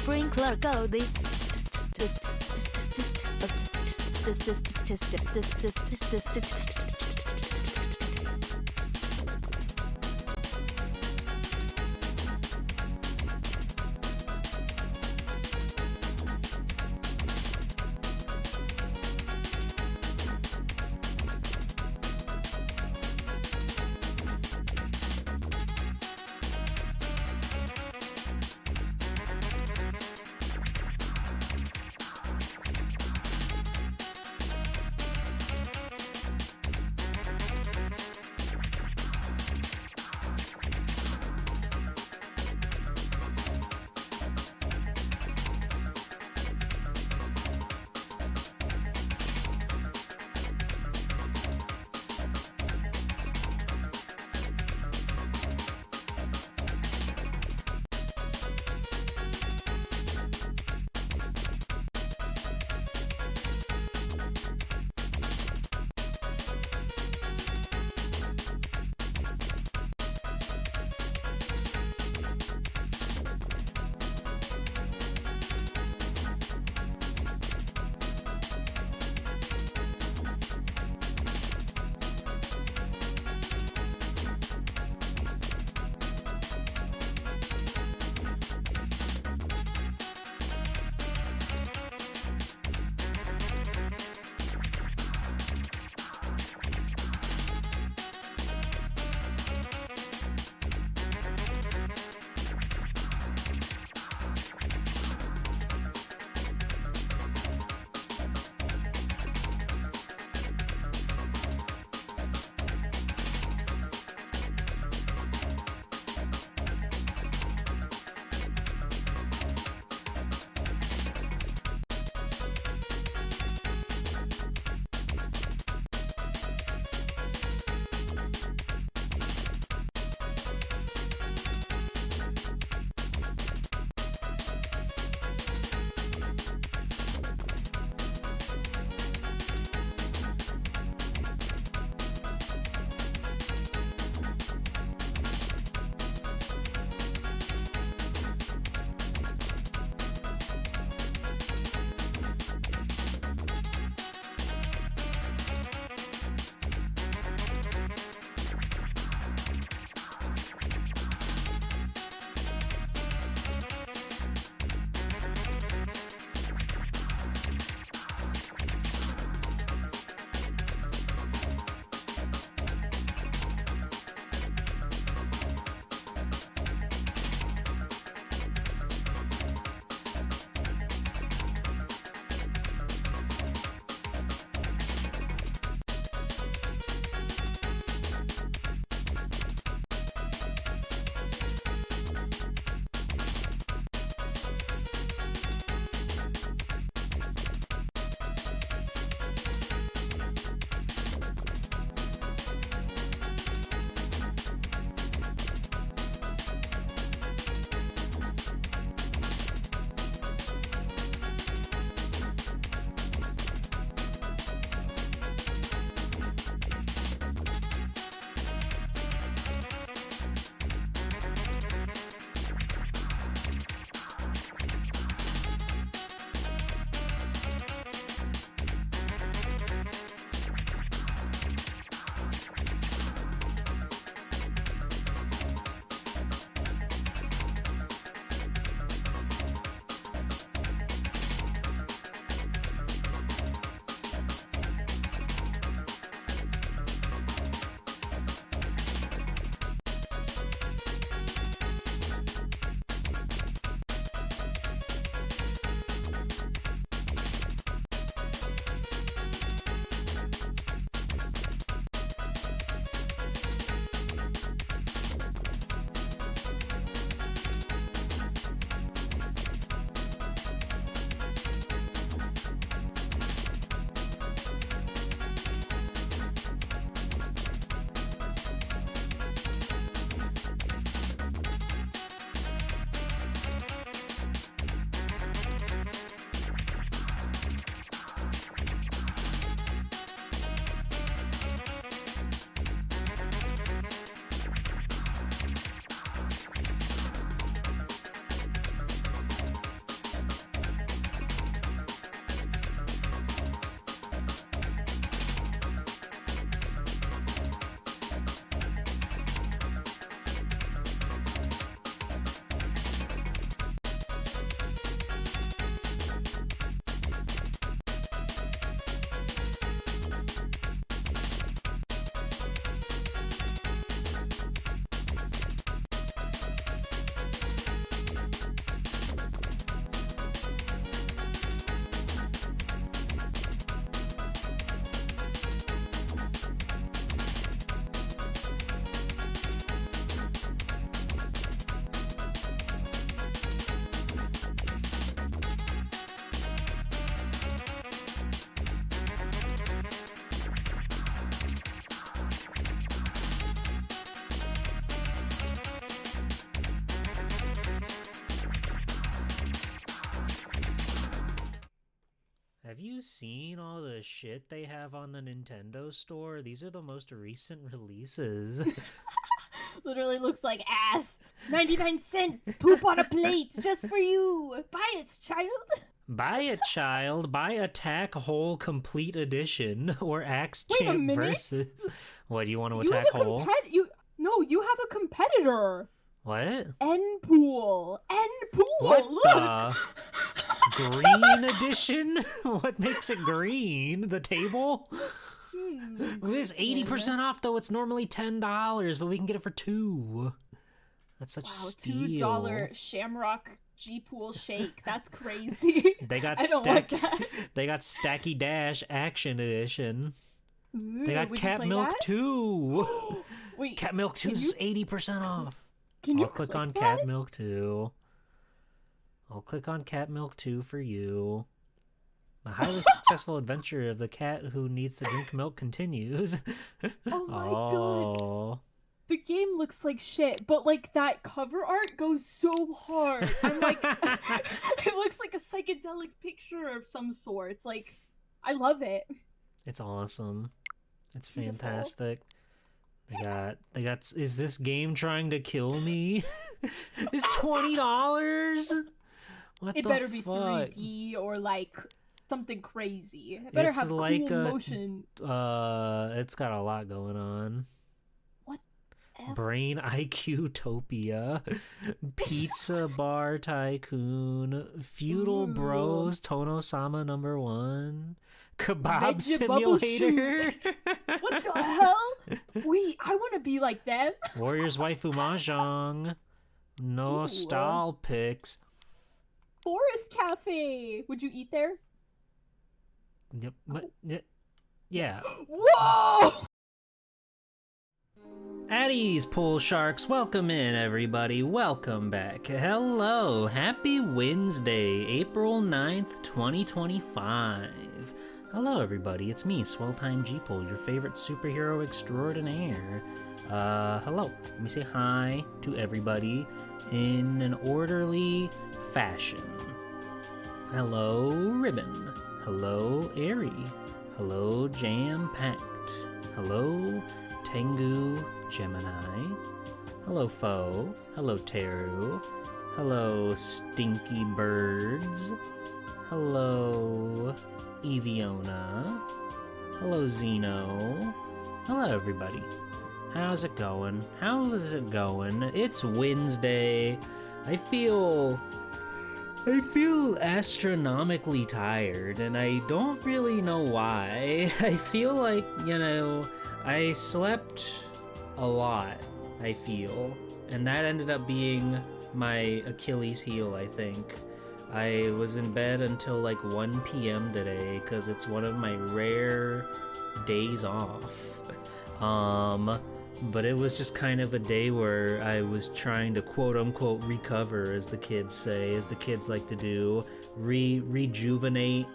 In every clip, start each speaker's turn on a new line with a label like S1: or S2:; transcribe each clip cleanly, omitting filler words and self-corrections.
S1: sprinkler go this seen all the shit they have on the Nintendo store? These are the most recent releases.
S2: Literally looks like ass. 99-cent poop on a plate just for you. Buy it, child.
S1: Buy it, child. Buy Attack Hole Complete Edition or Axe
S2: Wait a
S1: Champ
S2: minute.
S1: Versus. What, do you want to
S2: You
S1: attack
S2: have a
S1: Hole?
S2: No, you have a competitor.
S1: What?
S2: N-Pool.
S1: What
S2: Look.
S1: the? Green edition? What makes it green? The table? It's 80% off though. It's normally $10, but we can get it for $2. That's such a steal.
S2: $2 Shamrock G-Pool Shake. That's crazy.
S1: They got
S2: I don't want that.
S1: They got Stacky Dash Action Edition.
S2: Ooh,
S1: They got Cat Milk
S2: that?
S1: 2.
S2: Wait,
S1: Cat Milk 2 is 80% off.
S2: Can you
S1: I'll click on
S2: that?
S1: Cat Milk 2. I'll click on Cat Milk 2 for you. The highly successful adventure of the cat who needs to drink milk continues.
S2: Oh my god. The game looks like shit, but like that cover art goes so hard. I'm like, it looks like a psychedelic picture of some sort. It's like, I love it.
S1: It's awesome. It's
S2: Beautiful.
S1: fantastic. They got, is this game trying to kill me? It's $20? What
S2: It
S1: the
S2: better be
S1: fuck?
S2: 3D or like something crazy. It better
S1: It's
S2: have
S1: like
S2: cool
S1: a-
S2: motion.
S1: It's got a lot going on.
S2: What?
S1: Brain IQ Topia, Pizza Bar Tycoon, Feudal
S2: Ooh.
S1: Bros, Tono-sama #1, Kebab
S2: Veggie Bubble
S1: Simulator,
S2: What the hell? Wait, I want to be like them.
S1: Warriors Waifu Mahjong, Nostal Picks.
S2: Forest Cafe. Would you eat there?
S1: Yep. Yeah.
S2: Whoa!
S1: At ease, pool sharks. Welcome in, everybody. Welcome back. Hello. Happy Wednesday, April 9th, 2025. Hello, everybody. It's me, Swelltime G-Pole, your favorite superhero extraordinaire. Hello. Let me say hi to everybody in an orderly fashion. Hello, Ribbon. Hello, Airy. Hello, Jam Packed. Hello, Tengu Gemini. Hello, Foe. Hello, Teru. Hello, Stinky Birds. Hello, Eviona. Hello, Zeno. Hello, everybody. How's it going? How is it going? It's Wednesday. I feel astronomically tired, and I don't really know why. I feel like, I slept a lot, I feel, and that ended up being my Achilles heel, I think. I was in bed until like 1 p.m. today, because it's one of my rare days off. But it was just kind of a day where I was trying to quote-unquote recover, as the kids say, as the kids like to do, rejuvenate,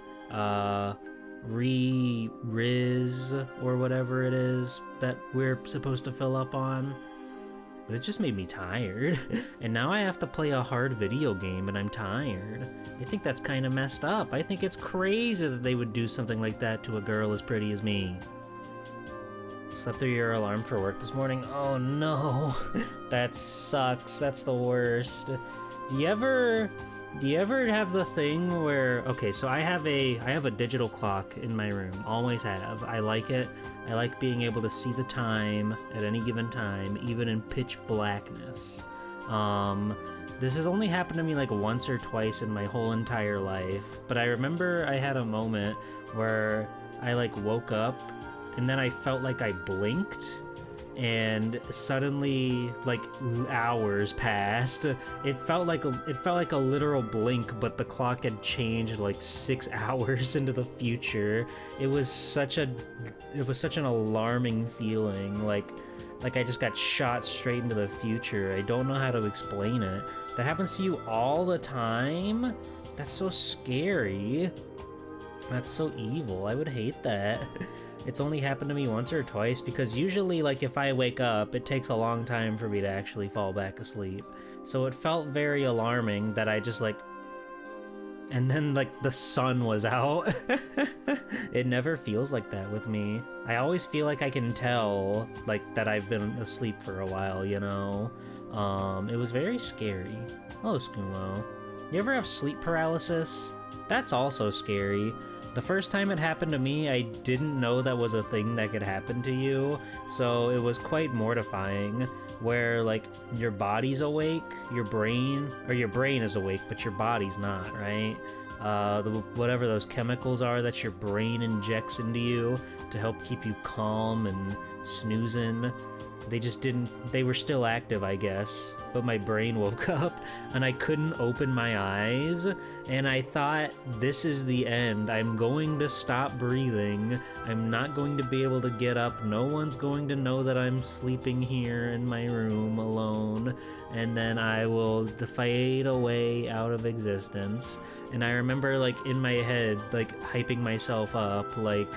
S1: re-riz, or whatever it is that we're supposed to fill up on. But it just made me tired, and now I have to play a hard video game and I'm tired. I think that's kind of messed up. I think it's crazy that they would do something like that to a girl as pretty as me. Slept through your alarm for work this morning? Oh no, that sucks. That's the worst. Do you ever have the thing where, okay, so I have a digital clock in my room. Always have. I like it. I like being able to see the time at any given time, even in pitch blackness. This has only happened to me like once or twice in my whole entire life, but I remember I had a moment where I like woke up and then I felt like I blinked, and suddenly, like, hours passed. It felt like a literal blink, but the clock had changed like 6 hours into the future. It was such an alarming feeling, like I just got shot straight into the future. I don't know how to explain it. That happens to you all the time? That's so scary. That's so evil. I would hate that. It's only happened to me once or twice, because usually, like, if I wake up, it takes a long time for me to actually fall back asleep. So it felt very alarming that I just, like, and then like the sun was out. It never feels like that with me. I always feel like I can tell like that I've been asleep for a while, you know. It was very scary. Hello, Skumo. You ever have sleep paralysis? That's also scary. The first time it happened to me, I didn't know that was a thing that could happen to you, so it was quite mortifying, where, like, your body's awake, your brain is awake, but your body's not, right? Whatever those chemicals are that your brain injects into you to help keep you calm and snoozing, they were still active, I guess, but my brain woke up and I couldn't open my eyes, and I thought, this is the end. I'm going to stop breathing. I'm not going to be able to get up. No one's going to know that I'm sleeping here in my room alone, and then I will fade away out of existence. And I remember, like, in my head, like, hyping myself up, like...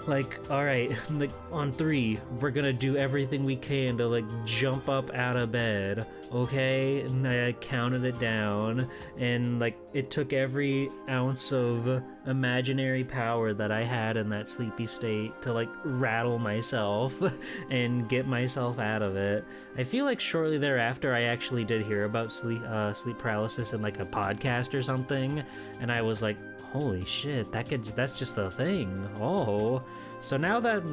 S1: like, alright, like, on 3, we're gonna do everything we can to, like, jump up out of bed, okay? And I counted it down, and, like, it took every ounce of imaginary power that I had in that sleepy state to, like, rattle myself and get myself out of it. I feel like shortly thereafter I actually did hear about sleep paralysis in, like, a podcast or something, and I was like, holy shit, that's just a thing. Oh. So now that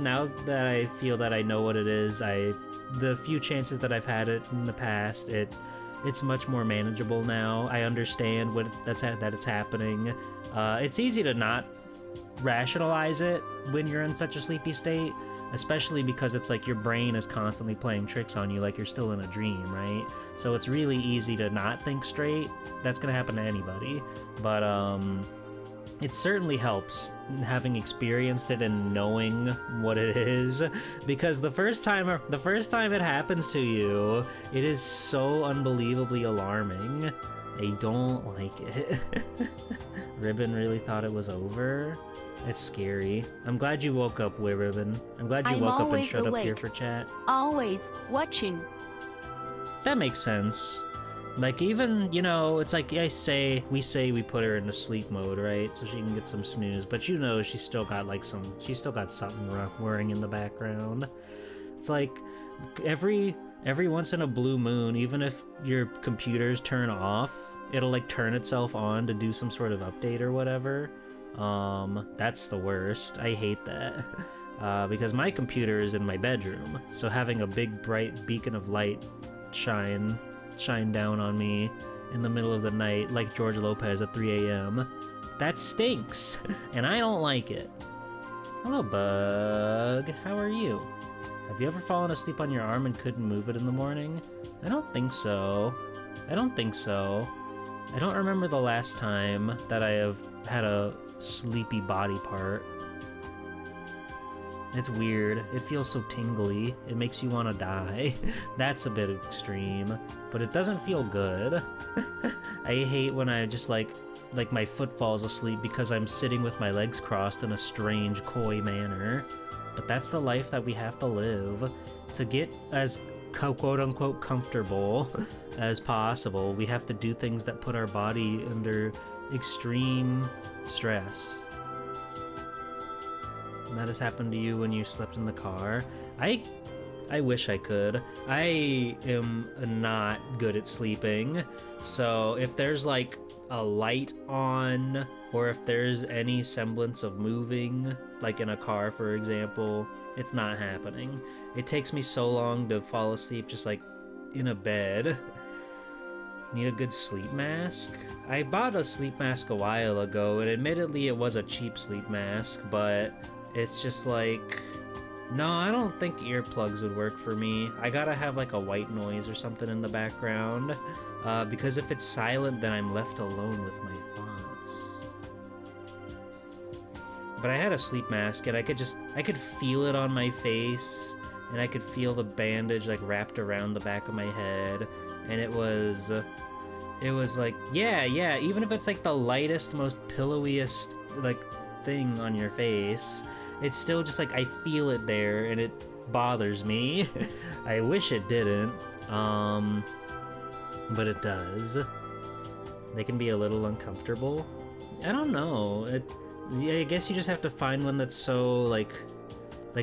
S1: I feel that I know what it is, the few chances that I've had it in the past, it's much more manageable now. I understand that it's happening. It's easy to not rationalize it when you're in such a sleepy state, especially because it's like your brain is constantly playing tricks on you like you're still in a dream, right? So it's really easy to not think straight. That's gonna happen to anybody. But it certainly helps having experienced it and knowing what it is, because the first time it happens to you, it is so unbelievably alarming. I don't like it. Ribbon really thought it was over. It's scary. I'm glad you woke up, Ribbon. I'm glad you woke up and showed up here for chat.
S3: Always watching.
S1: That makes sense. Like, even, you know, it's like we say we put her into sleep mode, right? So she can get some snooze, but you know she's still got something whirring in the background. It's like every once in a blue moon, even if your computers turn off, it'll like turn itself on to do some sort of update or whatever. That's the worst. I hate that. Because my computer is in my bedroom, so having a big bright beacon of light shine down on me in the middle of the night like George Lopez at 3 a.m. that stinks, and I don't like it. Hello, Bug. How are you? Have you ever fallen asleep on your arm and couldn't move it in the morning? I don't think so. I don't remember the last time that I have had a sleepy body part. It's weird. It feels so tingly. It makes you want to die. That's a bit extreme, but it doesn't feel good. I hate when I just like my foot falls asleep because I'm sitting with my legs crossed in a strange, coy manner. But that's the life that we have to live. To get as quote-unquote comfortable as possible, we have to do things that put our body under extreme stress. And that has happened to you when you slept in the car. I wish I could. I am not good at sleeping, so if there's like a light on, or if there's any semblance of moving, like in a car for example, it's not happening. It takes me so long to fall asleep just like in a bed. Need a good sleep mask? I bought a sleep mask a while ago, and admittedly it was a cheap sleep mask, but it's just like, no, I don't think earplugs would work for me. I gotta have like a white noise or something in the background, because if it's silent, then I'm left alone with my thoughts. But I had a sleep mask, and I could feel it on my face, and I could feel the bandage like wrapped around the back of my head, and it was like, yeah, even if it's like the lightest, most pillowiest like thing on your face, it's still just like I feel it there and it bothers me. I wish it didn't, but it does. They can be a little uncomfortable. I don't know. I guess you just have to find one that's so like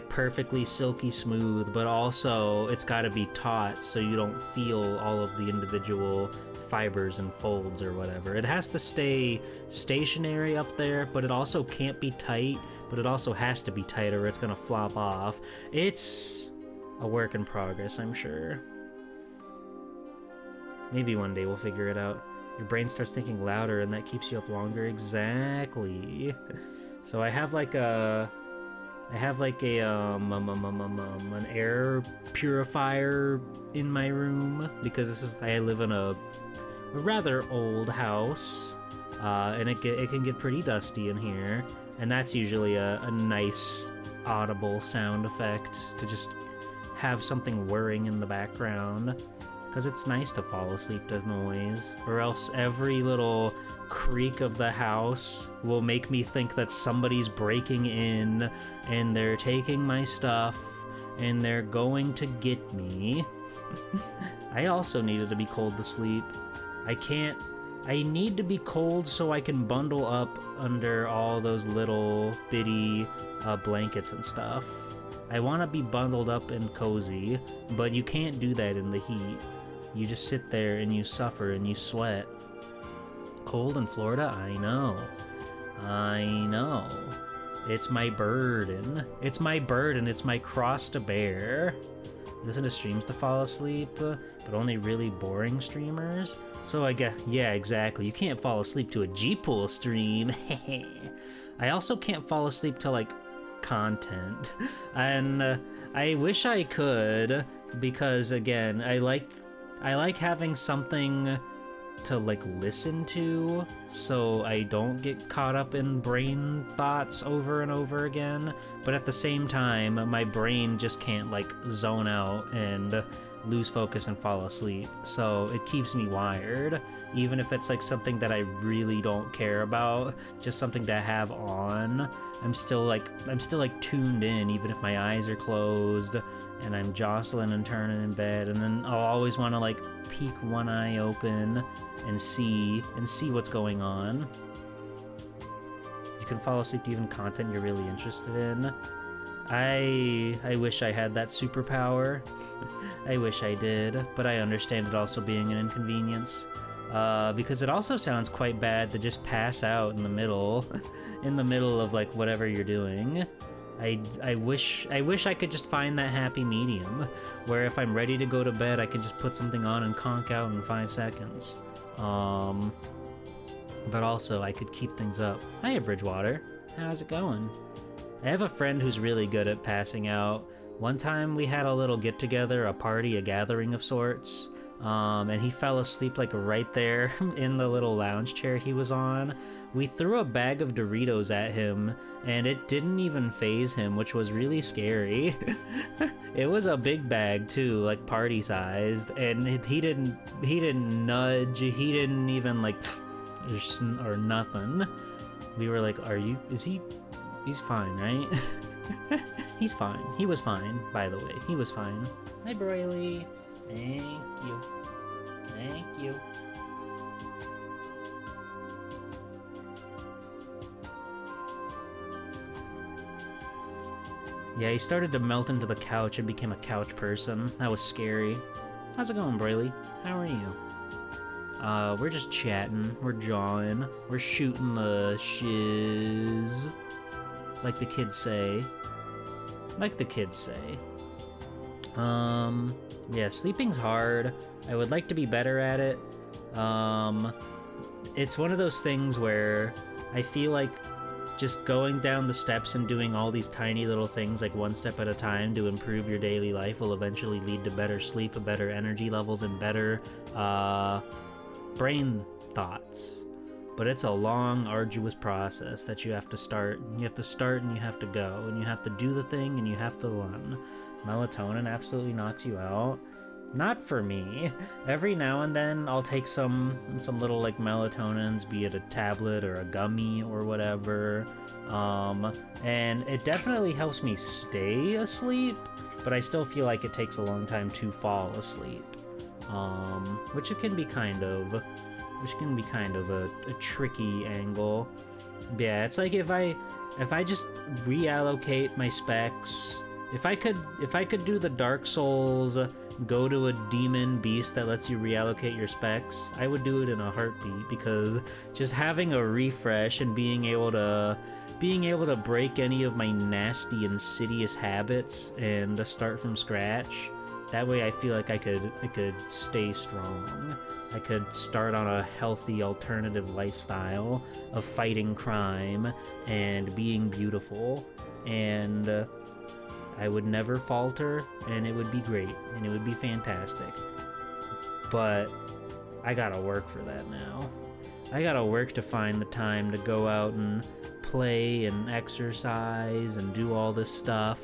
S1: perfectly silky smooth, but also it's got to be taut so you don't feel all of the individual fibers and folds or whatever. It has to stay stationary up there, but it also can't be tight, but it also has to be tight or it's gonna flop off. It's a work in progress, I'm sure. Maybe one day we'll figure it out. Your brain starts thinking louder and that keeps you up longer. Exactly. So I have like an air purifier in my room because I live in a rather old house, and it can get pretty dusty in here, and that's usually a nice audible sound effect to just have something whirring in the background, because it's nice to fall asleep to noise, or else every little creak of the house will make me think that somebody's breaking in and they're taking my stuff and they're going to get me. I also needed to be cold to sleep. I need to be cold so I can bundle up under all those little bitty blankets and stuff. I want to be bundled up and cozy, but you can't do that in the heat. You just sit there and you suffer and you sweat. Cold in Florida? I know. It's my burden. It's my burden. It's my cross to bear. Listen to streams to fall asleep, but only really boring streamers? So I guess, yeah, exactly. You can't fall asleep to a G-Pool stream. I also can't fall asleep to, like, content. And I wish I could, because, again, I like having something to like listen to so I don't get caught up in brain thoughts over and over again, but at the same time my brain just can't like zone out and lose focus and fall asleep, so it keeps me wired even if it's like something that I really don't care about, just something to have on. I'm still like tuned in even if my eyes are closed and I'm jostling and turning in bed, and then I'll always want to like peek one eye open and see what's going on. You can fall asleep to even content you're really interested in. I wish I had that superpower. I wish I did, but I understand it also being an inconvenience. Because it also sounds quite bad to just pass out in the middle of like whatever you're doing. I wish I could just find that happy medium where if I'm ready to go to bed, I can just put something on and conk out in 5 seconds. But also I could keep things up. Hiya, Bridgewater. How's it going? I have a friend who's really good at passing out. One time we had a little get-together, a party, a gathering of sorts, and he fell asleep like right there in the little lounge chair he was on. We threw a bag of Doritos at him, and it didn't even faze him, which was really scary. It was a big bag too, like party-sized, and he didn't nudge, he didn't even like, or nothing. We were like, he's fine, right? He's fine. He was fine, by the way. He was fine. Hi, Broily. Thank you. Thank you. Yeah, he started to melt into the couch and became a couch person. That was scary. How's it going, Broily? How are you? We're just chatting. We're jawing. We're shooting the shiz. Like the kids say. Yeah, sleeping's hard. I would like to be better at it. It's one of those things where I feel like just going down the steps and doing all these tiny little things, like one step at a time, to improve your daily life will eventually lead to better sleep, better energy levels, and better brain thoughts. But it's a long, arduous process that you have to start. You have to start and you have to go, and you have to do the thing and you have to run. Melatonin absolutely knocks you out. Not for me. Every now and then I'll take some little like melatonins, be it a tablet or a gummy or whatever. And it definitely helps me stay asleep, but I still feel like it takes a long time to fall asleep. Which it can be kind of which can be kind of a tricky angle. Yeah, it's like if I just reallocate my specs, if I could do the Dark Souls, go to a demon beast that lets you reallocate your specs, I would do it in a heartbeat, because just having a refresh and being able to break any of my nasty, insidious habits and start from scratch, that way I feel like I could stay strong. I could start on a healthy alternative lifestyle of fighting crime and being beautiful, and I would never falter, and it would be great, and it would be fantastic. But I gotta work for that now. I gotta work to find the time to go out and play and exercise and do all this stuff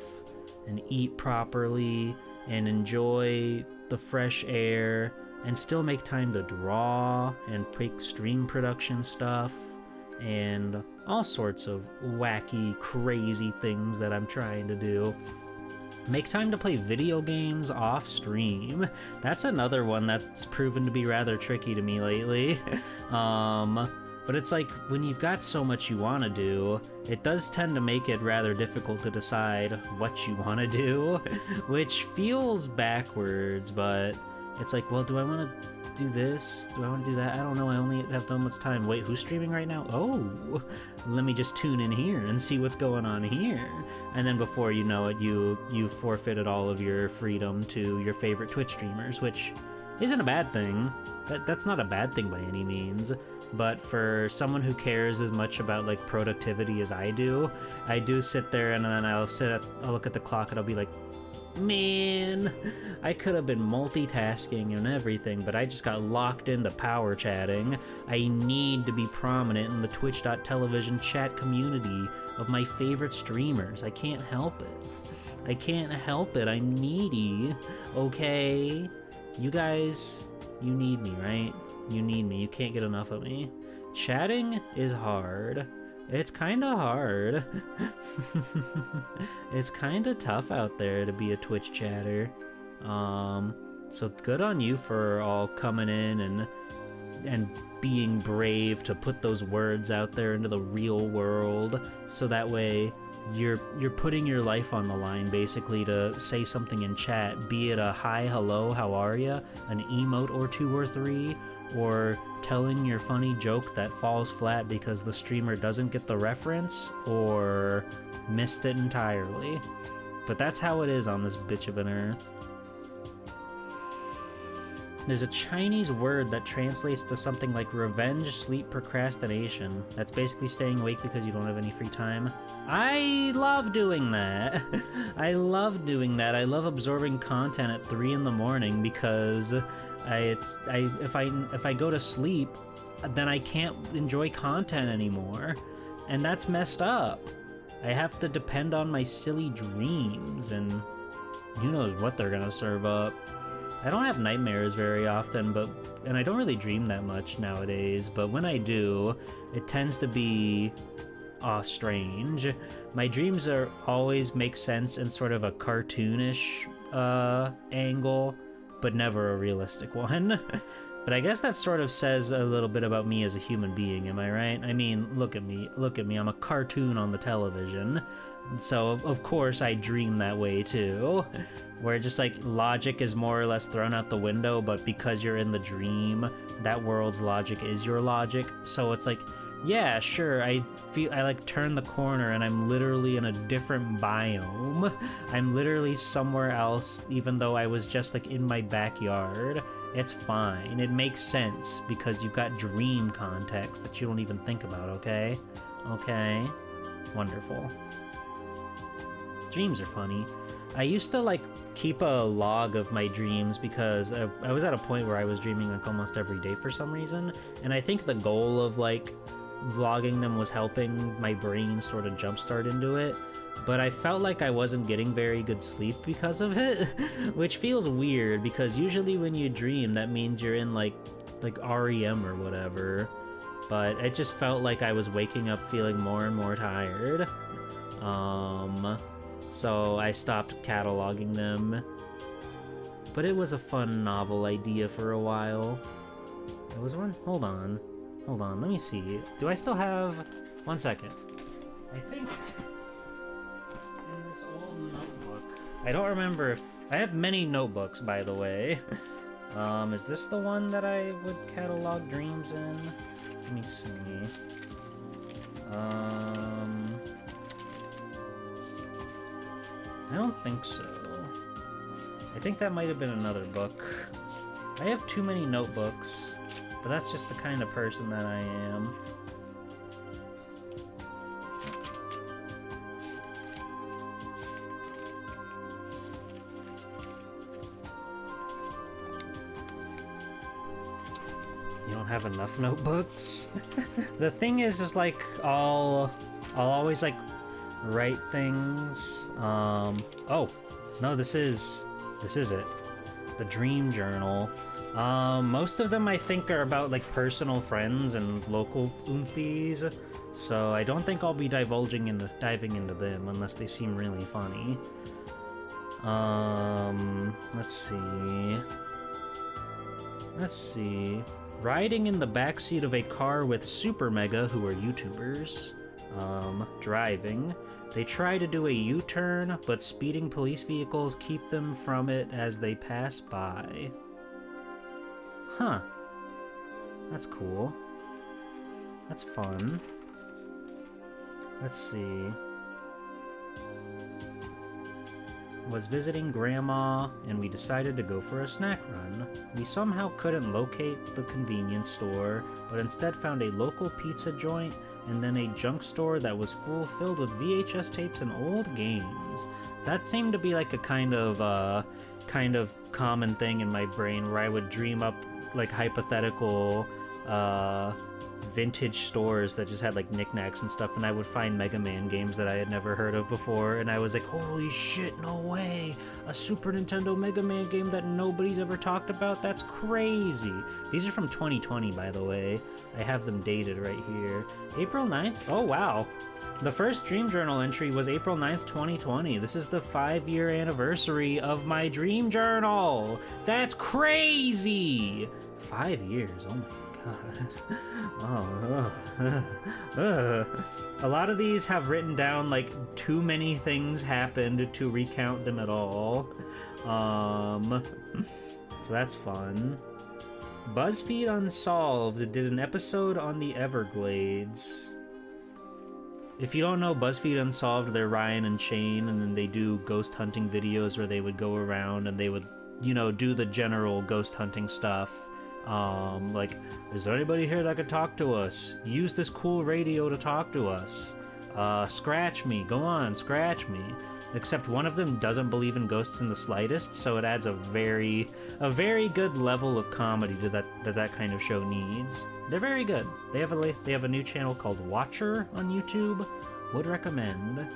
S1: and eat properly and enjoy the fresh air and still make time to draw and make stream production stuff and all sorts of wacky, crazy things that I'm trying to do. Make time to play video games off stream. That's another one that's proven to be rather tricky to me lately. But it's like, when you've got so much you want to do, it does tend to make it rather difficult to decide what you want to do, which feels backwards, but it's like, well, do I want to do this? Do I want to do that? I don't know, I only have so much time. Wait, who's streaming right now? Oh, let me just tune in here and see what's going on here. And then before you know it, you forfeited all of your freedom to your favorite Twitch streamers, which isn't a bad thing. That's not a bad thing by any means. But for someone who cares as much about like productivity as I do sit there and then I'll look at the clock and I'll be like, man, I could have been multitasking and everything, but I just got locked into power chatting. I need to be prominent in the twitch.tv chat community of my favorite streamers. I can't help it. I can't help it. I'm needy. Okay? You guys, you need me, right? You need me. You can't get enough of me. Chatting is hard. It's kind of hard. It's kind of tough out there to be a Twitch chatter. So good on you for all coming in and being brave to put those words out there into the real world, so that way you're putting your life on the line basically to say something in chat, be it a hi, hello, how are ya, an emote or two or three, or telling your funny joke that falls flat because the streamer doesn't get the reference or missed it entirely. But that's how it is on this bitch of an earth. There's a Chinese word that translates to something like revenge, sleep, procrastination. That's basically staying awake because you don't have any free time. I love doing that. I love doing that. I love absorbing content at 3 in the morning because if I go to sleep, then I can't enjoy content anymore, and that's messed up. I have to depend on my silly dreams, and who knows what they're gonna serve up. I don't have nightmares very often, and I don't really dream that much nowadays, but when I do, it tends to be strange. My dreams always make sense in sort of a cartoonish angle, but never a realistic one. But I guess that sort of says a little bit about me as a human being, am I right? I mean, look at me, I'm a cartoon on the television, so of course I dream that way too, where just like logic is more or less thrown out the window, but because you're in the dream, that world's logic is your logic, so it's like, yeah, sure, I like turn the corner and I'm literally in a different biome. I'm literally somewhere else, even though I was just like in my backyard. It's fine. It makes sense because you've got dream context that you don't even think about, okay? Okay? Wonderful. Dreams are funny. I used to like keep a log of my dreams because I was at a point where I was dreaming like almost every day for some reason, and I think the goal of like vlogging them was helping my brain sort of jumpstart into it, but I felt like I wasn't getting very good sleep because of it, which feels weird because usually when you dream that means you're in like REM or whatever, but it just felt like I was waking up feeling more and more tired. So I stopped cataloging them, but it was a fun novel idea for a while. There was one? Hold on. Hold on, let me see. Do I still have... 1 second. I think... in this old notebook... I don't remember if... I have many notebooks, by the way. Is this the one that I would catalog dreams in? Let me see. I don't think so. I think that might have been another book. I have too many notebooks, but that's just the kind of person that I am. You don't have enough notebooks? The thing is like, I'll always like write things. Oh, no, this is it. The dream journal. Most of them I think are about like personal friends and local oomfies, so I don't think I'll be diving into them unless they seem really funny. Let's see. Riding in the backseat of a car with Super Mega, who are YouTubers. Driving. They try to do a U-turn, but speeding police vehicles keep them from it as they pass by. Huh. That's cool. That's fun. Let's see. Was visiting Grandma, and we decided to go for a snack run. We somehow couldn't locate the convenience store, but instead found a local pizza joint and then a junk store that was filled with VHS tapes and old games. That seemed to be like a kind of common thing in my brain where I would dream up like hypothetical vintage stores that just had like knickknacks and stuff, and I would find Mega Man games that I had never heard of before, and I was like, holy shit, no way! A Super Nintendo Mega Man game that nobody's ever talked about? That's crazy! These are from 2020, by the way. I have them dated right here. April 9th? Oh, wow. The first Dream Journal entry was April 9th, 2020. This is the 5-year anniversary of my Dream Journal! That's crazy! 5 years, oh my god. A lot of these have written down like too many things happened to recount them at all. So that's fun. BuzzFeed Unsolved did an episode on the Everglades. If you don't know BuzzFeed Unsolved, they're Ryan and Shane, and then they do ghost hunting videos where they would go around and they would, you know, do the general ghost hunting stuff. Like, is there anybody here that could talk to us? Use this cool radio to talk to us. Scratch me. Go on, scratch me. Except one of them doesn't believe in ghosts in the slightest, so it adds a very good level of comedy to that kind of show needs. They're very good. They have a new channel called Watcher on YouTube. Would recommend.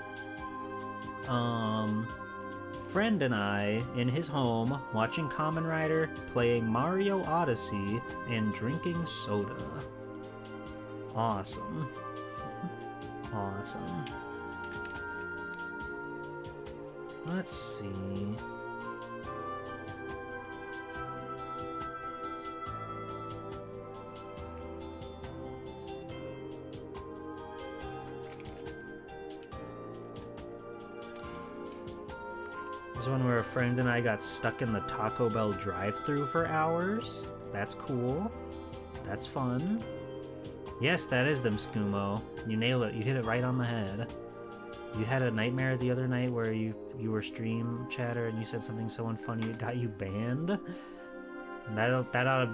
S1: Friend and I in his home watching Kamen Rider, playing Mario Odyssey, and drinking soda. Awesome. Awesome. Let's see. There's one where a friend and I got stuck in the Taco Bell drive-thru for hours. That's cool. That's fun. Yes, that is them, Skumo. You nailed it. You hit it right on the head. You had a nightmare the other night where you were stream chatter and you said something so unfunny it got you banned. That ought to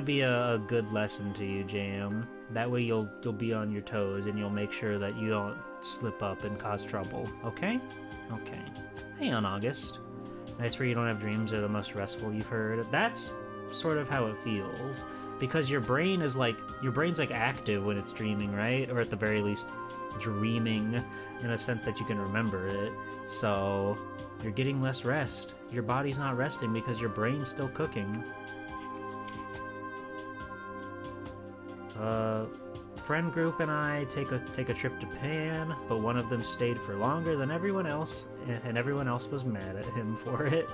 S1: be a good lesson to you, Jam. That way you'll be on your toes and you'll make sure that you don't slip up and cause trouble. Okay? Okay. Hey, on August. Nights where you don't have dreams are the most restful you've heard. That's sort of how it feels, because your brain's like active when it's dreaming, right? Or at the very least dreaming in a sense that you can remember it. So you're getting less rest. Your body's not resting because your brain's still cooking. Friend group and I take a trip to Japan, but one of them stayed for longer than everyone else, and everyone else was mad at him for it.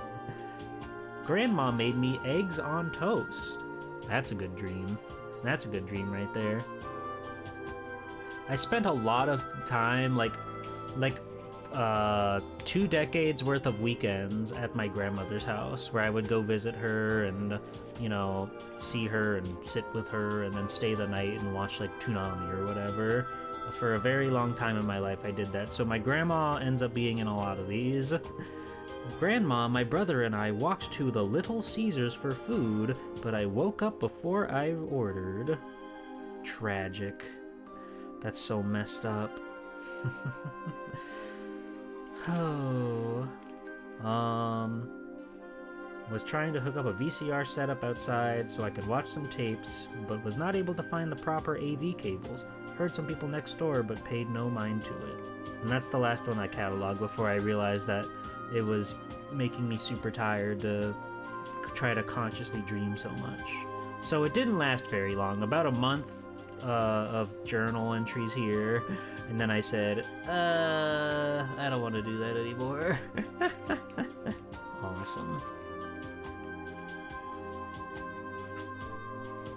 S1: Grandma made me eggs on toast. That's a good dream. That's a good dream right there. I spent a lot of time, like 2 decades worth of weekends at my grandmother's house, where I would go visit her and, you know, see her and sit with her and then stay the night and watch like Toonami or whatever. For a very long time in my life I did that, so my grandma ends up being in a lot of these. Grandma, my brother, and I walked to the Little Caesars for food, but I woke up before I ordered. Tragic. That's so messed up. Oh. Was trying to hook up a VCR setup outside so I could watch some tapes, but was not able to find the proper AV cables. Heard some people next door, but paid no mind to it. And that's the last one I cataloged before I realized that it was making me super tired to try to consciously dream so much. So it didn't last very long, about a month of journal entries here, and then I said, I don't want to do that anymore. Awesome.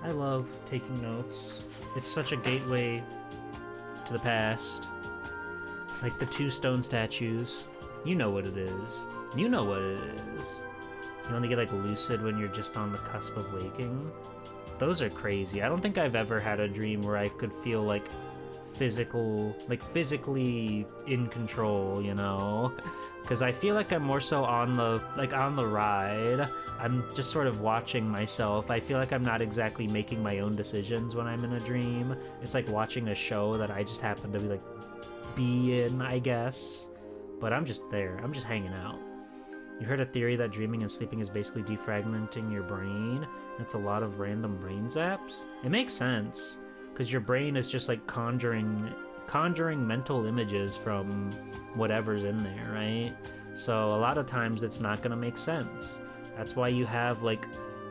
S1: I love taking notes. It's such a gateway to the past. Like the 2 stone statues. You know what it is. You know what it is. You only get like lucid when you're just on the cusp of waking. Those are crazy. I don't think I've ever had a dream where I could feel like physically in control, you know? Because I feel like I'm more so on the ride. I'm just sort of watching myself. I feel like I'm not exactly making my own decisions when I'm in a dream. It's like watching a show that I just happen to be in, I guess. But I'm just there. I'm just hanging out. You heard a theory that dreaming and sleeping is basically defragmenting your brain? It's a lot of random brain zaps? It makes sense, because your brain is just like conjuring mental images from whatever's in there, right? So a lot of times it's not going to make sense. That's why you have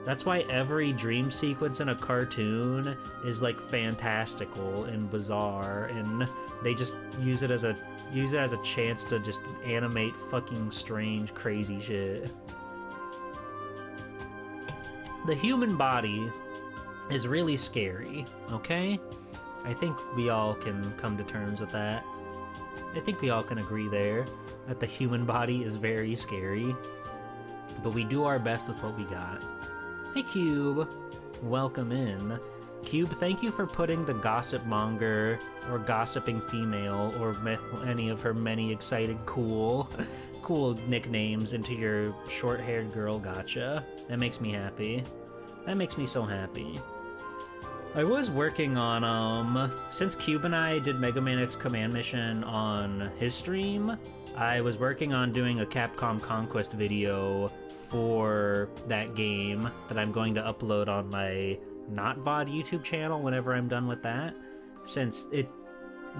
S1: that's why every dream sequence in a cartoon is like fantastical and bizarre, and they just use it as a chance to just animate fucking strange, crazy shit. The human body is really scary, okay? I think we all can come to terms with that. I think we all can agree there that the human body is very scary, but we do our best with what we got. Hey Cube, welcome in. Cube, thank you for putting the gossip monger or gossiping female or any of her many excited cool nicknames into your short-haired girl gotcha. That makes me happy. That makes me so happy. I was working on, since Cube and I did Mega Man X Command Mission on his stream, I was working on doing a Capcom Conquest video for that game that I'm going to upload on my Not VOD YouTube channel whenever I'm done with that, since it,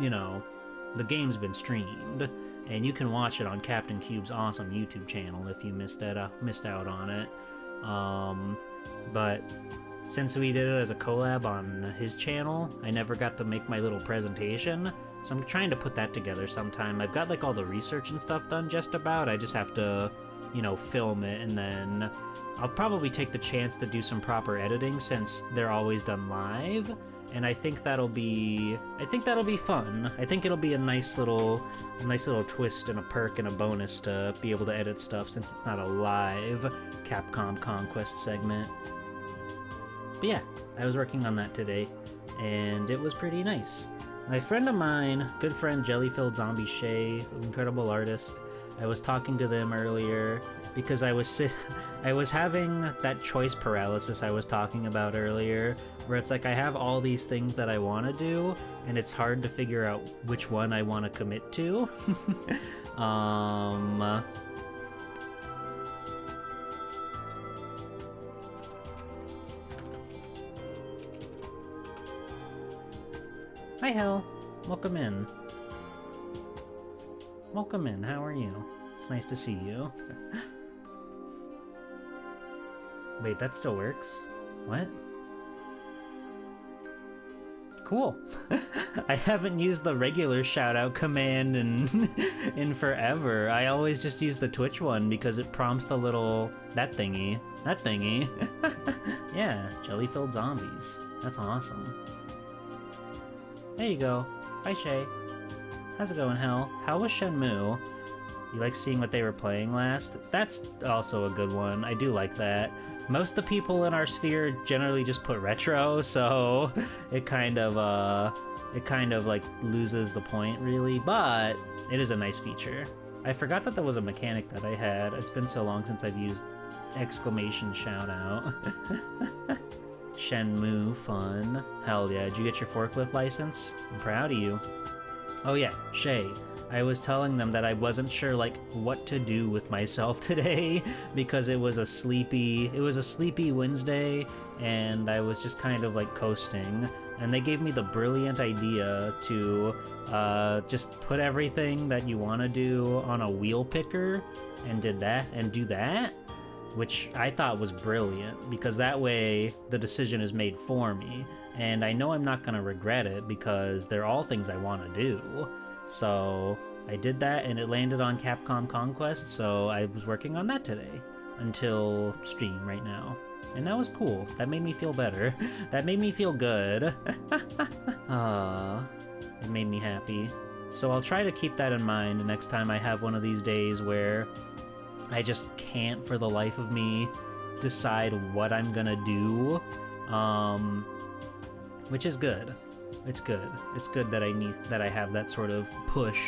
S1: you know, the game's been streamed, and you can watch it on Captain Cube's awesome YouTube channel if you missed out on it. But since we did it as a collab on his channel, I never got to make my little presentation, so I'm trying to put that together sometime. I've got like all the research and stuff done just about. I just have to, you know, film it, and then I'll probably take the chance to do some proper editing since they're always done live, and I think that'll be fun. I think it'll be a nice little twist and a perk and a bonus to be able to edit stuff since it's not a live Capcom Conquest segment. But yeah, I was working on that today, and it was pretty nice. My friend of mine, good friend Jellyfilled Zombie Shay, incredible artist, I was talking to them earlier because I was having that choice paralysis I was talking about earlier, where it's like I have all these things that I want to do, and it's hard to figure out which one I want to commit to. Hi, Hel. Welcome in. Welcome in. How are you? It's nice to see you. Wait, that still works? What? Cool. I haven't used the regular shout-out command in forever. I always just use the Twitch one because it prompts the little... that thingy. Yeah, jelly-filled zombies. That's awesome. There you go. Bye, Shay. How's it going, Hell? How was Shenmue? You like seeing what they were playing last? That's also a good one. I do like that. Most of the people in our sphere generally just put retro, so it kind of like loses the point, really, but it is a nice feature. I forgot that there was a mechanic that I had. It's been so long since I've used exclamation shout out. Shenmue fun. Hell yeah, did you get your forklift license? I'm proud of you. Oh yeah, Shay. I was telling them that I wasn't sure like what to do with myself today because it was a sleepy Wednesday and I was just kind of like coasting, and they gave me the brilliant idea to just put everything that you want to do on a wheel picker and do that, which I thought was brilliant because that way the decision is made for me and I know I'm not going to regret it because they're all things I want to do. So I did that and it landed on Capcom Conquest, so I was working on that today until stream right now. And that was cool. That made me feel better. That made me feel good. It made me happy. So I'll try to keep that in mind next time I have one of these days where I just can't for the life of me decide what I'm gonna do. Which is good. It's good. It's good that I have that sort of push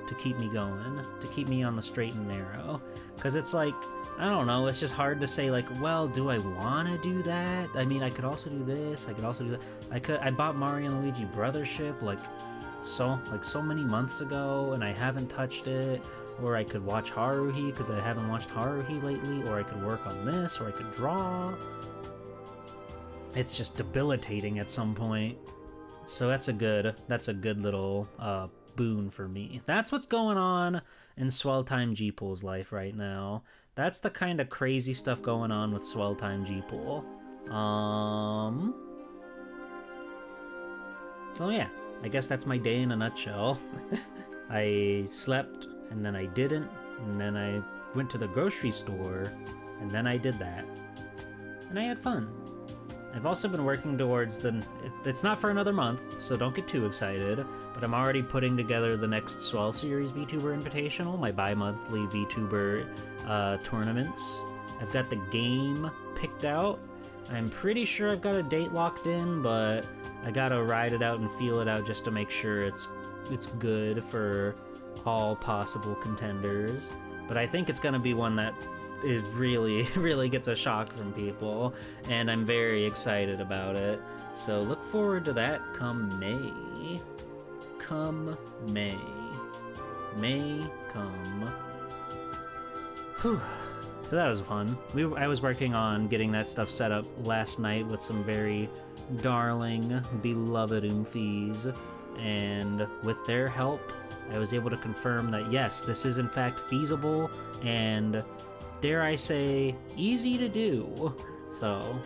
S1: to keep me going, to keep me on the straight and narrow. Because it's like, I don't know, it's just hard to say like, well, do I want to do that? I mean, I could also do this, I could also do that. I bought Mario and Luigi Brothership like so many months ago and I haven't touched it. Or I could watch Haruhi because I haven't watched Haruhi lately, or I could work on this, or I could draw. It's just debilitating at some point. So that's a good little boon for me. That's what's going on in Swelltime Jeeple's life right now. That's the kind of crazy stuff going on with Swelltime Jeeple. So yeah, I guess that's my day in a nutshell. I slept, and then I didn't, and then I went to the grocery store, and then I did that. And I had fun. I've also been working towards it's not for another month, so don't get too excited, but I'm already putting together the next Swell Series VTuber Invitational, my bi-monthly VTuber tournaments. I've got the game picked out. I'm pretty sure I've got a date locked in, but I gotta ride it out and feel it out just to make sure it's good for all possible contenders. But I think it's gonna be one that it really gets a shock from people, and I'm very excited about it. So look forward to that come May. Come May. May come. Whew. So that was fun. I was working on getting that stuff set up last night with some very darling, beloved oomfies, and with their help, I was able to confirm that yes, this is in fact feasible, and dare I say, easy to do. So,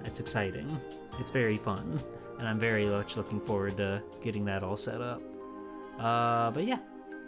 S1: it's exciting. It's very fun, and I'm very much looking forward to getting that all set up. But yeah,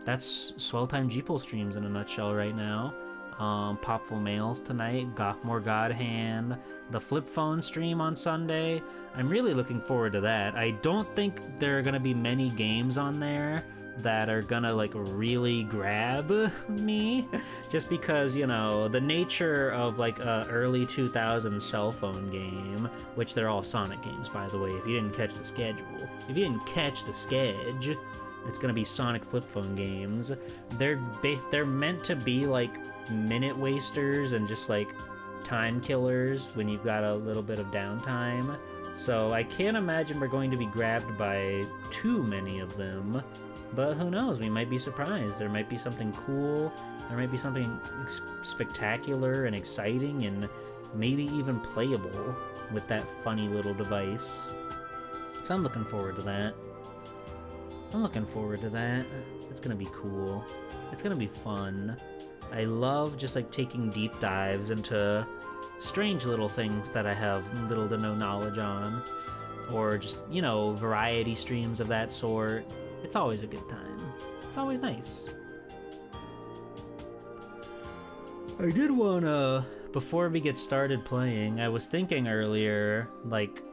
S1: that's Swelltime Jeeple streams in a nutshell right now. Popful Mails tonight, more God Hand, the flip phone stream on Sunday. I'm really looking forward to that. I don't think there are gonna be many games on there that are gonna like really grab me, just because, you know, the nature of like a early 2000s cell phone game, which they're all Sonic games, by the way, if you didn't catch the schedule. If you didn't catch the sketch, it's gonna be Sonic flip phone games. They're meant to be like minute wasters and just like time killers when you've got a little bit of downtime. So I can't imagine we're going to be grabbed by too many of them. But who knows, we might be surprised. There might be something cool, there might be something spectacular and exciting and maybe even playable with that funny little device. So I'm looking forward to that. It's gonna be cool. It's gonna be fun. I love just like taking deep dives into strange little things that I have little to no knowledge on. or just, you know, variety streams of that sort. It's always a good time. It's always nice. I did wanna, before we get started playing, I was thinking earlier, like,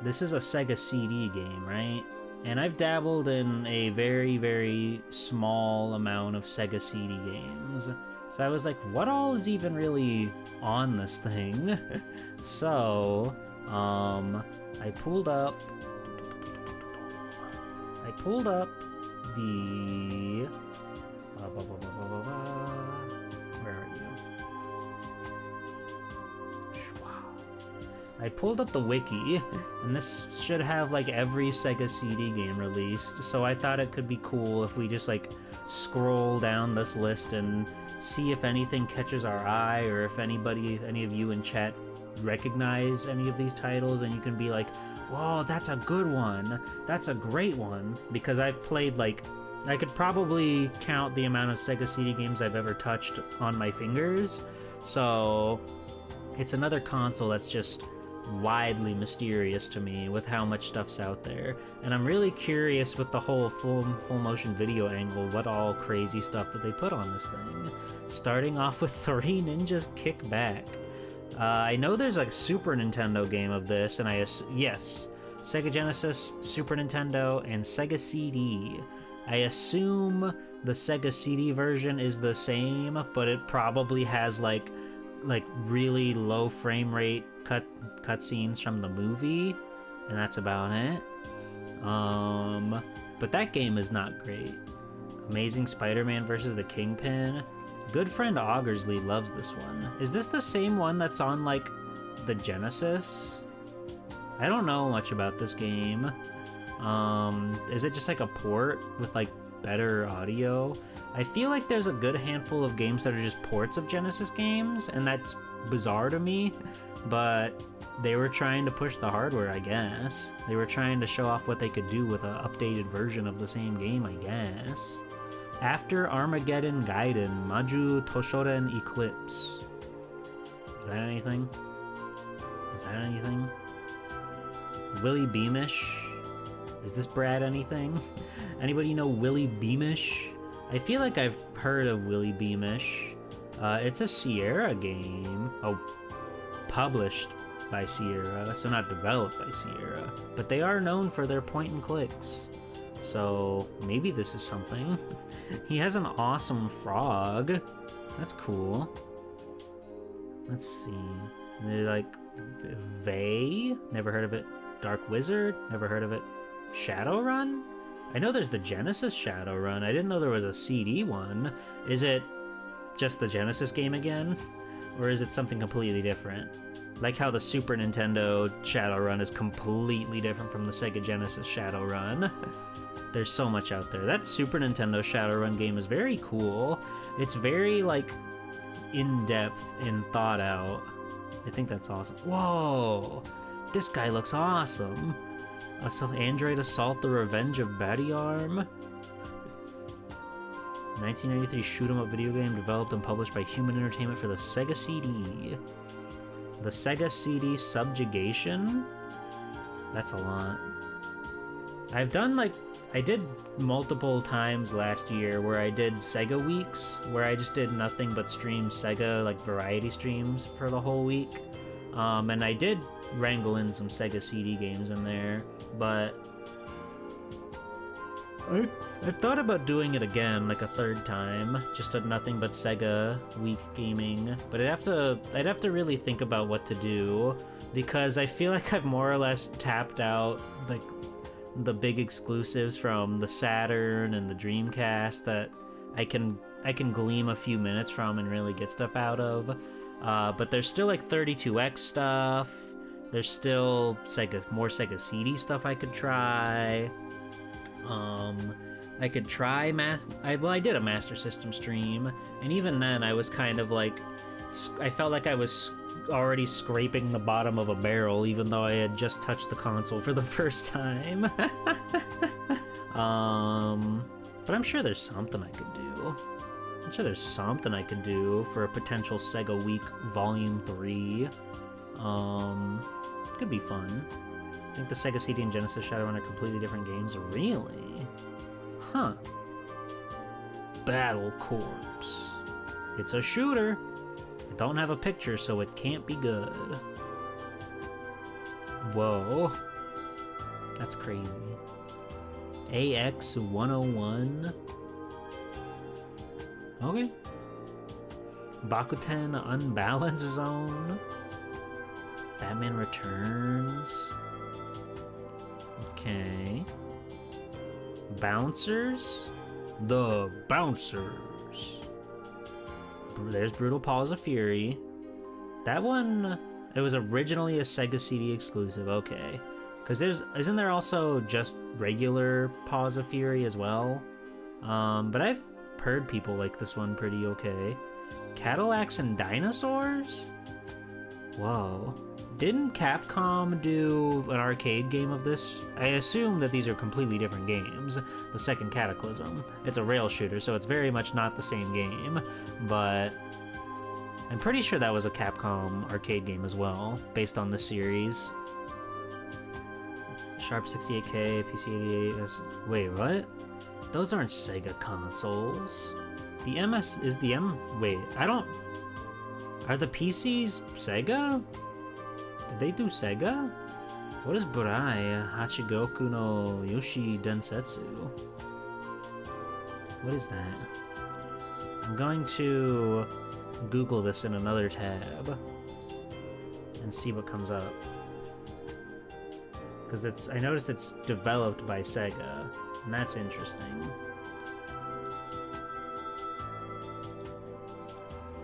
S1: this is a Sega CD game, right? And I've dabbled in a very, very small amount of Sega CD games. So I was like, what all is even really on this thing? So, I pulled up the... Where are you? I pulled up the wiki, and this should have like every Sega CD game released, so I thought it could be cool if we just like scroll down this list and see if anything catches our eye, or if any of you in chat recognize any of these titles, and you can be like, whoa, that's a good one, that's a great one, because I've played like, I could probably count the amount of Sega CD games I've ever touched on my fingers, so it's another console that's just widely mysterious to me with how much stuff's out there, and I'm really curious with the whole full motion video angle, what all crazy stuff that they put on this thing. Starting off with 3 Ninjas Kick Back. I know there's like a Super Nintendo game of this, and yes, Sega Genesis, Super Nintendo, and Sega CD. I assume the Sega CD version is the same, but it probably has like really low frame rate cutscenes from the movie, and that's about it. But that game is not great. Amazing Spider-Man versus the Kingpin. Good friend Augersley loves this one. Is this the same one that's on like the Genesis? I don't know much about this game. Is it just like a port with like better audio? I feel like there's a good handful of games that are just ports of Genesis games, and that's bizarre to me, but they were trying to push the hardware, I guess. They were trying to show off what they could do with an updated version of the same game, I guess. After Armageddon Gaiden, Maju Toshoren Eclipse. Is that anything? Willie Beamish? Is this Brad anything? Anybody know Willie Beamish? I feel like I've heard of Willie Beamish. It's a Sierra game. Oh, published by Sierra, so not developed by Sierra. But they are known for their point and clicks. So maybe this is something. He has an awesome frog. That's cool. Let's see. Like, Vey? Never heard of it. Dark Wizard? Never heard of it. Shadowrun? I know there's the Genesis Shadowrun. I didn't know there was a CD one. Is it just the Genesis game again? Or is it something completely different? Like how the Super Nintendo Shadowrun is completely different from the Sega Genesis Shadowrun. There's so much out there. That Super Nintendo Shadowrun game is very cool. It's very, like, in-depth and thought out. I think that's awesome. Whoa! This guy looks awesome! Android Assault: The Revenge of Badiarm. 1993 shoot-'em-up video game developed and published by Human Entertainment for the Sega CD. The Sega CD Subjugation? That's a lot. I did multiple times last year where I did Sega weeks, where I just did nothing but stream Sega, like, variety streams for the whole week. And I did wrangle in some Sega CD games in there, but I've thought about doing it again, like a third time, just a nothing but Sega week gaming, but I'd have to really think about what to do, because I feel like I've more or less tapped out, like, the big exclusives from the Saturn and the Dreamcast that I can glean a few minutes from and really get stuff out of. But there's still like 32X stuff. There's still more Sega CD stuff I could try. I could try I did a Master System stream, and even then I was kind of like, I felt like I was already scraping the bottom of a barrel, even though I had just touched the console for the first time. But I'm sure there's something I could do. I'm sure there's something I could do for a potential Sega Week Volume 3. Could be fun. I think the Sega CD and Genesis Shadowrun are completely different games. Really? Huh. Battle Corps. It's a shooter. I don't have a picture, so it can't be good. Whoa. That's crazy. AX 101. Okay. Bakuten Unbalanced Zone. Batman Returns. Okay. Bouncers? The Bouncers. There's Brutal Paws of Fury. That one, it was originally a Sega CD exclusive, okay. Because isn't there also just regular Paws of Fury as well? But I've heard people like this one pretty okay. Cadillacs and Dinosaurs? Whoa. Didn't Capcom do an arcade game of this? I assume that these are completely different games. The second Cataclysm. It's a rail shooter, so it's very much not the same game. But I'm pretty sure that was a Capcom arcade game as well, based on the series. Sharp 68K, PC 88. Wait, what? Those aren't Sega consoles. The MS is the Wait, I don't. Are the PCs Sega? Did they do Sega? What is Burai Hachigoku no Yoshi Densetsu? What is that? I'm going to Google this in another tab and see what comes up. Because I noticed it's developed by Sega, and that's interesting.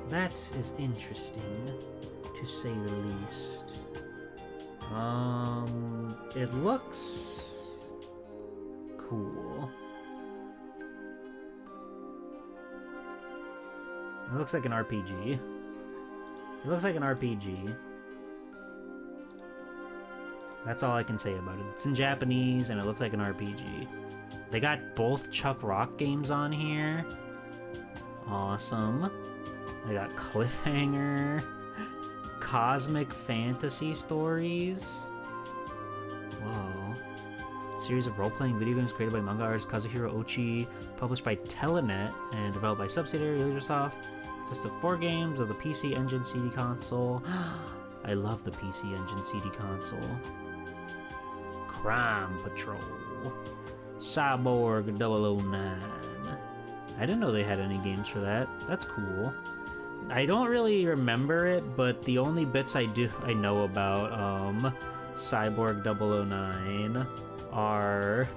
S1: That is interesting, to say the least. It looks cool. It looks like an RPG. It looks like an RPG. That's all I can say about it. It's in Japanese, and it looks like an RPG. They got both Chuck Rock games on here. Awesome. They got Cliffhanger. Cosmic Fantasy Stories. Whoa. Series of role-playing video games created by manga artist Kazuhiro Ochi, published by Telenet, and developed by subsidiary Lasersoft. Consists of 4 games of the PC Engine CD console. I love the PC Engine CD console. Crime Patrol. Cyborg 009. I didn't know they had any games for that. That's cool. I don't really remember it, but the only bits I know about Cyborg 009 are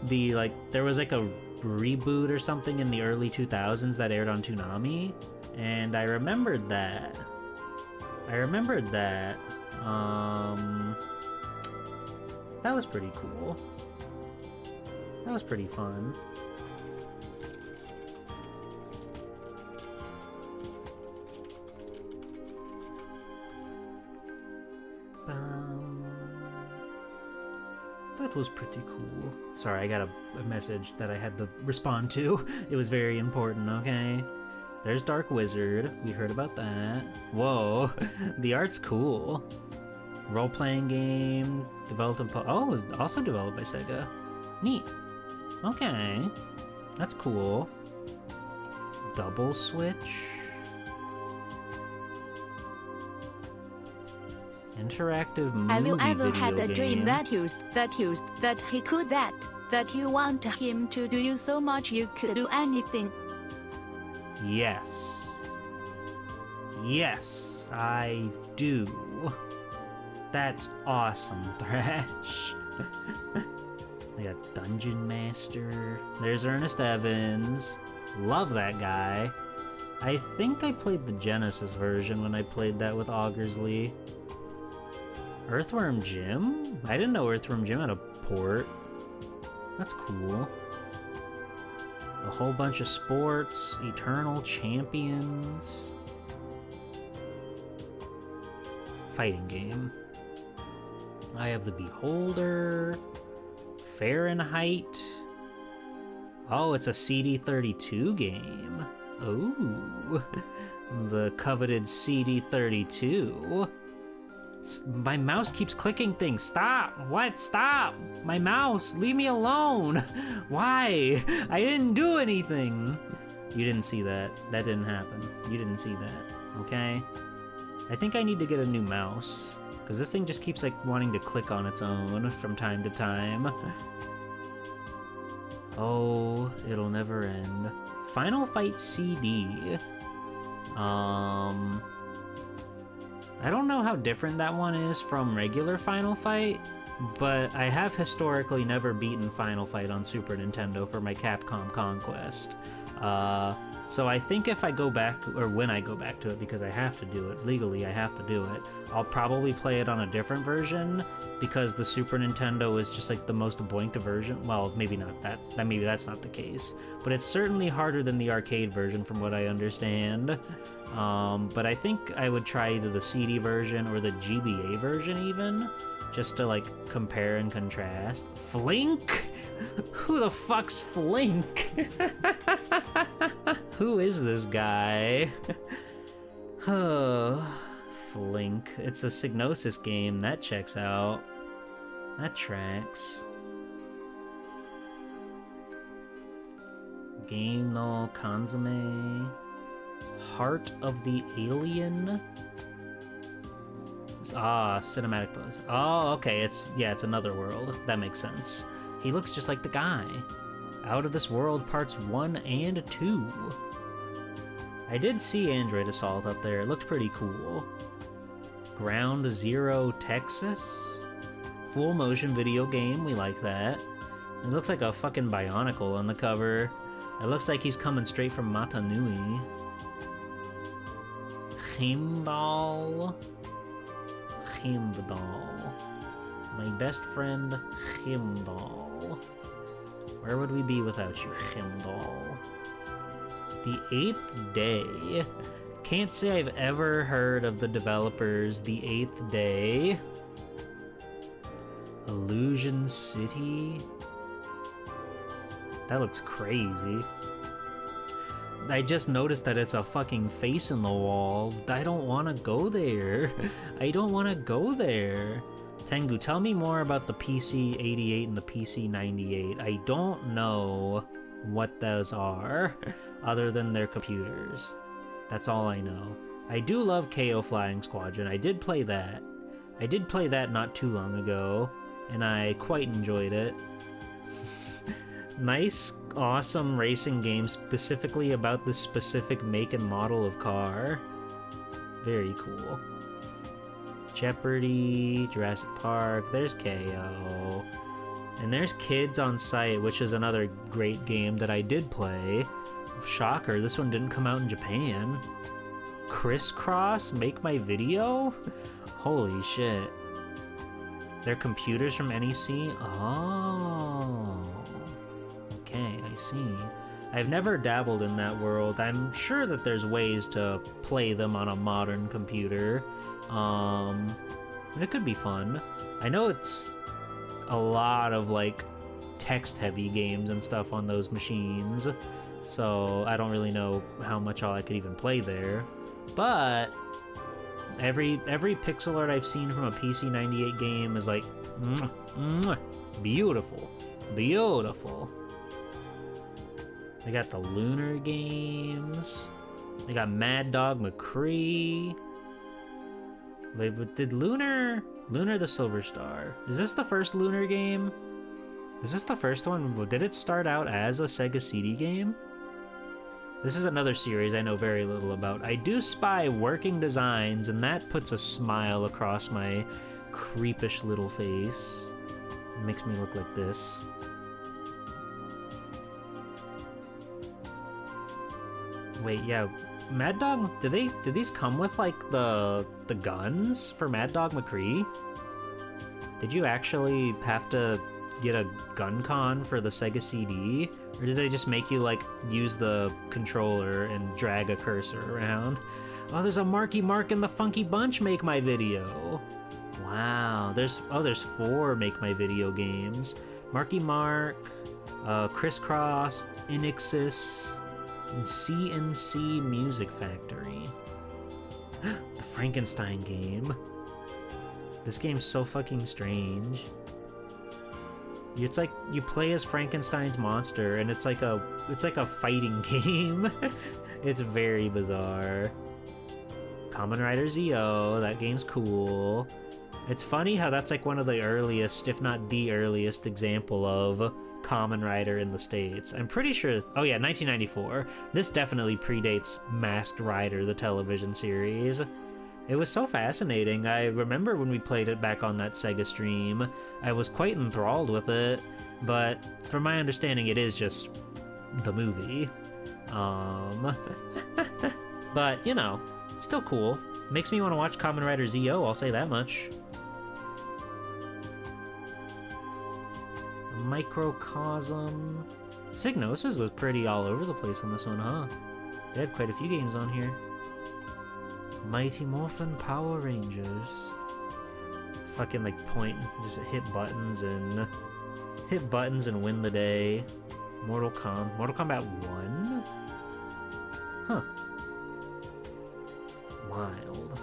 S1: there was like a reboot or something in the early 2000s that aired on Toonami, and I remembered that. That was pretty cool. That was pretty fun. That was pretty cool. Sorry, I got a message that I had to respond to. It was very important, okay? There's Dark Wizard. We heard about that. Whoa, the art's cool. Role-playing game, developed in... also developed by Sega. Neat. Okay. That's cool. Double Switch. Interactive movie
S3: Have you ever
S1: video
S3: had a dream
S1: game.
S3: that he could that you want him to do you so much you could do anything?
S1: Yes. Yes, I do. That's awesome, Thrash. They got Dungeon Master. There's Ernest Evans. Love that guy. I think I played the Genesis version when I played that with Augersley. Earthworm Jim? I didn't know Earthworm Jim had a port. That's cool. A whole bunch of sports. Eternal Champions. Fighting game. Eye of the Beholder. Fahrenheit. Oh, it's a CD32 game. Ooh. The coveted CD32. My mouse keeps clicking things. Stop! What? Stop! My mouse! Leave me alone! Why? I didn't do anything! You didn't see that. That didn't happen. You didn't see that. Okay? I think I need to get a new mouse. Because this thing just keeps, like, wanting to click on its own from time to time. Oh, it'll never end. Final Fight CD. I don't know how different that one is from regular Final Fight, but I have historically never beaten Final Fight on Super Nintendo for my Capcom Conquest. So I think if I go back, or when I go back to it, because I have to do it, legally I have to do it, I'll probably play it on a different version, because the Super Nintendo is just like the most boinked version. Well, maybe not that, maybe that's not the case, but it's certainly harder than the arcade version from what I understand. But I think I would try either the CD version or the GBA version even, just to like compare and contrast. Flink? Who the fuck's Flink? Who is this guy? Oh, Flink. It's a Psygnosis game. That checks out. That tracks. Game no Kanzume. Heart of the Alien. Ah, cinematic buzz. Oh, okay. It's another world. That makes sense. He looks just like the guy. Out of This World Parts 1 and 2. I did see Android Assault up there. It looked pretty cool. Ground Zero Texas. Full motion video game. We like that. It looks like a fucking Bionicle on the cover. It looks like he's coming straight from Matanui. Heimdall. Heimdall. My best friend, Heimdall. Where would we be without you, Heimdall? The Eighth Day. Can't say I've ever heard of the developers The Eighth Day. Illusion City. That looks crazy. I just noticed that it's a fucking face in the wall. I don't want to go there. I don't want to go there. Tengu, tell me more about the PC-88 and the PC-98. I don't know what those are, other than their computers. That's all I know. I do love KO Flying Squadron. I did play that. I did play that not too long ago, and I quite enjoyed it. Nice, awesome racing game specifically about this specific make and model of car. Very cool. Jeopardy, Jurassic Park, there's KO. And there's Kids on Sight, which is another great game that I did play. Shocker, this one didn't come out in Japan. Crisscross, Make My Video? Holy shit. They're computers from NEC? Oh. Okay, I see. I've never dabbled in that world. I'm sure that there's ways to play them on a modern computer. And it could be fun. I know it's a lot of like text-heavy games and stuff on those machines, so I don't really know how much all I could even play there. But every pixel art I've seen from a PC-98 game is like beautiful, beautiful. They got the Lunar games. They got Mad Dog McCree. Wait, did Lunar the Silver Star? Is this the first Lunar game? Is this the first one? Did it start out as a Sega CD game? This is another series I know very little about. I do spy working designs, and that puts a smile across my creepish little face. It makes me look like this. Wait, yeah, Mad Dog, did these come with like the guns for Mad Dog McCree? Did you actually have to get a gun con for the Sega CD? Or did they just make you like use the controller and drag a cursor around? Oh, there's a Marky Mark and the Funky Bunch Make My Video. Wow, there's 4 Make My Video games. Marky Mark, Crisscross, Inixis, and CNC Music Factory. The Frankenstein game. This game's so fucking strange. It's like you play as Frankenstein's monster, and it's like a fighting game. It's very bizarre. Kamen Rider ZO, that game's cool. It's funny how that's like one of the earliest, if not the earliest, example of Kamen Rider in the States. I'm pretty sure, oh yeah, 1994. This definitely predates Masked Rider, the television series. It was so fascinating. I remember when we played it back on that Sega stream, I was quite enthralled with it, but from my understanding, it is just the movie. But, you know, still cool. Makes me want to watch Kamen Rider ZO, I'll say that much. Microcosm. Psygnosis was pretty all over the place on this one, huh? They had quite a few games on here. Mighty Morphin Power Rangers. Fucking like point, just hit buttons and win the day. Mortal Kombat 1? Huh. Wild.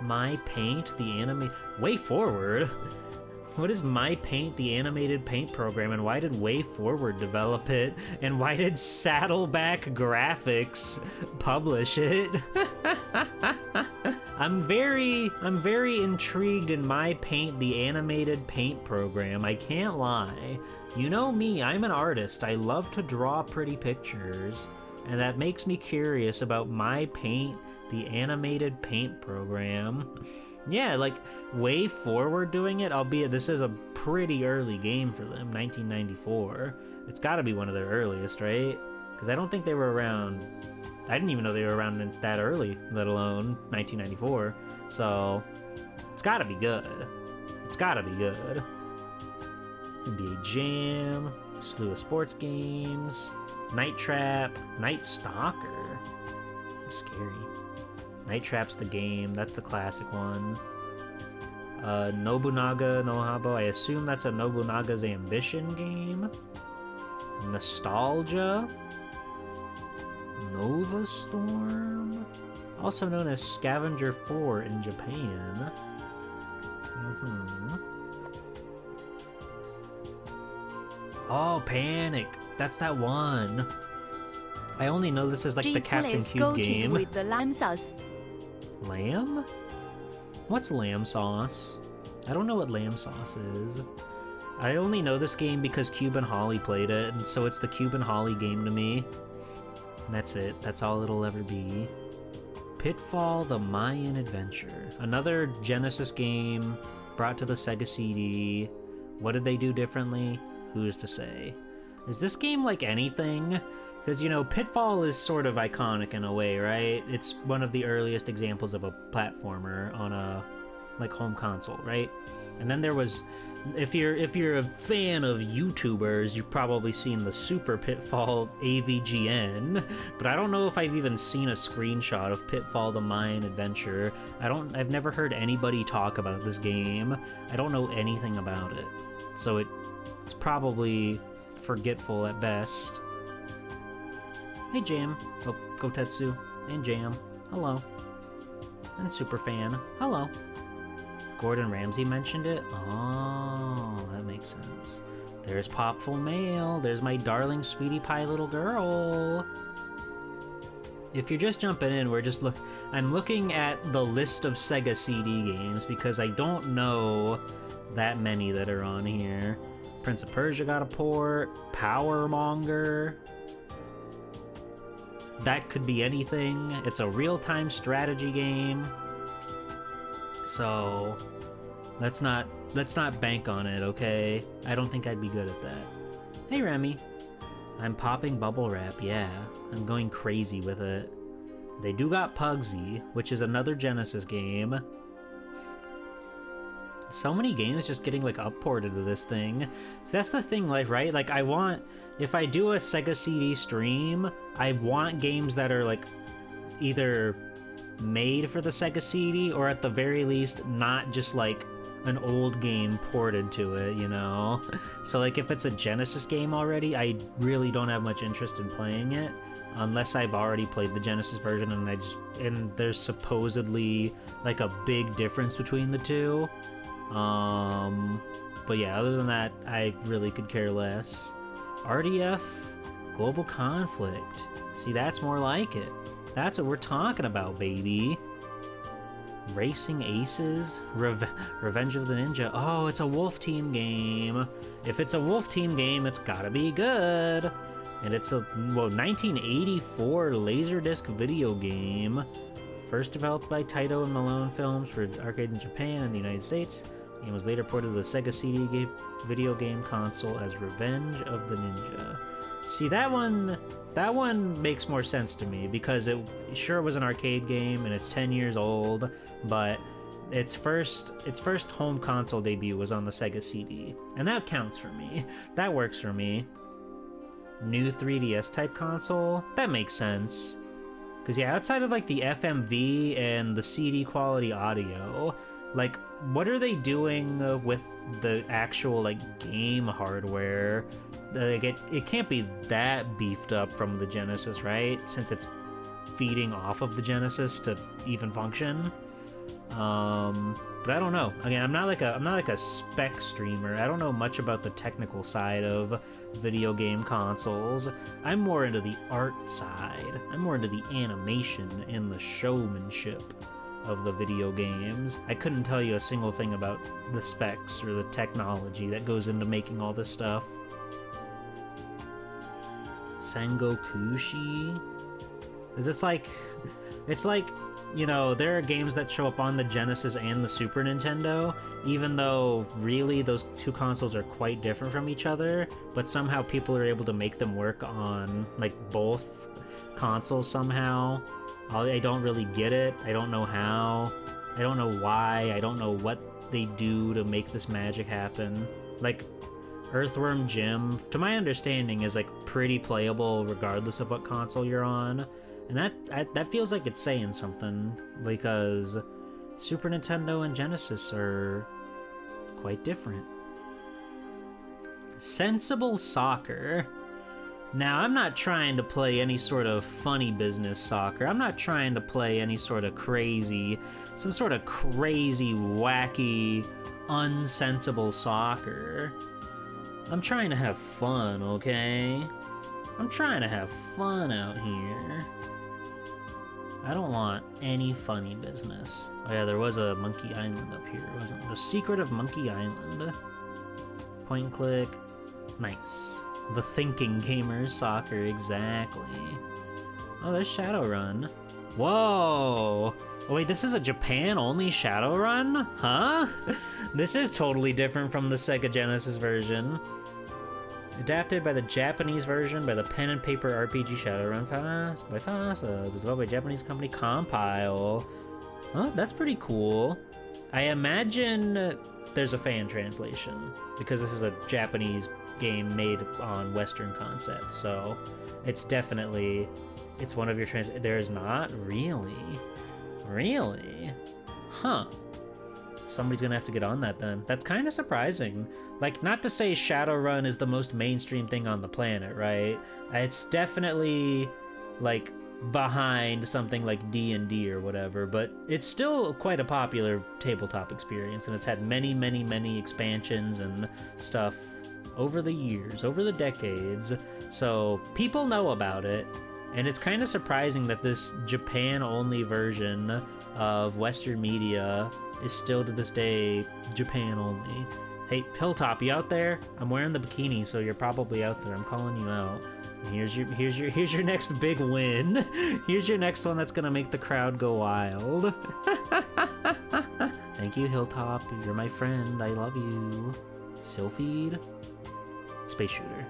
S1: My Paint, the anime... Way Forward? What is My Paint, the animated paint program, and why did Way Forward develop it? And why did Saddleback Graphics publish it? I'm very intrigued in My Paint, the animated paint program. I can't lie. You know me, I'm an artist. I love to draw pretty pictures, and that makes me curious about My Paint, the animated paint program. Yeah, like, Way Forward doing it, albeit this is a pretty early game for them, 1994. It's gotta be one of their earliest, right? Because I don't think they were around... I didn't even know they were around that early, let alone 1994. So, it's gotta be good. It's gotta be good. NBA Jam, slew of sports games, Night Trap, Night Stalker. That's scary. Night Trap's the game, that's the classic one. Nobunaga no Habo, I assume that's a Nobunaga's Ambition game. Nostalgia. Nova Storm, also known as Scavenger 4 in Japan. Oh, Panic! That's that one! I only know this is like the Captain Cube game.
S3: With the lamb sauce.
S1: Lamb? What's lamb sauce? I don't know what lamb sauce is. I only know this game because Cube and Holly played it, and so it's the Cube and Holly game to me. That's it. That's all it'll ever be. Pitfall: The Mayan Adventure. Another Genesis game brought to the Sega CD. What did they do differently? Who's to say? Is this game like anything? Because, you know, Pitfall is sort of iconic in a way, right? It's one of the earliest examples of a platformer on a, like, home console, right? And then there was... If you're a fan of YouTubers, you've probably seen the Super Pitfall AVGN, but I don't know if I've even seen a screenshot of Pitfall: The Mayan Adventure. I've never heard anybody talk about this game. I don't know anything about it. So it's probably forgetful at best. Hey Jam. Oh, Gotetsu. And Jam. Hello. And Superfan. Hello. Gordon Ramsay mentioned it? Oh, that makes sense. There's Popful Mail. There's my darling sweetie pie little girl. If you're just jumping in, I'm looking at the list of Sega CD games because I don't know that many that are on here. Prince of Persia got a port. Powermonger. That could be anything. It's a real-time strategy game. So, let's not bank on it, okay? I don't think I'd be good at that. Hey, Remy. I'm popping bubble wrap, yeah. I'm going crazy with it. They do got Pugsy, which is another Genesis game. So many games just getting, like, upported to this thing. So that's the thing, like, right? Like, if I do a Sega CD stream, I want games that are, like, either made for the Sega CD, or at the very least not just like an old game ported to it, you know? So like if it's a Genesis game already, I really don't have much interest in playing it. unless I've already played the Genesis version and there's supposedly like a big difference between the two. But yeah, other than that, I really could care less. RDF, global conflict. See, that's more like it. That's what we're talking about, baby. Racing Aces, Revenge of the Ninja. Oh, it's a Wolf Team game. If it's a Wolf Team game, it's gotta be good. And it's a 1984 Laserdisc video game. First developed by Taito and Malone Films for arcades in Japan and the United States. The game was later ported to the Sega CD video game console as Revenge of the Ninja. See, that one makes more sense to me because it sure was an arcade game and it's 10 years old, but its first home console debut was on the Sega CD, and that counts for me. That works for me. New 3DS type console, that makes sense. Because yeah, outside of like the FMV and the CD quality audio, like what are they doing with the actual like game hardware? Like it can't be that beefed up from the Genesis, right? Since it's feeding off of the Genesis to even function. But I don't know. Again, I'm not like a spec streamer. I don't know much about the technical side of video game consoles. I'm more into the art side. I'm more into the animation and the showmanship of the video games. I couldn't tell you a single thing about the specs or the technology that goes into making all this stuff. Sengokushi? Is it's like, you know, there are games that show up on the Genesis and the Super Nintendo, even though really those two consoles are quite different from each other, but somehow people are able to make them work on like both consoles somehow. I don't really get it. I don't know how. I don't know why. I don't know what they do to make this magic happen. Like, Earthworm Jim, to my understanding, is like pretty playable regardless of what console you're on. And that feels like it's saying something, because Super Nintendo and Genesis are quite different. Sensible Soccer. Now, I'm not trying to play any sort of funny business soccer. I'm not trying to play any sort of some sort of crazy, wacky, unsensible soccer. I'm trying to have fun, okay? I'm trying to have fun out here. I don't want any funny business. Oh yeah, there was a Monkey Island up here, wasn't there? The Secret of Monkey Island. Point and click. Nice. The Thinking Gamers Soccer, exactly. Oh, there's Shadowrun. Whoa! Oh, wait, this is a Japan-only Shadowrun? Huh? This is totally different from the Sega Genesis version. Adapted by the Japanese version by the pen and paper RPG Shadowrun by FASA. It was developed by Japanese company Compile. Oh, that's pretty cool. I imagine there's a fan translation, because this is a Japanese game made on Western concept, so it's one of your there's not? Really? Really? Huh. Somebody's gonna have to get on that then. That's kind of surprising. Like, not to say Shadowrun is the most mainstream thing on the planet, right? It's definitely, like, behind something like D&D or whatever, but it's still quite a popular tabletop experience, and it's had many, many, many expansions and stuff over the years, over the decades, so people know about it, and it's kind of surprising that this Japan-only version of Western media is still to this day Japan only. Hey, Hilltop, you out there? I'm wearing the bikini, so you're probably out there. I'm calling you out. And here's your next big win. Here's your next one that's gonna make the crowd go wild. Thank you, Hilltop. You're my friend. I love you. Sylphied. Space Shooter.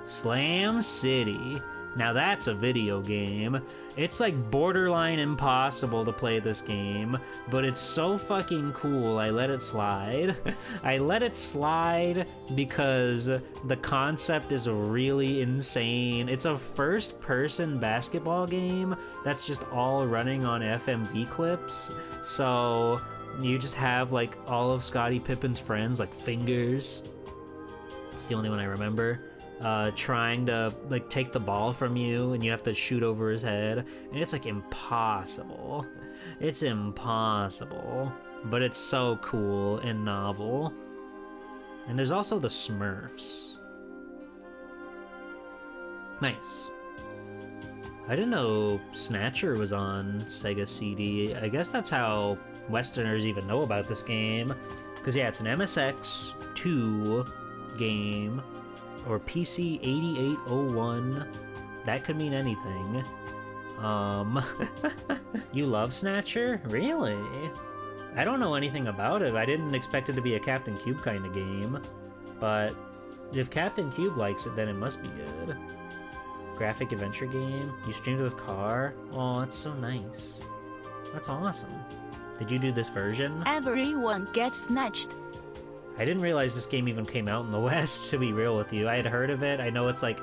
S1: Slam City. Now that's a video game. It's like borderline impossible to play this game, but it's so fucking cool, I let it slide. I let it slide because the concept is really insane. It's a first-person basketball game that's just all running on FMV clips, so you just have like all of Scottie Pippen's friends, like Fingers. It's the only one I remember. trying to like take the ball from you, and you have to shoot over his head, and it's like impossible. It's impossible, but it's so cool and novel. And there's also the Smurfs. Nice. I didn't know Snatcher was on Sega CD. I guess that's how Westerners even know about this game. Because, yeah, it's an MSX2 game, or PC 8801. That could mean anything. You love Snatcher? Really? I don't know anything about it. I didn't expect it to be a Captain Cube kind of game. But if Captain Cube likes it, then it must be good. Graphic adventure game. You streamed it with Car? Oh, that's so nice. That's awesome. Did you do this version?
S3: Everyone gets snatched.
S1: I didn't realize this game even came out in the West, to be real with you. I had heard of it. I know it's like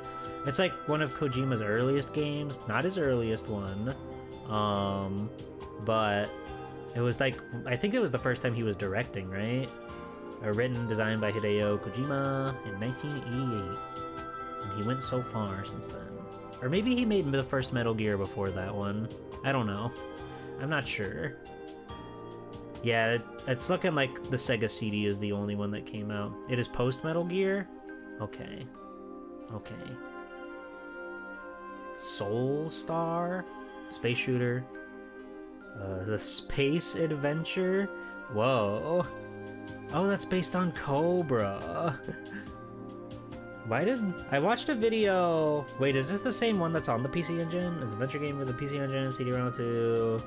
S1: one of Kojima's earliest games. Not his earliest one. But it was like, I think it was the first time he was directing, right? Written and designed by Hideo Kojima in 1988. And he went so far since then. Or maybe he made the first Metal Gear before that one. I don't know. I'm not sure. Yeah, it's looking like the Sega CD is the only one that came out. It is post Metal Gear? Okay. Okay. Soul Star? Space Shooter? The Space Adventure? Whoa. Oh, that's based on Cobra. Why did I watched a video? Wait, is this the same one that's on the PC Engine? It's an adventure game with a PC Engine, CD-ROM 2.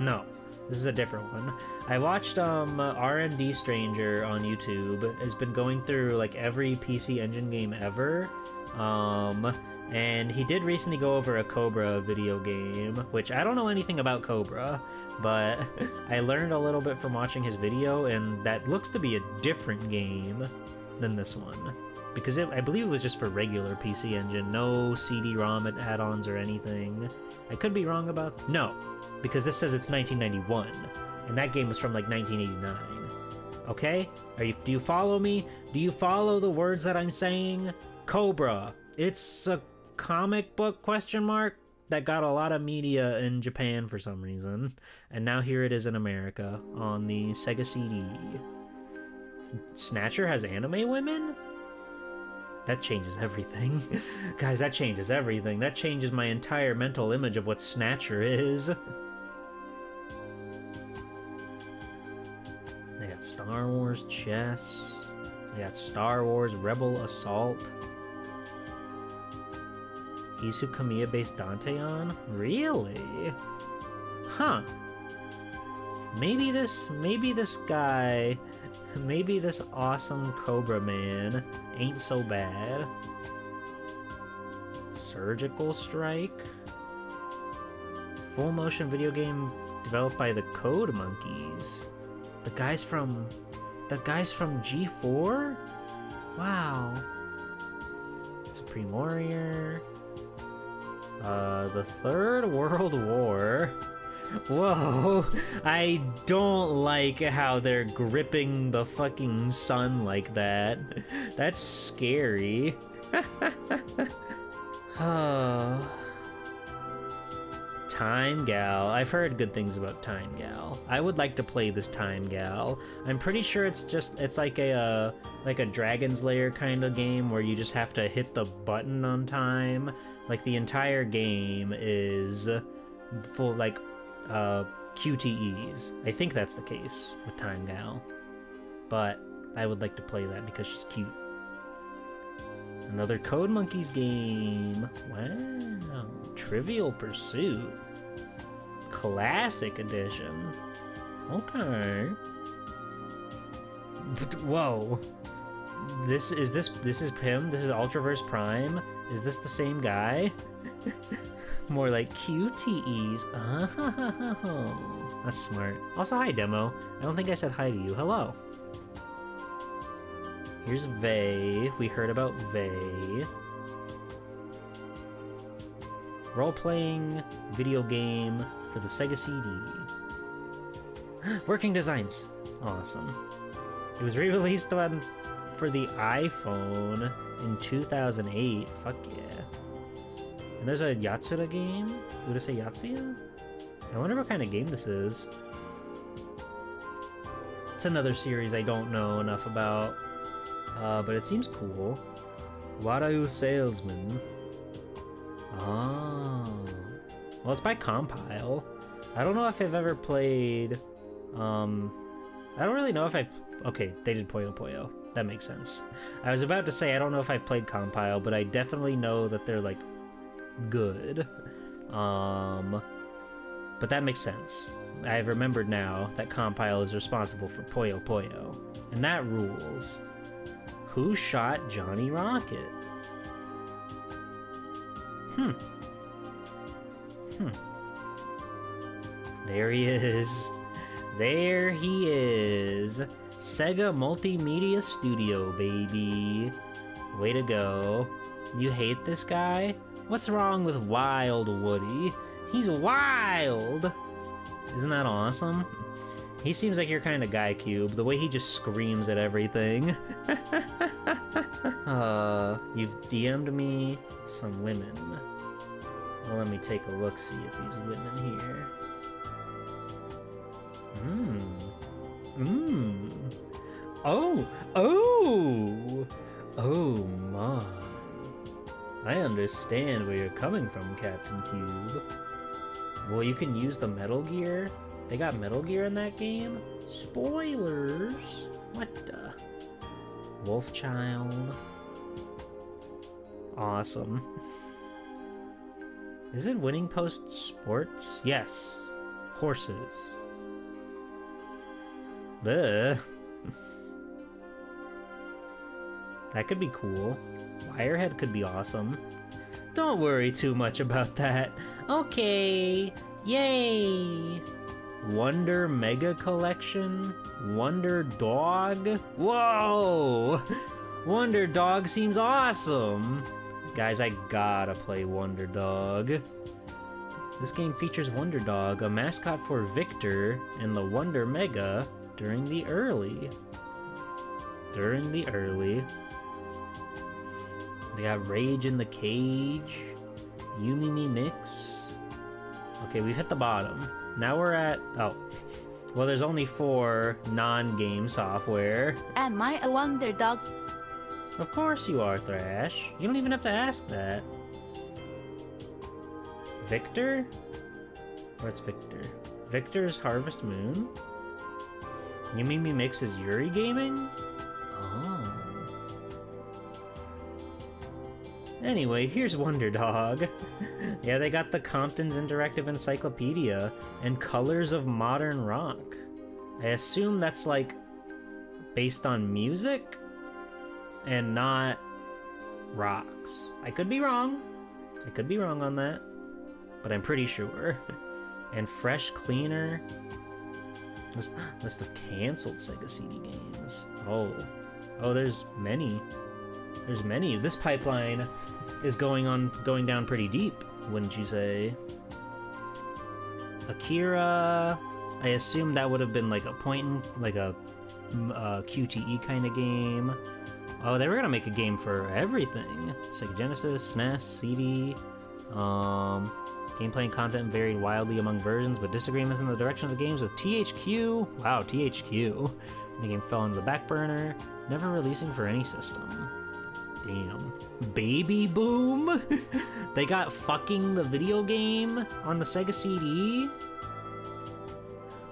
S1: No, this is a different one. I watched R&D Stranger on YouTube. Has been going through like every PC Engine game ever. And he did recently go over a Cobra video game, which I don't know anything about Cobra, but I learned a little bit from watching his video, and that looks to be a different game than this one. Because I believe it was just for regular PC Engine, no CD-ROM add-ons or anything. I could be wrong about that. No, because this says it's 1991, and that game was from like 1989. Okay? Do you follow me? Do you follow the words that I'm saying? Cobra. It's a comic book ? That got a lot of media in Japan for some reason, and now here it is in America on the Sega CD. Snatcher has anime women? That changes everything. Guys, that changes everything. That changes my entire mental image of what Snatcher is. They got Star Wars Chess. They got Star Wars Rebel Assault. Isu Kamiya based Danteon? Really? Huh. Maybe this guy, maybe this awesome Cobra man ain't so bad. Surgical Strike? Full motion video game developed by the Code Monkeys. The guys from G4? Wow. Supreme Warrior. The Third World War. Whoa, I don't like how they're gripping the fucking sun like that. That's scary. Time Gal. I've heard good things about Time Gal. I would like to play this Time Gal. I'm pretty sure it's like a Dragon's Lair kind of game where you just have to hit the button on time. Like the entire game is full like QTEs. I think that's the case with Time Gal. But I would like to play that because she's cute. Another Code Monkeys game. Wow. Trivial Pursuit. Classic Edition. Okay. Whoa. This is him? This is Ultraverse Prime? Is this the same guy? More like QTEs. Oh, that's smart. Also, hi, Demo. I don't think I said hi to you. Hello. Here's Vey. We heard about Vey. Role-playing video game for the Sega CD. Working designs. Awesome. It was re-released on for the iPhone in 2008. Fuck yeah. And there's a Yatsura game? Would it say Yatsuya? I wonder what kind of game this is. It's another series I don't know enough about, but it seems cool. Wadayu Salesman. Oh. Well, it's by Compile. I don't know if I've ever played, I don't really know if I've... Okay, they did Puyo Puyo. That makes sense. I was about to say, I don't know if I've played Compile, but I definitely know that they're, like, good. But that makes sense. I've remembered now that Compile is responsible for Puyo Puyo. And that rules. Who shot Johnny Rocket? There he is. There he is. Sega Multimedia Studio, baby. Way to go. You hate this guy? What's wrong with Wild Woody? He's wild! Isn't that awesome? He seems like your kind of guy, Cube. The way he just screams at everything. You've DM'd me some women. Well, let me take a look-see at these women here. Oh my. I understand where you're coming from, Captain Cube. Well, you can use the Metal Gear? They got Metal Gear in that game? Spoilers! What the? Wolfchild. Awesome. Is it Winning Post Sports? Yes. Horses. Ugh. That could be cool. Wirehead could be awesome. Don't worry too much about that. Okay. Yay. Wonder Mega Collection? Wonder Dog? Whoa! Wonder Dog seems awesome! Guys, I gotta play Wonder Dog. This game features Wonder Dog, a mascot for Victor and the Wonder Mega during the early. They got Rage in the Cage, Yumimi Mix. Okay, we've hit the bottom. Now we're at... Oh. Well, there's only 4 non-game software.
S3: Am I a wonder dog?
S1: Of course you are, Thrash. You don't even have to ask that. Victor? Where's Victor? Victor's Harvest Moon? Yumimi Mix is Yuri Gaming? Oh. Anyway, here's Wonder Dog. Yeah, they got the Compton's Interactive Encyclopedia and Colors of Modern Rock. I assume that's like based on music and not rocks. I could be wrong. I could be wrong on that, but I'm pretty sure. And Fresh Cleaner. List of canceled Sega CD games. Oh, there's many. There's many. This pipeline is going down pretty deep, wouldn't you say? Akira, I assume that would have been like a QTE kind of game. Oh, they were gonna make a game for everything. Sega Genesis, SNES, CD. Gameplay and content varied wildly among versions, but disagreements in the direction of the games with THQ. Wow, THQ. The game fell into the back burner, never releasing for any system. Damn. Baby Boom? They got fucking the video game on the Sega CD?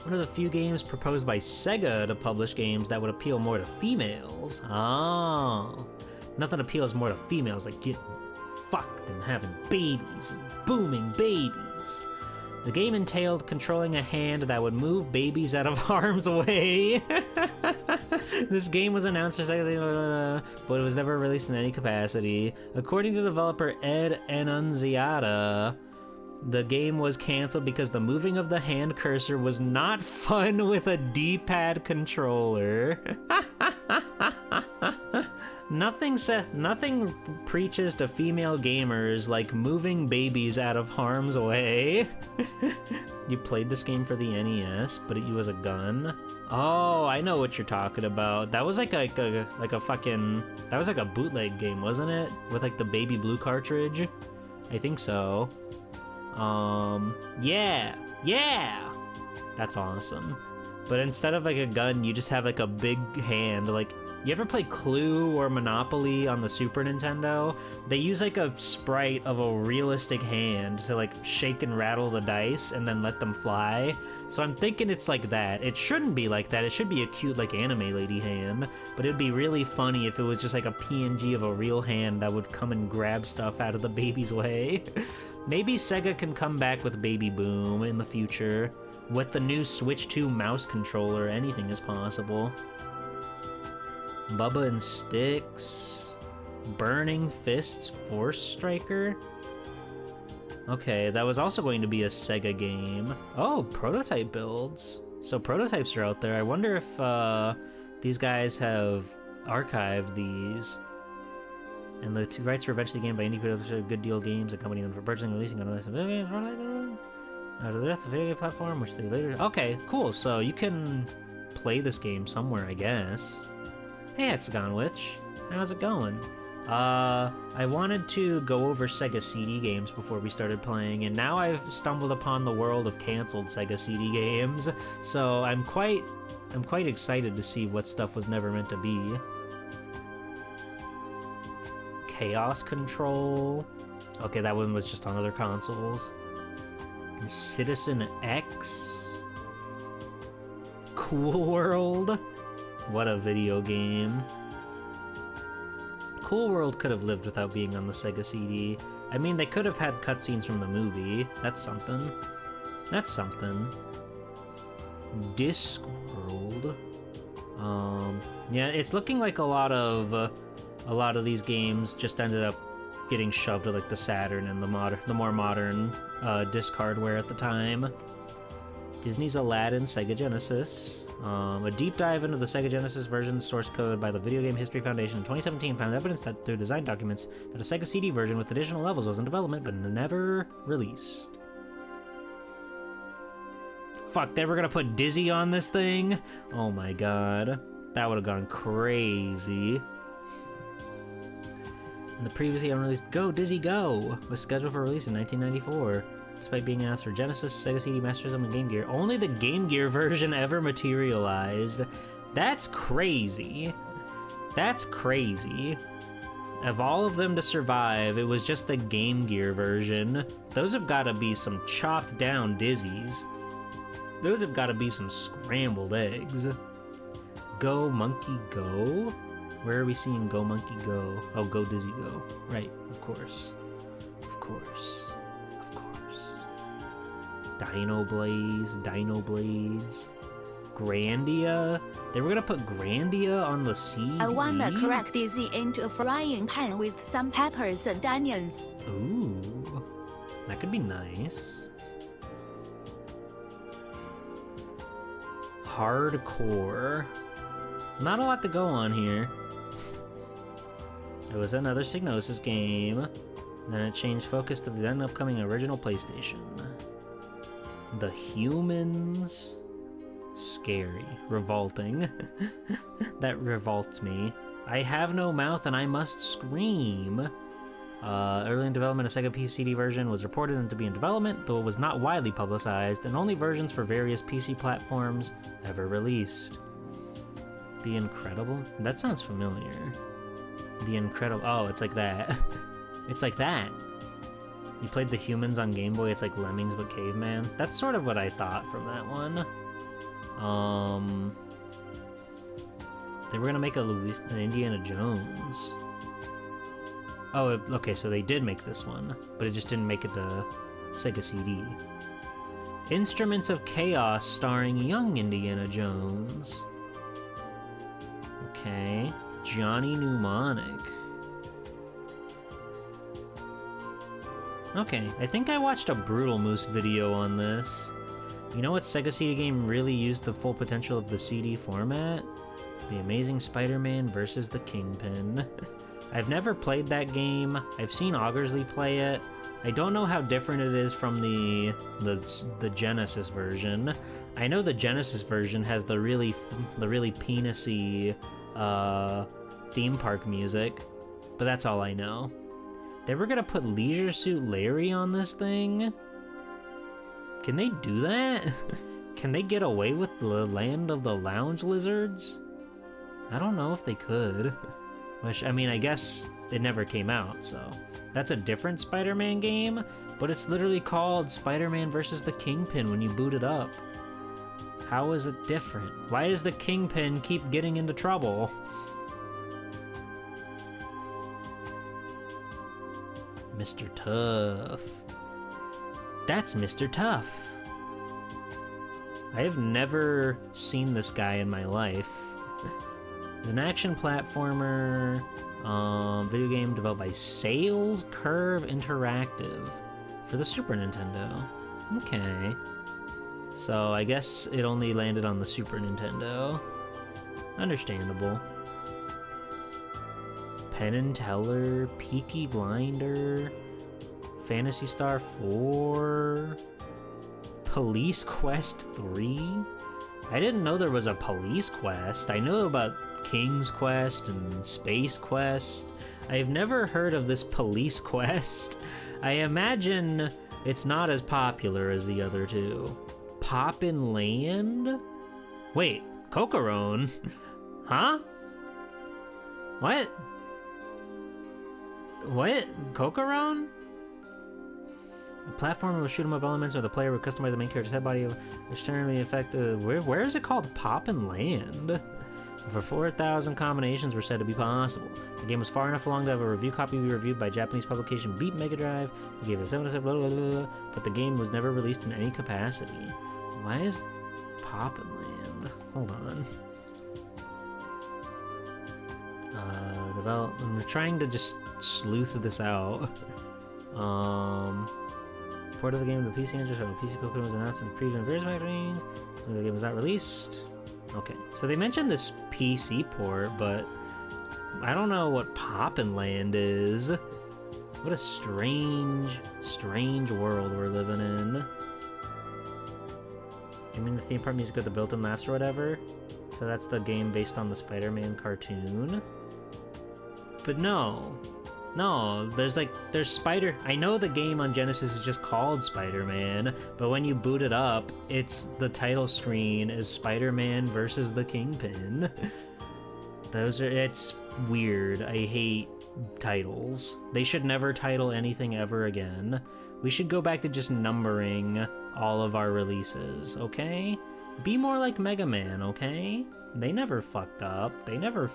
S1: One of the few games proposed by Sega to publish games that would appeal more to females. Oh. Nothing appeals more to females like getting fucked and having babies and booming babies. The game entailed controlling a hand that would move babies out of harm's way. This game was announced for Sega, but it was never released in any capacity. According to developer Ed Annunziata, the game was canceled because the moving of the hand cursor was not fun with a D-pad controller. Nothing preaches to female gamers like moving babies out of harm's way. You played this game for the NES, but it was a gun. Oh, I know what you're talking about. That was like a fucking, that was like a bootleg game, wasn't it? With like the baby blue cartridge. I think so. Yeah, yeah. That's awesome. But instead of like a gun, you just have like a big hand. Like, you ever play Clue or Monopoly on the Super Nintendo? They use like a sprite of a realistic hand to like shake and rattle the dice and then let them fly. So I'm thinking it's like that. It shouldn't be like that. It should be a cute like anime lady hand. But it'd be really funny if it was just like a PNG of a real hand that would come and grab stuff out of the baby's way. Maybe Sega can come back with Baby Boom in the future. With the new Switch 2 mouse controller, anything is possible. Bubba and Sticks. Burning Fists Force Striker. Okay, that was also going to be a Sega game. Oh, prototype builds. So prototypes are out there. I wonder if these guys have archived these. And the rights were eventually gained by indie producer Good Deal Games, a company known for purchasing and releasing on a video game after the death of the video game platform, which they later... Okay, cool. So you can play this game somewhere, I guess. Hey, Hexagon Witch. How's it going? I wanted to go over Sega CD games before we started playing, and now I've stumbled upon the world of canceled Sega CD games, so I'm quite excited to see what stuff was never meant to be. Chaos Control. Okay, that one was just on other consoles. Citizen X. Cool World. What a video game. Cool World could have lived without being on the Sega CD. I mean, they could have had cutscenes from the movie. That's something. That's something. Discworld. Yeah, it's looking like a lot of these games just ended up getting shoved to like the Saturn and the more modern disc hardware at the time. Disney's Aladdin, Sega Genesis. A deep dive into the Sega Genesis version source code by the Video Game History Foundation in 2017 found evidence that through design documents that a Sega CD version with additional levels was in development but never released. Fuck, they were gonna put Dizzy on this thing? Oh my god. That would have gone crazy. And the previously unreleased Go Dizzy Go was scheduled for release in 1994. Despite being announced for Genesis, Sega CD, Master System, and Game Gear, only the Game Gear version ever materialized. That's crazy. That's crazy. Of all of them to survive, it was just the Game Gear version. Those have got to be some chopped down Dizzies. Those have got to be some scrambled eggs. Go Monkey Go? Where are we seeing Go Monkey Go? Oh, Go Dizzy Go. Right, of course. Of course. Dino Blaze, Dino Blades, Grandia. They were gonna put Grandia on the CD.
S3: I wanna crack Dizzy into a frying pan with some peppers and onions.
S1: Ooh, that could be nice. Hardcore. Not a lot to go on here. It was another Psygnosis game. Then it changed focus to the then upcoming original PlayStation. The Humans. Scary. Revolting. That revolts me. I have no mouth and I must scream. Early in development, a Sega PC version was reported to be in development, though it was not widely publicized, and only versions for various PC platforms ever released. The Incredible? That sounds familiar. The Incredible... Oh, it's like that. It's like that. You played The Humans on Game Boy, it's like Lemmings but Caveman. That's sort of what I thought from that one. They were gonna make an Indiana Jones. Oh, okay, so they did make this one, but it just didn't make it to Sega CD. Instruments of Chaos starring young Indiana Jones. Okay. Johnny Mnemonic. Okay, I think I watched a Brutal Moose video on this. You know what Sega CD game really used the full potential of the CD format? The Amazing Spider-Man vs. the Kingpin. I've never played that game. I've seen Augersley play it. I don't know how different it is from the Genesis version. I know the Genesis version has the really penisy theme park music, but that's all I know. They were gonna put Leisure Suit Larry on this thing? Can they do that? Can they get away with the Land of the Lounge Lizards? I don't know if they could. Which, I mean, I guess it never came out, so... That's a different Spider-Man game, but it's literally called Spider-Man vs. the Kingpin when you boot it up. How is it different? Why does the Kingpin keep getting into trouble? Mr. Tough. That's Mr. Tough. I have never seen this guy in my life. An action platformer, video game developed by Sales Curve Interactive for the Super Nintendo. Okay. So I guess it only landed on the Super Nintendo. Understandable. Penn and Teller, Peaky Blinder, Phantasy Star 4, Police Quest 3? I didn't know there was a Police Quest. I know about King's Quest and Space Quest. I've never heard of this Police Quest. I imagine it's not as popular as the other two. Poppin' Land? Wait, Cocorone? Huh? What? What? Cocorone? A platformer will shoot 'em up elements, or the player will customize the main character's head body, which turn affect the... Where is it called Poppin' Land? For 4,000 combinations were said to be possible. The game was far enough along to have a review copy be reviewed by Japanese publication Beat Mega Drive. They gave it a 7 blah, blah, blah, blah, but the game was never released in any capacity. Why is Poppin' Land? Hold on. I'm trying to just sleuth this out. Port of the game to the PC engine, so the PC Pokemon was announced in the preview in various magazines. The game was not released. Okay, so they mentioned this PC port, but I don't know what Poppin' Land is. What a strange world we're living in. You mean the theme park music with the built-in laughs or whatever? So that's the game based on the Spider-Man cartoon? But no, there's Spider... I know the game on Genesis is just called Spider-Man, but when you boot it up, the title screen is Spider-Man versus the Kingpin. It's weird. I hate titles. They should never title anything ever again. We should go back to just numbering all of our releases, okay? Be more like Mega Man, okay? They never fucked up. They never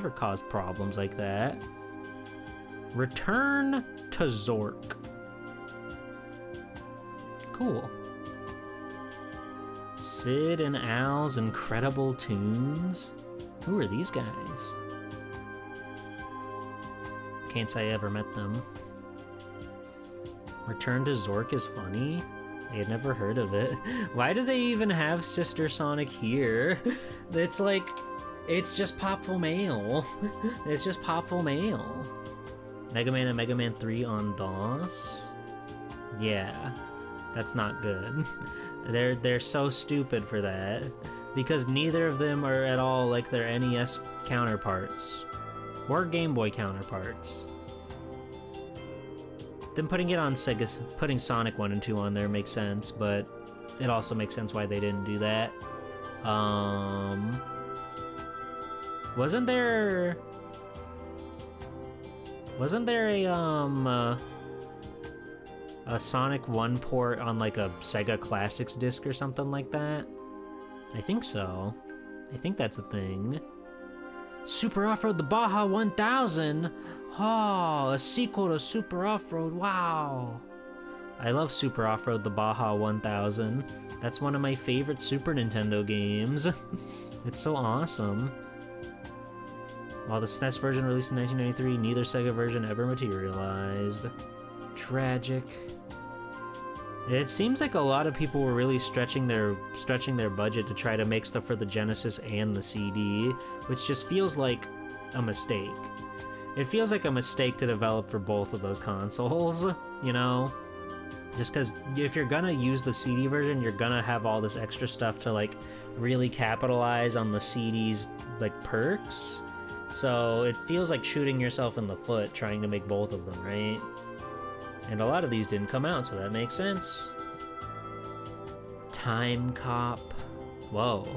S1: caused problems like that. Return to Zork. Cool. Sid and Al's Incredible Tunes? Who are these guys? Can't say I ever met them. Return to Zork is funny? I had never heard of it. Why do they even have Sister Sonic here? It's just Popful Mail. It's just Popful Mail. Mega Man and Mega Man 3 on DOS? Yeah, that's not good. They're so stupid for that. Because neither of them are at all like their NES counterparts. Or Game Boy counterparts. Them putting it on Sega, putting Sonic 1 and 2 on there makes sense, but it also makes sense why they didn't do that. Wasn't there a Sonic 1 port on like a Sega Classics disc or something like that? I think so. I think that's a thing. Super Off-Road the Baja 1000! Oh, a sequel to Super Off-Road, wow! I love Super Off-Road the Baja 1000. That's one of my favorite Super Nintendo games. It's so awesome. While the SNES version released in 1993, neither Sega version ever materialized. Tragic. It seems like a lot of people were really stretching their budget to try to make stuff for the Genesis and the CD, which just feels like a mistake. it feels like a mistake to develop for both of those consoles, you know? Just because if you're gonna use the CD version, you're gonna have all this extra stuff to, like, really capitalize on the CD's, like, perks. So it feels like shooting yourself in the foot trying to make both of them, right? And a lot of these didn't come out, so that makes sense. Time Cop. Whoa.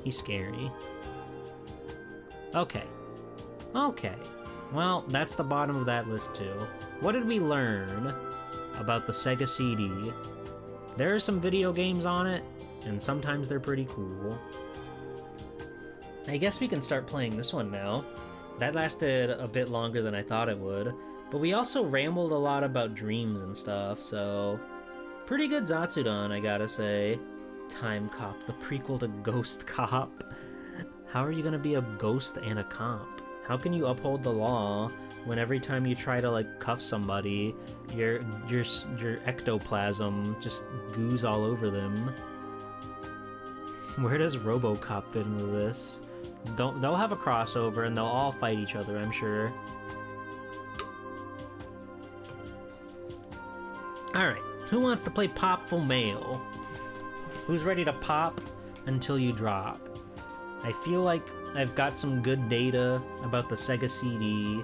S1: He's scary. Okay. Okay. Well, that's the bottom of that list, too. What did we learn about the Sega CD? There are some video games on it, and sometimes they're pretty cool. I guess we can start playing this one now. That lasted a bit longer than I thought it would, but we also rambled a lot about dreams and stuff, so pretty good Zatsudan, I gotta say. Time Cop, the prequel to Ghost Cop. How are you gonna be a ghost and a cop? How can you uphold the law when every time you try to, like, cuff somebody, your ectoplasm just goos all over them? Where does RoboCop fit into this? They'll have a crossover and they'll all fight each other, I'm sure. Alright, who wants to play Popful Mail? Who's ready to pop until you drop? I feel like I've got some good data about the Sega CD.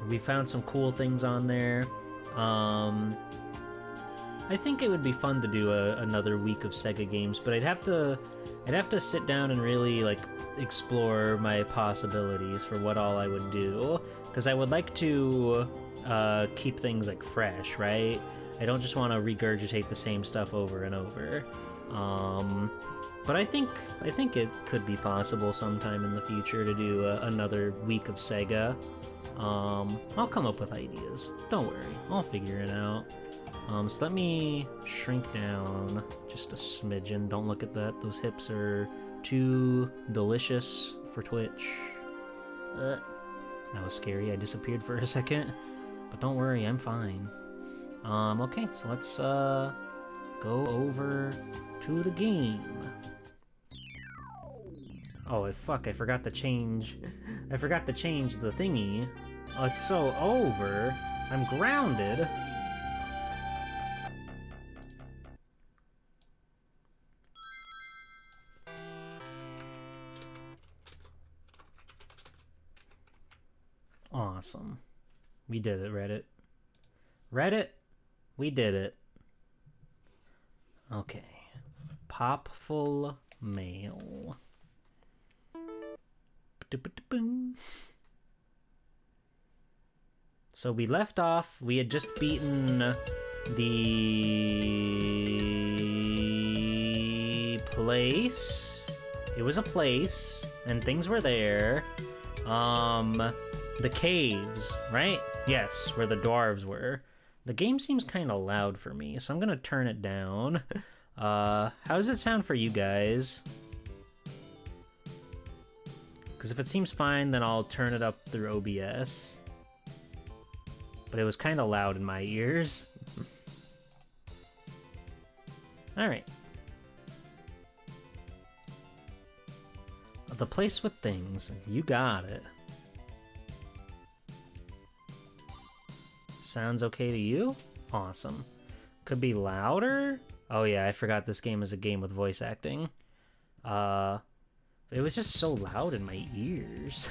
S1: We found some cool things on there. I think it would be fun to do another week of Sega games, but I'd have to sit down and really, like, explore my possibilities for what all I would do, because I would like to keep things, like, fresh, right? I don't just want to regurgitate the same stuff over and over. But I think it could be possible sometime in the future to do another week of Sega. I'll come up with ideas. Don't worry, I'll figure it out. So let me shrink down just a smidgen. Don't look at that. Those hips are too delicious for Twitch. That was scary. I disappeared for a second. But don't worry, I'm fine. Okay, so let's go over to the game. Oh, fuck, I forgot to change the thingy. Oh, it's so over. I'm grounded. Awesome. We did it, Reddit. Reddit, we did it. Okay. Popful Mail. So we left off, we had just beaten the place. It was a place, and things were there. The caves, right? Yes, where the dwarves were. The game seems kind of loud for me, so I'm gonna turn it down. How does it sound for you guys? Because if it seems fine, then I'll turn it up through OBS. But it was kind of loud in my ears. Alright. The place with things. You got it. Sounds okay to you? Awesome. Could be louder? Oh yeah, I forgot this game is a game with voice acting. It was just so loud in my ears.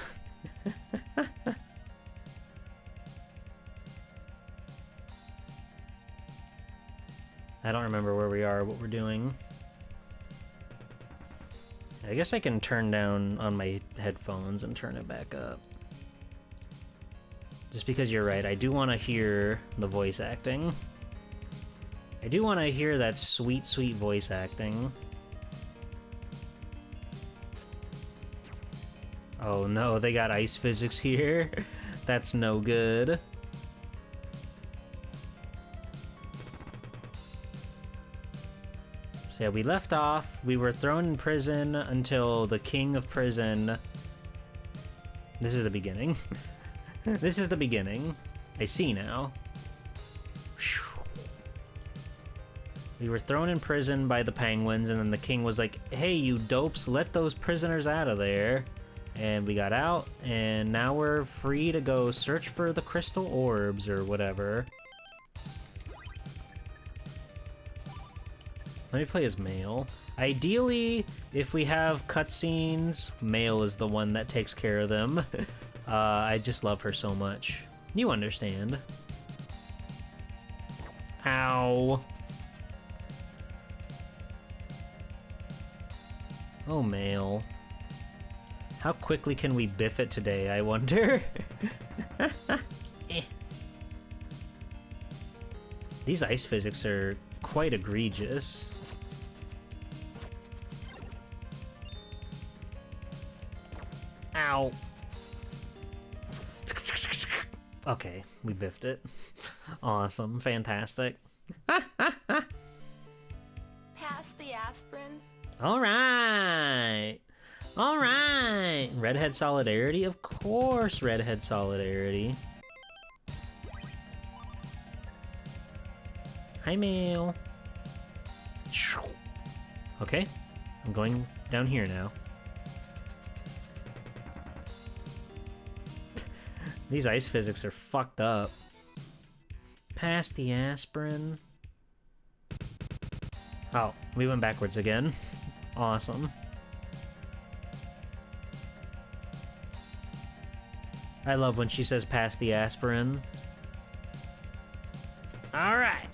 S1: I don't remember where we are, what we're doing. I guess I can turn down on my headphones and turn it back up. Just because you're right, I do want to hear the voice acting. I do want to hear that sweet, sweet voice acting. Oh no, they got ice physics here. That's no good. So yeah, we left off. We were thrown in prison until the king of prison... This is the beginning. This is the beginning. I see now. We were thrown in prison by the penguins, and then the king was like, hey, you dopes, let those prisoners out of there. And we got out, and now we're free to go search for the crystal orbs or whatever. Let me play as male. Ideally, if we have cutscenes, male is the one that takes care of them. I just love her so much. You understand. Ow. Oh, male. How quickly can we biff it today, I wonder? These ice physics are quite egregious. Ow. Okay, we biffed it. Awesome, fantastic.
S4: Pass the aspirin.
S1: Alright. Alright. Redhead solidarity? Of course, redhead solidarity. Hi, male. Okay, I'm going down here now. These ice physics are fucked up. Pass the aspirin. Oh, we went backwards again. Awesome. I love when she says pass the aspirin. Alright.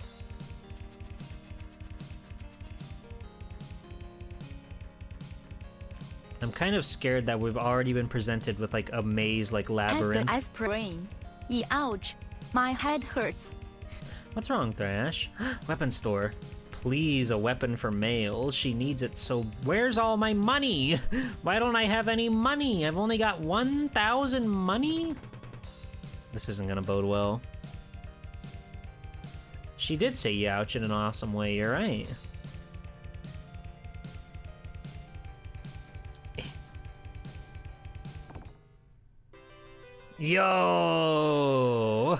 S1: I'm kind of scared that we've already been presented with like a maze like labyrinth.
S3: As the aspirin. Ouch. My head hurts.
S1: What's wrong, Thrash? Weapon store. Please, a weapon for male. She needs it, so where's all my money? Why don't I have any money? I've only got 1,000 money? This isn't gonna bode well. She did say youch in an awesome way, you're right. Yo!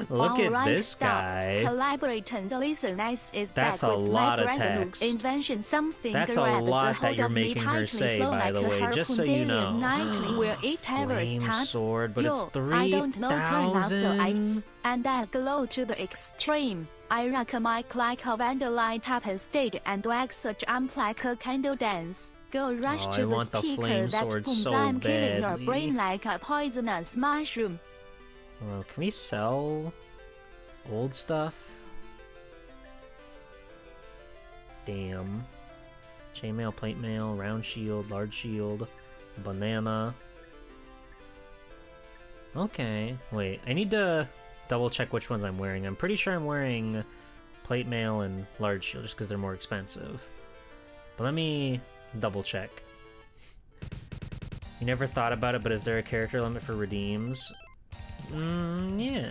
S1: Look at this guy.
S3: Collaborate and listen as is
S1: That's
S3: back
S1: a
S3: with
S1: lot
S3: my
S1: of
S3: brand new
S1: text.
S3: Invention something
S1: That's a
S3: grab the
S1: lot that
S3: hold
S1: you're
S3: of me
S1: making her
S3: tightly,
S1: say,
S3: flow
S1: by
S3: like
S1: the
S3: a
S1: way, just so you know.
S3: nightly will it ever
S1: Flame
S3: start?
S1: sword, but it's
S3: Yo, I don't know, turn off the
S1: 3,000.
S3: lights, and that glow to the extreme. I rock my like a vandal light up instead and wax such amp like a candle dance. Go rush
S1: Oh, I
S3: to the
S1: want the
S3: speaker
S1: flame
S3: that
S1: sword
S3: booms,
S1: so
S3: I'm killing your
S1: badly.
S3: brain like a poisonous mushroom.
S1: Well, can we sell old stuff? Damn. Chainmail, plate mail, round shield, large shield, banana. Okay, wait. I need to double check which ones I'm wearing. I'm pretty sure I'm wearing plate mail and large shield just because they're more expensive. But let me double check. You never thought about it, but is there a character limit for redeems? Yeah.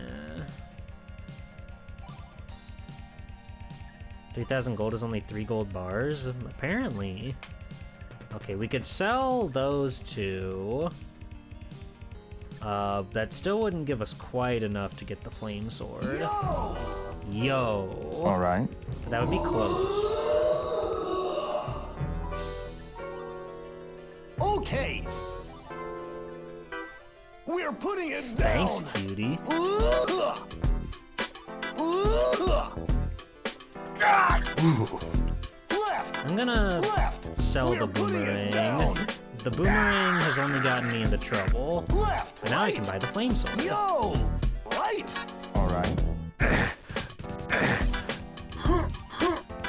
S1: 3,000 gold is only 3 gold bars? Apparently. Okay, we could sell those two. That still wouldn't give us quite enough to get the flame sword. Yo!
S5: Alright.
S1: But that would be close.
S6: Okay. We're putting it down.
S1: Thanks, cutie.
S6: Left.
S1: I'm gonna
S6: Left.
S1: sell
S6: We're
S1: the
S6: putting it
S1: boomerang.
S6: down.
S1: The boomerang has only gotten me into trouble.
S6: Left.
S1: But now I can buy the flame sword.
S6: Yo. Right.
S5: Alright.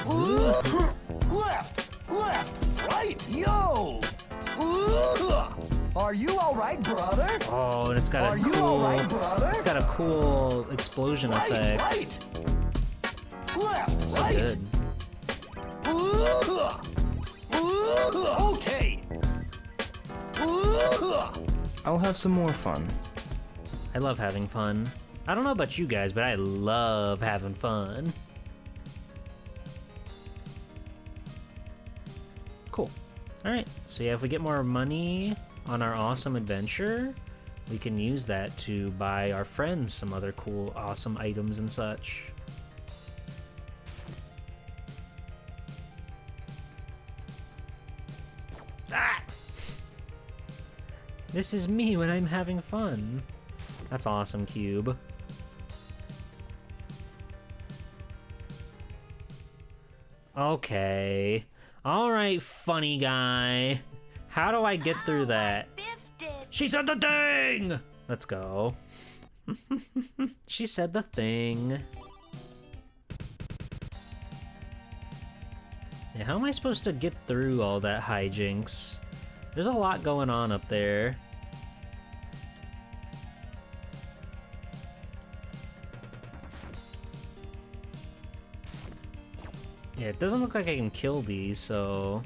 S6: Left. Left. Right. Yo. Are you all right, brother?
S1: Oh, and it's got
S6: Are
S1: a
S6: you
S1: cool.
S6: all right, brother?
S1: It's got a cool explosion
S6: Right.
S1: effect.
S6: Right. Left.
S1: It's so
S6: right.
S1: good.
S6: Okay.
S5: I'll have some more fun.
S1: I love having fun. I don't know about you guys, but I love having fun. Cool. Alright, so yeah, if we get more money on our awesome adventure, we can use that to buy our friends some other cool, awesome items and such. Ah! This is me when I'm having fun. That's awesome, Cube. Okay. Alright, funny guy. How do I get through that? She said the thing! Let's go. She said the thing. Yeah, how am I supposed to get through all that hijinks? There's a lot going on up there. Yeah, it doesn't look like I can kill these, so...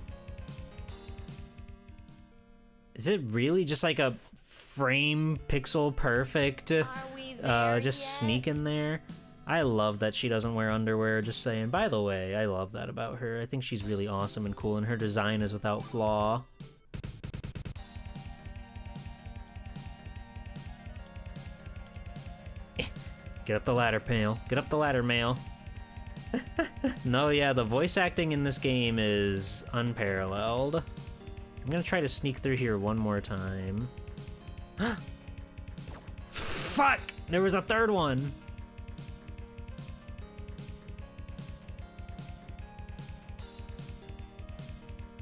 S1: Is it really just like a frame pixel perfect? Just sneak in there? I love that she doesn't wear underwear, just saying. By the way, I love that about her. I think she's really awesome and cool, and her design is without flaw. Get up the ladder, Mail. Get up the ladder, Mail. No, yeah, the voice acting in this game is unparalleled. I'm gonna try to sneak through here one more time. Fuck! There was a third one!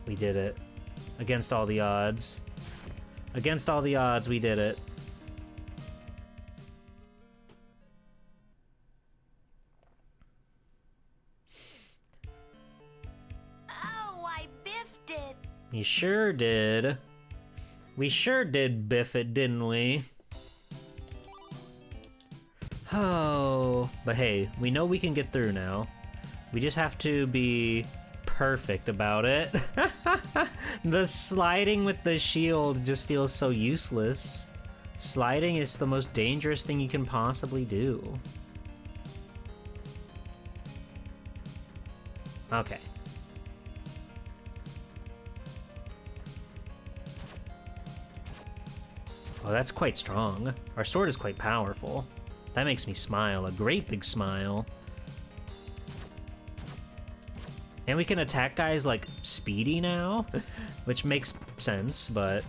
S1: We did it. Against all the odds. Against all the odds, we did it.
S3: Oh, I biffed it.
S1: You sure did. We sure did biff it, didn't we? Oh, but hey, we know we can get through now. We just have to be perfect about it. The sliding with the shield just feels so useless. Sliding is the most dangerous thing you can possibly do. Okay. Oh, that's quite strong. Our sword is quite powerful. That makes me smile, a great big smile. And we can attack guys like Speedy now, which makes sense, but...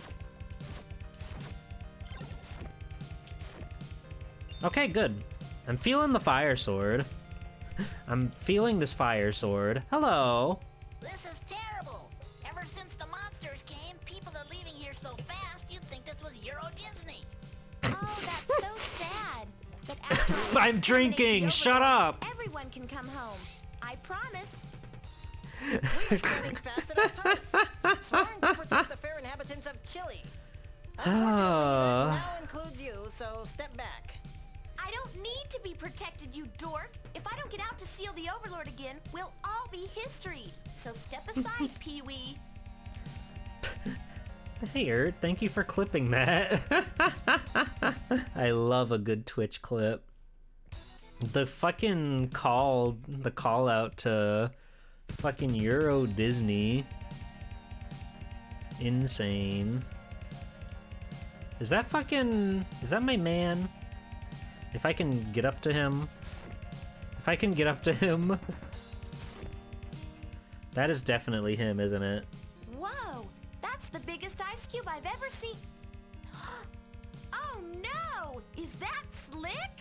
S1: Okay, good. I'm feeling the fire sword. I'm feeling this fire sword. Hello!
S4: This is terrible. Ever since the monsters came, people are leaving here so fast, you'd think this was Euro Disney.
S3: Oh, that's so sad. But after
S1: I'm drinking! Shut up!
S3: everyone can come home. I promise.
S4: We're moving fast at our post, sworn to protect the fair inhabitants of Chile. Unfortunately, that now includes you, so step back.
S3: I don't need to be protected, you dork. If I don't get out to seal the Overlord again, we'll all be history. So step aside, Pee-wee.
S1: Hey, Ert, thank you for clipping that. I love a good Twitch clip. The fucking the call out to fucking Euro Disney. Insane. Is that my man? If I can get up to him. If I can get up to him. That is definitely him, isn't it?
S3: Whoa, that's the biggest ice cube I've ever seen. Oh no, is that Slick?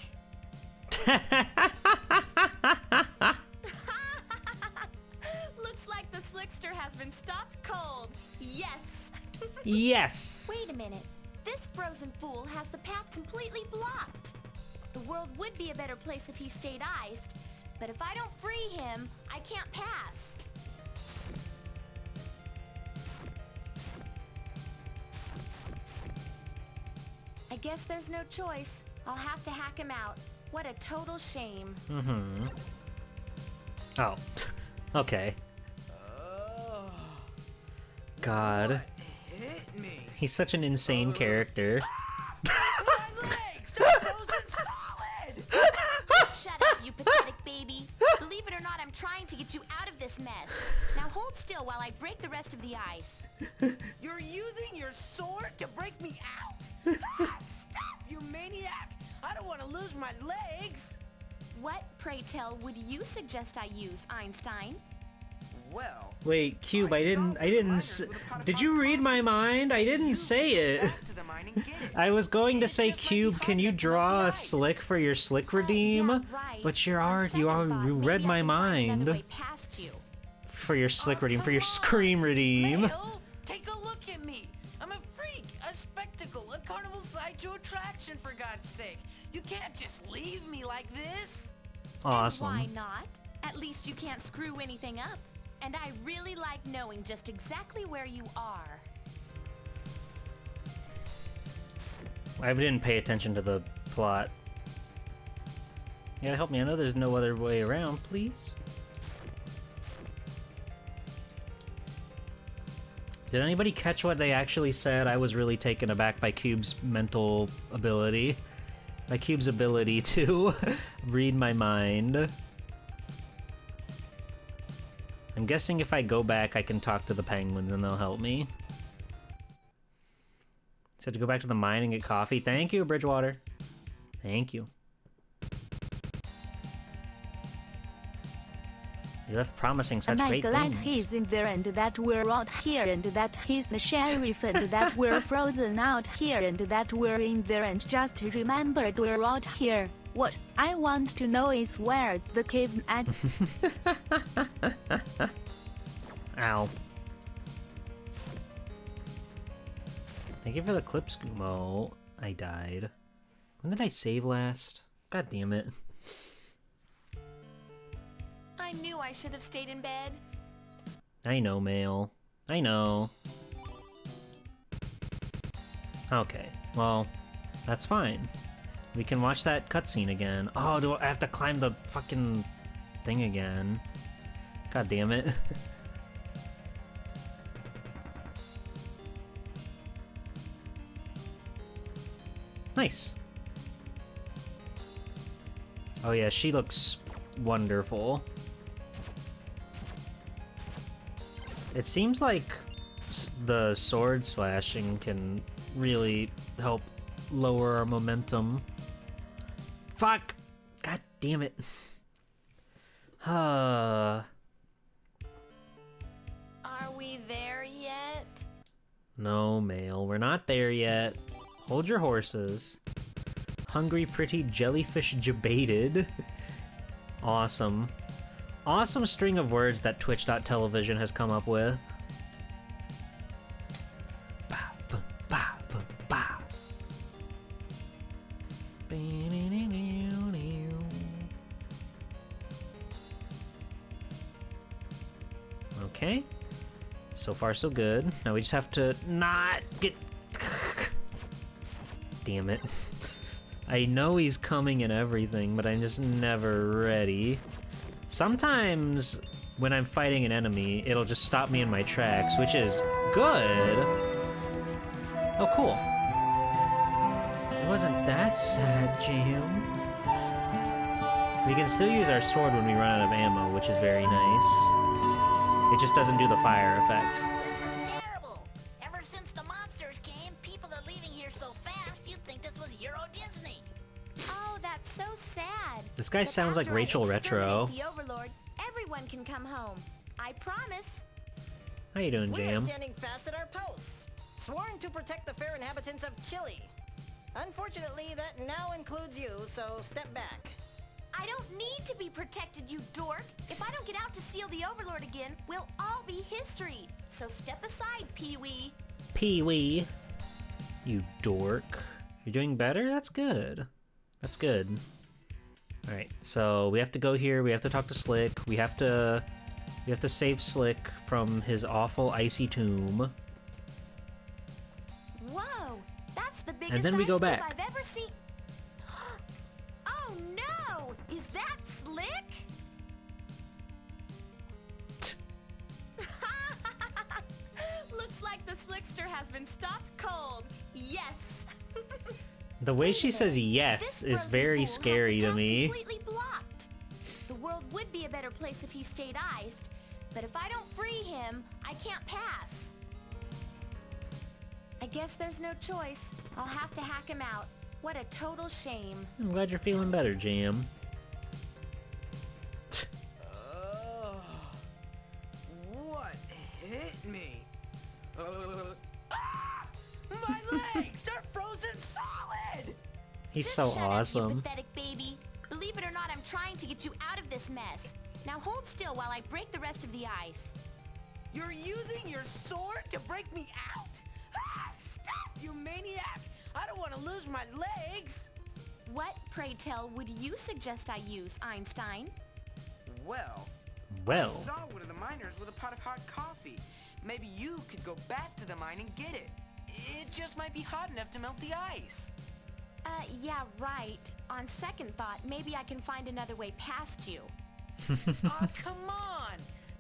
S3: Looks like the Slickster has been stopped cold. Yes.
S1: Yes.
S3: Wait a minute. This frozen fool has the path completely blocked. The world would be a better place if he stayed iced, but if I don't free him, I can't pass. I guess there's no choice. I'll have to hack him out. What a total shame.
S1: Mm-hmm. Oh. Okay. God.
S6: Hit me.
S1: He's such an insane character.
S4: My legs, those frozen solid.
S3: Shut up, you pathetic baby. Believe it or not, I'm trying to get you out of this mess. Now hold still while I break the rest of the ice.
S4: You're using your sword to break me out? Stop, you maniac! I don't want to lose my legs.
S3: What, pray tell, would you suggest I use, Einstein?
S6: Well,
S1: Wait, Cube, I didn't did you read my mind? I didn't say it.
S6: back to them,
S7: mine and get it.
S1: I was going to
S7: It
S1: say,
S7: just might be
S1: Cube,
S7: hard
S1: can you
S7: to
S1: draw a
S7: break the ice.
S1: slick for your slick redeem?
S3: Yeah, right.
S1: But you
S3: On second thought,
S1: read
S3: maybe
S1: my
S3: I can find another
S1: mind.
S3: way past you.
S1: For your slick
S7: Oh,
S1: redeem, for
S7: come
S1: your
S7: on.
S1: scream redeem.
S7: Mail, take a look at me. I'm a freak, a spectacle, a carnival sideshow attraction, for God's sake. You can't just leave me like this.
S1: Awesome.
S3: Why not? At least you can't screw anything up. And I really like knowing just exactly where you are.
S1: I didn't pay attention to the plot. You gotta help me. I know there's no other way around, please. Did anybody catch what they actually said? I was really taken aback by Cube's mental ability. By Cube's ability to read my mind. I'm guessing if I go back, I can talk to the penguins and they'll help me. So to go back to the mine and get coffee. Thank you, Bridgewater. Thank you. You left promising such
S8: Am I
S1: great
S8: glad
S1: things.
S8: he's in there and that we're out here and that he's the sheriff and that we're frozen out here and that we're in there and just remembered we're out here. What I want to know is where's the cave at?
S1: Ow. Thank you for the clip, Skumo. I died. When did I save last? God damn it.
S3: I knew I should have stayed in bed.
S1: I know, Mail. I know. Okay, well, that's fine. We can watch that cutscene again. Oh, do I have to climb the fucking thing again? God damn it. Nice. Oh yeah, she looks wonderful. It seems like the sword slashing can really help lower our momentum. Fuck! God damn it.
S3: Are we there yet?
S1: No, Mail, we're not there yet. Hold your horses. Hungry, pretty, jellyfish debated. Awesome. Awesome string of words that Twitch.television has come up with. Ba, ba, ba, ba, ba. Okay. So far, so good. Now we just have to not get... Damn it. I know he's coming and everything, but I'm just never ready. Sometimes, when I'm fighting an enemy, it'll just stop me in my tracks, which is good. Oh, cool. It wasn't that sad, Jam. We can still use our sword when we run out of ammo, which is very nice. It just doesn't do the fire effect.
S9: This is terrible. Ever since the monsters came, people are leaving here so fast, you'd think this was Euro Disney.
S3: Oh, that's so sad.
S1: This guy
S3: But
S1: sounds like
S3: after I
S1: Rachel Retro.
S3: exterminate the Overlord, everyone can come home. I promise.
S1: How you doing,
S4: We are
S1: Jam?
S4: standing fast at our posts, sworn to protect the fair inhabitants of Chile. Unfortunately, that now includes you, so step back.
S3: I don't need to be protected, you dork. If I don't get out to seal the Overlord again, we'll all be history. So step aside, Pee-wee.
S1: Pee-wee. You dork. You're doing better? That's good. That's good. Alright, so we have to go here, we have to talk to Slick, we have to save Slick from his awful icy tomb.
S3: Whoa, that's the biggest
S1: then we
S3: ice
S1: go
S3: cube
S1: back.
S3: I've ever seen. Oh no! Is that Slick? Looks like the Slickster has been stopped cold. Yes.
S1: The way she says yes
S3: This
S1: is
S3: frozen
S1: very
S3: pool has
S1: scary
S3: the
S1: to
S3: path
S1: me.
S3: Completely blocked. The world would be a better place if he stayed iced, but if I don't free him, I can't pass. I guess there's no choice. I'll have to hack him out. What a total shame.
S1: I'm glad you're feeling better, Jam.
S7: What hit me? Ah! My legs! They're
S1: He's
S3: Just
S1: so
S3: shut up, you
S1: awesome.
S3: pathetic baby. Believe it or not, I'm trying to get you out of this mess. Now hold still while I break the rest of the ice.
S7: You're using your sword to break me out? Ah, stop, you maniac! I don't want to lose my legs!
S3: What, pray tell, would you suggest I use, Einstein?
S7: Well, I
S1: Well,
S7: saw one of the miners with a pot of hot coffee. Maybe you could go back to the mine and get it. It just might be hot enough to melt the ice.
S3: Yeah, right. On second thought, maybe I can find another way past you.
S7: Aw, come on!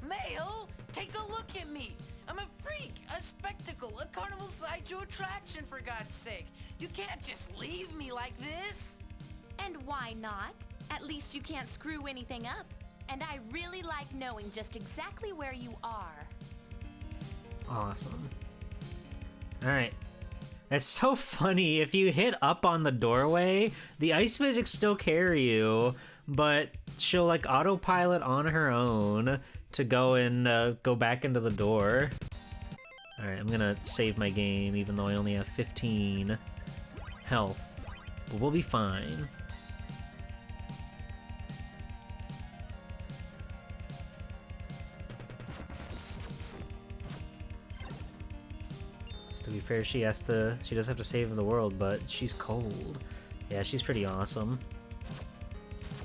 S7: Mail, take a look at me! I'm a freak, a spectacle, a carnival sideshow attraction, for God's sake! You can't just leave me like this!
S3: And why not? At least you can't screw anything up. And I really like knowing just exactly where you are.
S1: awesome. Alright. That's so funny. If you hit up on the doorway, the ice physics still carry you, but she'll like autopilot on her own to go and go back into the door. Alright, I'm gonna save my game even though I only have 15 health. But we'll be fine. To be fair, she does have to save the world, but she's cold. Yeah, she's pretty awesome.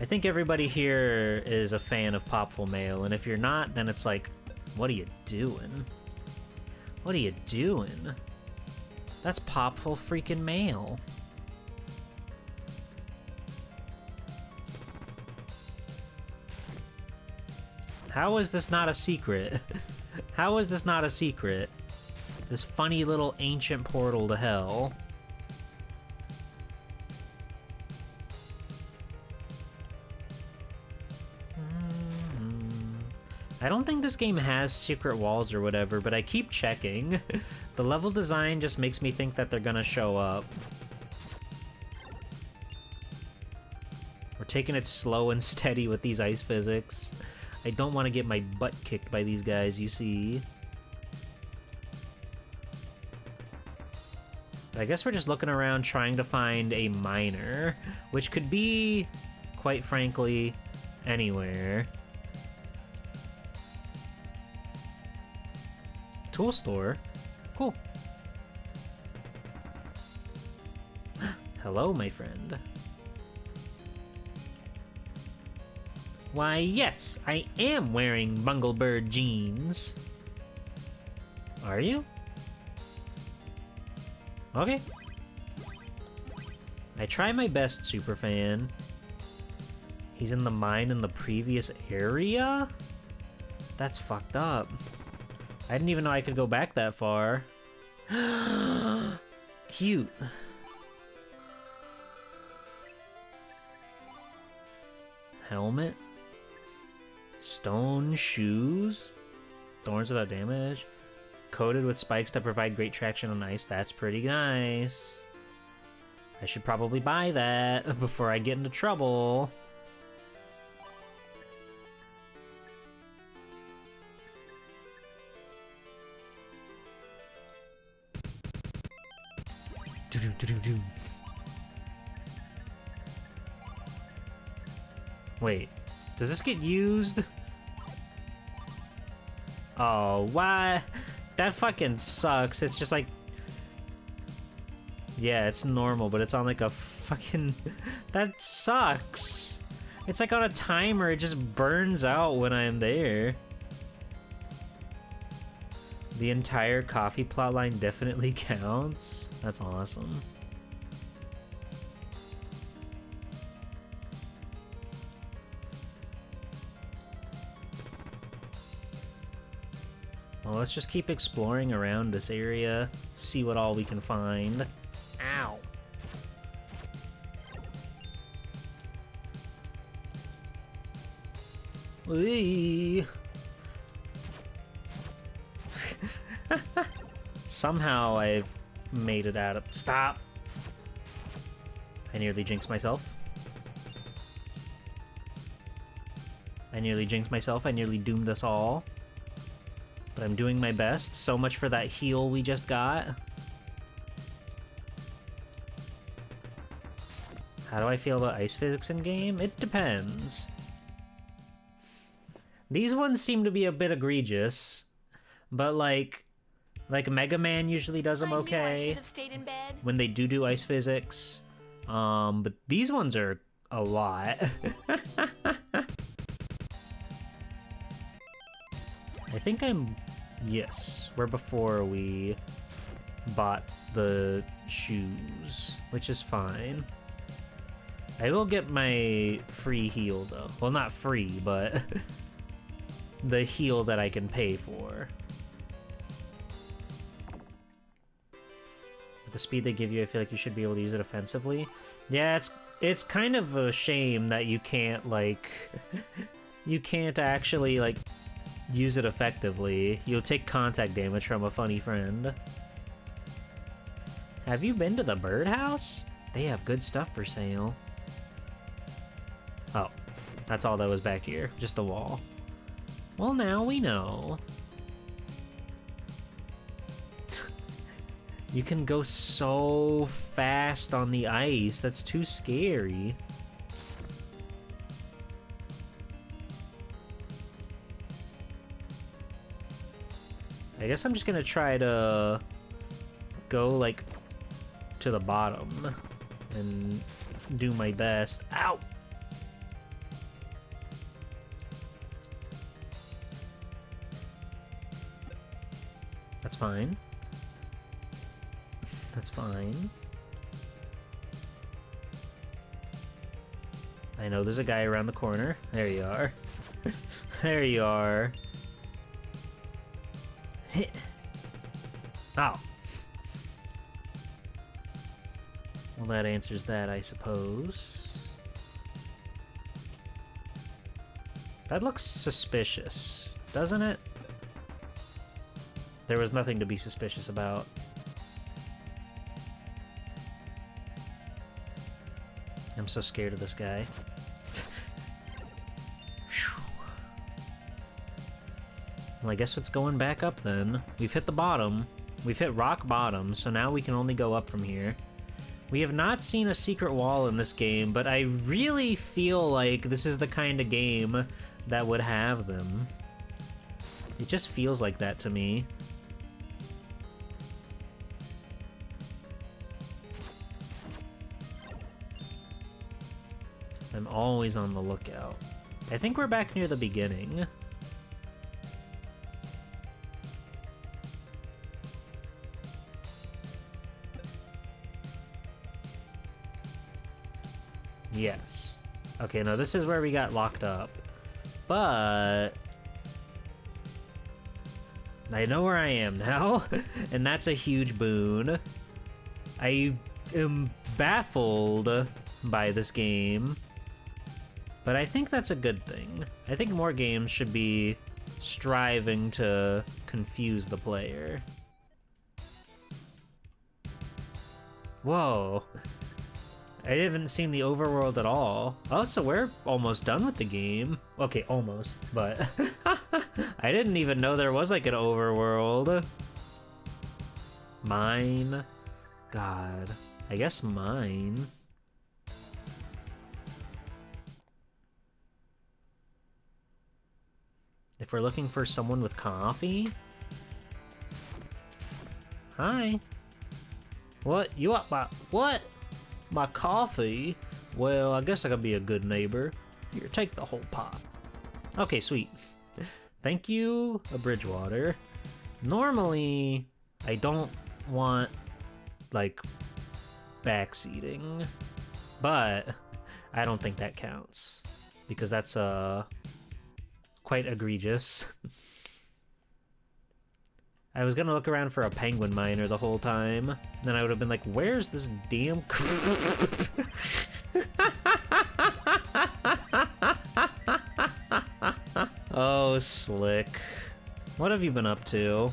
S1: I think everybody here is a fan of Popful Mail, and if you're not, then it's like, what are you doing? What are you doing? That's Popful freaking Mail. How is this not a secret? How is this not a secret? This funny little ancient portal to hell. I don't think this game has secret walls or whatever, but I keep checking. The level design just makes me think that they're gonna show up. We're taking it slow and steady with these ice physics. I don't want to get my butt kicked by these guys, you see. I guess we're just looking around trying to find a miner, which could be, quite frankly, anywhere. Tool store? Cool. Hello, my friend. Why, yes, I am wearing Bunglebird jeans. Are you? Okay. I try my best, Superfan. He's in the mine in the previous area? That's fucked up. I didn't even know I could go back that far. Cute. Helmet. Stone shoes. Thorns without damage. Coated with spikes that provide great traction on ice. That's pretty nice. I should probably buy that before I get into trouble. Do-do-do-do-do. Wait, does this get used? Oh, why? That fucking sucks. It's just like... Yeah, it's normal, but it's on like a fucking... That sucks. It's like on a timer, it just burns out when I'm there. The entire coffee plotline definitely counts. That's awesome. Well, let's just keep exploring around this area, see what all we can find. Ow. Whee! Somehow I've made it out of... Stop! I nearly jinxed myself. I nearly jinxed myself. I nearly doomed us all. But I'm doing my best. So much for that heal we just got. How do I feel about ice physics in game? It depends. These ones seem to be a bit egregious, but like Mega Man usually does them
S3: I
S1: okay
S3: should have stayed in bed.
S1: when they do ice physics. But these ones are a lot. I think yes, we're before we bought the shoes, which is fine. I will get my free heal though. Well, not free, but the heal that I can pay for. With the speed they give you, I feel like you should be able to use it offensively. Yeah, it's kind of a shame that you can't, like, you can't actually, like, use it effectively. You'll take contact damage from a funny friend. Have you been to the birdhouse? They have good stuff for sale. Oh, that's all that was back here. Just a wall. Well, now we know. You can go so fast on the ice. That's too scary. I guess I'm just gonna try to go, like, to the bottom and do my best. Ow! That's fine. That's fine. I know there's a guy around the corner. There you are. There you are. Ow. Well, that answers that, I suppose. That looks suspicious, doesn't it? There was nothing to be suspicious about. I'm so scared of this guy. Well, I guess it's going back up then. We've hit the bottom. We've hit rock bottom, so now we can only go up from here. We have not seen a secret wall in this game, but I really feel like this is the kind of game that would have them. It just feels like that to me. I'm always on the lookout. I think we're back near the beginning. Yes. Okay, no, this is where we got locked up. But I know where I am now, and that's a huge boon. I am baffled by this game, but I think that's a good thing. I think more games should be striving to confuse the player. Whoa. I haven't seen the overworld at all. Oh, so we're almost done with the game. Okay, almost, but I didn't even know there was like an overworld. Mine. God. I guess mine. If we're looking for someone with coffee? Hi. What? You want my... What? My coffee? Well, I guess I could be a good neighbor. Here, take the whole pot. Okay, sweet. Thank you, Bridgewater. Normally, I don't want, like, backseating, but I don't think that counts, because that's, quite egregious. I was gonna look around for a penguin miner the whole time. Then I would have been like, where's this damn... Oh, Slick. What have you been up to?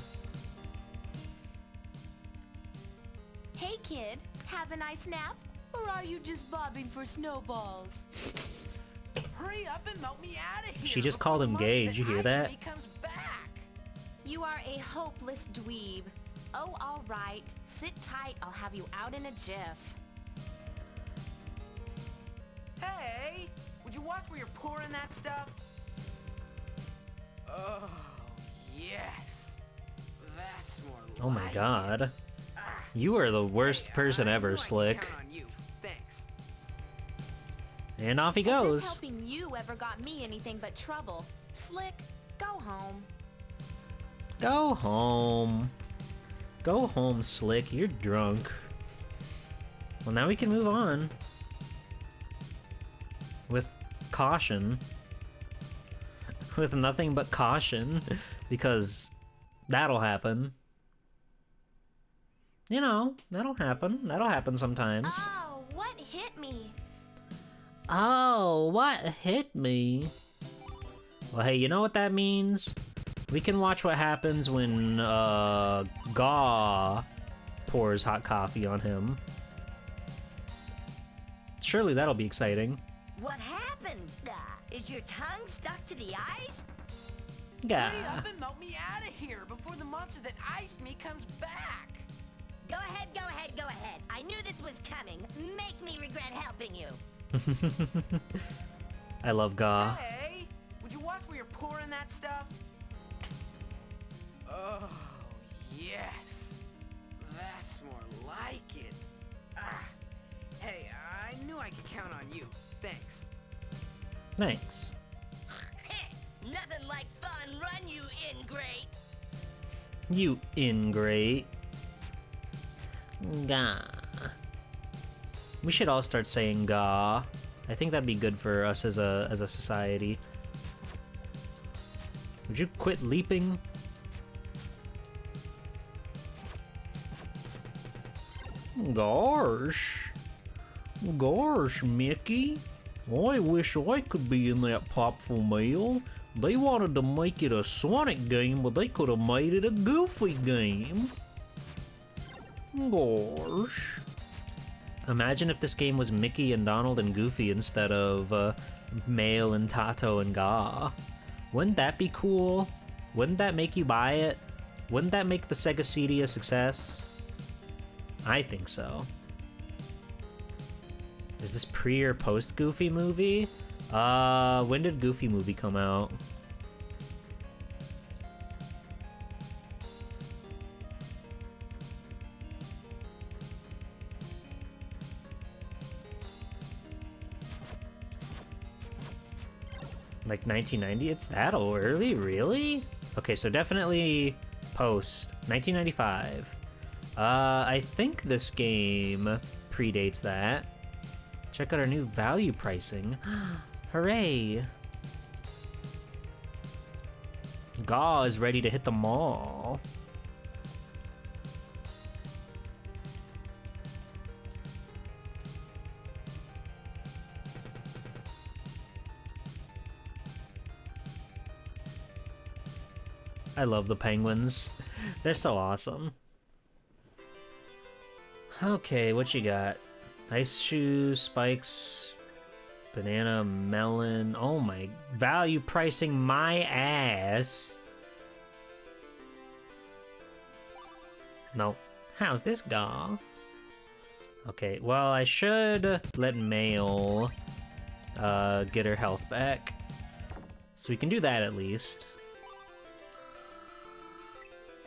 S3: Hey kid, have a nice nap? Or are you just bobbing for snowballs?
S7: Hurry up and melt me out of here.
S1: She just called him gay, did you hear that?
S7: He comes back.
S3: You are a hopeless dweeb. Oh, all right. Sit tight, I'll have you out in a jiff.
S7: Hey, would you watch where you're pouring that stuff? Oh, yes. That's more
S1: Oh my
S7: like it.
S1: god.
S7: Ah,
S1: You are the worst
S7: hey,
S1: person
S7: I
S1: ever,
S7: knew I could
S1: Slick.
S7: count on you. Thanks.
S1: And off he
S3: As if
S1: goes.
S3: helping you ever got me anything but trouble. Slick, go home.
S1: Go home. Go home, Slick. You're drunk. Well, now we can move on. With caution. With nothing but caution. Because that'll happen. You know, that'll happen. That'll happen sometimes.
S3: Oh, what hit me?
S1: Oh, what hit me? Well, hey, you know what that means? We can watch what happens when, Gaw pours hot coffee on him. Surely that'll be exciting.
S9: What happened? Is your tongue stuck to the ice?
S7: Hurry
S1: Gah.
S7: up and melt me out of here before the monster that iced me comes back.
S9: Go ahead, go ahead, go ahead. I knew this was coming. Make me regret helping you.
S1: I love Gaw.
S7: Hey, would you watch where you're pouring that stuff? Oh, yes. That's more like it. Ah. Hey, I knew I could count on you. Thanks.
S1: Thanks.
S9: Nothing like fun run, you ingrate.
S1: You ingrate. Gah. We should all start saying Gaw. I think that'd be good for us as a society. Would you quit leaping? Gosh. Gosh, Mickey. I wish I could be in that Popful Mail. They wanted to make it a Sonic game, but they could have made it a Goofy game. Gosh. Imagine if this game was Mickey and Donald and Goofy instead of Mail and Tato and Gaw. Wouldn't that be cool? Wouldn't that make you buy it? Wouldn't that make the Sega CD a success? I think so. Is this pre or post Goofy movie? When did Goofy movie come out? Like 1990? It's that early? Really? Okay, so definitely post. 1995. I think this game predates that. Check out our new value pricing. Hooray! Gaw is ready to hit the mall. I love the penguins. They're so awesome. Okay, what you got? Ice shoes, spikes, banana, melon. Oh my, value pricing my ass. No. How's this Gaw? Okay, well, I should let Mail get her health back. So we can do that at least.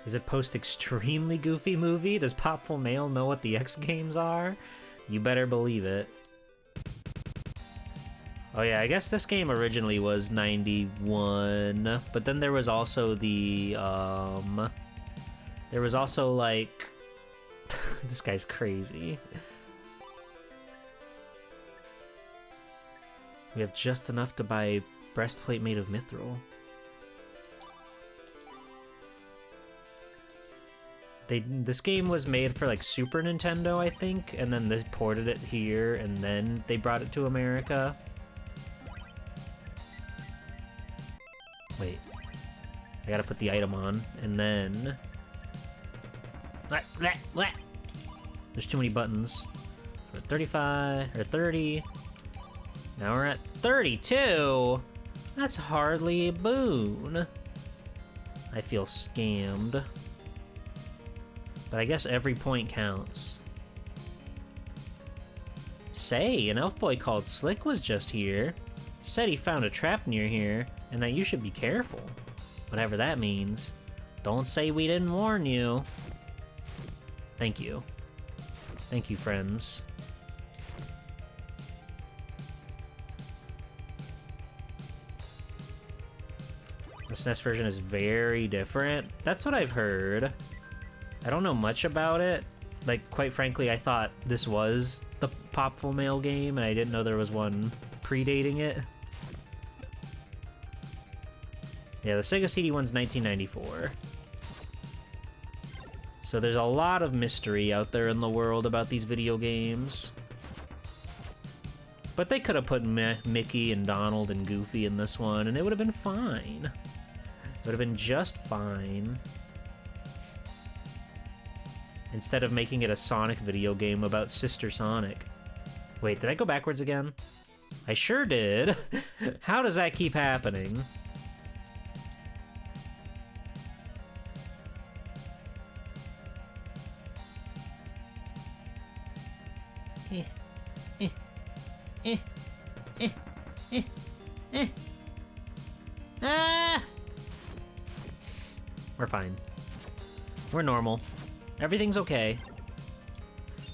S1: Is it post-extremely Goofy movie? Does Popful Mail know what the X games are? You better believe it. Oh yeah, I guess this game originally was 91, but then there was also the, there was also, like... This guy's crazy. We have just enough to buy breastplate made of mithril. This game was made for like Super Nintendo, I think, and then they ported it here, and then they brought it to America. Wait, I gotta put the item on, and then... There's too many buttons. We're at 35, or 30. Now we're at 32! That's hardly a boon. I feel scammed. But I guess every point counts. Say, an elf boy called Slick was just here. Said he found a trap near here, and that you should be careful. Whatever that means. Don't say we didn't warn you. Thank you. Thank you, friends. The SNES version is very different. That's what I've heard. I don't know much about it. Like, quite frankly, I thought this was the Popful Mail game, and I didn't know there was one predating it. Yeah, the Sega CD one's 1994. So there's a lot of mystery out there in the world about these video games. But they could have put Mickey and Donald and Goofy in this one, and it would have been fine. It would have been just fine. Instead of making it a Sonic video game about Sister Sonic. Wait, did I go backwards again? I sure did. How does that keep happening? We're fine. We're normal. Everything's okay.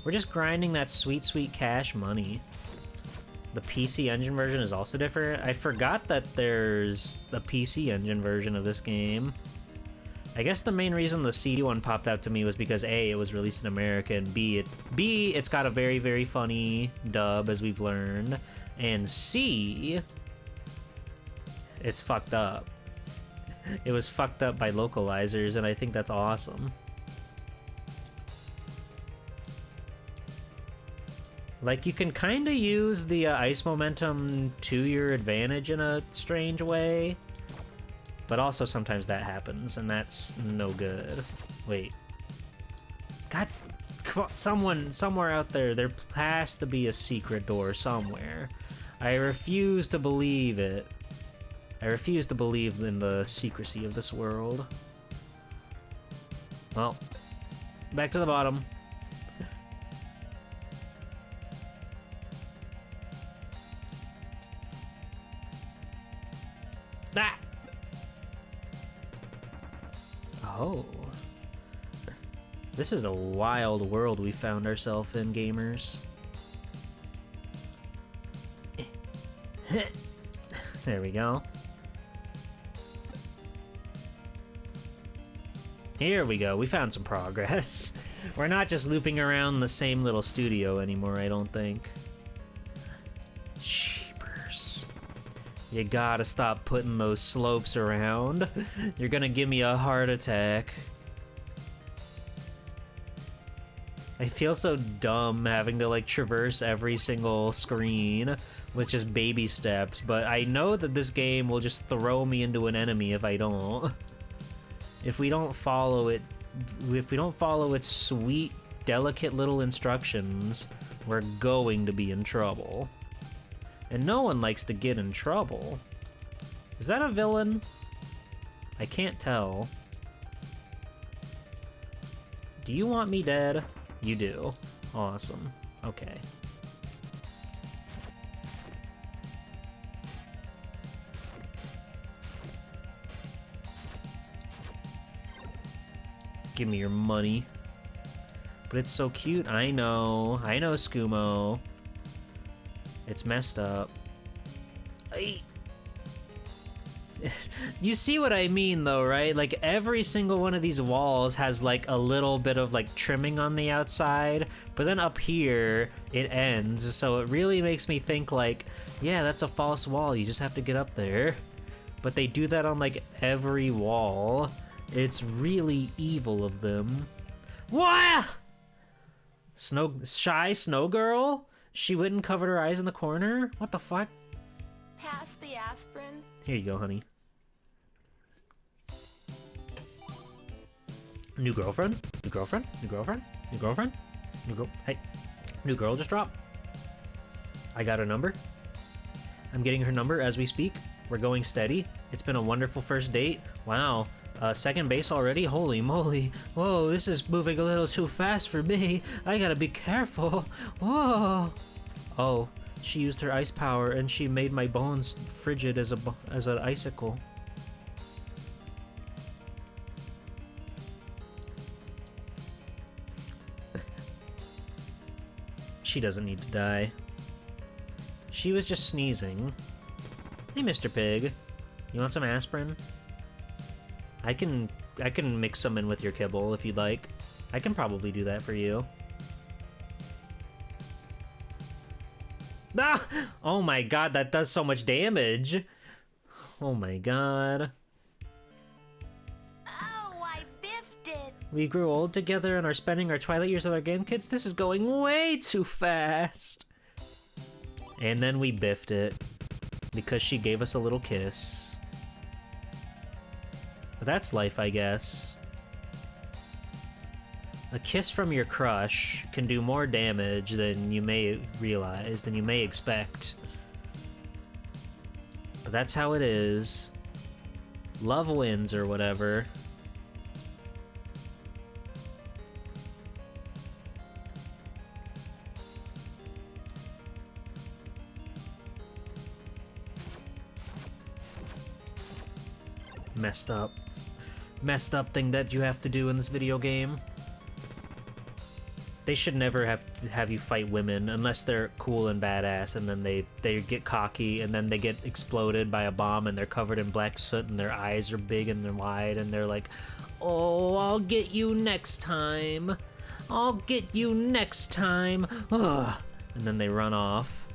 S1: We're just grinding that sweet, sweet cash money. The PC Engine version is also different. I forgot that there's the PC Engine version of this game. I guess the main reason the CD one popped out to me was because A, it was released in America, and B, it's got a very, very funny dub, as we've learned, and C, it's fucked up. It was fucked up by localizers, and I think that's awesome. Like, you can kind of use the ice momentum to your advantage in a strange way, but also sometimes that happens, and that's no good. Wait. God, come on, someone, somewhere out there, there has to be a secret door somewhere. I refuse to believe it. I refuse to believe in the secrecy of this world. Well, back to the bottom. Ah! Oh. This is a wild world we found ourselves in, gamers. There we go. Here we go, we found some progress. We're not just looping around the same little studio anymore, I don't think. Sheepers. You gotta stop putting those slopes around. You're gonna give me a heart attack. I feel so dumb having to like traverse every single screen with just baby steps, but I know that this game will just throw me into an enemy if I don't. If we don't follow it, if we don't follow its sweet, delicate little instructions, we're going to be in trouble. And no one likes to get in trouble. Is that a villain? I can't tell. Do you want me dead? You do. Awesome. Okay. Give me your money. But it's so cute. I know, Skumo. It's messed up. You see what I mean though, right? Like every single one of these walls has like a little bit of like trimming on the outside, but then up here it ends, so it really makes me think like, yeah, that's a false wall, you just have to get up there. But they do that on like every wall. It's really evil of them. What? Shy snow girl? She went and covered her eyes in the corner? What the fuck?
S3: Pass the aspirin.
S1: Here you go, honey. New girlfriend? New girlfriend? New girlfriend? New girlfriend? Hey. New girl just dropped. I got her number. I'm getting her number as we speak. We're going steady. It's been a wonderful first date. Wow. Second base already? Holy moly. Whoa, this is moving a little too fast for me. I gotta be careful. Whoa. Oh, she used her ice power and she made my bones frigid as an icicle. She doesn't need to die. She was just sneezing. Hey, Mr. Pig. You want some aspirin? I can mix some in with your kibble if you'd like. I can probably do that for you. Ah! Oh my god, that does so much damage. Oh my god.
S3: Oh, I biffed it.
S1: We grew old together and are spending our twilight years with our grandkids. This is going way too fast. And then we biffed it because she gave us a little kiss. But that's life, I guess. A kiss from your crush can do more damage than you may realize, than you may expect. But that's how it is. Love wins or whatever. Messed up. Messed up thing that you have to do in this video game. They should never have you fight women unless they're cool and badass, and then they get cocky, and then they get exploded by a bomb, and they're covered in black soot, and their eyes are big and they're wide, and they're like, "Oh, I'll get you next time. I'll get you next time." Ugh. And then they run off.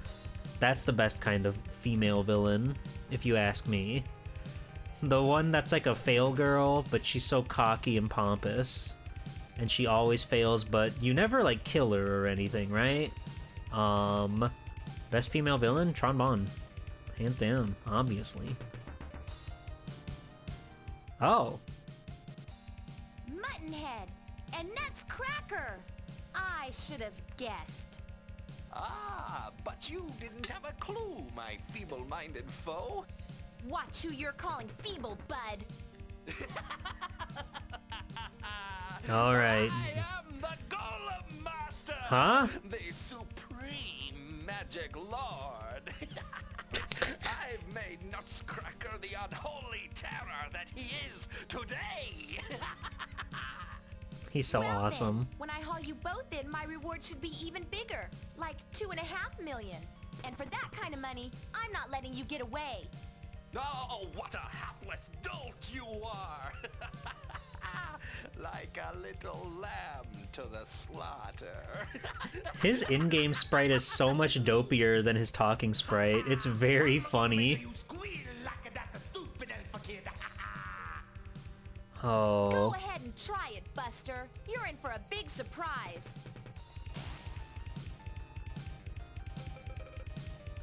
S1: That's the best kind of female villain, if you ask me. The one that's like a fail girl, but she's so cocky and pompous. And she always fails, but you never, like, kill her or anything, right? Best female villain? Tron Bonne. Hands down, obviously. Oh.
S3: Muttonhead and Nuts Cracker. I should have guessed.
S10: Ah, but you didn't have a clue, my feeble-minded foe.
S3: Watch who you're calling feeble, bud.
S1: All right.
S10: I am the Golem Master.
S1: Huh?
S10: The supreme magic lord. I've made Nutcracker the unholy terror that he is today.
S1: He's so
S3: Well
S1: awesome.
S3: Then, when I haul you both in, my reward should be even bigger, like 2.5 million. And for that kind of money, I'm not letting you get away.
S10: Oh, what a hapless dolt you are! Like a little lamb to the slaughter.
S1: His in-game sprite is so much dopier than his talking sprite. It's very funny. Oh.
S3: Go ahead and try it, Buster. You're in for a big surprise.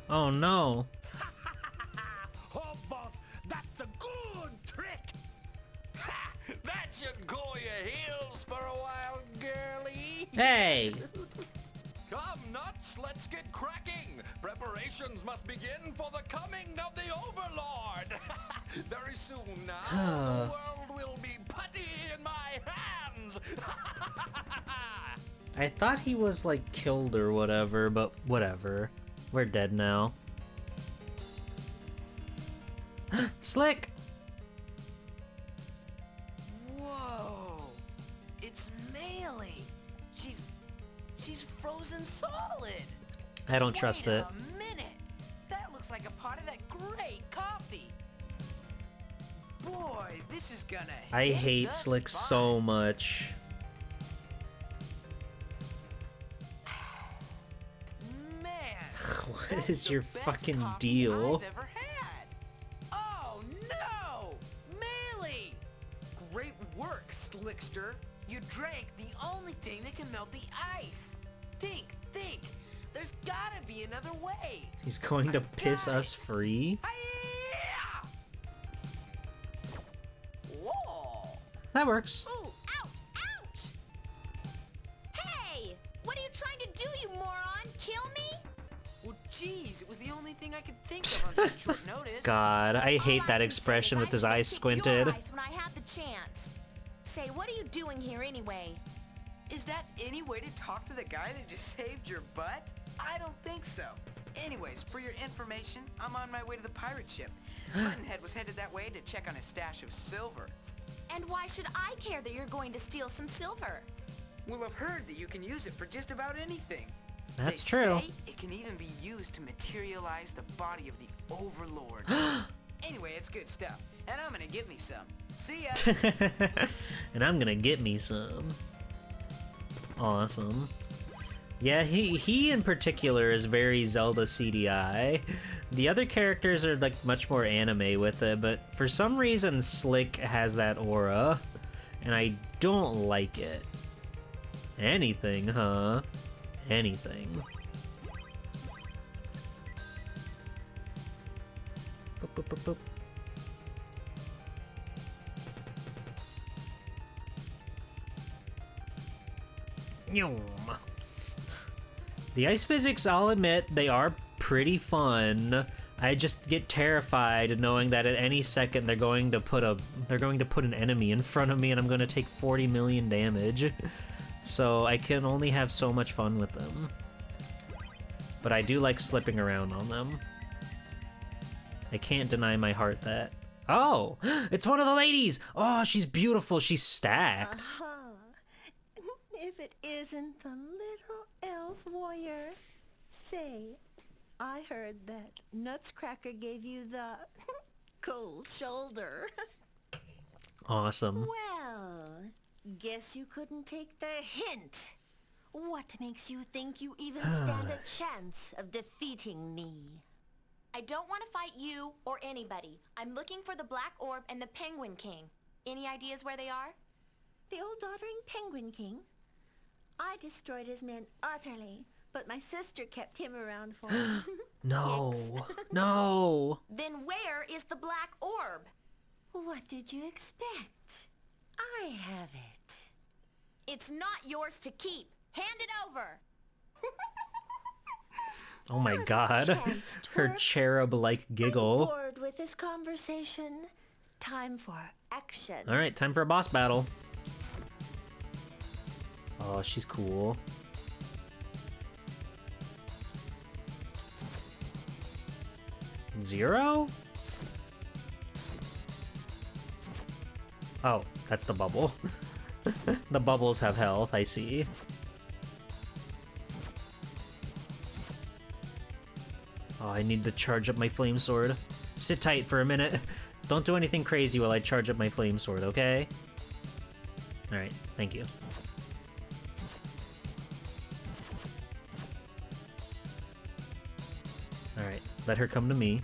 S1: Oh no.
S10: Oh, boss, that's a good trick. Ha, that should go your heels for a while, girlie.
S1: Hey.
S10: Come, Nuts, let's get cracking. Preparations must begin for the coming of the Overlord. Very soon now, the world will be putty in my hands.
S1: I thought he was like killed or whatever, but whatever. We're dead now. Slick!
S7: Whoa! It's Melee. She's frozen solid.
S1: I don't trust it.
S7: Wait a minute. That looks like a pot of that great coffee. Boy, this is gonna
S1: I
S7: hit
S1: hate
S7: the
S1: Slick
S7: spot.
S1: so much.
S7: Man,
S1: What
S7: that's
S1: is
S7: the
S1: your
S7: best
S1: fucking
S7: coffee
S1: deal?
S7: I've ever had. Oh no! Melee! Great work, Slickster. You drank the only thing that can melt the ice. Think. There's gotta be another way.
S1: He's going to piss
S7: got
S1: us free?
S7: Hi-ya! Whoa!
S1: That works.
S3: Ooh, ouch! Hey! What are you trying to do, you moron? Kill me?
S7: Well, geez, it was the only thing I could think of on such short notice.
S1: God, I
S3: All
S1: hate
S3: I
S1: that
S3: can
S1: expression
S3: say is
S1: with his
S3: I
S1: eyes
S3: should have kicked
S1: squinted.
S3: your eyes when I had the chance. Say, what are you doing here anyway?
S7: Is that any way to talk to the guy that just saved your butt? I don't think so. Anyways, for your information, I'm on my way to the pirate ship. Buttonhead was headed that way to check on his stash of silver.
S3: And why should I care that you're going to steal some silver?
S7: Well, I've heard that you can use it for just about anything.
S1: That's
S7: They
S1: true.
S7: say it can even be used to materialize the body of the Overlord. Anyway, it's good stuff, and I'm gonna get me some. See ya!
S1: And I'm gonna get me some. Awesome. Yeah, he in particular is very Zelda CDI. The other characters are like much more anime with it, but for some reason Slick has that aura, and I don't like it. Anything, huh? Anything. Boop, boop, boop, boop. Nyom. The ice physics, I'll admit, they are pretty fun. I just get terrified knowing that at any second they're going to put an enemy in front of me and I'm going to take 40 million damage. So I can only have so much fun with them. But I do like slipping around on them. I can't deny my heart that. Oh, it's one of the ladies. Oh, she's beautiful. She's stacked.
S11: If it isn't the little elf warrior. Say, I heard that Nutcracker gave you the cold shoulder.
S1: Awesome.
S11: Well, guess you couldn't take the hint. What makes you think you even stand a chance of defeating me?
S3: I don't want to fight you or anybody. I'm looking for the Black Orb and the Penguin King. Any ideas where they are?
S11: The old doddering Penguin King? I destroyed his men utterly, but my sister kept him around for me.
S1: No. No.
S3: Then where is the Black Orb?
S11: What did you expect? I have it.
S3: It's not yours to keep. Hand it over.
S1: Oh my god. Her cherub-like giggle.
S11: I'm bored with this conversation. Time for action.
S1: Alright, time for a boss battle. Oh, she's cool. Zero? Oh, that's the bubble. The bubbles have health, I see. Oh, I need to charge up my flame sword. Sit tight for a minute. Don't do anything crazy while I charge up my flame sword, okay? Alright, thank you. Alright, let her come to me.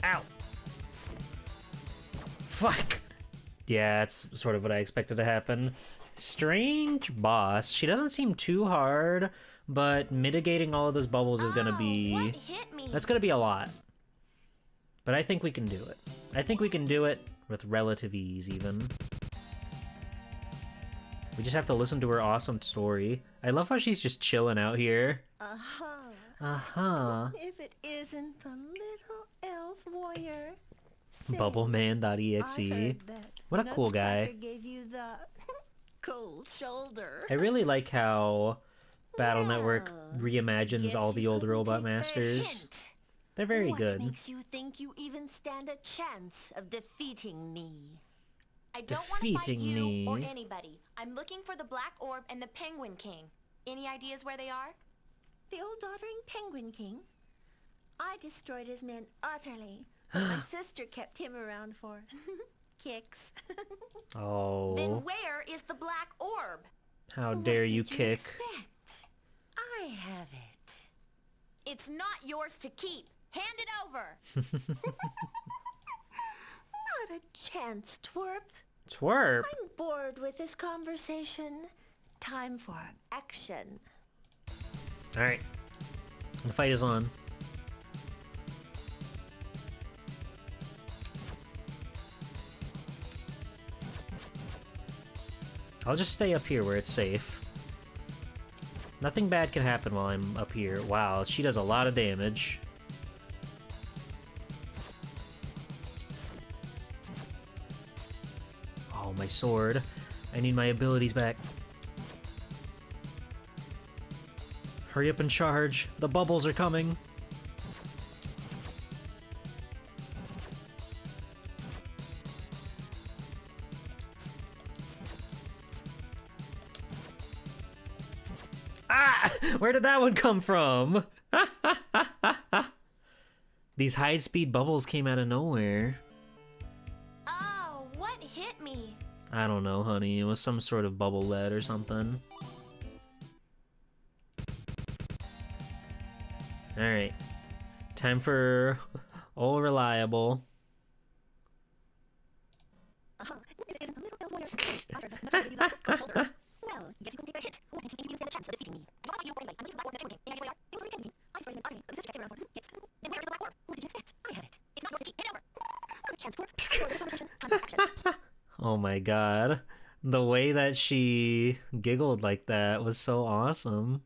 S1: Ow! Fuck! Yeah, that's sort of what I expected to happen. Strange boss. She doesn't seem too hard, but mitigating all of those bubbles is gonna be...
S3: What hit me?
S1: That's gonna be a lot. But I think we can do it. I think we can do it with relative ease, even. We just have to listen to her awesome story. I love how she's just chilling out here.
S11: If it isn't the little elf warrior. Say,
S1: Bubbleman.exe.
S11: I heard that
S1: What a cool guy.
S11: Nutcracker gave you the cold shoulder.
S1: I really like how Battle Network
S11: Well,
S1: reimagines
S11: guess
S1: all the
S11: you
S1: old
S11: couldn't
S1: Robot
S11: take the
S1: Masters.
S11: hint.
S1: They're very
S11: What
S1: good.
S11: makes you think you even stand a chance of defeating me?
S3: I don't want to fight
S1: Defeating
S3: you or
S1: me.
S3: anybody. I'm looking for the Black Orb and the Penguin King. Any ideas where they are?
S11: The old doddering Penguin King? I destroyed his men utterly, but my sister kept him around for kicks.
S1: Oh,
S3: Then where is the Black Orb?
S1: how
S11: What
S1: dare
S11: did
S1: you kick.
S11: expect? I have it.
S3: It's not yours to keep. Hand it over.
S11: Not a chance, twerp.
S1: Twerp.
S11: I'm bored with this conversation. Time for action.
S1: Alright. The fight is on. I'll just stay up here where it's safe. Nothing bad can happen while I'm up here. Wow, she does a lot of damage. Oh, my sword. I need my abilities back. Hurry up and charge. The bubbles are coming. Ah! Where did that one come from? These high-speed bubbles came out of nowhere.
S3: Oh, what hit me?
S1: I don't know, honey. It was some sort of bubble lead or something. Alright. Time for Old Reliable.
S11: Well, guess you can take a hit. Maybe you stand a chance of defeating me. I you I'm leaving that war in the game. I started an army of the sister kept around for. Yes. And where is the black war? What did you expect? I had it. It's not yours to keep. Hand over. Good chance for. This conversation. Time for action.
S1: Oh my god. The way that she giggled like that was so awesome.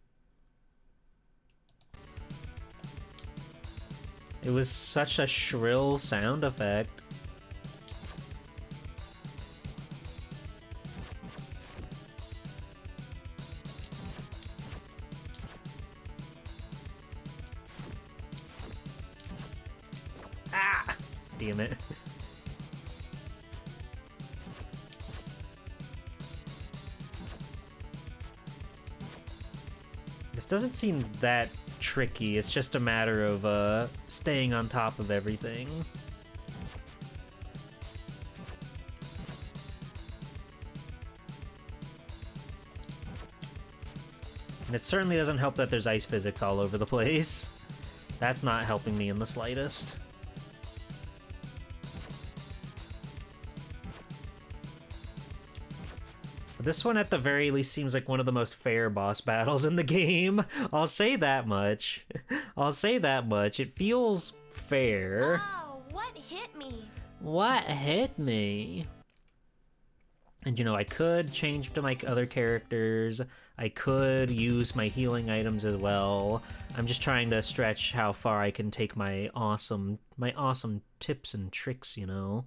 S1: It was such a shrill sound effect. Ah! Damn it. This doesn't seem that tricky. It's just a matter of staying on top of everything. And it certainly doesn't help that there's ice physics all over the place. That's not helping me in the slightest. This one at the very least seems like one of the most fair boss battles in the game. I'll say that much. I'll say that much. It feels fair.
S3: Oh, what hit me?
S1: What hit me? And you know, I could change to my other characters. I could use my healing items as well. I'm just trying to stretch how far I can take my awesome tips and tricks, you know?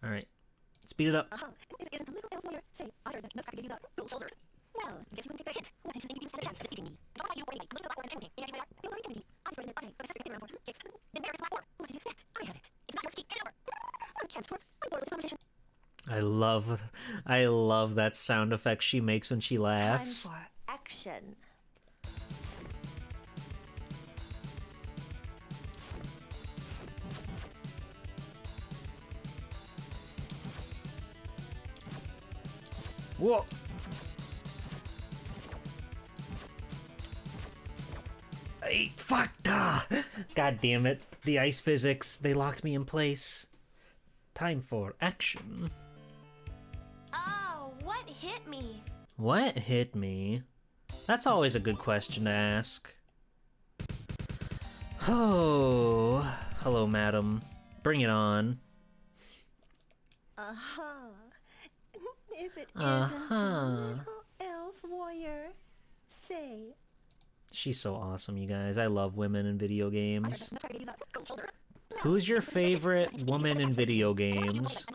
S1: Alright. Speed it up.
S11: If it isn't a little elf warrior, say, I heard that Nutcracker gave you the gold shoulder. Well, guess you can take a hit. Maybe you stand a chance of defeating me. You I'm leaving the black war in the game. You already me. I started an army of the sister kept around for. Yes. And where is the black war? What did you expect? I had it. It's not yours to keep. Hand over. Good chance for. I'm bored with this conversation.
S1: I love that sound effect she makes when she laughs.
S11: Time for action.
S1: Whoa! Hey, fuck! God damn it. The ice physics, they locked me in place. Time for action.
S3: Oh, what hit me?
S1: What hit me? That's always a good question to ask. Oh, hello, madam. Bring it on.
S11: If it isn't a little elf warrior, say.
S1: She's so awesome, you guys. I love women in video games. Who's your favorite woman in video games?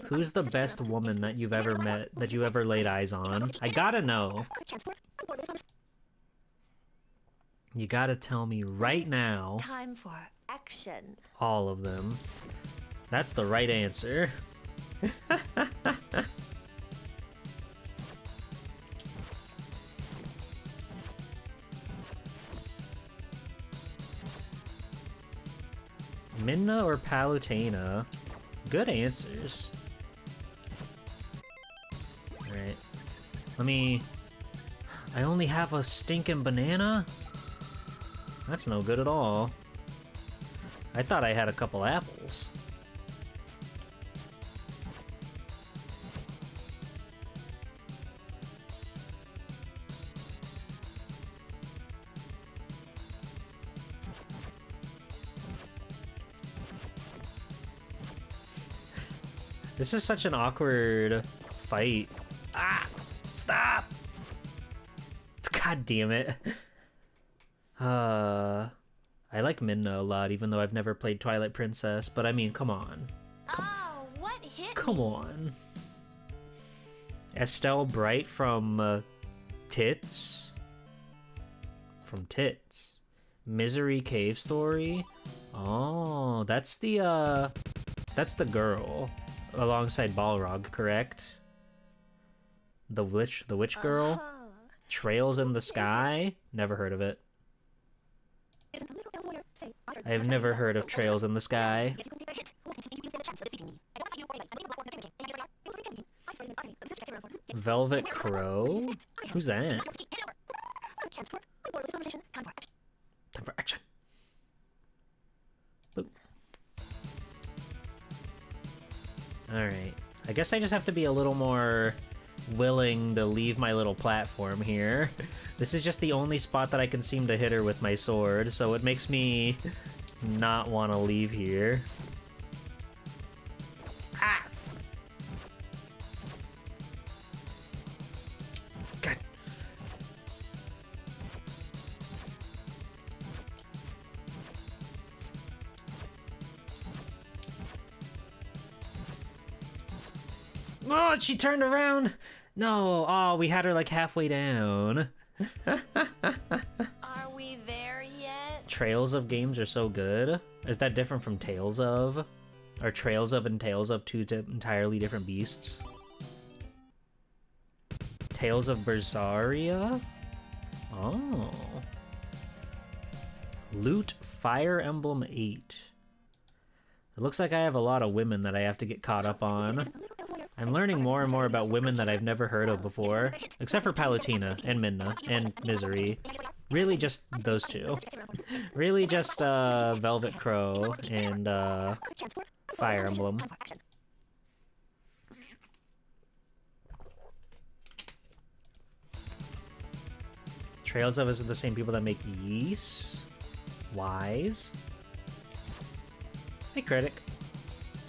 S1: Who's the best woman that you've ever met, that you ever laid eyes on? I gotta know. You gotta tell me right now.
S11: Time for action.
S1: All of them. That's the right answer. Minna or Palutena? Good answers. Alright. I only have a stinking banana? That's no good at all. I thought I had a couple apples. This is such an awkward fight. Ah! Stop! God damn it. I like Minna a lot, even though I've never played Twilight Princess, but I mean, come on.
S3: Oh, what hit
S1: Come
S3: me?
S1: on. Estelle Bright from Tits? from tits. Misery Cave Story? Oh, that's the girl alongside Balrog, correct? The witch girl? Trails in the Sky? Never heard of it. I've never heard of Trails in the Sky. Velvet Crow? Who's that? Time for action. Boop. Alright. I guess I just have to be a little more willing to leave my little platform here. This is just the only spot that I can seem to hit her with my sword, so it makes me not want to leave here. Ah! God. Oh, she turned around! No, oh, we had her like halfway down.
S3: Are we there yet?
S1: Trails of games are so good. Is that different from Tales of? Are Trails of and Tales of two entirely different beasts? Tales of Berseria? Oh. Loot Fire Emblem 8. It looks like I have a lot of women that I have to get caught up on. I'm learning more and more about women that I've never heard of before, except for Palutena and Midna and Misery. Really just those two. Really just Velvet Crow and Fire Emblem. Trails of is the same people that make Yeast. Wise. Hey, Critic.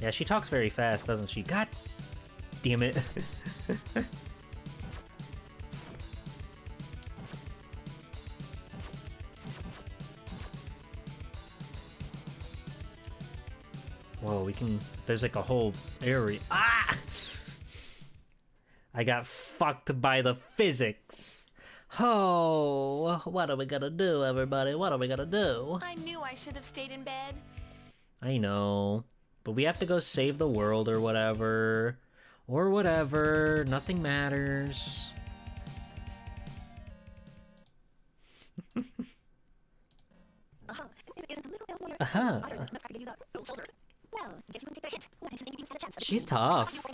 S1: Yeah, she talks very fast, doesn't she? God damn it. Whoa, we can... There's like a whole area. Ah! I got fucked by the physics. Oh, what are we gonna do, everybody? What are we gonna do?
S3: I knew I should have stayed in bed.
S1: I know. But we have to go save the world or whatever. Or whatever. Nothing matters. Uh-huh. She's tough.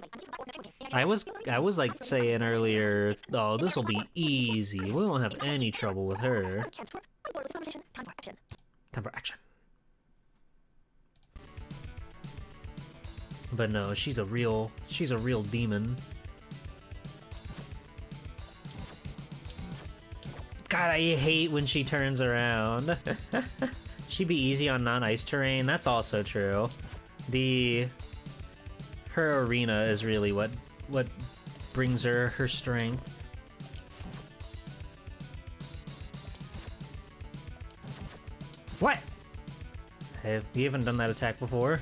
S1: I was like saying earlier, oh, this will be easy. We won't have any trouble with her. Time for action. But no, she's a real demon. God, I hate when she turns around. She'd be easy on non-ice terrain. That's also true. Her arena is really what brings her strength. What? Hey, we haven't done that attack before.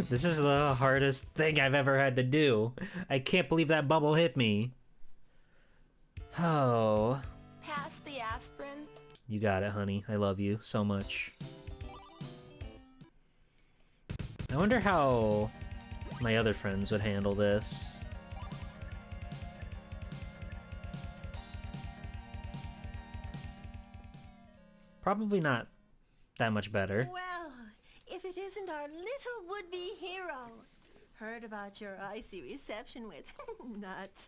S1: This is the hardest thing I've ever had to do. I can't believe that bubble hit me. Oh.
S3: Pass the aspirin.
S1: You got it, honey. I love you so much. I wonder how my other friends would handle this. Probably not that much better.
S12: Well, if it isn't our little would-be hero. Heard about your icy reception with nuts.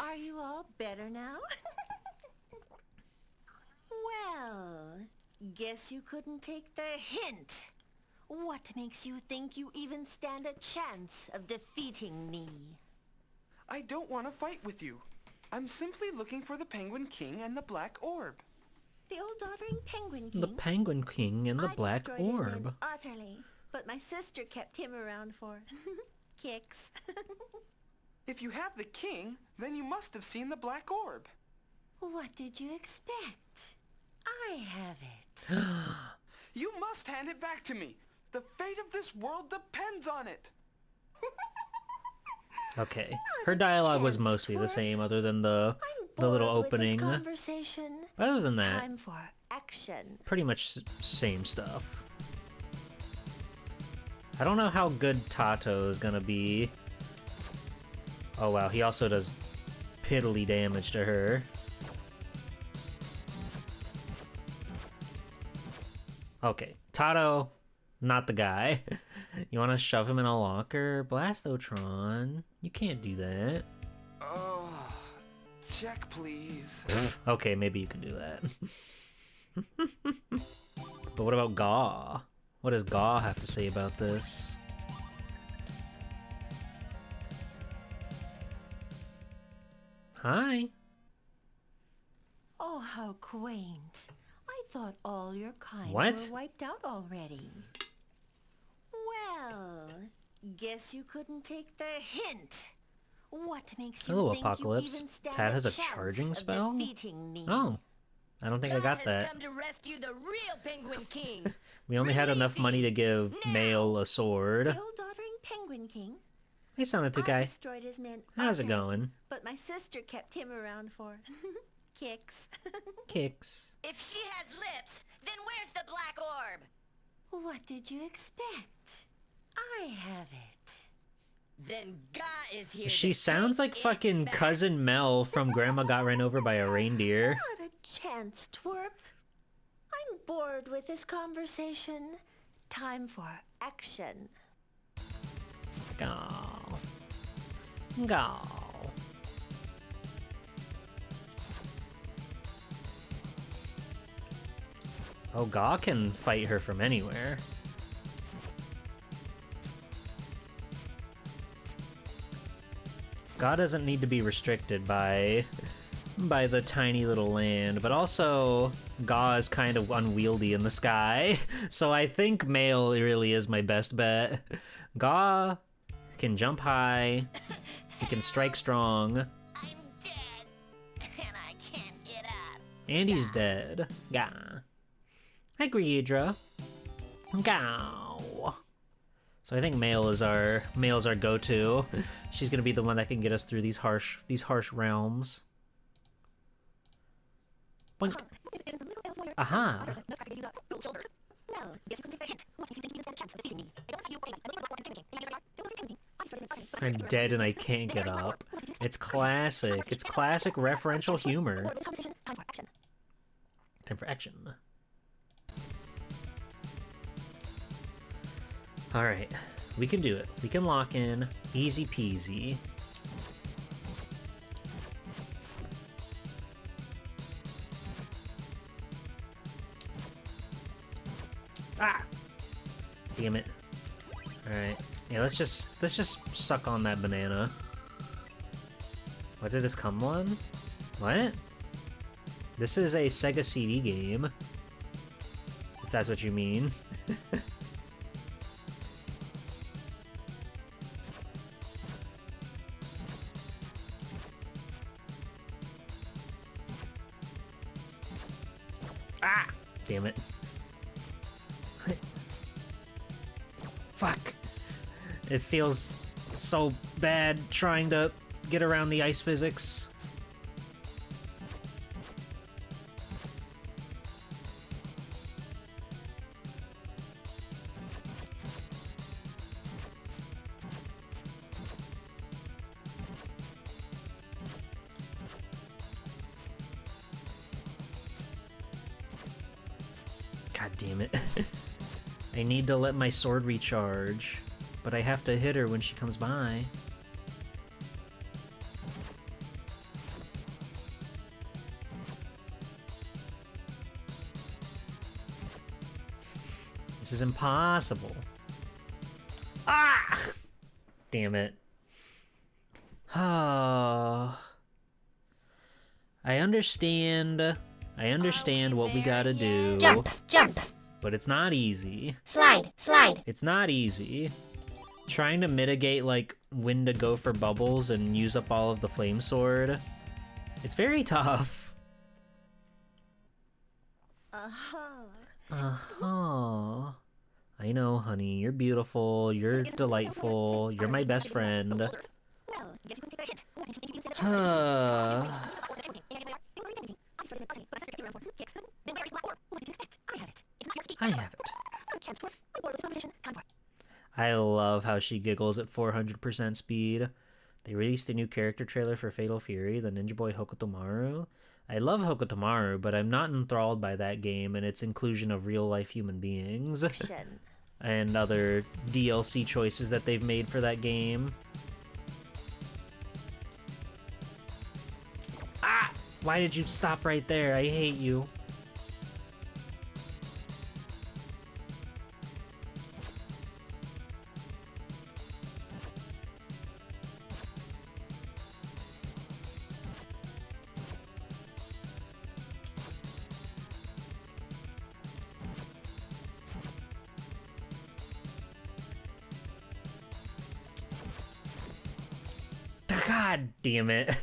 S12: Are you all better now? Well, guess you couldn't take the hint. What makes you think you even stand a chance of defeating me?
S13: I don't want to fight with you. I'm simply looking for the Penguin King and the Black Orb.
S12: The old doddering Penguin King?
S1: The Penguin King and the Black
S12: I destroyed his
S1: Orb.
S12: men utterly, but my sister kept him around for kicks.
S13: If you have the king, then you must have seen the Black Orb.
S12: What did you expect? I have it.
S13: You must hand it back to me. The fate of this world depends on it.
S1: Okay. Her dialogue was
S12: chance,
S1: mostly the
S12: twerp.
S1: same, other than the
S12: Bored
S1: little
S12: with this
S1: opening.
S12: conversation.
S1: But other than that,
S12: Time for action.
S1: pretty much same stuff. I don't know how good Tato is gonna be. Oh wow, he also does piddly damage to her. Okay, Tato, not the guy. You want to shove him in a locker? Blastotron, you can't do that.
S13: Oh, check please.
S1: Okay, maybe you can do that. But what about Gaw? What does Gaw have to say about this? Hi.
S12: Oh, how quaint. I thought all your kind
S1: What?
S12: were wiped out already. Well, guess you couldn't take the hint. What makes you
S1: Hello,
S12: think
S1: Apocalypse.
S12: you even stand
S1: Tad has a
S12: chance
S1: charging
S12: of
S1: spell?
S12: defeating me?
S1: Oh, I don't think I got
S7: has
S1: that.
S7: come to rescue the real Penguin King.
S1: We only had enough money to give Mail a sword.
S12: The old doddering Penguin King.
S1: Hey, Sonic
S12: I
S1: guy.
S12: destroyed his men.
S1: How's it
S12: utterly,
S1: going?
S12: But my sister kept him around for kicks.
S1: Kicks.
S3: If she has lips, then where's the black orb?
S12: What did you expect? I have it.
S3: Then Ga is here.
S1: She
S3: to
S1: sounds
S3: take
S1: like
S3: it
S1: fucking
S3: back.
S1: Cousin Mel from Grandma Got Ran Over by a Reindeer.
S12: Not a chance, twerp. I'm bored with this conversation. Time for action.
S1: Go. Go. Oh, Gaw can fight her from anywhere. Gaw doesn't need to be restricted by the tiny little land, but also Gaw is kind of unwieldy in the sky, so I think Mail really is my best bet. Gaw can jump high, he can strike strong,
S9: I'm dead, and I can't get up.
S1: and he's dead. Gah. Hi, Greedra. Gow. So I think Mail's our go-to. She's gonna be the one that can get us through these harsh realms. Boink. Aha.
S11: Well, guess you couldn't take the hint. What makes you think you even stand a chance of defeating me? I don't have you worrying. I'm looking for the Penguin King.
S1: I'm dead and I can't get up. It's classic. It's classic referential humor.
S11: Time for action.
S1: Time for action. Alright, we can do it. We can lock in. Easy peasy. Ah! Damn it. Alright. Yeah, let's just suck on that banana. What, did this come one? What? This is a Sega CD game. If that's what you mean. Ah! Damn it. Fuck. It feels so bad trying to get around the ice physics. God damn it. I need to let my sword recharge, but I have to hit her when she comes by. This is impossible. Ah! Damn it. Ah. I understand what we gotta do.
S11: Jump, jump.
S1: But it's not easy.
S11: Slide, slide.
S1: It's not easy. Trying to mitigate, like, when to go for bubbles and use up all of the flame sword. It's very tough. Uh-huh. I know, honey. You're beautiful. You're delightful. You're my best friend.
S11: Well, guess you can take a hint. Oh, I think you can send a Then where is Black Orb? What did you expect? I have it. It's not yours to keep.
S1: I have it.
S11: Chance for. I'm bored with this competition. Time for it.
S1: I love how she giggles at 400% speed. They released a new character trailer for Fatal Fury, the Ninja Boy Hokotomaru. I love Hokotomaru, but I'm not enthralled by that game and its inclusion of real-life human beings. And other DLC choices that they've made for that game. Ah! Why did you stop right there? I hate you. God damn it.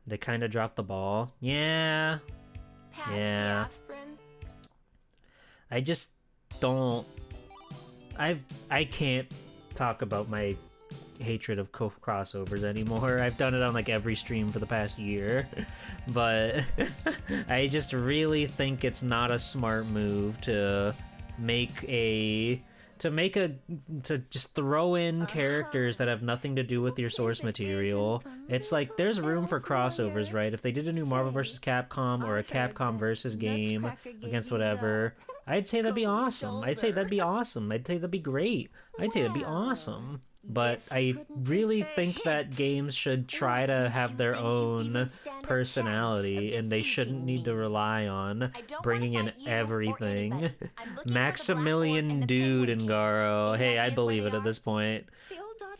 S1: They kind of dropped the ball. Yeah.
S3: Pass
S1: Yeah.
S3: the aspirin.
S1: I just don't... I can't talk about my hatred of crossovers anymore. I've done it on like every stream for the past year. But I just really think it's not a smart move to just throw in characters that have nothing to do with your source material. It's like there's room for crossovers, right? If they did a new Marvel vs. Capcom or a Capcom versus game against whatever, I'd say that'd be awesome. I'd say that'd be awesome. I'd say that'd be great. I'd say that'd be awesome. But I really think that games should try to have their own personality, and they shouldn't need to rely on bringing in everything. Maximilian Dude and Garo. Hey, I'd believe it at this point.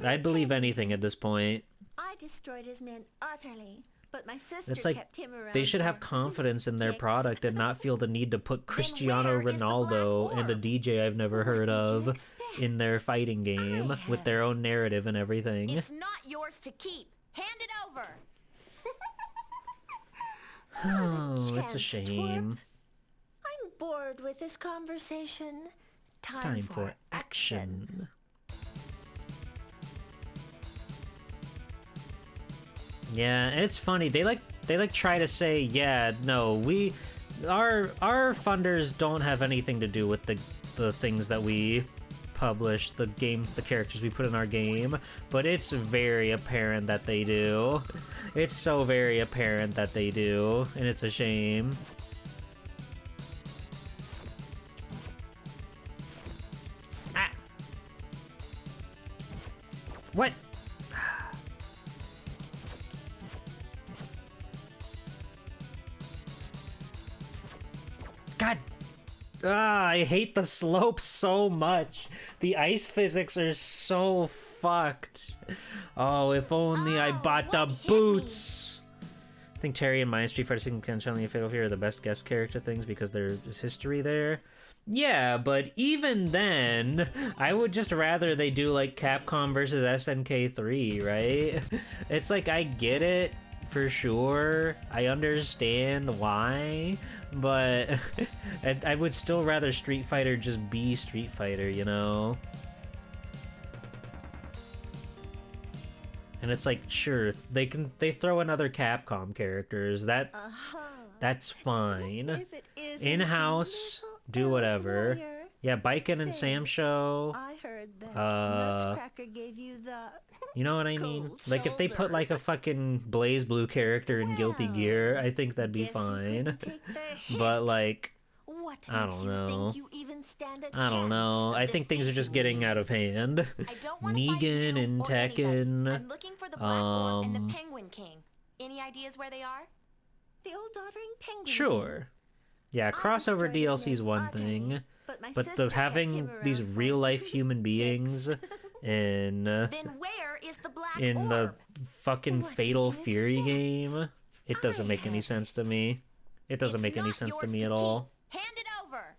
S1: I'd believe anything at this point.
S12: I destroyed his men utterly, but my sister
S1: It's like
S12: kept him around.
S1: they should have confidence in their product and not feel the need to put Cristiano Ronaldo and a DJ I've never heard of in their fighting game with their own narrative and everything.
S3: It's not yours to keep. Hand it over.
S1: Oh, it's a shame.
S12: I'm bored with this conversation.
S1: Time for action. Yeah, it's funny. They try to say, yeah, no, our funders don't have anything to do with the things that we publish, the characters we put in our game, but it's very apparent that they do. It's so very apparent that they do, and it's a shame. Ah! What? God. I hate the slopes so much. The ice physics are so fucked. Oh, if only I bought the boots. I think Terry and my Street Fighter 6 and Chun-Li and Fatal Fury are the best guest character things because there is history there. Yeah, but even then, I would just rather they do like Capcom versus SNK 3, right? It's like, I get it for sure. I understand why. But I would still rather Street Fighter just be Street Fighter, you know? And it's like, sure, they throw in other Capcom characters. That's fine. In-house, do whatever. Yeah, Biken and Sam Show.
S12: I heard that Nutscracker gave you the...
S1: You know what I mean? Like, if they put, like, a fucking Blaze Blue character in Guilty Gear, I think that'd be fine. But, like, I don't know. I don't know. I think things are just getting out of hand. Negan and Tekken.
S3: I'm looking for the Black Orb and the Penguin King. Any ideas where they are?
S12: The old doddering penguin.
S1: Sure. Yeah, crossover DLC is one thing. But having these real-life human beings in the fucking Fatal Fury game, it doesn't make any sense to me. It doesn't make any sense to me at all.
S3: Hand it over.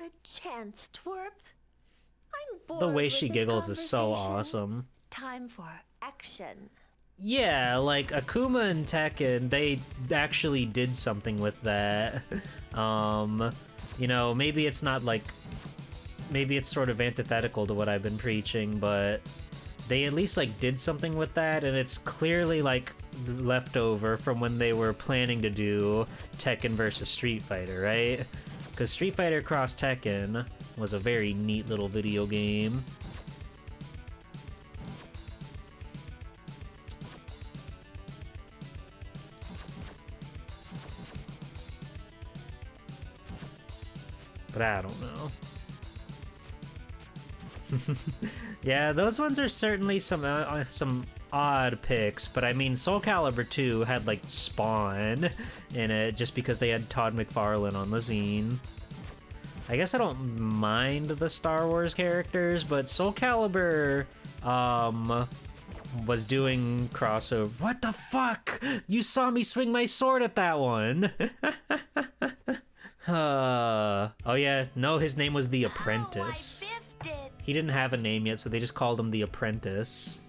S12: Not a chance, twerp. I'm bored
S1: The way
S12: with
S1: she
S12: this
S1: giggles is so
S12: conversation.
S1: awesome.
S12: Time for action.
S1: Yeah, like Akuma and Tekken, they actually did something with that. You know, maybe it's not like, maybe it's sort of antithetical to what I've been preaching, but they at least like did something with that, and it's clearly like leftover from when they were planning to do Tekken versus Street Fighter, right? Because Street Fighter Cross Tekken was a very neat little video game. But I don't know. Yeah, those ones are certainly some odd picks, but I mean, Soul Calibur 2 had like Spawn in it just because they had Todd McFarlane on the zine. I guess I don't mind the Star Wars characters, but Soul Calibur was doing crossover. What the fuck? You saw me swing my sword at that one. Oh yeah, no, his name was The Apprentice. He didn't have a name yet, so they just called him The Apprentice.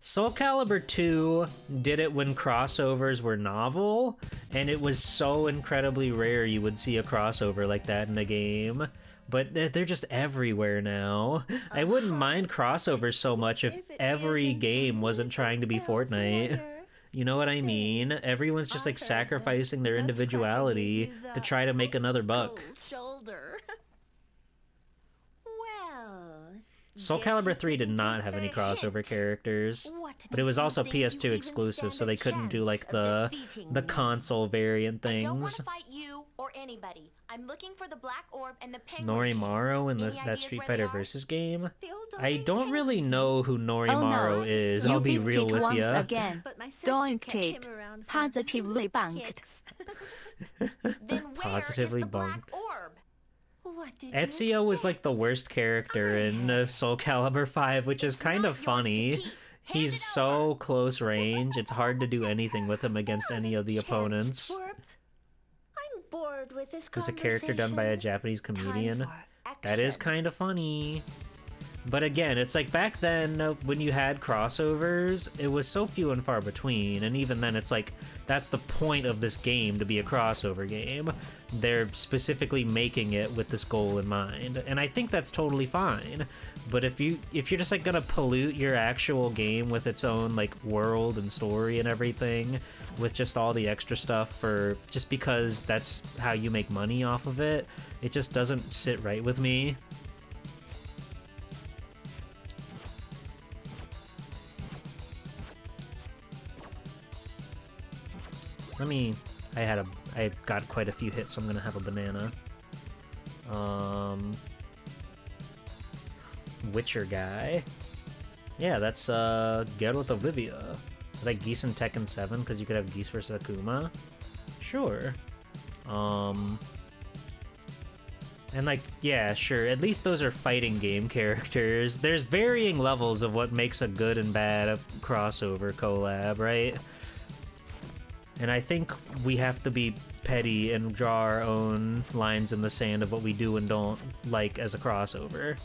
S1: Soul Calibur 2 did it when crossovers were novel, and it was so incredibly rare you would see a crossover like that in a game. But they're just everywhere now. I wouldn't mind crossovers so much if every game wasn't trying to be Fortnite. You know what I mean? Everyone's just like sacrificing their individuality to try to make another buck.
S12: Shoulder. Well,
S1: Soul Calibur 3 did not have any crossover characters, but it was also PS2 exclusive, so they couldn't do like the console variant
S3: I don't want
S1: things.
S3: to fight you or anybody. I'm looking for the black orb and the penguin.
S1: Norimaru in
S3: Any
S1: that
S3: ideas
S1: Street
S3: where
S1: Fighter
S3: they are?
S1: Versus game? I don't really know who Norimaru is,
S8: You
S1: I'll be
S8: picked
S1: real
S8: it
S1: with
S8: once
S1: ya.
S8: again. Donked it. Positively bunked.
S1: Positively bunked.
S12: What did
S1: Ezio was like the worst character in Soul Calibur 5, which is kind of funny. He's so close range, it's hard to do anything with him against any of the opponents.
S12: I'm bored with this
S1: It was a character done by a Japanese comedian. That is kind of funny. But again, it's like back then when you had crossovers, it was so few and far between, and even then it's like that's the point of this game, to be a crossover game. They're specifically making it with this goal in mind, and I think that's totally fine. But if you're just like gonna pollute your actual game with its own like world and story and everything, with just all the extra stuff for just because that's how you make money off of it, it just doesn't sit right with me. I got quite a few hits, so I'm gonna have a banana. Witcher guy. Yeah, that's Geralt of Rivia. Like Geese in Tekken 7, because you could have Geese versus Akuma. Sure. And like, yeah, sure, at least those are fighting game characters. There's varying levels of what makes a good and bad crossover collab, right? And I think we have to be petty and draw our own lines in the sand of what we do and don't like as a crossover.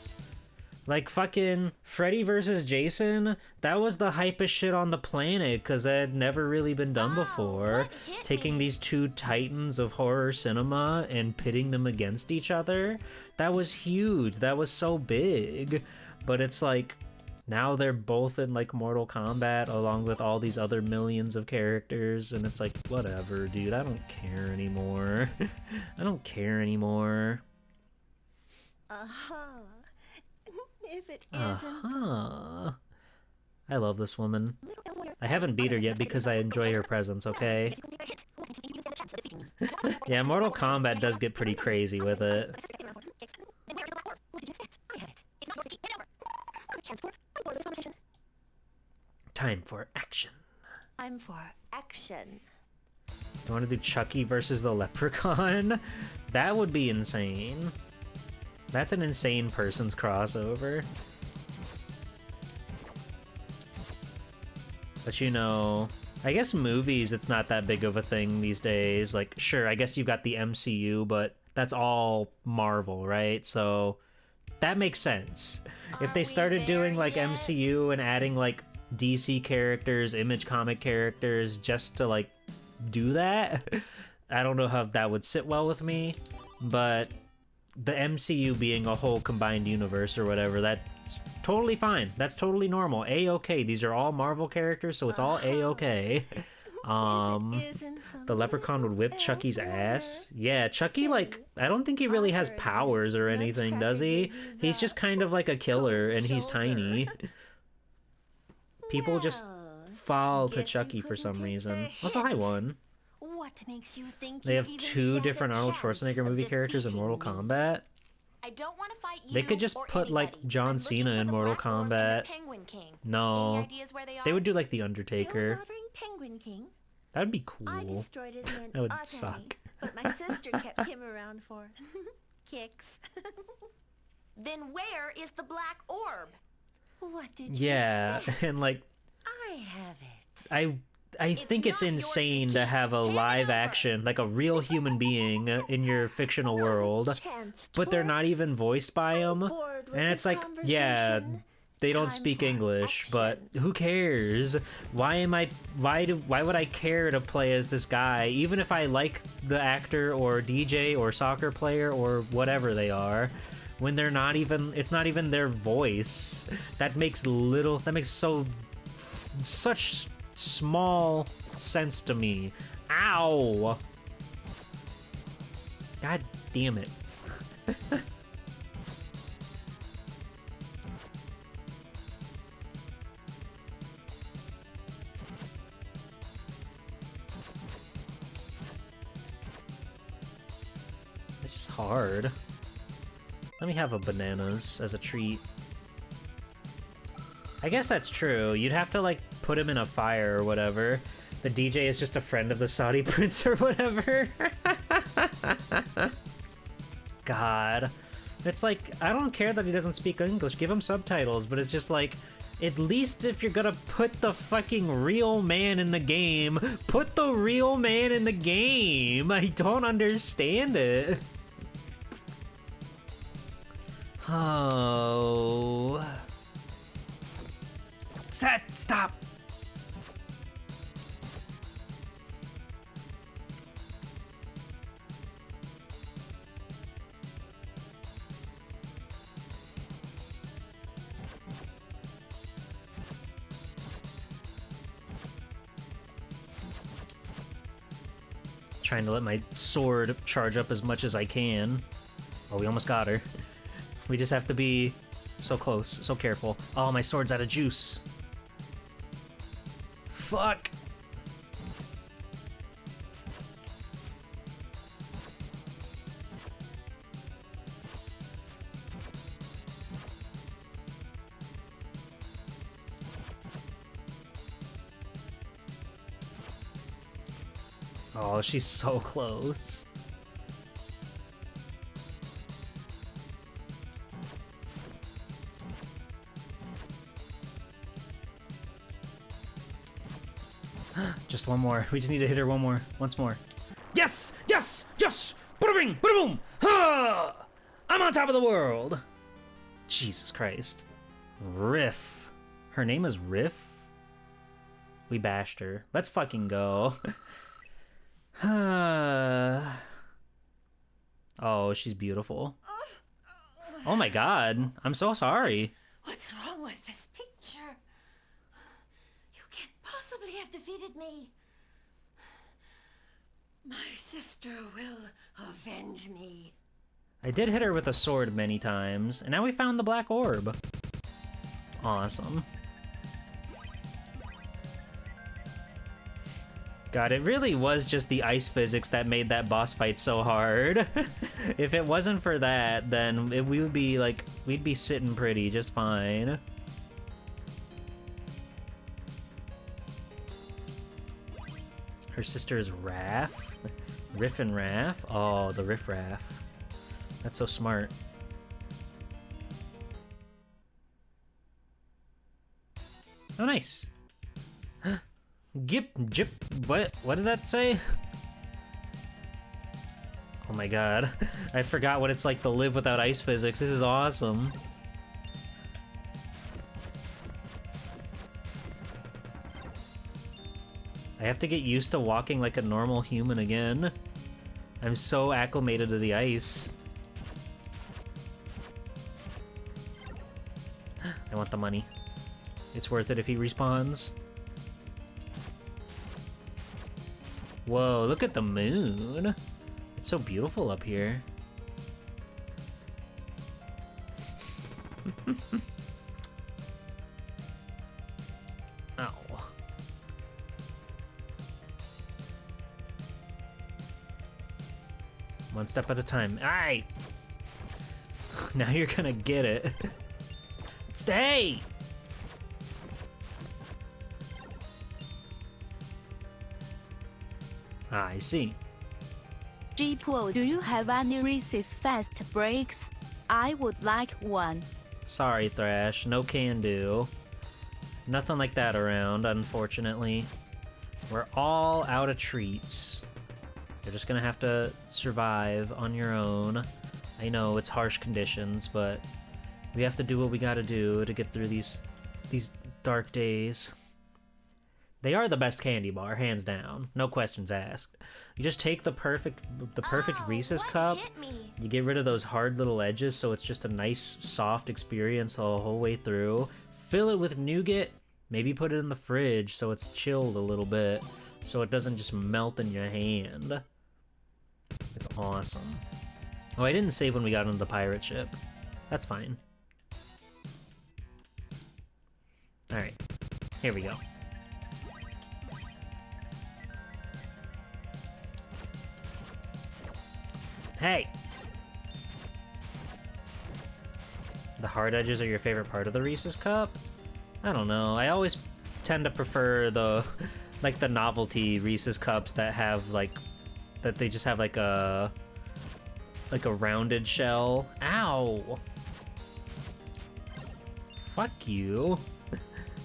S1: Like fucking Freddy versus Jason, that was the hypest shit on the planet because that had never really been done before. Taking these two titans of horror cinema and pitting them against each other, that was huge. That was so big. But it's like, now they're both in like Mortal Kombat along with all these other millions of characters, and it's like, whatever, dude, I don't care anymore. I don't care anymore.
S12: If it isn't...
S1: I love this woman. I haven't beat her yet because I enjoy her presence, okay? Yeah, Mortal Kombat does get pretty crazy with it. Time for action.
S12: I'm for action.
S1: You want to do Chucky versus the Leprechaun? That would be insane. That's an insane person's crossover. But you know, I guess movies, it's not that big of a thing these days. Like, sure, I guess you've got the MCU, but that's all Marvel, right? So that makes sense. If they started doing like MCU and adding like DC characters, Image comic characters, just to like do that. I don't know how that would sit well with me, but the MCU being a whole combined universe or whatever, that's totally fine. That's totally normal. A-okay. These are all Marvel characters, so it's all A-okay. The leprechaun would whip Chucky's ass. Yeah, Chucky, like, I don't think he really has powers or anything, does he? He's just kind of like a killer, and he's tiny. People just fall to Chucky for some reason. Also, hi, one.
S12: What makes you think
S1: They have two different Arnold Schwarzenegger movie characters in Mortal Kombat.
S3: I don't want to fight you.
S1: They could just put like John Cena in Mortal Kombat. No, they would do like the Undertaker.
S12: Penguin King.
S1: That would be cool.
S12: I destroyed his man
S1: That would
S12: Artemi,
S1: suck.
S12: but my sister kept him around for kicks.
S3: Then where is the black orb?
S12: What did you
S1: Yeah,
S12: expect?
S1: and like
S12: I have it.
S1: I think it's insane to have a live action, like a real human being in your fictional world, but they're not even voiced by him. And it's like, yeah, they don't speak English, but who cares? Why would I care to play as this guy, even if I like the actor or DJ or soccer player or whatever they are, when they're not even, it's not even their voice. That makes such small sense to me. Ow! God damn it. This is hard. Let me have a bananas as a treat. I guess that's true. You'd have to, like, put him in a fire or whatever. The DJ is just a friend of the Saudi prince or whatever. God. It's like, I don't care that he doesn't speak English. Give him subtitles, but it's just like, at least if you're gonna put the fucking real man in the game, put the real man in the game. I don't understand it. Oh... Stop! Trying to let my sword charge up as much as I can. Oh, we almost got her. We just have to be so close, so careful. Oh, my sword's out of juice. Fuck! Oh, she's so close. Just one more. We just need to hit her once more. Yes! Yes! Yes! Bada bing! Bada boom! Ha! I'm on top of the world! Jesus Christ. Riff. Her name is Riff? We bashed her. Let's fucking go. Oh, she's beautiful. Oh my god. I'm so sorry.
S12: What's wrong with this picture? You can't possibly have defeated me. My sister will avenge me.
S1: I did hit her with a sword many times, and now we found the black orb. Awesome. God, it really was just the ice physics that made that boss fight so hard. If it wasn't for that, then we would be like, we'd be sitting pretty just fine. Her sister is Raff? Riff and Raff? Oh, the Riff Raff. That's so smart. Oh, nice. Jip, what did that say? Oh my god. I forgot what it's like to live without ice physics. This is awesome. I have to get used to walking like a normal human again. I'm so acclimated to the ice. I want the money. It's worth it if he respawns. Whoa, look at the moon. It's so beautiful up here. Ow. One step at a time. Aye! Now you're gonna get it. Stay! I see.
S8: Jeepo, do you have any Reese's fast breaks? I would like one.
S1: Sorry, Thrash. No can do. Nothing like that around, unfortunately. We're all out of treats. You're just gonna have to survive on your own. I know it's harsh conditions, but we have to do what we gotta do to get through these dark days. They are the best candy bar, hands down. No questions asked. You just take the perfect Reese's cup. You get rid of those hard little edges, so it's just a nice, soft experience the whole way through. Fill it with nougat. Maybe put it in the fridge so it's chilled a little bit, so it doesn't just melt in your hand. It's awesome. Oh, I didn't save when we got into the pirate ship. That's fine. Alright. Here we go. Hey! The hard edges are your favorite part of the Reese's Cup? I don't know. I always tend to prefer the, like, the novelty Reese's Cups that have, like, that they just have, like a rounded shell. Ow! Fuck you.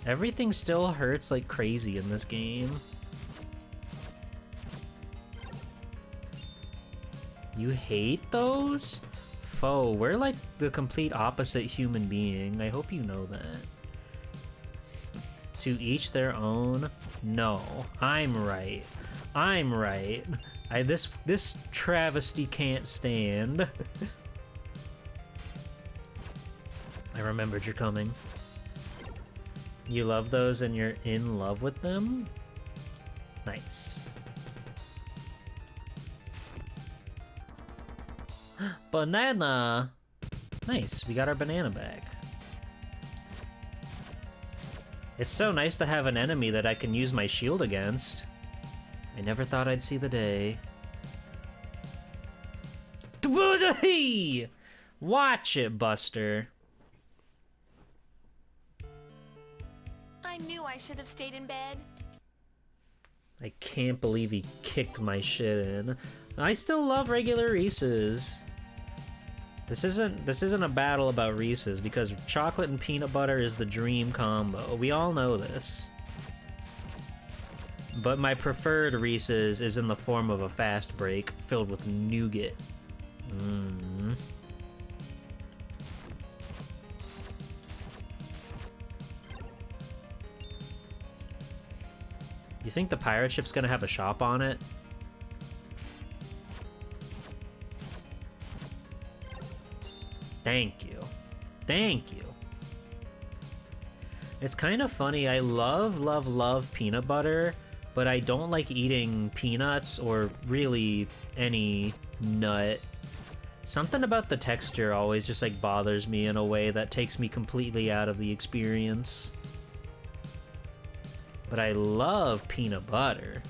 S1: Everything still hurts like crazy in this game. You hate those? Foe, we're like the complete opposite human being. I hope you know that. To each their own? No, I'm right. I'm right. This travesty can't stand. I remembered you're coming. You love those and you're in love with them? Nice. Banana! Nice, we got our banana back. It's so nice to have an enemy that I can use my shield against. I never thought I'd see the day. Watch it, Buster.
S3: I knew I should have stayed in bed.
S1: I can't believe he kicked my shit in. I still love regular Reese's. This isn't a battle about Reese's because chocolate and peanut butter is the dream combo. We all know this. But my preferred Reese's is in the form of a fast break filled with nougat. You think the pirate ship's gonna have a shop on it? Thank you. Thank you. It's kind of funny. I love peanut butter, but I don't like eating peanuts or really any nut. Something about the texture always just like bothers me in a way that takes me completely out of the experience. But I love peanut butter.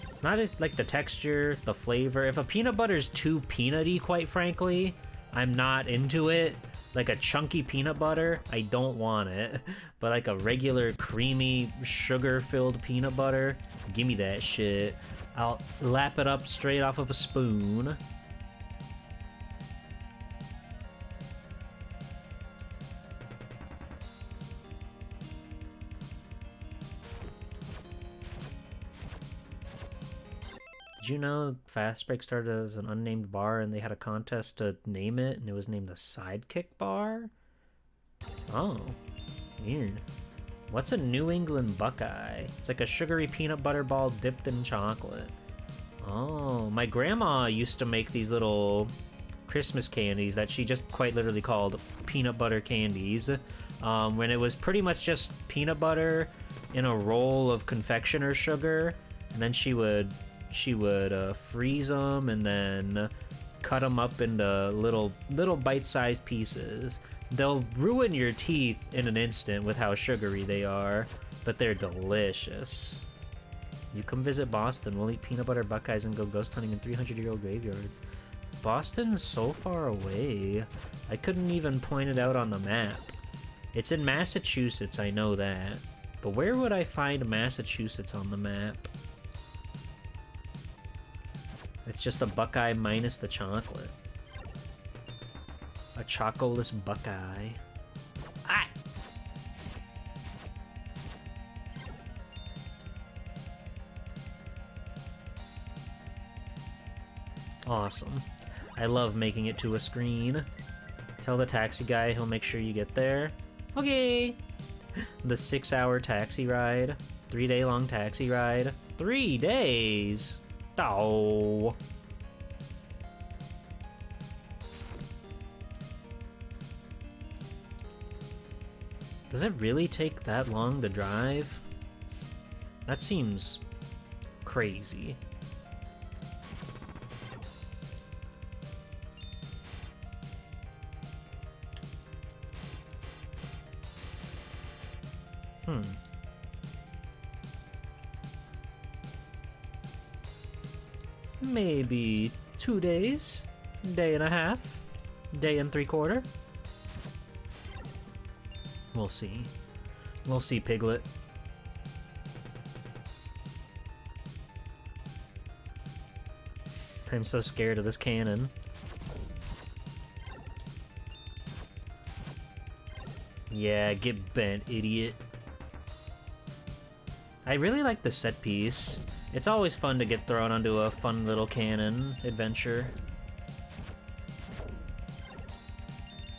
S1: It's not like the texture, the flavor. If a peanut butter's too peanutty, quite frankly, I'm not into it. Like a chunky peanut butter, I don't want it. But like a regular creamy sugar-filled peanut butter, give me that shit. I'll lap it up straight off of a spoon. Did you know Fast Break started as an unnamed bar and they had a contest to name it and it was named the Sidekick Bar? Oh, weird. What's a New England Buckeye? It's like a sugary peanut butter ball dipped in chocolate. Oh, my grandma used to make these little Christmas candies that she just quite literally called peanut butter candies. When it was pretty much just peanut butter in a roll of confectioner sugar, and then she would freeze them and then cut them up into little bite-sized pieces. They'll ruin your teeth in an instant with how sugary they are, but they're delicious. You come visit Boston, we'll eat peanut butter Buckeyes and go ghost hunting in 300-year-old graveyards. Boston's so far away. I couldn't even point it out on the map. It's in Massachusetts, I know that. But where would I find Massachusetts on the map? It's just a Buckeye minus the chocolate. A chocolate Buckeye. Ah! Awesome. I love making it to a screen. Tell the taxi guy he'll make sure you get there. Okay. The 6-hour taxi ride. 3-day long taxi ride. 3 days. Oh. Does it really take that long to drive? That seems crazy. Maybe 2 days? Day and a half? Day and 3/4? We'll see. We'll see, Piglet. I'm so scared of this cannon. Yeah, get bent, idiot. I really like the set piece. It's always fun to get thrown onto a fun little cannon adventure.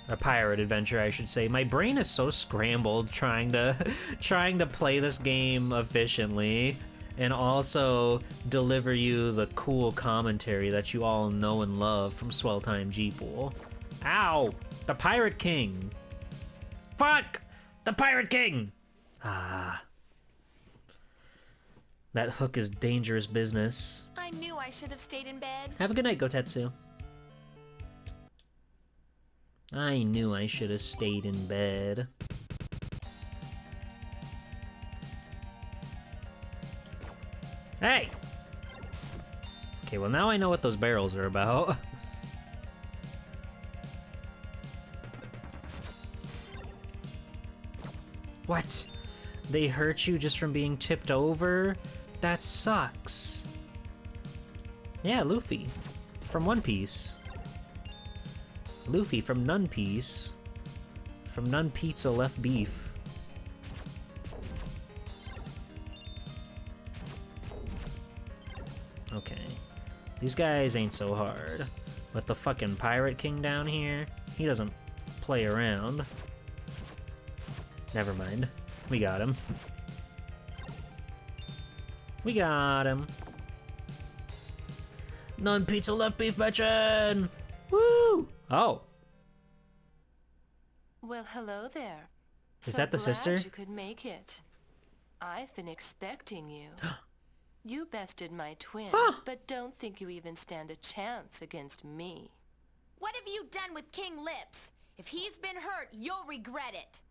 S1: A pirate adventure, I should say. My brain is so scrambled trying to play this game efficiently and also deliver you the cool commentary that you all know and love from Swell Time G-Pool. Ow! The Pirate King! Fuck! The Pirate King! Ah. That hook is dangerous business.
S3: I knew I should have stayed in bed.
S1: Have a good night, Gotetsu. I knew I should have stayed in bed. Hey! Okay, well now I know what those barrels are about. What? They hurt you just from being tipped over? That sucks. Yeah, Luffy. From One Piece. Luffy from Nun Piece. From Nun Pizza Left Beef. Okay. These guys ain't so hard. But the fucking Pirate King down here, he doesn't play around. Never mind. We got him. We got him. Nun Pizza Left Beef bitchin'! Woo! Oh.
S14: Well, hello there.
S1: Is that the sister?
S14: You could make it. I've been expecting you. You bested my twin, but don't think you even stand a chance against me.
S3: What have you done with King Lips? If he's been hurt, you'll regret it.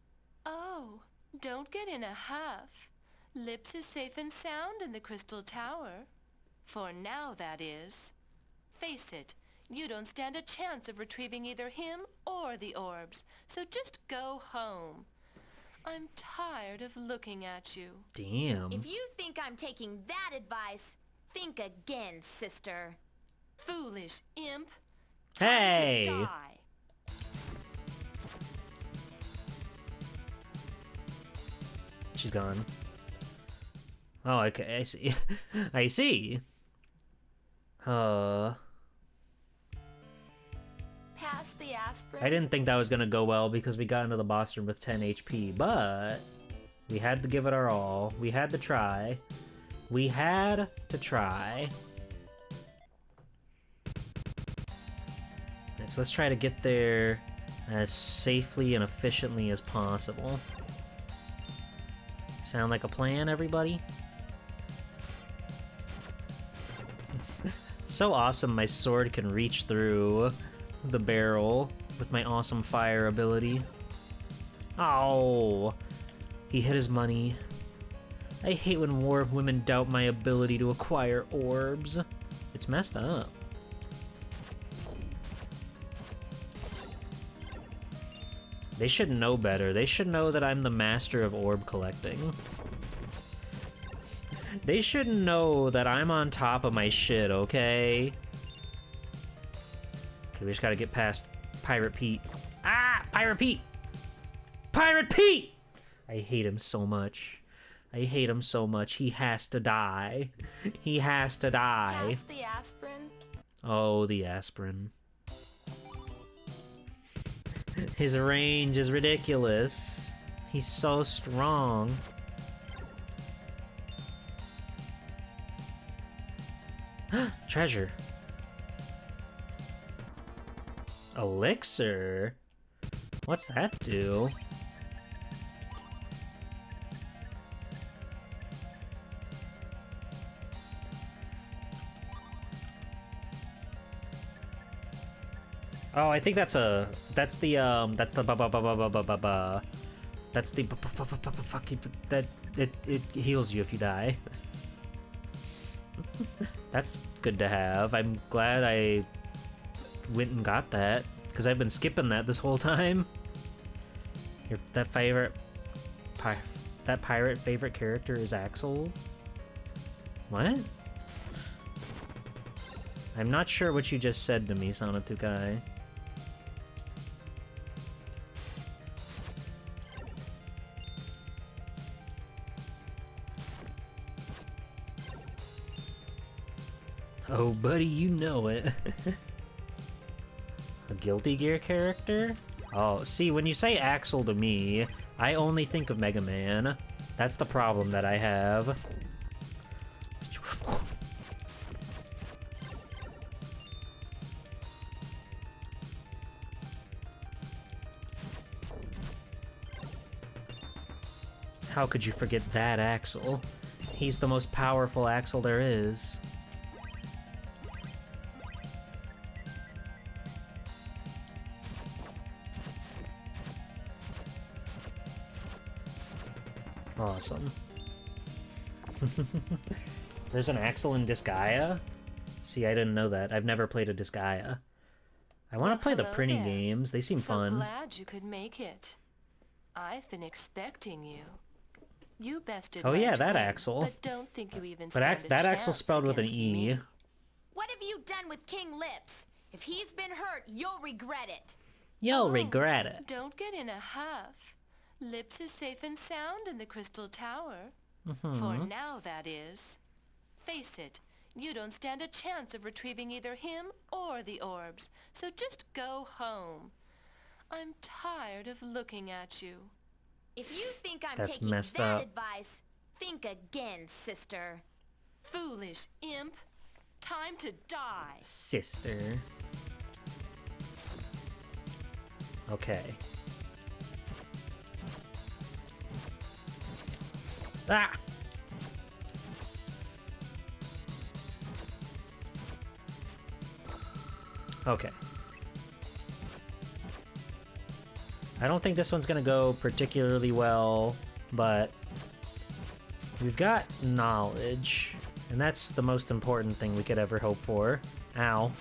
S14: Oh, don't get in a huff. Lips is safe and sound in the Crystal Tower. For now, that is. Face it, you don't stand a chance of retrieving either him or the orbs, so just go home. I'm tired of looking at you.
S1: Damn.
S3: If you think I'm taking that advice, think again, sister.
S14: Foolish imp.
S1: Hey!
S14: Time to die.
S1: She's gone. Oh, okay, I see. I see.
S3: Pass the aspirin.
S1: I didn't think that was gonna go well because we got into the boss room with 10 HP, but We had to give it our all. We had to try. We had to try. Alright, so let's try to get there as safely and efficiently as possible. Sound like a plan, everybody? So awesome my sword can reach through the barrel with my awesome fire ability. Oh, he hit his money. I hate when war women doubt my ability to acquire orbs. It's messed up. They should know better. They should know that I'm the master of orb collecting. They should know that I'm on top of my shit, okay? Okay, we just gotta get past Pirate Pete. Ah! Pirate Pete! Pirate Pete! I hate him so much. I hate him so much. He has to die. He has to die.
S3: Pass the aspirin.
S1: Oh, the aspirin. His range is ridiculous. He's so strong. Treasure. Elixir? What's that do? Oh, I think that's the that's the fuck that it heals you if you die. That's good to have. I'm glad I went and got that because I've been skipping that this whole time. That pirate favorite character is Axel. What? I'm not sure what you just said to me, Sonatukai. Oh, buddy, you know it. A Guilty Gear character? Oh, see, when you say Axel to me, I only think of Mega Man. That's the problem that I have. How could you forget that Axel? He's the most powerful Axel there is. Awesome. There's an Axel in Disgaea? See, I didn't know that. I've never played a Disgaea. I want to play the Prinny games. They seem fun.
S14: Glad you could make it. I've been expecting you. You bested
S1: Oh yeah,
S14: right
S1: that
S14: away,
S1: Axel.
S14: But don't think you even
S1: But
S14: stand a
S1: that Axel
S14: chance
S1: spelled with an
S14: against
S1: E.
S14: me.
S3: What have you done with King Lips? If he's been hurt, you'll regret it.
S1: You'll regret it.
S14: Don't get in a huff. Lips is safe and sound in the Crystal Tower.
S1: Mm-hmm.
S14: For now, that is. Face it, you don't stand a chance of retrieving either him or the orbs, so just go home. I'm tired of looking at you.
S3: If you think I'm
S1: That's
S3: taking
S1: messed
S3: that
S1: up.
S3: advice, think again, sister.
S14: Foolish imp. Time to die.
S1: Sister. Okay. Ah! Okay. I don't think this one's gonna go particularly well, but we've got knowledge, and that's the most important thing we could ever hope for. Ow.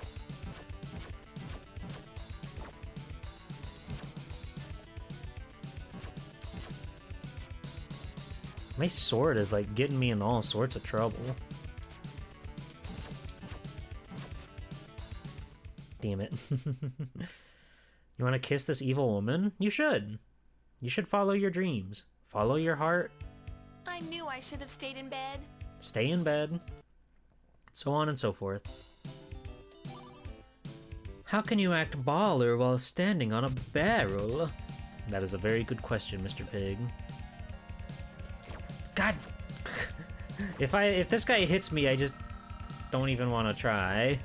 S1: My sword is like getting me in all sorts of trouble. Damn it. You want to kiss this evil woman? You should. You should follow your dreams. Follow your heart.
S3: I knew I should have stayed in bed.
S1: Stay in bed. So on and so forth. How can you act baller while standing on a barrel? That is a very good question, Mr. Pig. God. If this guy hits me, I just don't even want to try.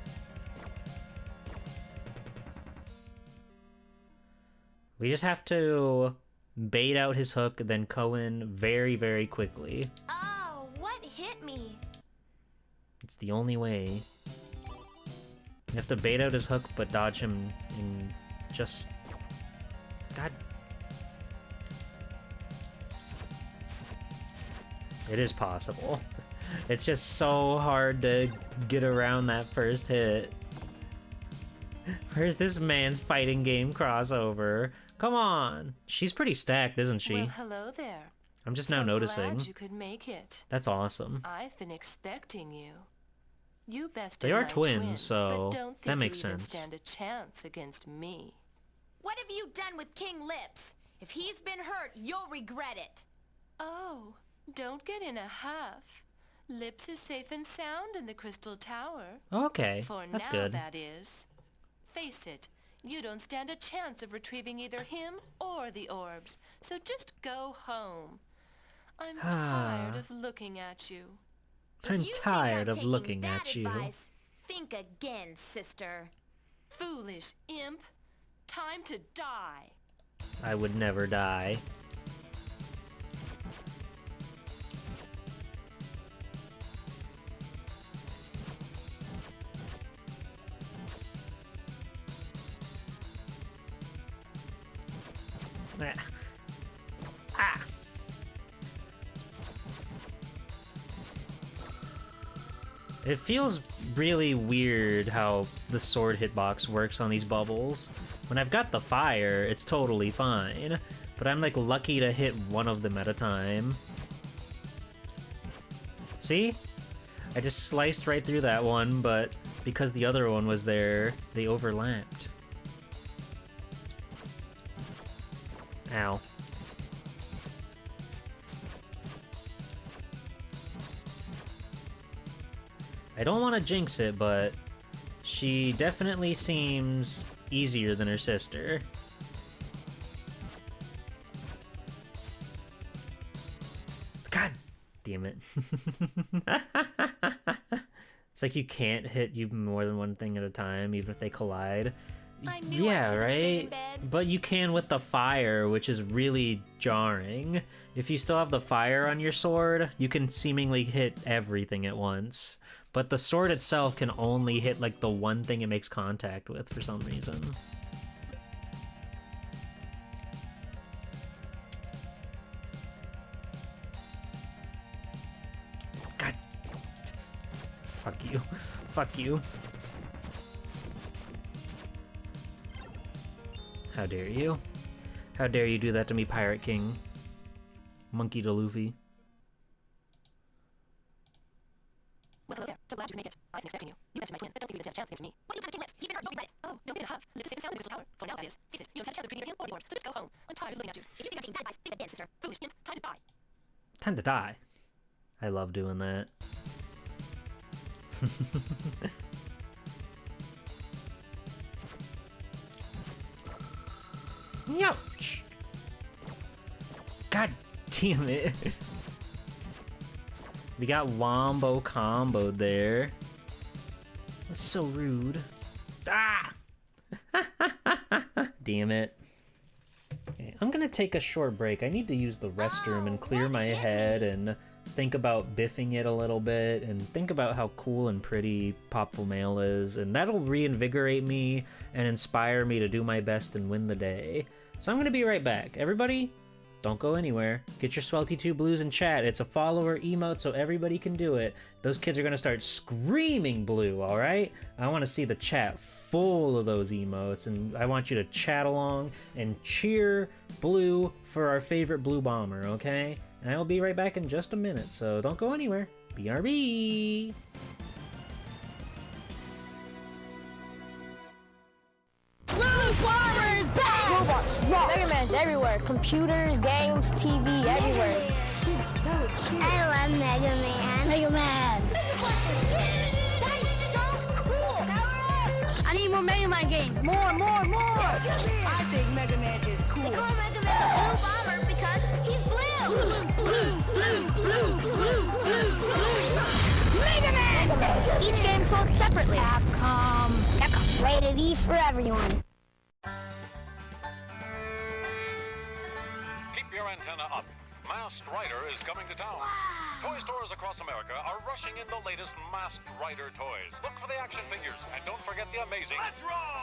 S1: We just have to bait out his hook, then go in very, very quickly.
S3: Oh, what hit me?
S1: It's the only way. You have to bait out his hook, but dodge him in just... God. It is possible. It's just so hard to get around that first hit. Where's this man's fighting game crossover? Come on! She's pretty stacked, isn't she?
S14: Well, hello there.
S1: I'm just now noticing.
S14: Glad you could make it.
S1: That's awesome.
S14: I've been expecting you. You bested
S1: They are
S14: my
S1: twins,
S14: twin,
S1: so
S14: but don't think
S1: that makes
S14: you even
S1: sense.
S14: stand a chance against me.
S3: What have you done with King Lips? If he's been hurt, you'll regret it.
S14: Oh, don't get in a huff. Lips is safe and sound in the Crystal Tower.
S1: Okay,
S14: For
S1: that's
S14: now,
S1: good.
S14: that is. Face it, you don't stand a chance of retrieving either him or the orbs, so just go home. I'm tired of looking at you.
S1: I'm tired of looking
S3: that
S1: at you.
S3: advice, think again, sister.
S14: Foolish imp. Time to die.
S1: I would never die. Ah. It feels really weird how the sword hitbox works on these bubbles. When I've got the fire, it's totally fine, but I'm like lucky to hit one of them at a time. See? I just sliced right through that one, but because the other one was there, they overlapped. Ow. I don't want to jinx it, but she definitely seems easier than her sister. God damn it. It's like you can't hit you more than one thing at a time, even if they collide.
S3: I knew I
S1: Yeah,
S3: should've stayed in
S1: right?
S3: bed.
S1: But you can with the fire, which is really jarring. If you still have the fire on your sword, you can seemingly hit everything at once. But the sword itself can only hit like the one thing it makes contact with for some reason. God. Fuck you. Fuck you. How dare you? How dare you do that to me, Pirate King? Monkey to Luffy.
S14: Well, hello there. So glad you could make it. I've been expecting you. You bested my twin, but don't think you even stand a chance against me. What have you done to King Lips? He's been hurt. You'll regret it. Oh, don't get in a huff. Lips is safe and sound in the Crystal Tower. For now, that is. Face it, you don't stand a chance of retrieving either him or the orbs, so just go home. I'm tired of looking at you.
S9: If you think I'm taking that advice, think again, sister.
S14: Foolish imp. Time to die.
S1: Time to die. I love doing that. Ouch! God damn it. We got Wombo comboed there. That's so rude. Ah! Damn it. Okay, I'm gonna take a short break. I need to use the restroom and clear my head and think about biffing it a little bit and think about how cool and pretty Popful Mail is, and that'll reinvigorate me and inspire me to do my best and win the day. So I'm gonna be right back. Everybody, don't go anywhere. Get your Swelty2 Blues in chat. It's a follower emote, so everybody can do it. Those kids are gonna start screaming blue, alright? I wanna see the chat full of those emotes, and I want you to chat along and cheer blue for our favorite blue bomber, okay? And I will be right back in just a minute, so don't go anywhere. BRB!
S11: Blue Bomber is back! Robots rock! Mega Man's everywhere. Computers, games, TV, everywhere. He's so cute. I love Mega Man. Mega Man.
S9: That is so cool!
S11: I need more Mega Man games. More!
S12: I think Mega Man is cool.
S9: They call Mega Man the Blue Bomber because he's blue!
S11: Blue! Mega Man! Each game sold separately. Capcom. Rated E for everyone.
S15: Keep your antenna up. Masked Rider is coming to town. Toy stores across America are rushing in the latest Masked Rider toys. Look for the action figures, and don't forget the amazing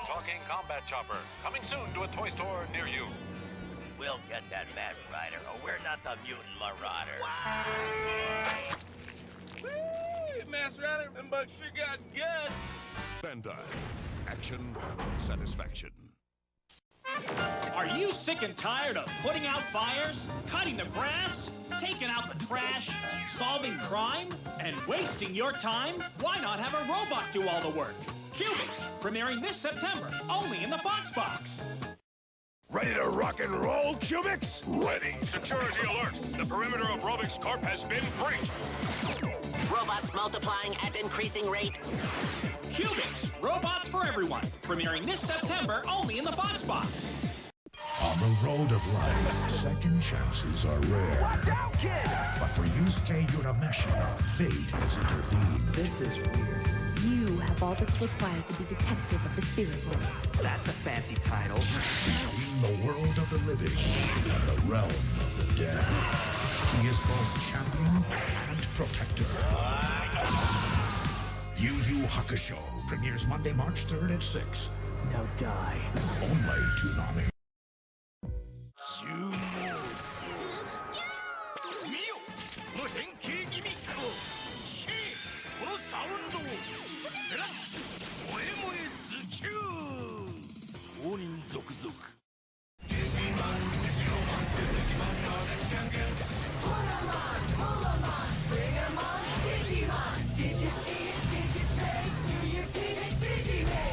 S15: Talking Combat Chopper. Coming soon to a toy store near you.
S16: We'll get that Masked Rider, or we're not the Mutant Marauders.
S10: Woo! Masked Rider, them bugs sure got guts.
S17: Bandai. Action, satisfaction.
S18: Are you sick and tired of putting out fires, cutting the grass, taking out the trash, solving crime, and wasting your time? Why not have a robot do all the work? Cubics, premiering this September, only in the Fox Box.
S17: Ready to rock and roll, Cubics?
S15: Ready. Security alert. The perimeter of Robix Corp has been breached.
S9: Robots multiplying at increasing rate.
S18: Cubics, robots for everyone, premiering this September, only in the Fox Box.
S17: On the road of life, second chances are rare.
S6: Watch out, kid!
S17: But for Yusuke Urameshi, fate has intervened.
S1: This is weird.
S19: You have all that's required to be detective of the spirit world.
S6: That's a fancy title.
S17: Between the world of the living and the realm of the dead, he is both champion and protector. Yu Yu Hakusho premieres Monday, March 3rd at 6.
S6: Now die.
S17: Only Toonami.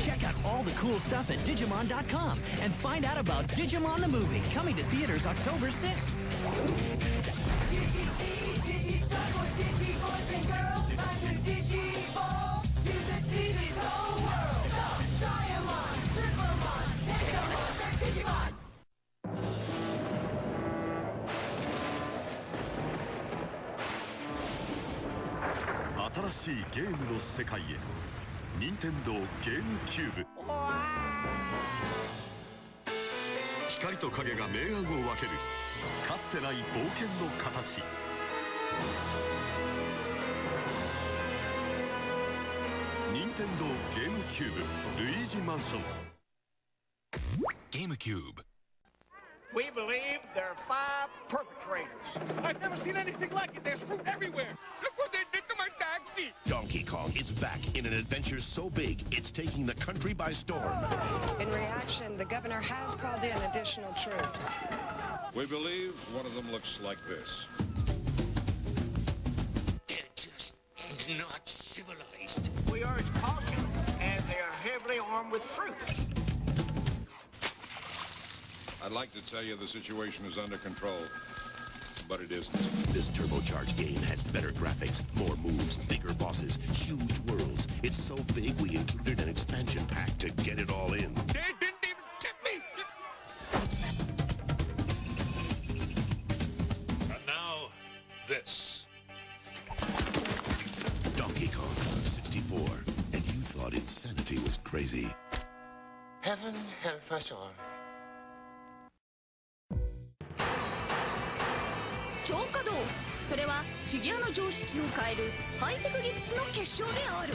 S20: Check out all the cool stuff at Digimon.com and find out about Digimon the Movie, coming to theaters October 6th.
S17: Nintendo ゲームキューブ。光と影が明暗を分けるかつてない冒険の形。Nintendo ゲームキューブルイージマンション。ゲームキューブ。
S6: We believe there are 5 perpetrators. I've never seen anything like it. There's fruit everywhere. Look what they did to my taxi.
S17: Donkey Kong is back in an adventure so big, it's taking the country by storm.
S21: In reaction, the governor has called in additional troops.
S17: We believe one of them looks like this.
S6: They're just not civilized. We urge caution, as they are heavily armed with fruit.
S17: I'd like to tell you the situation is under control, but it isn't. This turbocharged game has better graphics, more moves, bigger bosses, huge worlds. It's so big we included an expansion pack to get it all in.
S6: They didn't even tip me!
S17: And now, this. Donkey Kong 64. And you thought insanity was crazy.
S6: Heaven help us all.
S22: 強化道、それはフィギュアの常識を変えるハイテク技術の結晶である。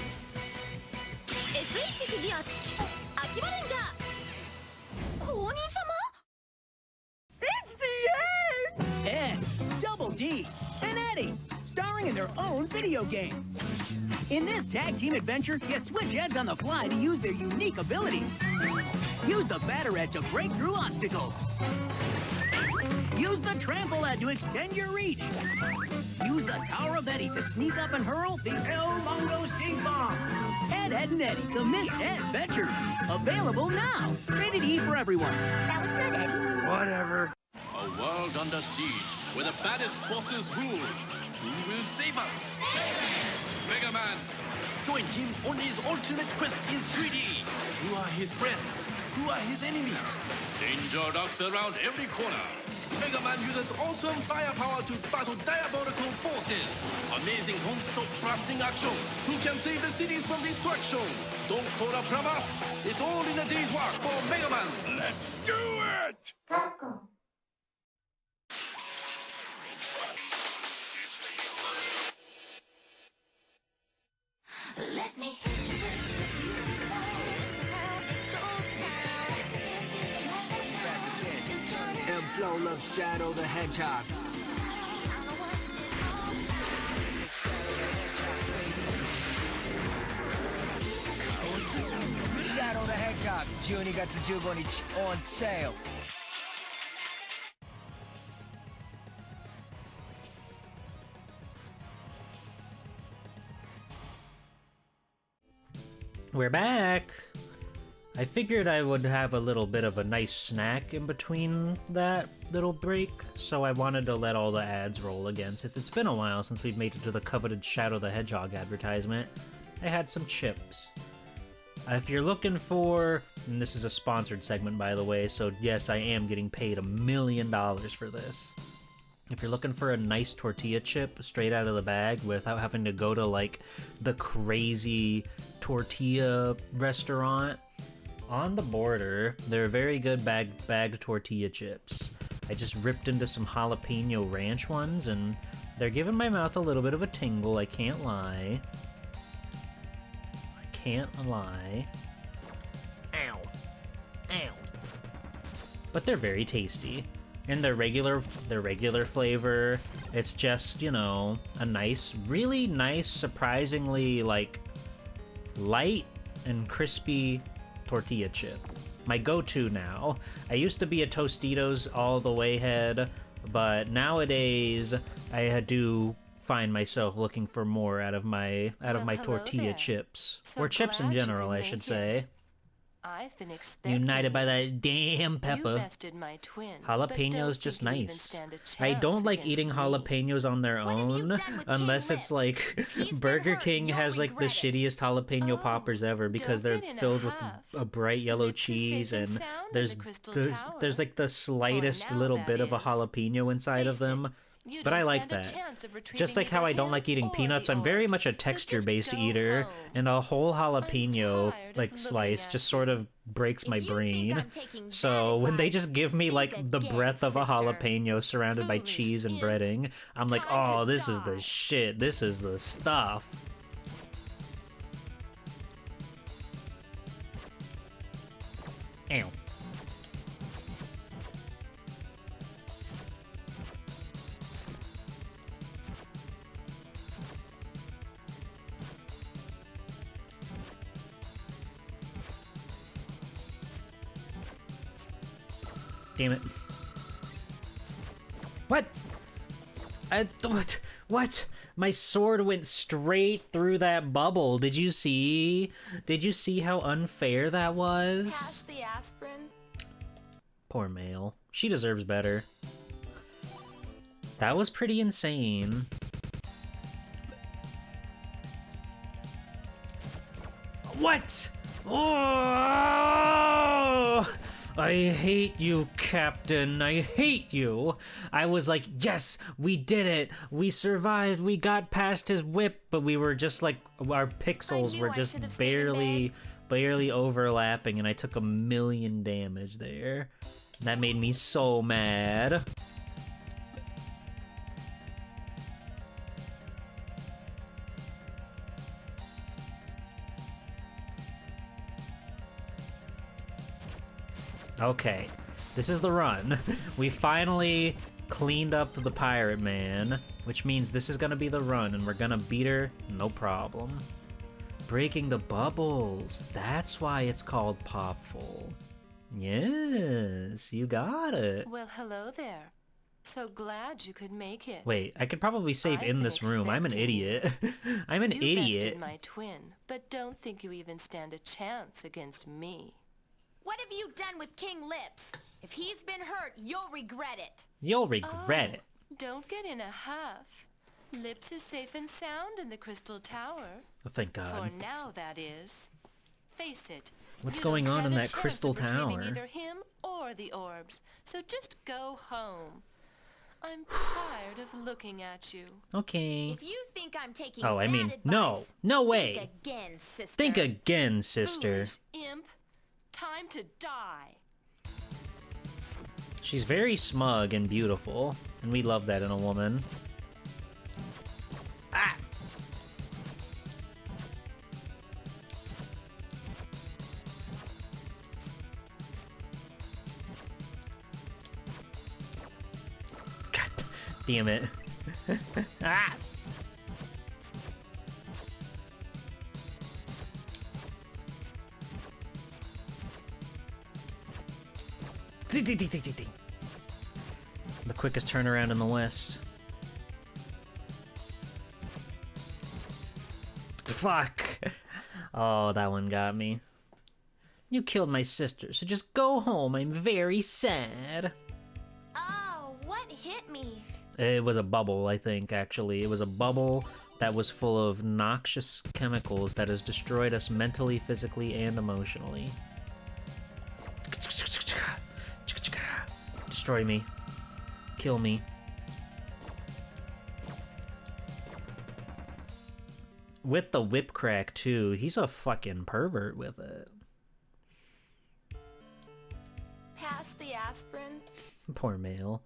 S22: S1 フィギュアツ秋葉レンジャー公認様。
S20: It's the end! Ed, Double D, and Eddie, starring in their own video game. In this tag team adventure, you switch heads on the fly to use their unique abilities. Use the batter edge to break through obstacles. Use the trample edge to extend your reach. Use the Tower of Eddie to sneak up and hurl the El Mongo Stink Bomb. Ed, Ed, and Eddie, the Miss Ed Adventures. Available now. Rated E for everyone.
S11: That was good, Eddie.
S6: Whatever.
S23: A world under siege, where the baddest bosses rule. Who will save us? Mega Man! Join him on his ultimate quest in 3D. Who are his friends? Who are his enemies? Danger lurks around every corner. Mega Man Man uses awesome firepower to battle diabolical forces. Amazing non-stop blasting action. Who can save the cities from destruction? Don't call a plumber. It's all in a day's work for Mega Man. Let's do it!
S2: Let me
S4: Flow loves Shadow the Hedgehog. Shadow the Hedgehog 12月15日 on sale.
S1: We're back! I figured I would have a little bit of a nice snack in between that little break, so I wanted to let all the ads roll again, since it's been a while since we've made it to the coveted Shadow the Hedgehog advertisement. I had some chips. If you're looking for, and this is a sponsored segment by the way, so yes, I am getting paid $1 million for this. If you're looking for a nice tortilla chip straight out of the bag without having to go to like the crazy tortilla restaurant, On the Border, they're very good bagged tortilla chips. I just ripped into some jalapeno ranch ones, and they're giving my mouth a little bit of a tingle, I can't lie. I can't lie. Ow. Ow. But they're very tasty. And their regular flavor, it's just, you know, a nice, really nice, surprisingly, like, light and crispy tortilla chip. My go-to now. I used to be a Tostitos all the way head, but nowadays I do find myself looking for more out of my tortilla
S14: there.
S1: chips.
S14: So
S1: or chips in
S14: glad you
S1: general,
S14: could
S1: I
S14: make
S1: should
S14: it.
S1: say.
S14: I've been expecting
S1: United by
S14: you.
S1: that damn
S14: You
S1: pepper.
S14: bested my twin, but don't
S1: Jalapenos just
S14: think you even
S1: nice.
S14: stand a
S1: I
S14: chance
S1: don't like
S14: against
S1: eating
S14: me.
S1: jalapenos on their own unless it's like Burger King has like the shittiest jalapeno poppers ever because they're filled with a bright yellow cheese and there's like the slightest little bit of a jalapeno inside of them. But I like that. Just like how I don't like eating peanuts, I'm very much a texture-based eater, and a whole jalapeno like slice just sort of breaks my brain. So when they just give me like the breadth of a jalapeno surrounded by cheese and breading, I'm like, oh, this is the shit. This is the stuff. Ow. Damn it. What? What? My sword went straight through that bubble. Did you see? Did you see how unfair that was?
S3: Pass the aspirin.
S1: Poor Mail. She deserves better. That was pretty insane. What? Oh! I hate you, Captain. I hate you. I was like, yes, we did it. We survived. We got past his whip, but we were just like, our pixels were just barely overlapping, and I took 1 million damage there. That made me so mad. Okay, this is the run. We finally cleaned up the Pirate Man, which means this is gonna be the run, and we're gonna beat her, no problem. Breaking the bubbles, that's why it's called Popful. Yes, you got it.
S14: Well, hello there. So glad you could make it.
S1: Wait, I could probably save in this room. I'm an idiot. I'm an
S14: you
S1: idiot.
S14: bested my twin, but don't think you even stand a chance against me.
S3: What have you done with King Lips? If he's been hurt, you'll regret it.
S1: You'll regret it.
S14: Don't get in a huff. Lips is safe and sound in the Crystal Tower.
S1: Oh, thank God.
S14: For now, that is. Face it.
S1: What's
S14: you
S1: going
S14: don't
S1: on in
S14: stand a
S1: that
S14: chance
S1: Crystal
S14: of retrieving
S1: Tower?
S14: Either him or the orbs. So just go home. I'm tired of looking at you.
S1: Okay.
S3: If you think I'm taking
S1: Oh, I
S3: that
S1: mean,
S3: advice,
S1: no. No way.
S3: Think again, sister.
S1: Think again, sister.
S14: Foolish imp. Time to die.
S1: She's very smug and beautiful, and we love that in a woman. Ah! God damn it. Ah! The quickest turnaround in the West. Fuck! Oh, that one got me. You killed my sister, so just go home. I'm very sad.
S3: Oh, what hit me?
S1: It was a bubble, I think, actually. It was a bubble that was full of noxious chemicals that has destroyed us mentally, physically, and emotionally. Destroy me. Kill me. With the whip crack, too. He's a fucking pervert with it.
S3: Pass the aspirin.
S1: Poor Mail.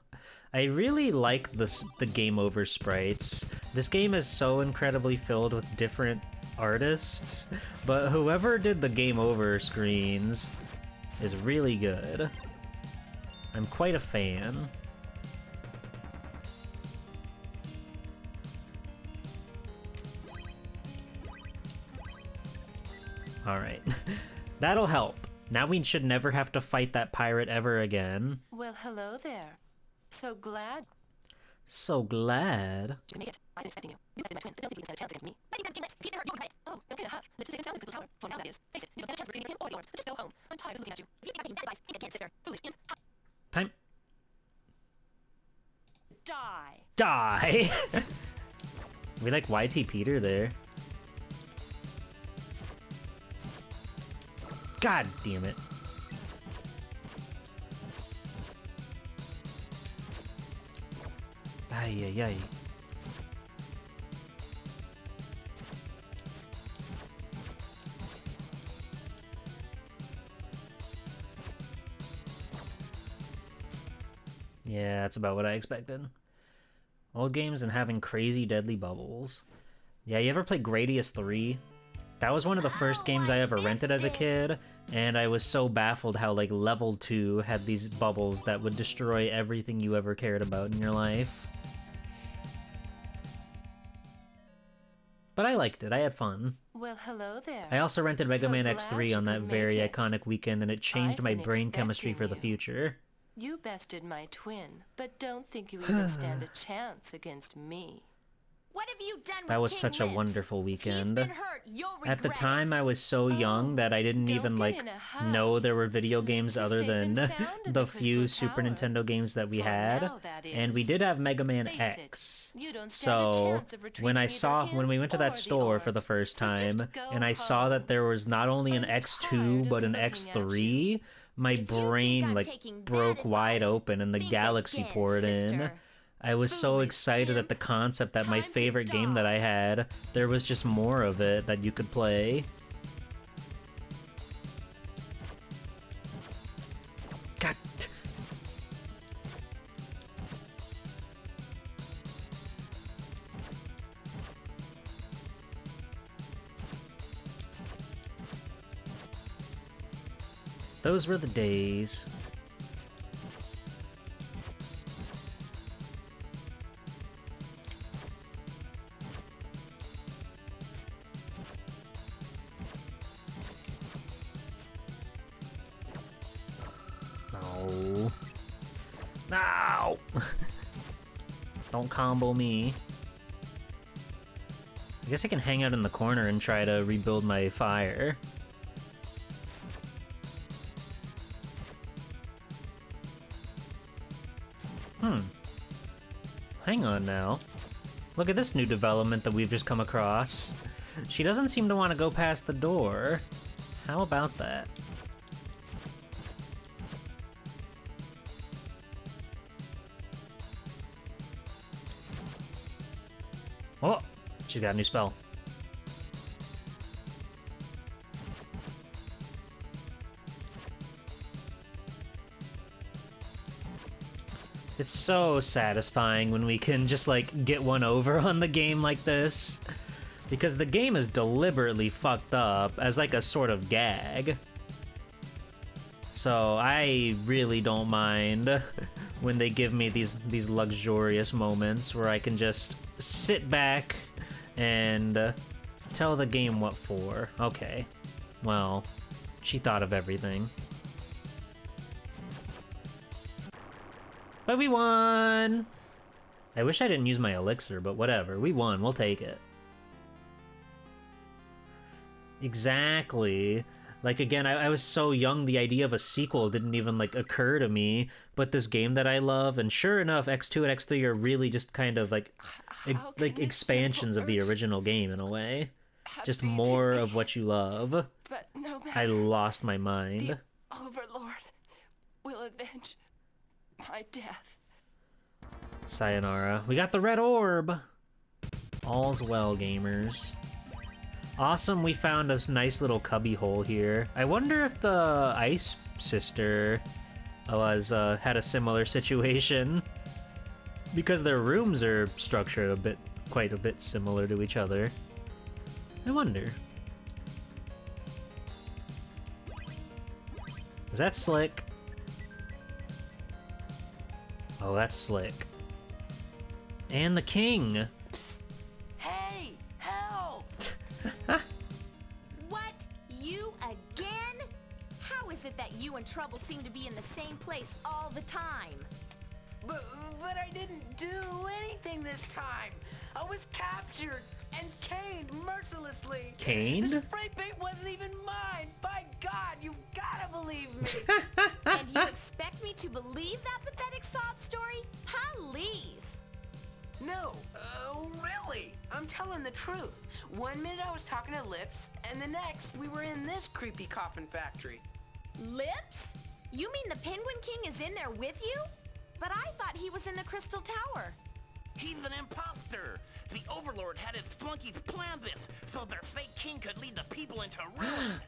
S1: I really like the game over sprites. This game is so incredibly filled with different artists, but whoever did the game over screens is really good. I'm quite a fan. Alright. That'll help. Now we should never have to fight that pirate ever again.
S14: Well, hello there. So glad.
S1: So glad.
S14: Did you make it? I didn't expect you. You guys my twin. I don't think we can stand a chance against me. But you got Lips. Peter, you it. Oh, okay, I have. Lips is safe and sound in the crystal tower. For now, that is. Face it. You don't stand a chance of reading him or yours. Let's just go home. I'm tired of looking at you. If you think I'm taking that advice, think again, sister. Foolish imp.
S1: Time.
S14: Die.
S1: Die! We like YT Peter there. God damn it. Ay, ay, ay. Yeah, that's about what I expected. Old games and having crazy deadly bubbles. Yeah, you ever play Gradius 3? That was one of the first games I ever rented as a kid, and I was so baffled how, like, level 2 had these bubbles that would destroy everything you ever cared about in your life. But I liked it, I had fun.
S14: Well, hello there.
S1: I also rented Mega Man
S14: glad
S1: X3
S14: you
S1: on that
S14: could
S1: very
S14: make it.
S1: iconic weekend, and it changed
S14: I've
S1: my
S14: been
S1: brain chemistry for the
S14: expecting you.
S1: future.
S14: You bested my twin, but don't think you even stand a chance against me.
S3: What have you done with
S1: That was
S3: King
S1: such a
S3: Lips?
S1: wonderful weekend.
S3: He's been hurt. You'll
S1: At the
S3: regret
S1: time, I was so young that I didn't even, like, know there were video games other than the few Super Nintendo games that we had. And we did have Mega Man X. So, when we went to that store for the first time, and I saw that there was not only an X2, but an X3, my brain, like, broke wide open and the galaxy poured in. I was so excited at the concept that my favorite game that I had, there was just more of it that you could play. God. Those were the days. No. No! Don't combo me. I guess I can hang out in the corner and try to rebuild my fire. Hang on now. Look at this new development that we've just come across. She doesn't seem to want to go past the door. How about that? Oh, she's got a new spell. It's so satisfying when we can just, like, get one over on the game like this. Because the game is deliberately fucked up as, like, a sort of gag. So I really don't mind when they give me these luxurious moments where I can just sit back and tell the game what for. Okay, well, she thought of everything. But we won! I wish I didn't use my elixir, but whatever. We won. We'll take it. Exactly. Like, again, I was so young, the idea of a sequel didn't even, like, occur to me. But this game that I love, and sure enough, X2 and X3 are really just kind of, like, expansions of the original game, in a way. Just more of what you love.
S14: But no matter,
S1: I lost my mind.
S14: the Overlord will avenge my death.
S1: Sayonara. We got the red orb! All's well, gamers. Awesome, we found this nice little cubby hole here. I wonder if the Ice Sister had a similar situation. Because their rooms are structured quite a bit similar to each other. I wonder. Is that slick? Oh, that's slick. And the king!
S7: Hey, help!
S3: What? You again? How is it that you and Trouble seem to be in the same place all the time?
S7: But I didn't do anything this time. I was captured and caned mercilessly.
S1: Caned?
S7: The spray paint wasn't even mine. By God, you've gotta believe me.
S3: And you expect me to believe that pathetic sob story? Please.
S7: No, really. I'm telling the truth. 1 minute I was talking to Lips, and the next we were in this creepy coffin factory.
S3: Lips? You mean the Penguin King is in there with you? But I thought he was in the Crystal Tower.
S16: He's an imposter! The Overlord had his flunkies plan this so their fake king could lead the people into ruin!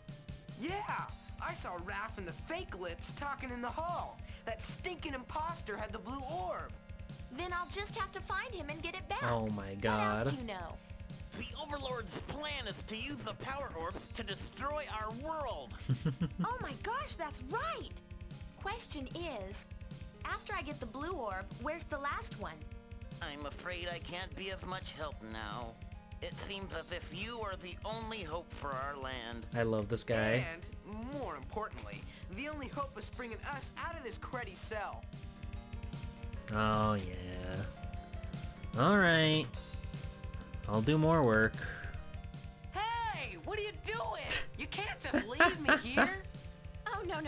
S7: Yeah, I saw Raph and the fake Lips talking in the hall. That stinking imposter had the blue orb.
S3: Then I'll just have to find him and get it back.
S1: Oh my god.
S3: What else do you know?
S16: The Overlord's plan is to use the power orbs to destroy our world!
S3: Oh my gosh, that's right! Question is, after I get the blue orb, where's the last one?
S16: I'm afraid I can't be of much help now. It seems as if you are the only hope for our land.
S1: I love this guy.
S7: And, more importantly, the only hope is bringing us out of this cruddy cell.
S1: Oh, yeah. Alright. I'll do more work.
S7: Hey, what are you doing? You can't just leave me here.
S3: Oh, no.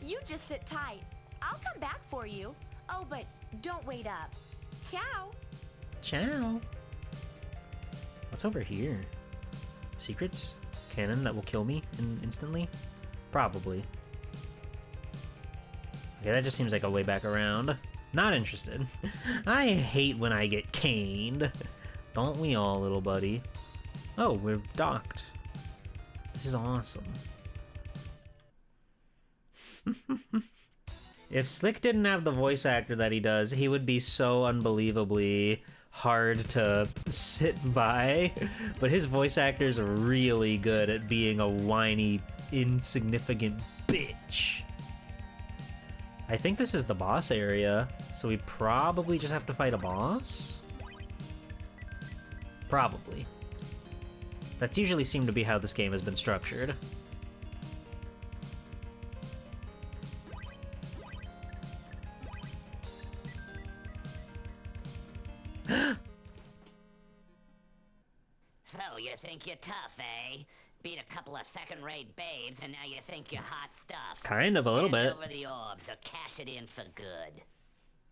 S3: You just sit tight. I'll come back for you. Oh, but don't wait up. Ciao.
S1: Ciao. What's over here? Secrets? Cannon that will kill me instantly? Probably. Okay, that just seems like a way back around. Not interested. I hate when I get caned. Don't we all, little buddy? Oh, we're docked. This is awesome. If Slick didn't have the voice actor that he does, he would be so unbelievably hard to sit by. But his voice actor's really good at being a whiny, insignificant bitch. I think this is the boss area, so we probably just have to fight a boss? Probably. That's usually seemed to be how this game has been structured.
S9: So, you think you're tough, eh? Beat a couple of second-rate babes, and now you think you're hot stuff.
S1: Kind of, a little bit.
S9: Hand over the orbs, or cash it in for good.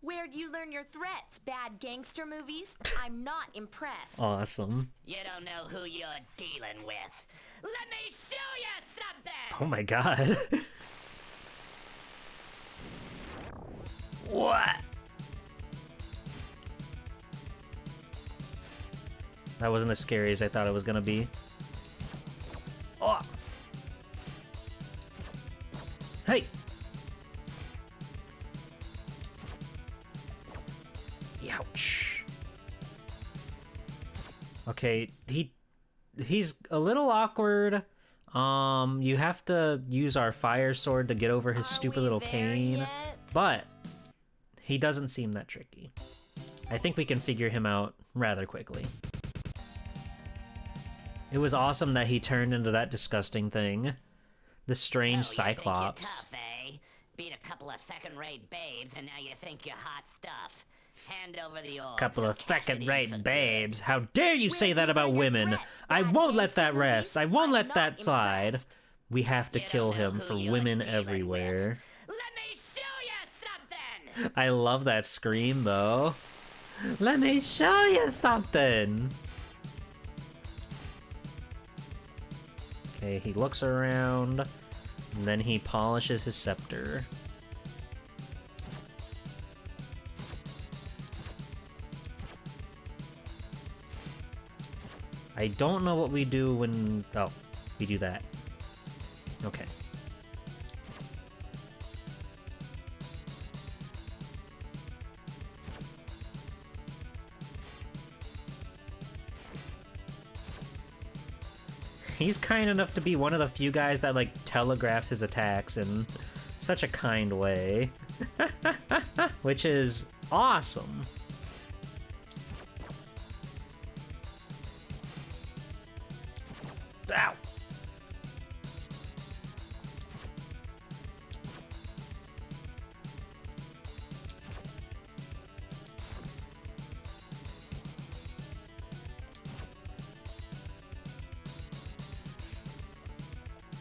S3: Where'd you learn your threats, bad gangster movies? I'm not impressed.
S1: Awesome.
S9: You don't know who you're dealing with. Let me show you something!
S1: Oh my god. What? That wasn't as scary as I thought it was gonna be. Oh! Hey! Ouch. Okay, he's a little awkward. You have to use our fire sword to get over his stupid little cane, but he doesn't seem that tricky. I think we can figure him out rather quickly. It was awesome that he turned into that disgusting thing. The strange Cyclops.
S9: Tough, eh? Beat a couple of second-rate babes, and now you think you're hot stuff. Hand over the orbs.
S1: Couple of second-rate babes. How dare you say that about women? I won't let that rest. I won't let that slide. We have to kill him for women everywhere.
S9: Let me show you something!
S1: I love that scream, though. Let me show you something! Okay, he looks around, and then he polishes his scepter. I don't know what we do when... Oh, we do that. Okay. He's kind enough to be one of the few guys that, like, telegraphs his attacks in such a kind way. Which is awesome. Ow!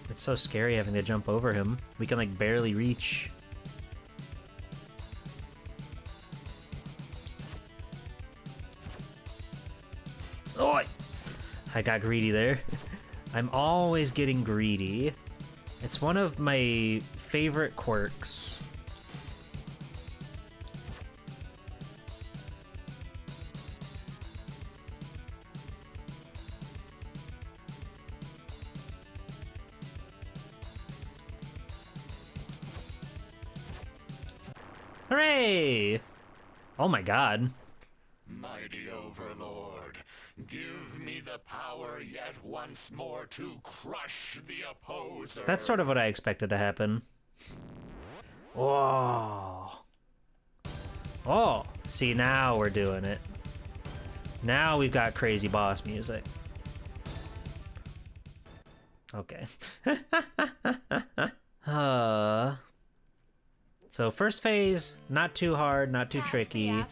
S1: It's so scary having to jump over him. We can, like, barely reach. Oh! I got greedy there. I'm always getting greedy. It's one of my favorite quirks. Hooray! Oh my god.
S10: Mighty Overlord, give me the power yet once more to crush the opposer.
S1: That's sort of what I expected to happen. Whoa. Oh, see, now we're doing it. Now we've got crazy boss music. Okay. So first phase, not too hard, not too tricky.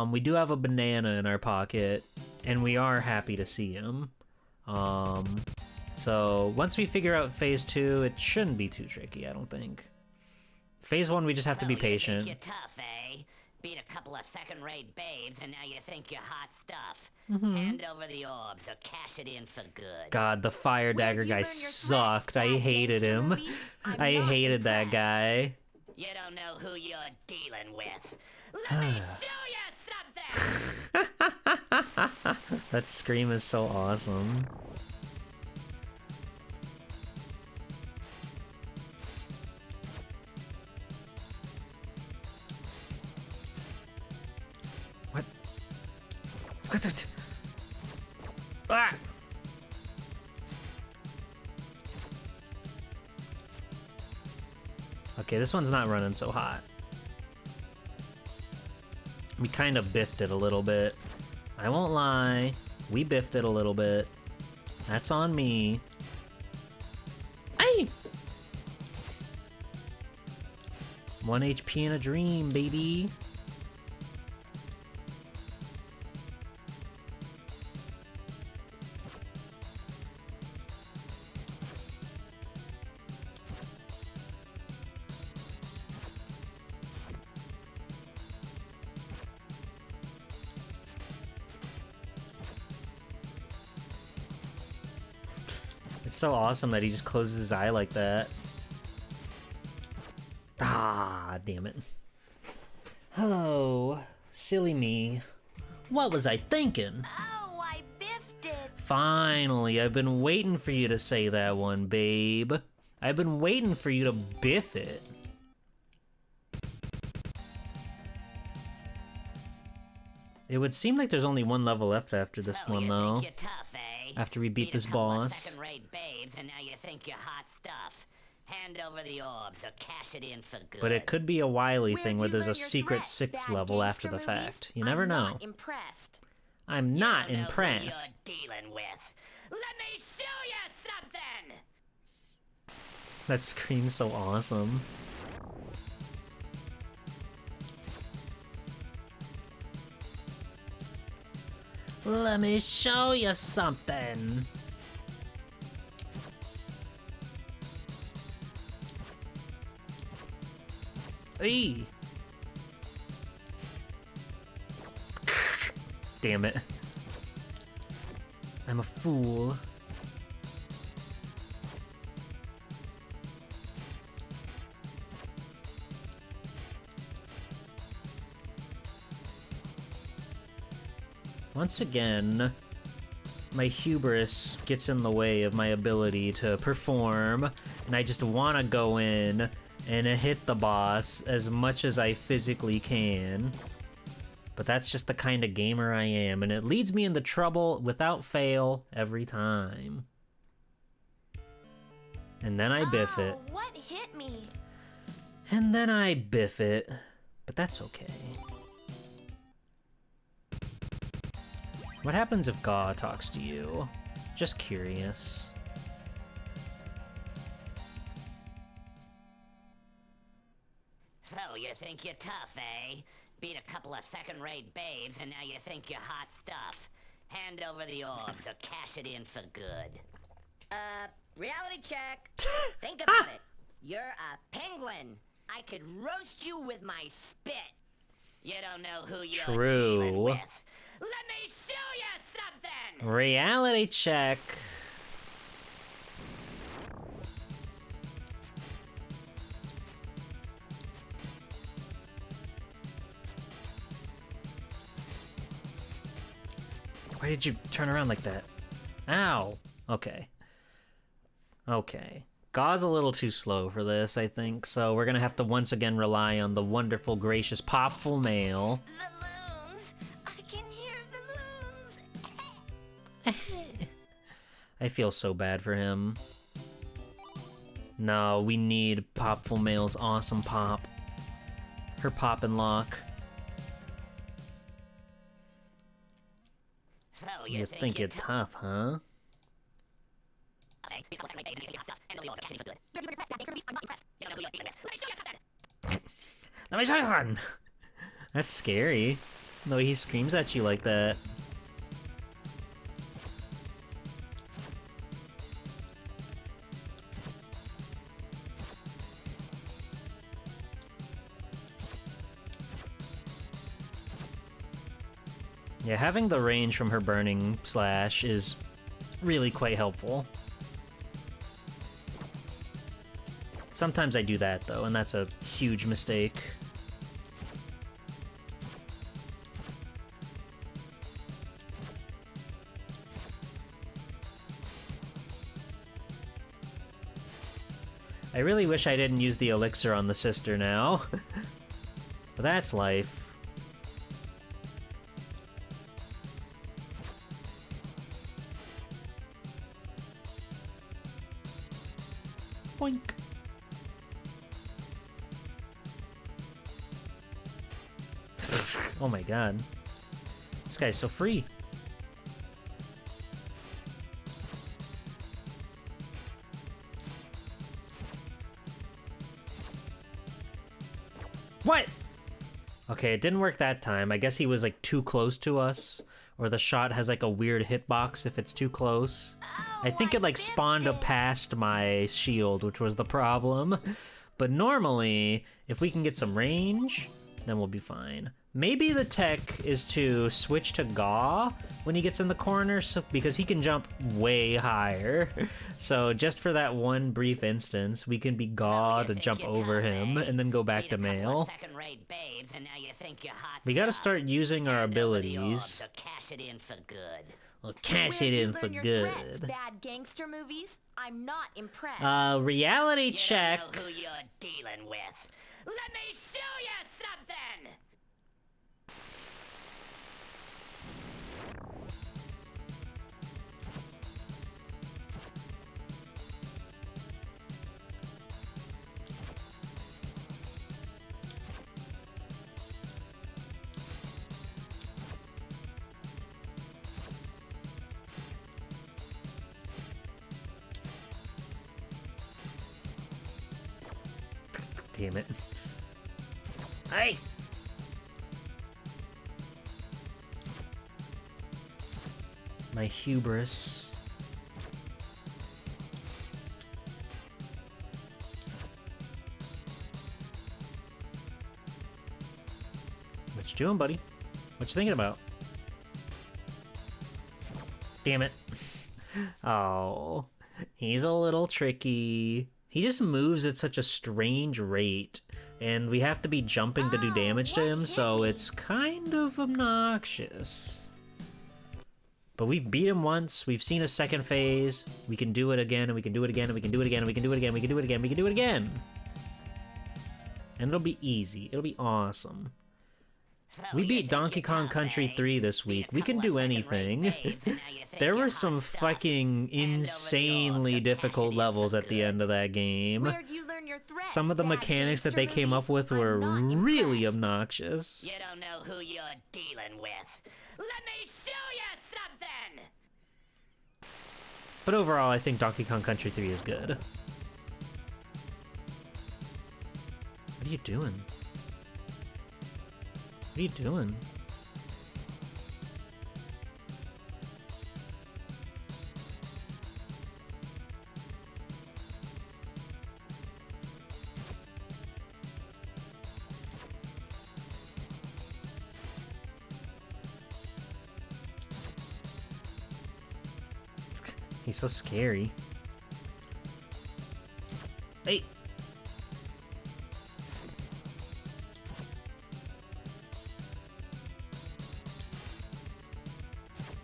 S1: We do have a banana in our pocket, and we are happy to see him. So once we figure out phase 2, it shouldn't be too tricky, I don't think. Phase 1, we just have to be patient.
S9: You're tough, eh? Beat a couple of second-rate babes, and now you think you're hot stuff. Hand over the orbs or cash it in for good.
S1: God, the fire dagger guy sucked. I hated him. I hated that guy.
S9: You don't know who you're dealing with. Let me show you something!
S1: That scream is so awesome. What? What? Ah! Okay, this one's not running so hot. We kind of biffed it a little bit. I won't lie. We biffed it a little bit. That's on me. Hey! 1 HP in a dream, baby. It's so awesome that he just closes his eye like that. Ah, damn it. Oh, silly me. What was I thinking?
S9: Oh, I
S1: Finally, I've been waiting for you to say that one, babe. I've been waiting for you to biff it. It would seem like there's only one level left after this one, though.
S9: Tough, eh?
S1: After we beat this boss.
S9: Second-rate babes, and now you think you're hot stuff. Hand over the orbs or cash it in for good.
S1: But it could be a Wily thing where there's a secret 6th level after the fact. You never know.
S3: Not impressed.
S1: I'm not impressed.
S9: Who you're dealing with. Let me show you something.
S1: That scream's so awesome. Let me show you something. Eee. Damn it. I'm a fool. Once again, my hubris gets in the way of my ability to perform, and I just want to go in and hit the boss as much as I physically can. But that's just the kind of gamer I am, and it leads me into trouble without fail every time. And then I biff it.
S3: What hit me?
S1: And then I biff it. But that's okay. What happens if Gaw talks to you? Just curious.
S9: So you think you're tough, eh? Beat a couple of second-rate babes, and now you think you're hot stuff. Hand over the orbs or cash it in for good.
S11: Reality check. Think about it. You're a penguin. I could roast you with my spit.
S9: You don't know who you're
S1: True.
S9: dealing with. Let me show you something!
S1: Reality check. Why did you turn around like that? Ow. Okay. Okay. Gaw's a little too slow for this, I think, so we're gonna have to once again rely on the wonderful, gracious Popful Mail.
S3: The loons. I can hear the loons.
S1: I feel so bad for him. No, we need Popful Mail's awesome pop. Her pop and lock.
S9: So
S1: You think you're tough, huh? Let me show you something! That's scary. The way he screams at you like that. Yeah, having the range from her burning slash is really quite helpful. Sometimes I do that, though, and that's a huge mistake. I really wish I didn't use the elixir on the sister now. But that's life. Boink. Oh my god. This guy's so free. What? Okay, it didn't work that time. I guess he was like too close to us. Or the shot has like a weird hitbox if it's too close. I think it like spawned up past my shield, which was the problem. But normally, if we can get some range, then we'll be fine. Maybe the tech is to switch to Gaw when he gets in the corner, so, because he can jump way higher. So just for that one brief instance, we can be Gaw to jump over him and then go back to Mail. We gotta start using our abilities. We'll cash it in for good.
S3: Bad gangster movies. I'm not impressed.
S1: Reality check.
S9: You don't know who you're dealing with. Let me show you something!
S1: Damn it. Hey! My hubris. What you doing, buddy? What you thinking about? Damn it. Oh, he's a little tricky. He just moves at such a strange rate, and we have to be jumping to do damage to him, so it's kind of obnoxious. But we've beat him once, we've seen a second phase, we can do it again, and we can do it again, and we can do it again, and we can do it again, we can do it again, we can do it again! And it'll be easy, it'll be awesome. We beat Donkey Kong Country 3 this week, we can do anything. There were some fucking insanely difficult levels at the end of that game. Some of the mechanics that they came up with were really obnoxious.
S9: You don't know who you're dealing with. Let me show you something!
S1: But overall, I think Donkey Kong Country 3 is good. What are you doing? What are you doing? He's so scary. Hey!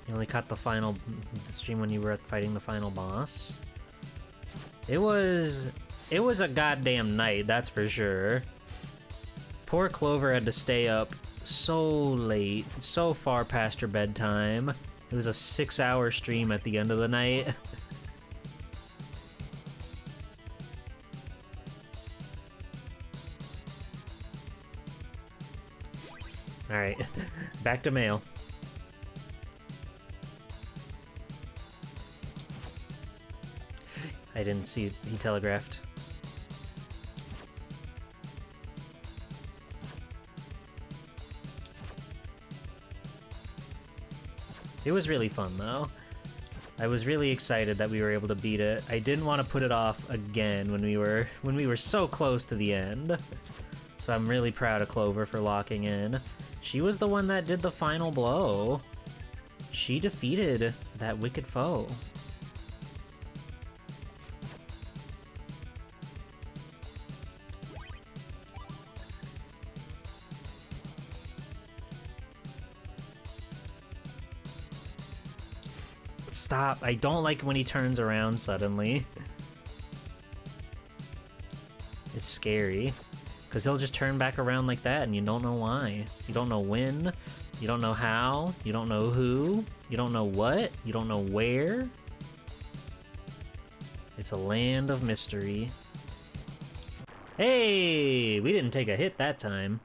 S1: You only caught the stream when you were fighting the final boss? It was a goddamn night, that's for sure. Poor Clover had to stay up so late, so far past her bedtime. It was a 6-hour stream at the end of the night. Alright, back to mail. I didn't see he telegraphed. It was really fun, though. I was really excited that we were able to beat it. I didn't want to put it off again when we were so close to the end. So I'm really proud of Clover for locking in. She was the one that did the final blow. She defeated that wicked foe. Stop. I don't like when he turns around suddenly. It's scary. Because he'll just turn back around like that and you don't know why. You don't know when. You don't know how. You don't know who. You don't know what. You don't know where. It's a land of mystery. Hey! We didn't take a hit that time.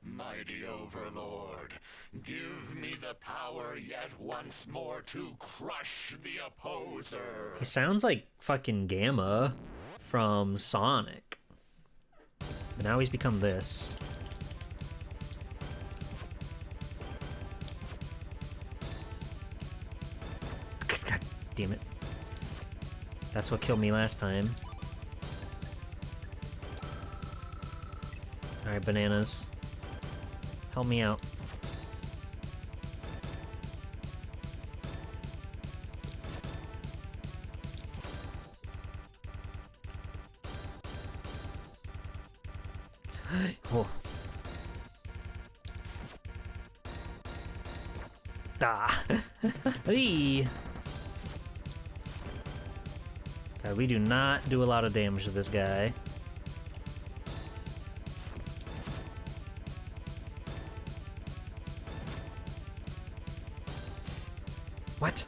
S10: Mighty Overlord, give me the power yet once more to crush the opposer.
S1: He sounds like fucking Gamma from Sonic. But now he's become this. God damn it. That's what killed me last time. Alright, bananas. Help me out. Oh. Ah. Eee. God, we do not do a lot of damage to this guy. What?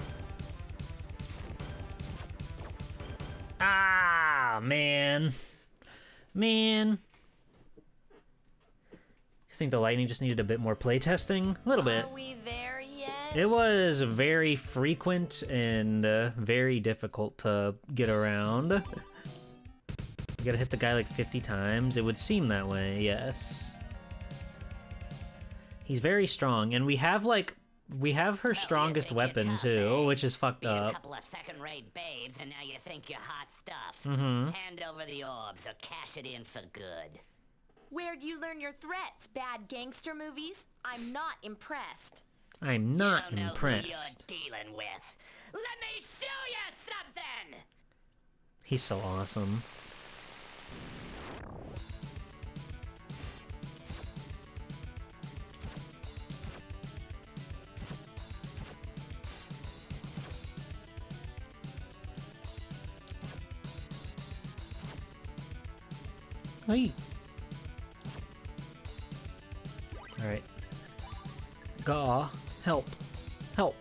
S1: Ah, man. Man. I think the lightning just needed a bit more playtesting? A little bit.
S3: Are we there yet?
S1: It was very frequent and very difficult to get around. You gotta hit the guy like 50 times. It would seem that way, yes. He's very strong, and we have her strongest weapon too, which is fucked up.
S9: A couple of second-rate babes, and now you think you're hot stuff.
S1: Mm-hmm.
S9: Hand over the orbs or cash it in for good.
S3: Where'd you learn your threats, bad gangster movies? I'm not impressed.
S1: I'm not
S9: you don't
S1: impressed.
S9: Know who you're dealing with. Let me show you something.
S1: He's so awesome. Hey. All right. Gaw, help, help.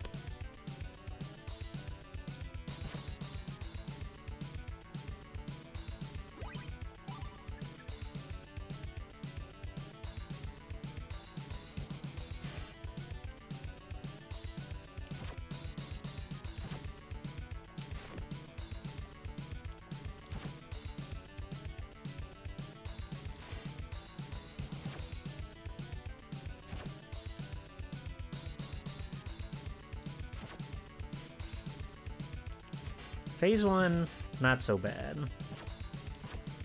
S1: Phase 1, not so bad.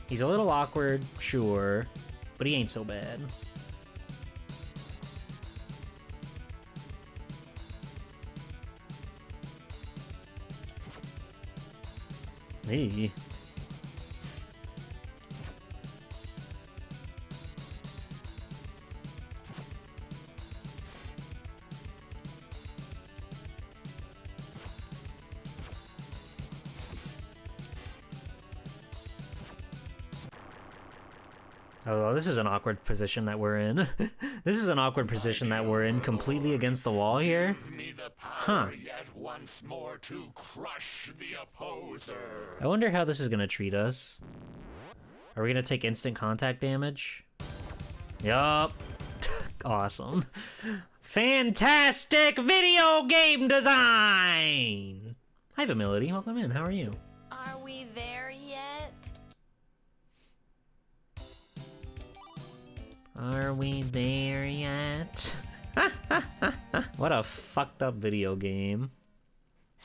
S1: He's a little awkward, sure, but he ain't so bad. Hey. Oh, this is an awkward position that we're in. This is an awkward position that we're in, completely against the wall here. Huh.
S17: Yet once more to crush the opposer.
S1: I wonder how this is gonna treat us. Are we gonna take instant contact damage? Yup. Awesome. Fantastic video game design! Hi, Vamility. Welcome in. How are you?
S3: Are we there yet?
S1: Are we there yet? What a fucked up video game.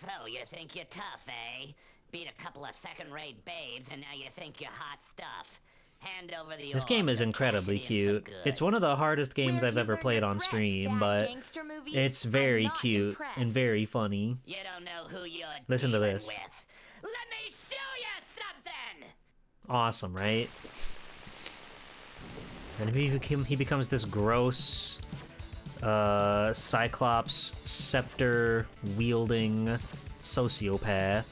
S9: So you think you're tough, eh? Beat a couple of second-rate babes, and now you think you're hot stuff. Hand over the
S1: This game is incredibly cute. It's one of the hardest games I've ever played on stream, but it's very cute and very funny.
S9: You don't know who you're
S1: Listen to
S9: dealing
S1: this.
S9: with. Let me show you something.
S1: Awesome, right? And he becomes this gross, Cyclops scepter-wielding sociopath.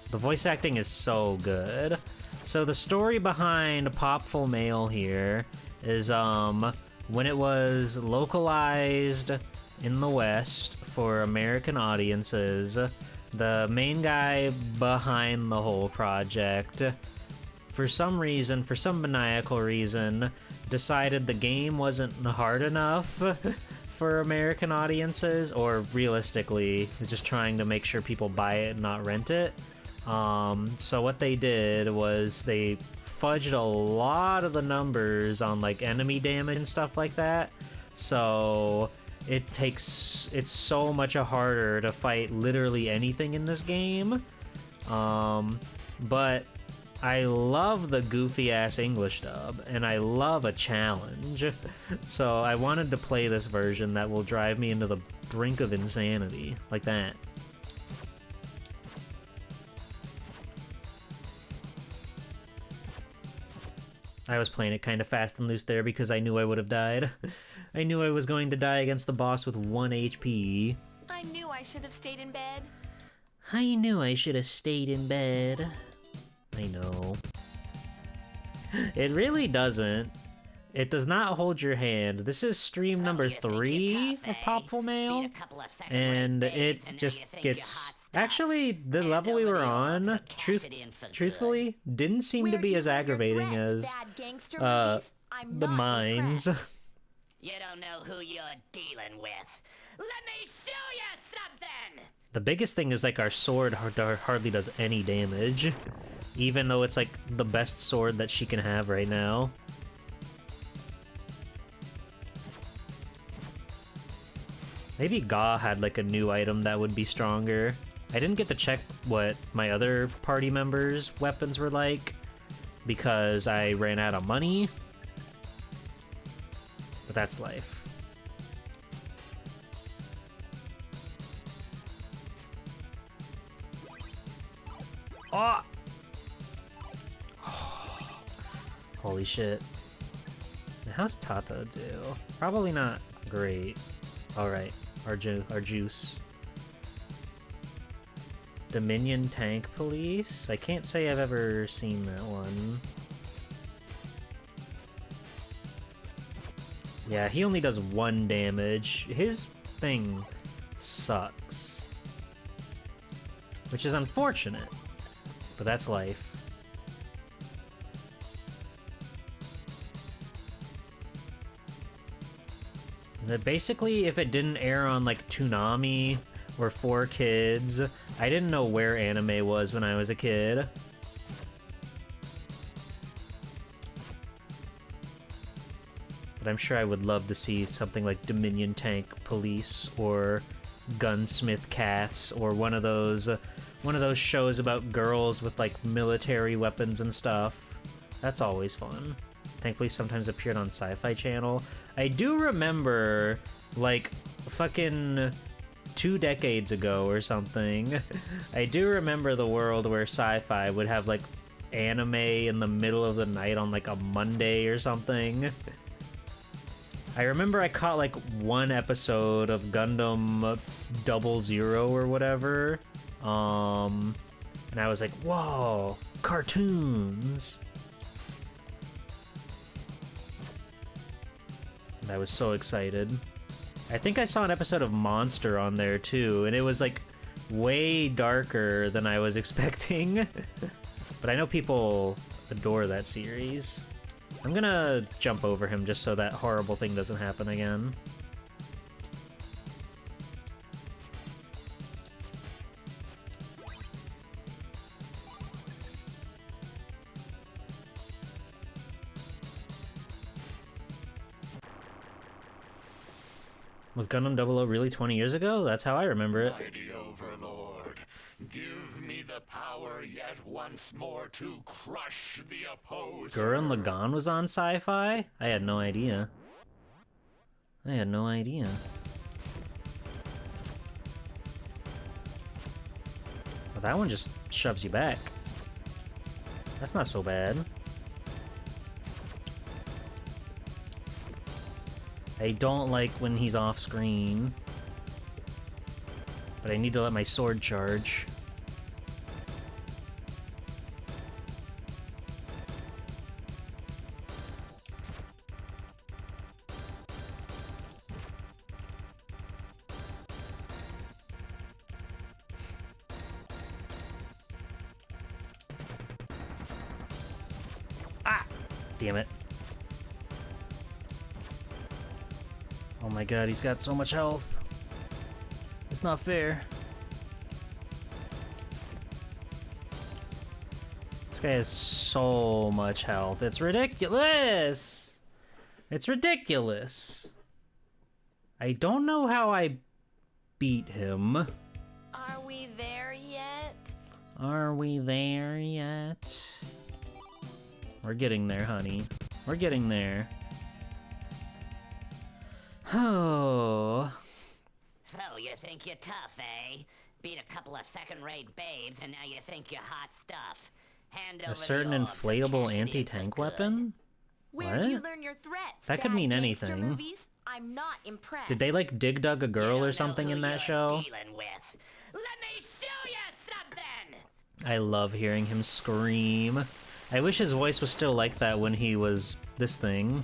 S1: The voice acting is so good. So the story behind Popful Mail here is, when it was localized in the West for American audiences, the main guy behind the whole project, for some reason, for some maniacal reason, decided the game wasn't hard enough for American audiences, or realistically, was just trying to make sure people buy it and not rent it. So what they did was they fudged a lot of the numbers on like enemy damage and stuff like that. So it's so much harder to fight literally anything in this game. But I love the goofy ass English dub, and I love a challenge. So I wanted to play this version that will drive me into the brink of insanity, like that. I was playing it kind of fast and loose there because I knew I would have died. I knew I was going to die against the boss with 1 HP.
S3: I knew I should have stayed in bed.
S1: I knew I should have stayed in bed. I know. It really doesn't. It does not hold your hand. This is stream number 3 of Popful Mail, and it just gets... Actually, the level we were on, truthfully, didn't seem to be as aggravating as the mines.
S9: You don't know who you're dealing with. Let me show you something!
S1: The biggest thing is, like, our sword hardly does any damage, even though it's, like, the best sword that she can have right now. Maybe Ga had, like, a new item that would be stronger. I didn't get to check what my other party members' weapons were like, because I ran out of money. But that's life. Oh! Holy shit. How's Tata do? Probably not great. Alright, our juice. Dominion Tank Police? I can't say I've ever seen that one. Yeah, he only does 1 damage. His thing sucks. Which is unfortunate, but that's life. Basically, if it didn't air on, like, Toonami or 4Kids, I didn't know where anime was when I was a kid. But I'm sure I would love to see something like Dominion Tank Police or Gunsmith Cats or one of those shows about girls with, like, military weapons and stuff. That's always fun. Tank Police sometimes appeared on Sci-Fi Channel. I do remember, like, fucking 2 decades ago or something, I do remember the world where Sci-Fi would have, like, anime in the middle of the night on, like, a Monday or something. I remember I caught, like, 1 episode of Gundam 00 or whatever, and I was like, whoa, cartoons! And I was so excited. I think I saw an episode of Monster on there too, and it was like way darker than I was expecting. But I know people adore that series. I'm gonna jump over him just so that horrible thing doesn't happen again. Was Gundam 00 really 20 years ago? That's how I remember it.
S10: Mighty Overlord, give me the power yet once more to crush the opposer.
S1: Gurren Lagann was on Sci-Fi? I had no idea. I had no idea. Well, that one just shoves you back. That's not so bad. I don't like when he's off screen, but I need to let my sword charge. Ah! Damn it. Oh my god, he's got so much health. It's not fair. This guy has so much health. It's ridiculous! It's ridiculous. I don't know how I beat him.
S3: Are we there yet?
S1: Are we there yet? We're getting there, honey. We're getting there. Oh.
S9: So you think you're tough, eh? Beat a couple of second-rate babes, and now you think you're hot stuff. Hand over
S1: A certain
S9: the orbs and
S1: inflatable
S9: cash it in
S1: anti-tank
S9: for good.
S1: weapon?
S3: Where do you learn your threats?
S1: That could
S3: bad
S1: mean
S3: gangster
S1: anything.
S3: Movies? I'm not impressed.
S1: Did they like dig dug a girl or something in that show?
S9: Dealing with. Let me show you something.
S1: I love hearing him scream. I wish his voice was still like that when he was this thing.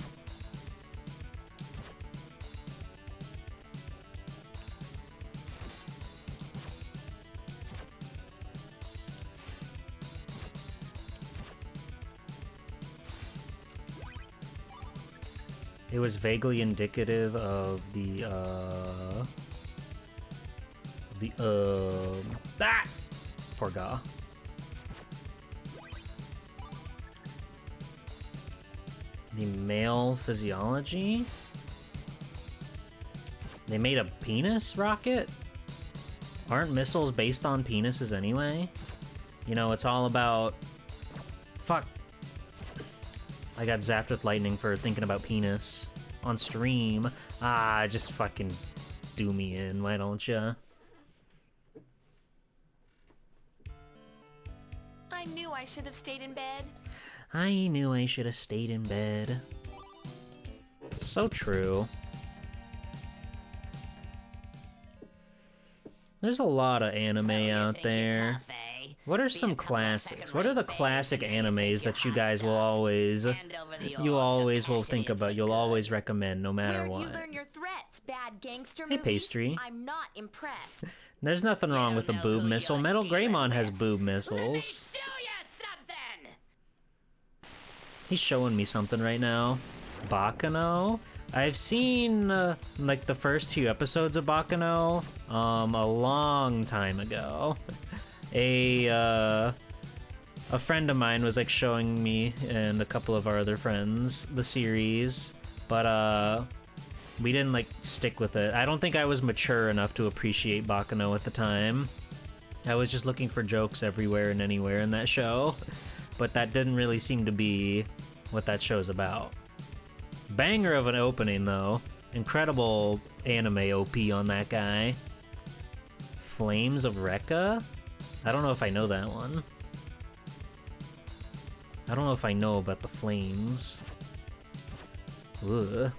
S1: It was vaguely indicative of the, poor guy. The male physiology? They made a penis rocket? Aren't missiles based on penises anyway? You know, it's all about... Fuck. I got zapped with lightning for thinking about penis on stream. Ah, just fucking do me in, why don't ya?
S3: I knew I should have stayed in bed.
S1: I knew I should have stayed in bed. So true. There's a lot of anime out there. What are some classics? What are the classic animes that you guys will always... You always will think about, you'll always recommend, no matter what?
S3: Where do you learn your threats, bad gangster
S1: Hey,
S3: movies?
S1: Pastry.
S3: I'm not impressed.
S1: There's nothing wrong with the boob missile. Metal Greymon has boob missiles. He's showing me something right now. Bakano? I've seen, like, the first few episodes of Bakano, a long time ago. A friend of mine was, like, showing me, and a couple of our other friends, the series, but, we didn't, like, stick with it. I don't think I was mature enough to appreciate Bakano at the time. I was just looking for jokes everywhere and anywhere in that show, but that didn't really seem to be what that show's about. Banger of an opening, though. Incredible anime OP on that guy. Flames of Rekka? I don't know if I know that one. I don't know if I know about the flames. Ugh.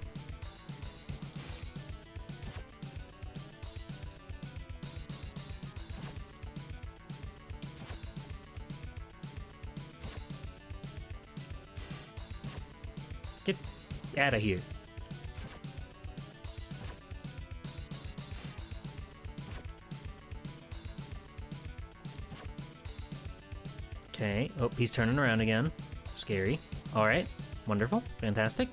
S1: Get out of here. Okay. Oh, he's turning around again. Scary. Alright. Wonderful. Fantastic.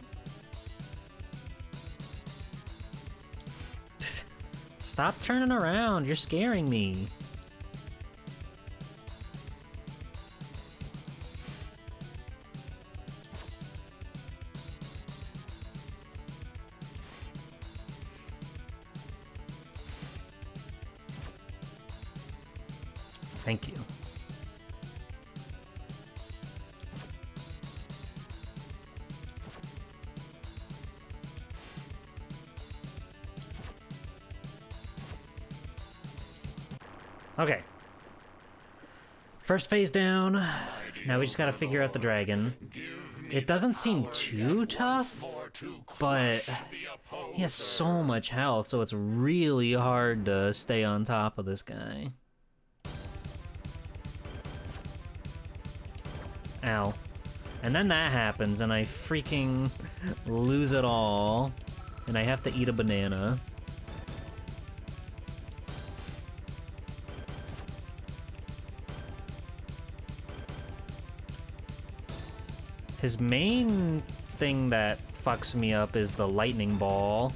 S1: Stop turning around. You're scaring me. Thank you. Okay. First phase down. Now we just gotta figure out the dragon. It doesn't seem too tough, but he has so much health, so it's really hard to stay on top of this guy. Ow. And then that happens, and I freaking lose it all, and I have to eat a banana. His main thing that fucks me up is the lightning ball.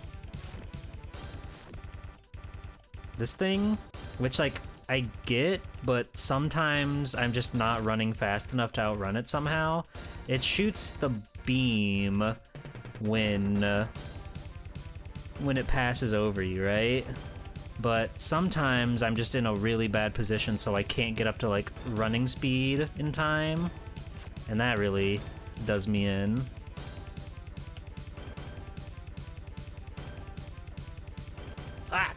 S1: This thing, which, like, I get, but sometimes I'm just not running fast enough to outrun it somehow. It shoots the beam when it passes over you, right? But sometimes I'm just in a really bad position, so I can't get up to, like, running speed in time. And that really does me in. Ah!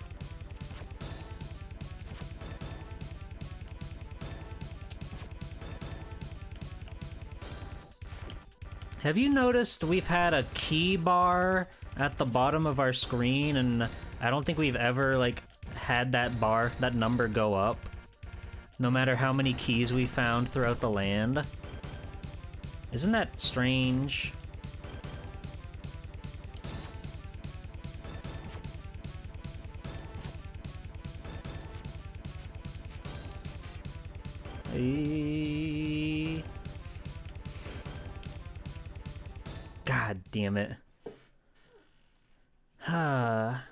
S1: Have you noticed we've had a key bar at the bottom of our screen, and I don't think we've ever, like, had that bar, that number go up, no matter how many keys we found throughout the land? Isn't that strange? God damn it.
S3: Are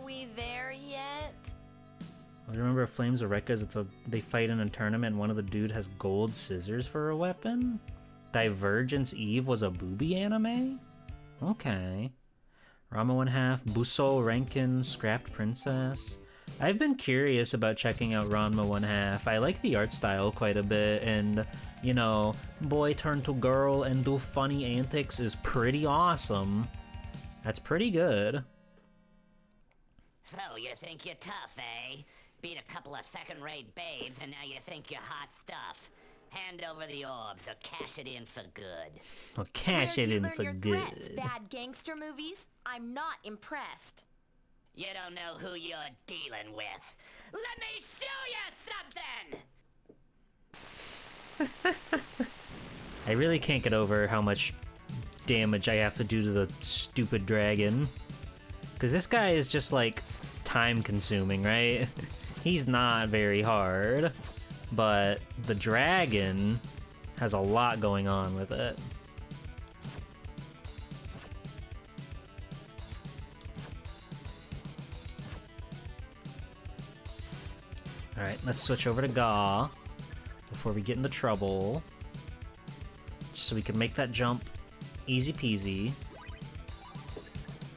S3: we there yet?
S1: I remember Flames of Rekka's, they fight in a tournament and one of the dude has gold scissors for a weapon? Divergence Eve was a booby anime? Okay. Rama 1/2, Buso Rankin, Scrapped Princess. I've been curious about checking out Ranma 1/2. I like the art style quite a bit, and, you know, boy turn to girl and do funny antics is pretty awesome. That's pretty good.
S9: So you think you're tough, eh? Beat a couple of second-rate babes, and now you think you're hot stuff. Hand over the orbs, or cash it in for good.
S1: Well, cash it in for
S3: Your
S1: good.
S3: threats, bad gangster movies? I'm not impressed.
S9: You don't know who you're dealing with. Let me show you something!
S1: I really can't get over how much damage I have to do to the stupid dragon. Because this guy is just, like, time-consuming, right? He's not very hard. But the dragon has a lot going on with it. Alright, let's switch over to Ga before we get into trouble. Just so we can make that jump easy peasy.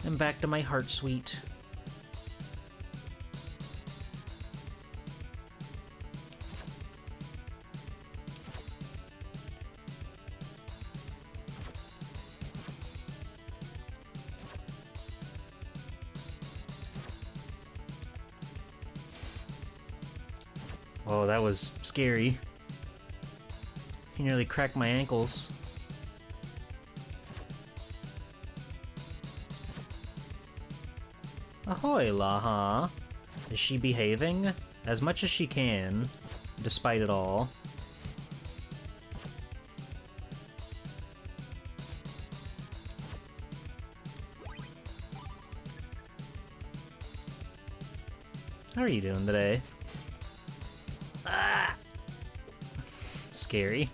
S1: And back to my heart suite. Oh, that was scary. He nearly cracked my ankles. Ahoy, Laha. Is she behaving? As much as she can, despite it all. How are you doing today? Scary.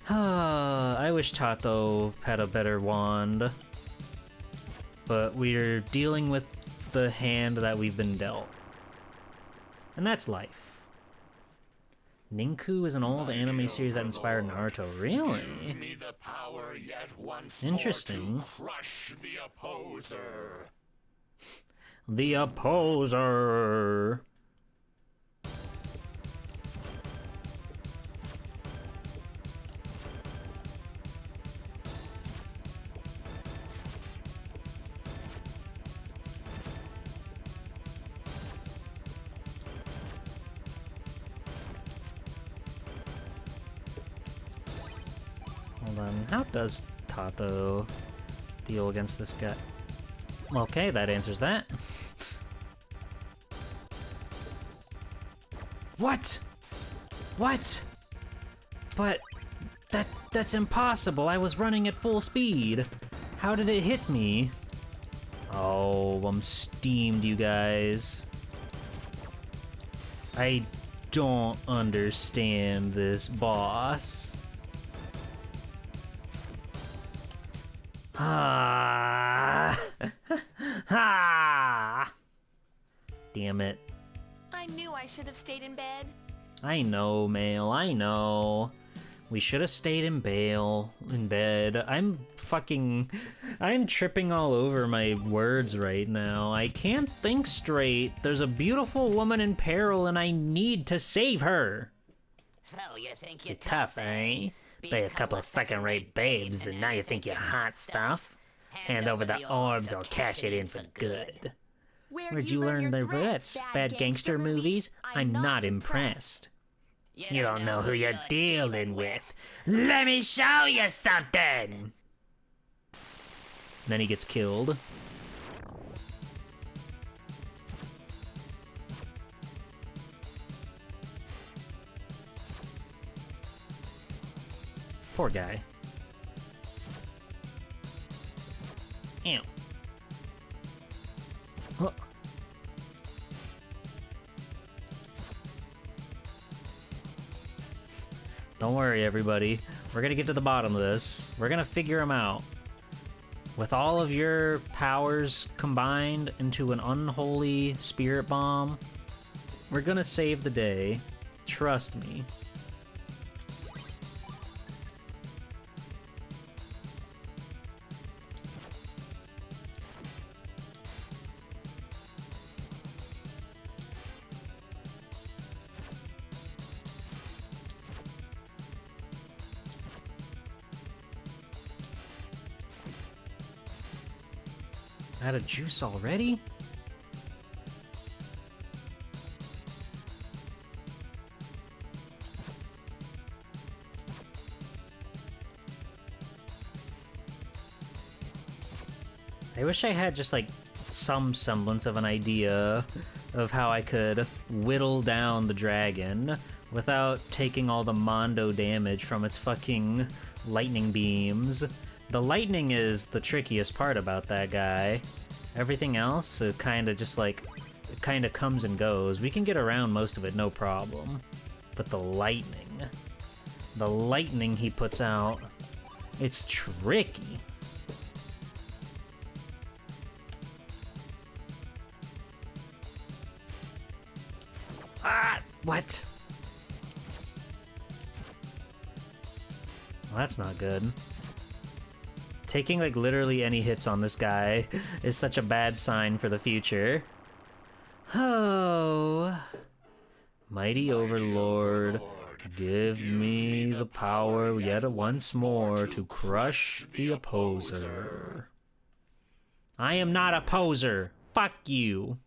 S1: I wish Tato had a better wand. But we're dealing with the hand that we've been dealt. And that's life. Ninku is an old anime series that inspired Naruto. Really?
S17: Give me the power yet once
S1: Interesting.
S17: more to crush the opposer.
S1: The opposer. Hold on, how does Tato deal against this guy? Okay, that answers that. What? What? But that's impossible. I was running at full speed. How did it hit me? Oh, I'm steamed, you guys. I don't understand this boss. Ah. Ah. Damn it.
S3: I knew I should have stayed in bed.
S1: I know, Mail, I know. We should have stayed in bed. I'm tripping all over my words right now. I can't think straight. There's a beautiful woman in peril and I need to save her.
S9: So you think you're
S1: Tough, eh? Play a couple of second-rate babes and now you think you're hot stuff? Hand over the orbs or cash it in for good. Where'd you learn the threats? Bad gangster movies? I'm not impressed. You don't know who you're dealing with. Let me show you something! Then he gets killed. Poor guy. Ew. Huh. Don't worry, everybody. We're gonna get to the bottom of this. We're gonna figure him out. With all of your powers combined into an unholy spirit bomb, we're gonna save the day. Trust me. Out of juice already? I wish I had just like some semblance of an idea of how I could whittle down the dragon without taking all the mondo damage from its fucking lightning beams. The lightning is the trickiest part about that guy. Everything else, it kind of just like, it kind of comes and goes. We can get around most of it, no problem. But the lightning he puts out, it's tricky. Ah, what? Well, that's not good. Taking, like, literally any hits on this guy is such a bad sign for the future. Oh. Mighty Overlord, give me the power yet once more to crush the opposer. I am not a poser. Fuck you.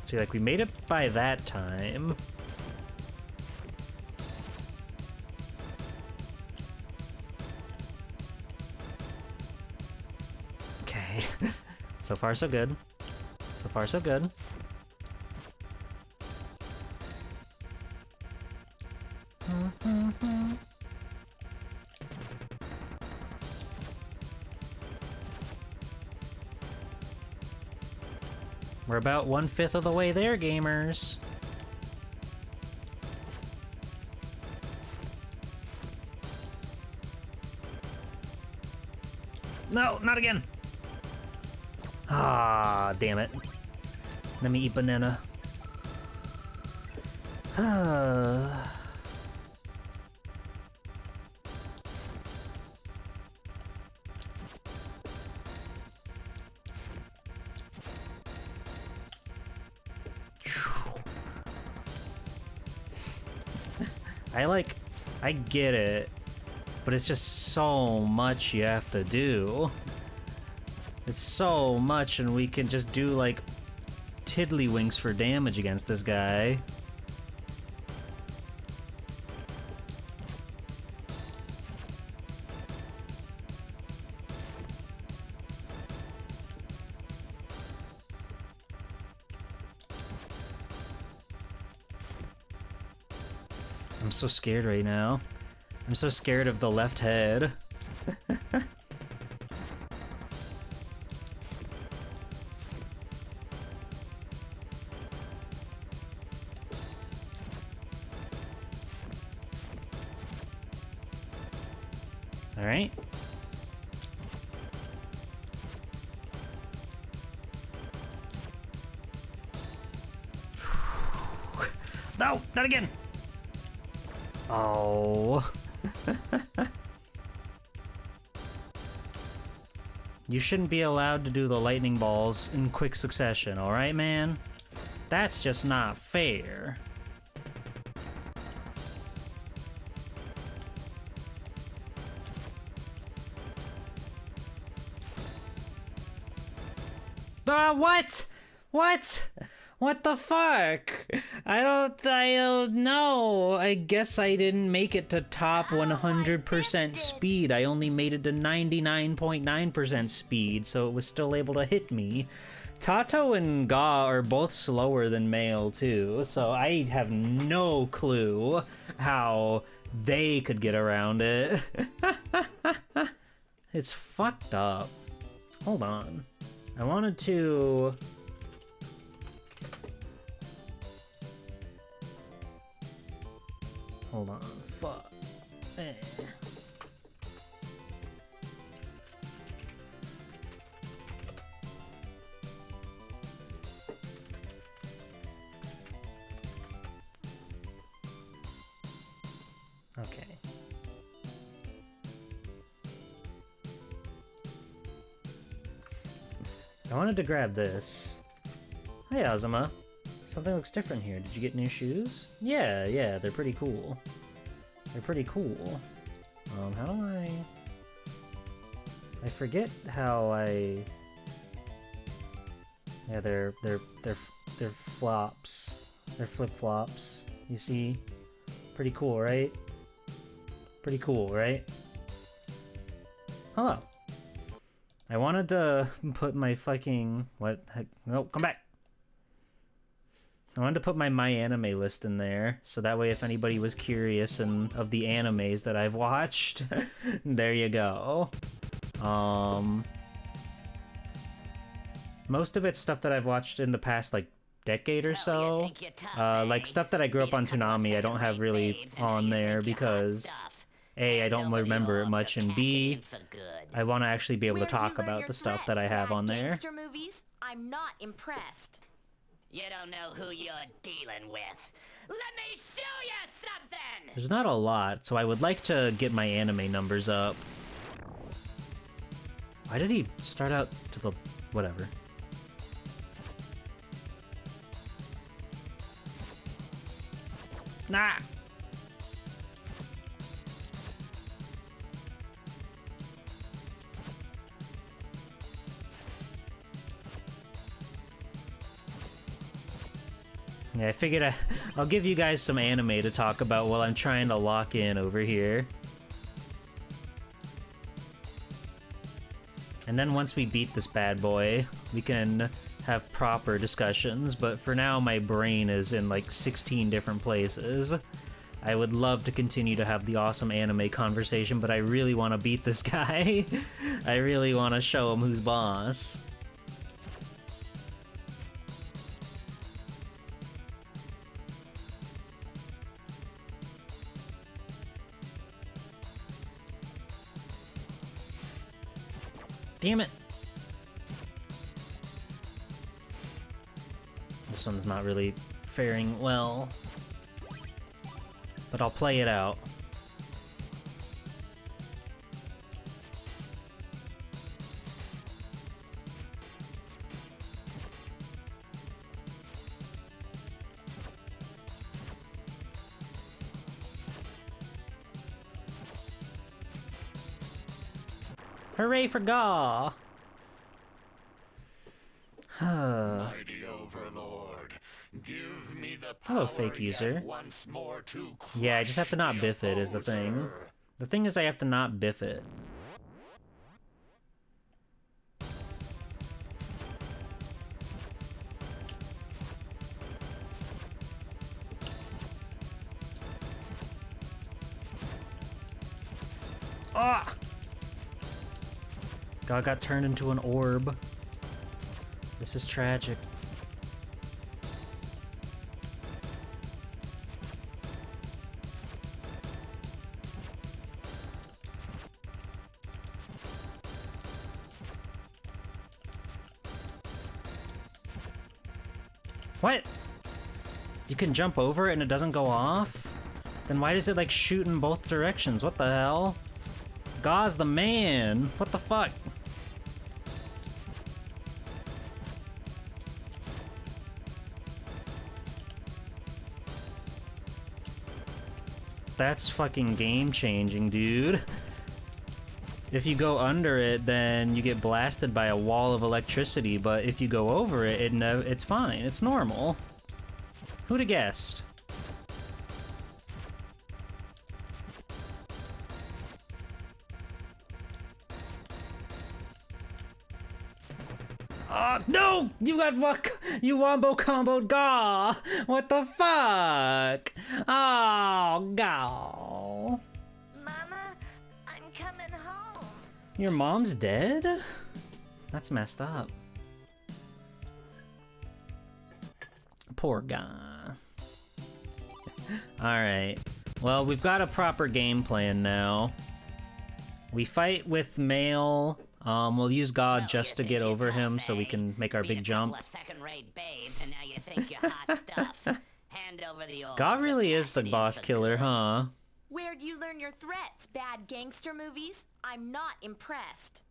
S1: See, like, we made it by that time. Okay. So far, so good. So far, so good. We're about 1/5 of the way there, gamers. No, not again. Ah, damn it. Let me eat banana. I get it, but it's just so much you have to do. It's so much, and we can just do, like, tiddlywinks for damage against this guy. I'm so scared right now. I'm so scared of the left head. All right. No, not again. Oh. You shouldn't be allowed to do the lightning balls in quick succession, alright, man? That's just not fair. What? What? What the fuck? I don't know. I guess I didn't make it to top 100% speed. I only made it to 99.9% speed, so it was still able to hit me. Tato and Ga are both slower than Mail, too, so I have no clue how they could get around it. It's fucked up. Hold on. I wanted to... Hold on. Fuck. Eh. Okay. I wanted to grab this. Hey, Azuma. Something looks different here. Did you get new shoes? Yeah, they're pretty cool. They're pretty cool. How do I forget how I... Yeah, they're flops. They're flip-flops. You see? Pretty cool, right? Pretty cool, right? Hello. I wanted to put my fucking... What? Heck? No, come back! I wanted to put my anime list in there, so that way if anybody was curious and of the animes that I've watched, there you go. Most of it's stuff that I've watched in the past, like, decade or so. Like, stuff that I grew up on Toonami, I don't have really on there because... A, I don't remember it much, and B, I want to actually be able to talk about the stuff that I have on there.
S3: Movies? I'm not impressed.
S9: You don't know who you're dealing with. Let me show you something!
S1: There's not a lot, so I would like to get my anime numbers up. Why did he start out to the... whatever. Nah! Yeah, I figured I'll give you guys some anime to talk about while I'm trying to lock in over here. And then once we beat this bad boy, we can have proper discussions, but for now my brain is in like 16 different places. I would love to continue to have the awesome anime conversation, but I really want to beat this guy. I really want to show him who's boss. Damn it! This one's not really faring well, but I'll play it out. Hooray for Gaw!
S17: Mighty Overlord, give me the
S1: Hello, fake user.
S17: once more to
S1: Yeah, I just have to not biff it is the thing. The thing is I have to not biff it. Ah! God got turned into an orb. This is tragic. What? You can jump over it and it doesn't go off? Then why does it like shoot in both directions? What the hell? Gau's the man! What the fuck? That's fucking game changing, dude. If you go under it, then you get blasted by a wall of electricity, but if you go over it, it's fine. It's normal. Who'd have guessed? No! You got you wombo comboed Gaw! What the fuck? Oh, Gaw.
S3: Mama, I'm coming home.
S1: Your mom's dead? That's messed up. Poor guy. Alright. Well, we've got a proper game plan now. We fight with Mail. We'll use God just to get over him so we can make our big jump. God really is the boss killer, huh?
S3: Where'd you learn your threats, bad gangster movies? I'm not impressed.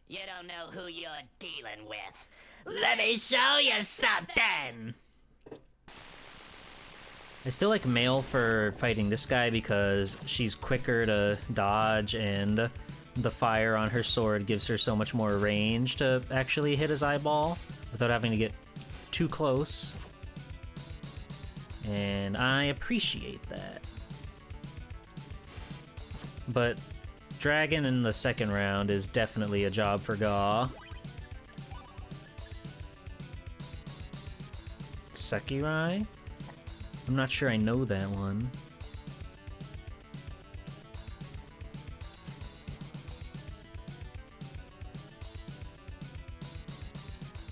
S9: You don't know who you're dealing with.
S1: Let me show you something! I still like Mail for fighting this guy because she's quicker to dodge and the fire on her sword gives her so much more range to actually hit his eyeball without having to get too close. And I appreciate that. But Dragon in the second round is definitely a job for Gaw. Sekirai? I'm not sure I know that one.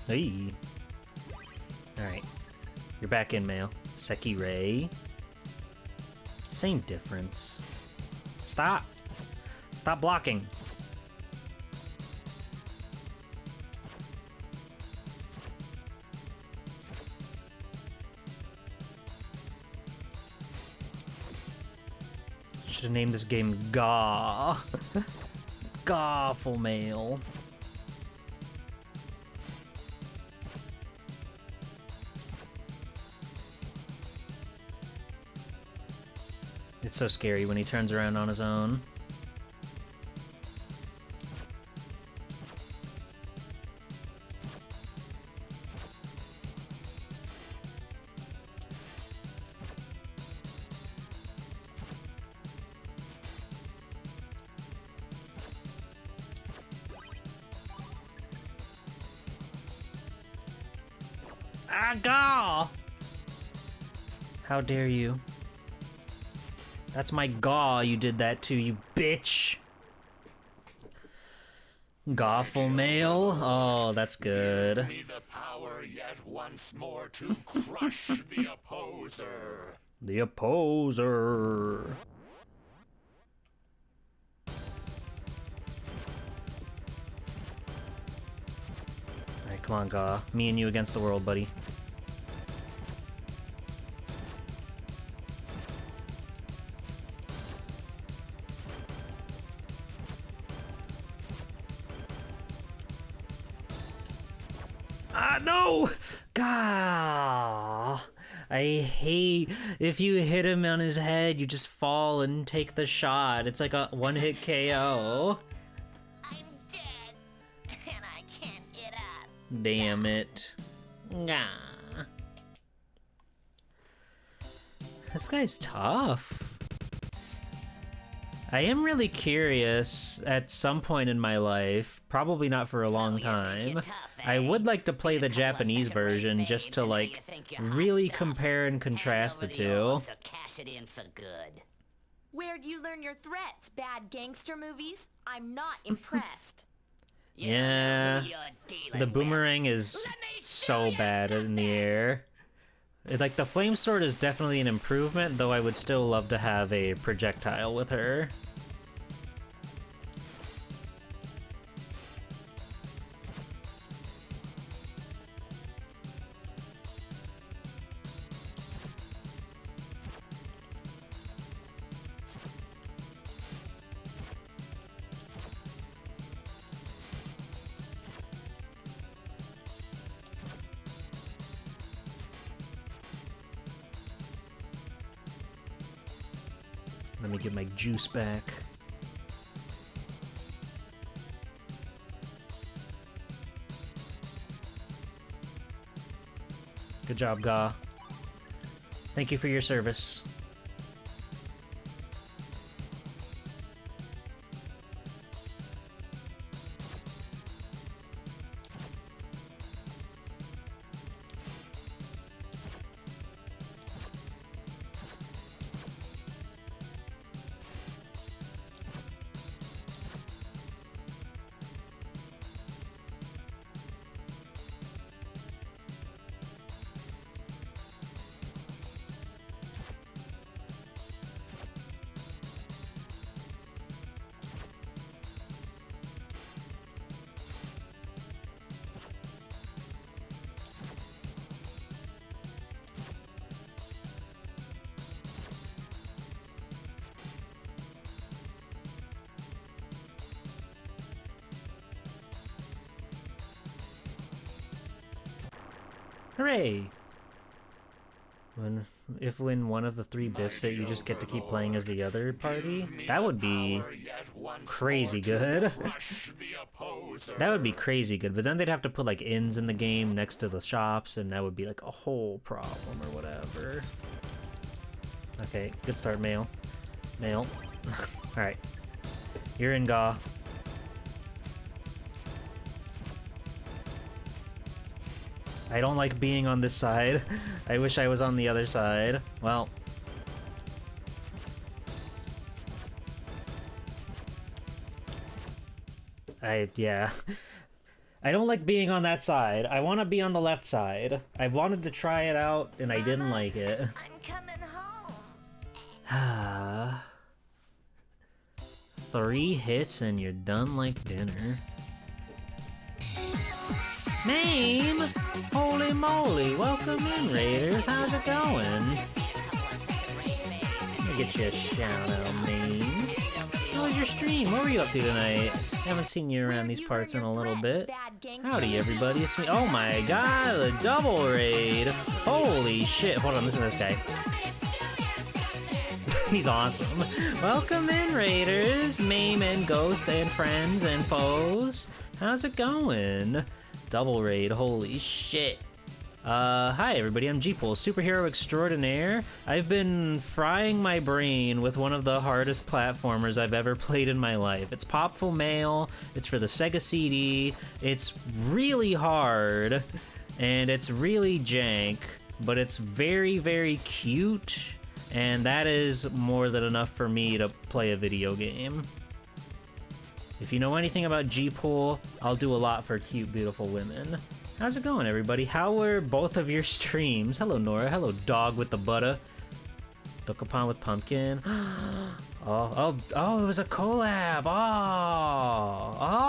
S1: Hey. Alright. You're back in, Mail. Sekirai. Same difference. Stop! Stop blocking! Should have named this game Gaw. Popful Mail. It's so scary when he turns around on his own. Gaw! How dare you? That's my Gaw you did that to, you bitch! Popful Mail? Oh, that's good.
S17: Give me the power yet once more to crush the opposer.
S1: The opposer. Alright, come on, Gaw. Me and you against the world, buddy. No! Gah! I hate if you hit him on his head, you just fall and take the shot. It's like a one-hit KO.
S3: I'm dead, and I can't get up.
S1: Damn it. Gah. This guy's tough. I am really curious at some point in my life, probably not for a long time. I would like to play the Japanese version just to like really compare and contrast the two.
S3: Where'd you learn your threats, bad gangster movies? I'm not impressed.
S1: Yeah, the boomerang is so bad in the air. Like, the flame sword is definitely an improvement, though I would still love to have a projectile with her. Let me get my juice back. Good job, Ga. Thank you for your service. Hooray! When one of the three biffs it, you just get to keep playing as the other party? That would be crazy good. That would be crazy good, but then they'd have to put like inns in the game next to the shops, and that would be like a whole problem or whatever. Okay, good start, Mail. Mail. Alright. You're in, Ga. I don't like being on this side. I wish I was on the other side. Well. Yeah. I don't like being on that side. I want to be on the left side. I wanted to try it out, and I didn't like it.
S3: I'm coming home.
S1: 3 hits and you're done like dinner. Name? Holy moly, welcome in, Raiders. How's it going? Let me get you a shout out, Name. How was your stream? What were you up to tonight? Haven't seen you around these parts in a little bit. Howdy, everybody. It's me. Oh my god, the double raid. Holy shit. Hold on, listen to this guy. He's awesome. Welcome in, Raiders. Mame and Ghost and friends and foes. How's it going? Double raid, holy shit. Hi everybody, I'm G-Pool, superhero extraordinaire. I've been frying my brain with one of the hardest platformers I've ever played in my life. It's Popful Mail, it's for the Sega CD, it's really hard, and it's really jank, but it's very, very cute, and that is more than enough for me to play a video game. If you know anything about G-Pool, I'll do a lot for cute, beautiful women. How's it going, everybody? How were both of your streams? Hello, Nora. Hello, Dog with the Butter. Dokapon with Pumpkin. Oh, it was a collab.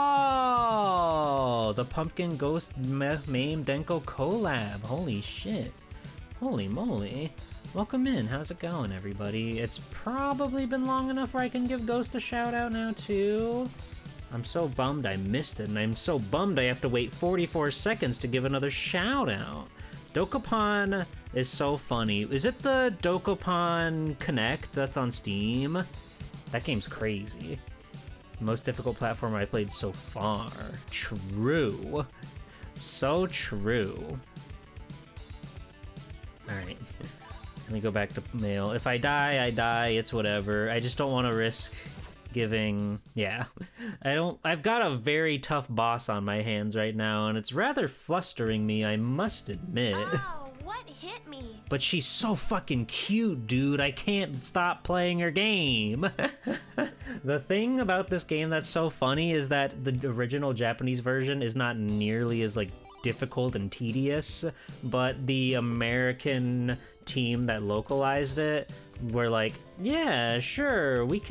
S1: Oh, the Pumpkin Ghost Mame Denko collab. Holy shit. Holy moly. Welcome in. How's it going, everybody? It's probably been long enough where I can give Ghost a shout out now, too. I'm so bummed I missed it, and I'm so bummed I have to wait 44 seconds to give another shout-out. Dokapon is so funny. Is it the Dokapon Connect that's on Steam? That game's crazy. Most difficult platformer I've played so far. True. So true. Alright. Let me go back to mail. If I die, I die. It's whatever. I just don't want to risk giving... Yeah. I've got a very tough boss on my hands right now, and it's rather flustering me, I must admit.
S3: Oh, what hit me?
S1: But she's so fucking cute, dude. I can't stop playing her game. The thing about this game that's so funny is that the original Japanese version is not nearly as, like, difficult and tedious, but the American team that localized it were like, yeah, sure, we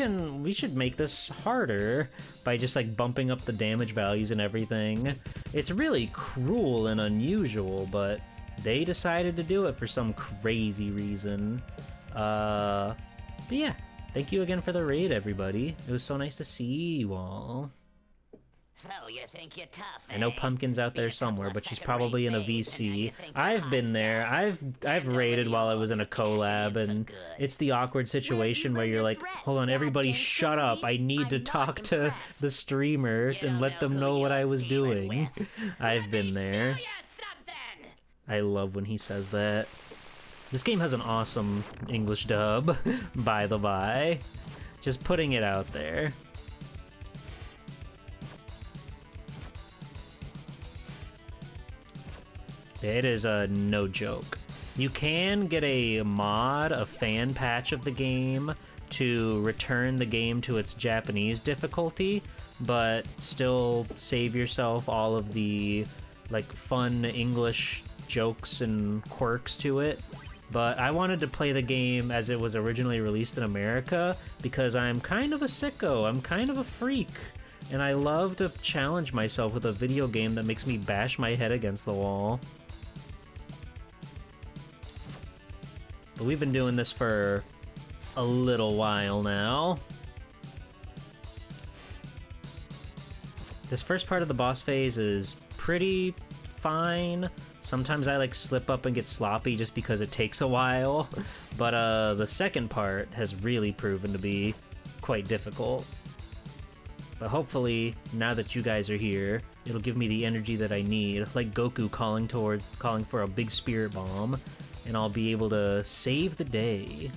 S1: should make this harder by just like bumping up the damage values and everything. It's really cruel and unusual, but they decided to do it for some crazy reason. But yeah, thank you again for the raid, everybody. It was so nice to see you all.
S9: So you think you're tough,
S1: I know Pumpkin's out there somewhere, but she's probably in a VC. I've been there. I've raided while I was in a collab, and it's the awkward situation where you're like, hold on, everybody shut up. I need to talk to the streamer and let them know what I was doing. I've been there. I love when he says that. This game has an awesome English dub, by the by. Just putting it out there. It is no joke. You can get a mod, a fan patch of the game, to return the game to its Japanese difficulty, but still save yourself all of the like fun English jokes and quirks to it. But I wanted to play the game as it was originally released in America because I'm kind of a sicko, I'm kind of a freak, and I love to challenge myself with a video game that makes me bash my head against the wall. But we've been doing this for a little while now. This first part of the boss phase is pretty fine. Sometimes I like slip up and get sloppy just because it takes a while, but the second part has really proven to be quite difficult. But hopefully, now that you guys are here, it'll give me the energy that I need, like Goku calling for a big spirit bomb, and I'll be able to save the day.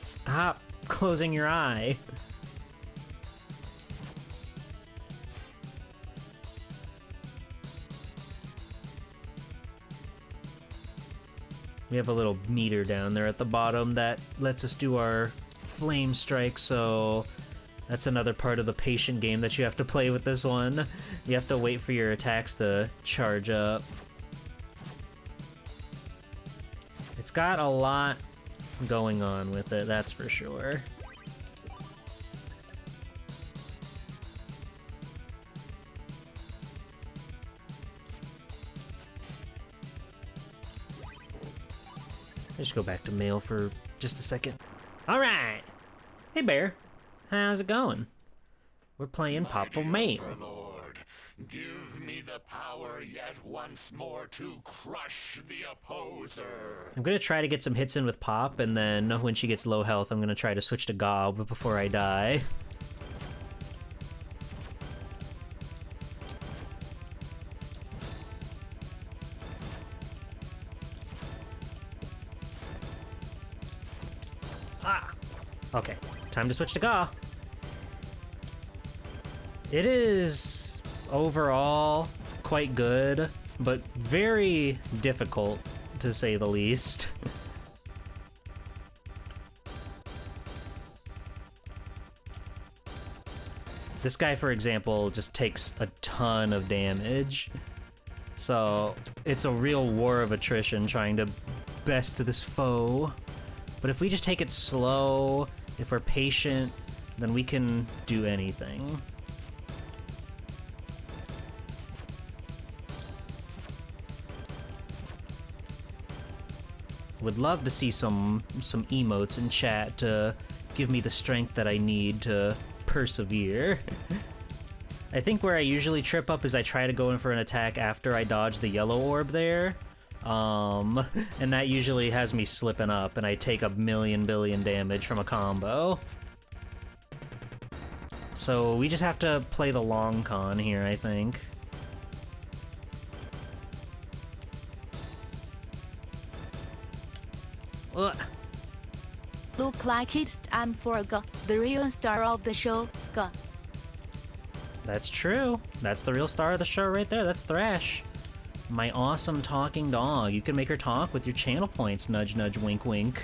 S1: Stop closing your eye. We have a little meter down there at the bottom that lets us do our flame strike, so that's another part of the patient game that you have to play with this one. You have to wait for your attacks to charge up. It's got a lot going on with it, that's for sure. Let's go back to mail for just a second. Alright! Hey Bear, how's it going? We're playing Popful Mail.
S10: Lord, give me the power yet once more to crush the opposer.
S1: I'm gonna try to get some hits in with Pop, and then when she gets low health, I'm gonna try to switch to Gob before I die. Okay, time to switch to Ga. It is overall quite good, but very difficult to say the least. This guy, for example, just takes a ton of damage. So it's a real war of attrition trying to best this foe. But if we just take it slow, if we're patient, then we can do anything. Would love to see some emotes in chat to give me the strength that I need to persevere. I think where I usually trip up is I try to go in for an attack after I dodge the yellow orb there. And that usually has me slipping up, and I take a billion damage from a combo. So we just have to play the long con here, I think. Ugh.
S8: Look like it's time for Ga, the real star of the show, Ga.
S1: That's true. That's the real star of the show right there. That's Thrash. My awesome talking dog. You can make her talk with your channel points, nudge nudge wink wink.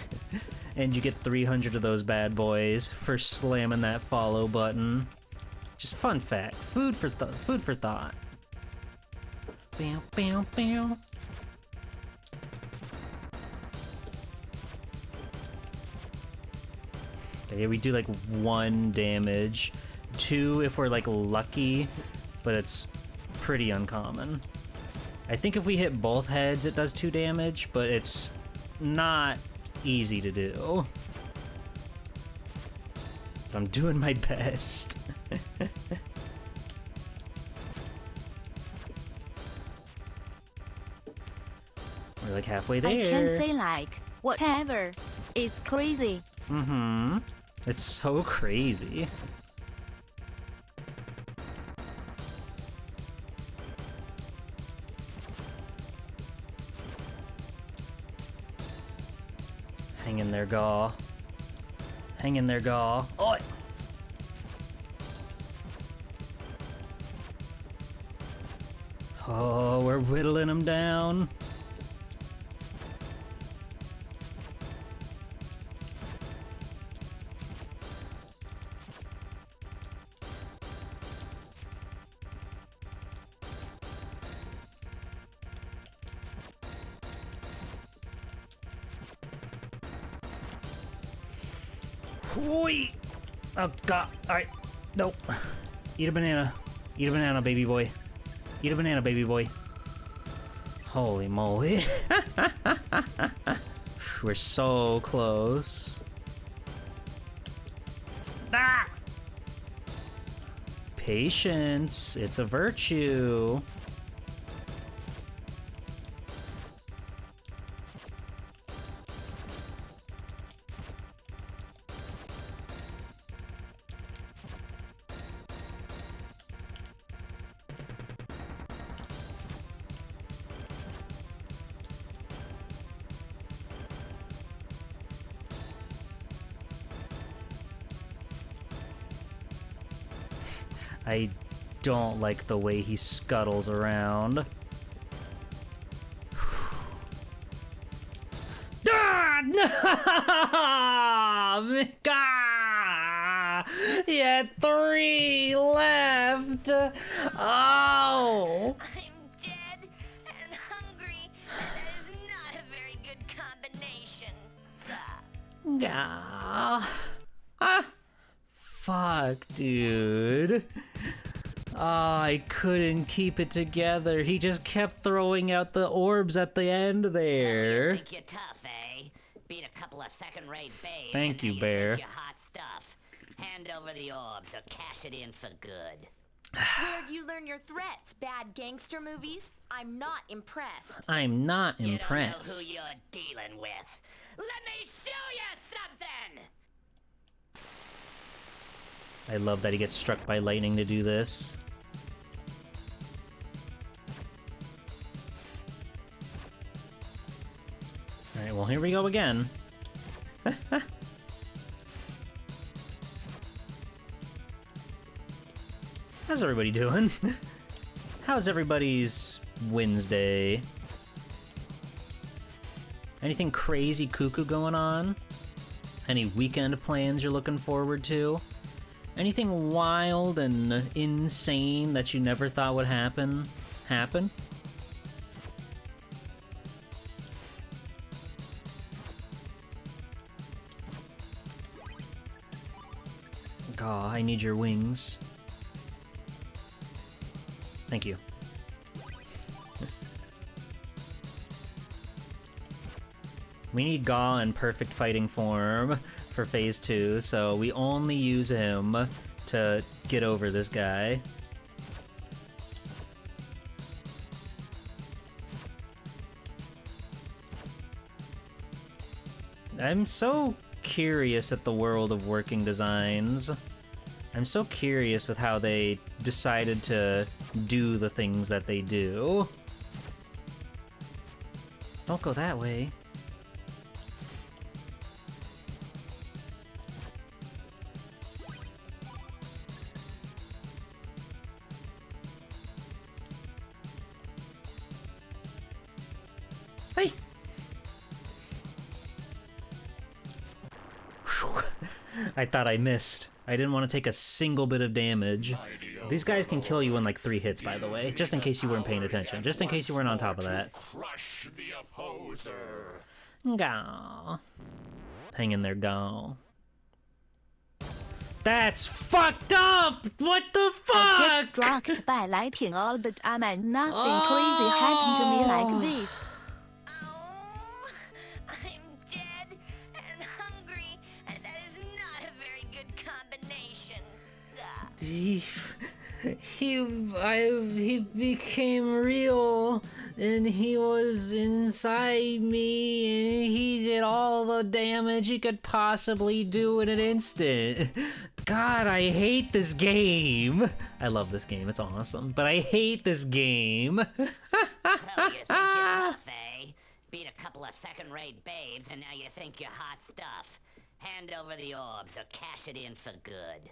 S1: And you get 300 of those bad boys for slamming that follow button. Just fun fact. Food for thought. Bam bam bam. Okay, we do like 1 damage. 2 if we're like lucky, but it's pretty uncommon. I think if we hit both heads, it does 2 damage, but it's not easy to do. But I'm doing my best. We're like halfway there.
S8: I can say like, whatever. It's crazy.
S1: Mm-hmm. It's so crazy. Hang in there, Gaw. Hang in there, Gaw. Oi! Oh, we're whittling him down. Oi! Oh god. Alright. Nope. Eat a banana. Eat a banana, baby boy. Eat a banana, baby boy. Holy moly. We're so close. Ah! Patience. It's a virtue. I don't like the way he scuttles around. He had 3 left. Oh.
S3: I'm dead and hungry, and that is not a very good combination.
S1: Fuck, dude. I couldn't keep it together. He just kept throwing out the orbs at the end there.
S9: You think you're tough, eh? Beat a couple of second-rate babes.
S1: Thank you,
S9: and now
S1: Bear.
S9: think you're hot stuff. Hand over the orbs or cash it in for good.
S3: Where'd you learn your threats, bad gangster movies? I'm not impressed.
S1: I'm not
S9: You
S1: impressed.
S9: don't know who you're dealing with. Let me show you something!
S1: I love that he gets struck by lightning to do this. Alright, well, here we go again. How's everybody doing? How's everybody's Wednesday? Anything crazy cuckoo going on? Any weekend plans you're looking forward to? Anything wild and insane that you never thought would happen? Aw, I need your wings. Thank you. We need Gaw in perfect fighting form for phase 2, so we only use him to get over this guy. I'm so curious at the world of working designs. I'm so curious with how they decided to do the things that they do. Don't go that way. Hey! I thought I missed. I didn't want to take a single bit of damage. These guys can kill you in like 3 hits, by the way, just in case you weren't paying attention, just in case you weren't on top of that.
S17: Crush the opposer.
S1: Gaw. Hang in there, Gaw. That's fucked up! What the fuck?
S8: I get struck by lightning all the time and nothing crazy happened to me like this.
S3: I'm dead and hungry, and that is not a very good combination.
S1: He became real, and he was inside me, and he did all the damage he could possibly do in an instant. God, I hate this game. I love this game, it's awesome, but I hate this game.
S9: So you think you're tough, eh? Beat a couple of second-rate babes, and now you think you're hot stuff. Hand over the orbs or cash it in for good.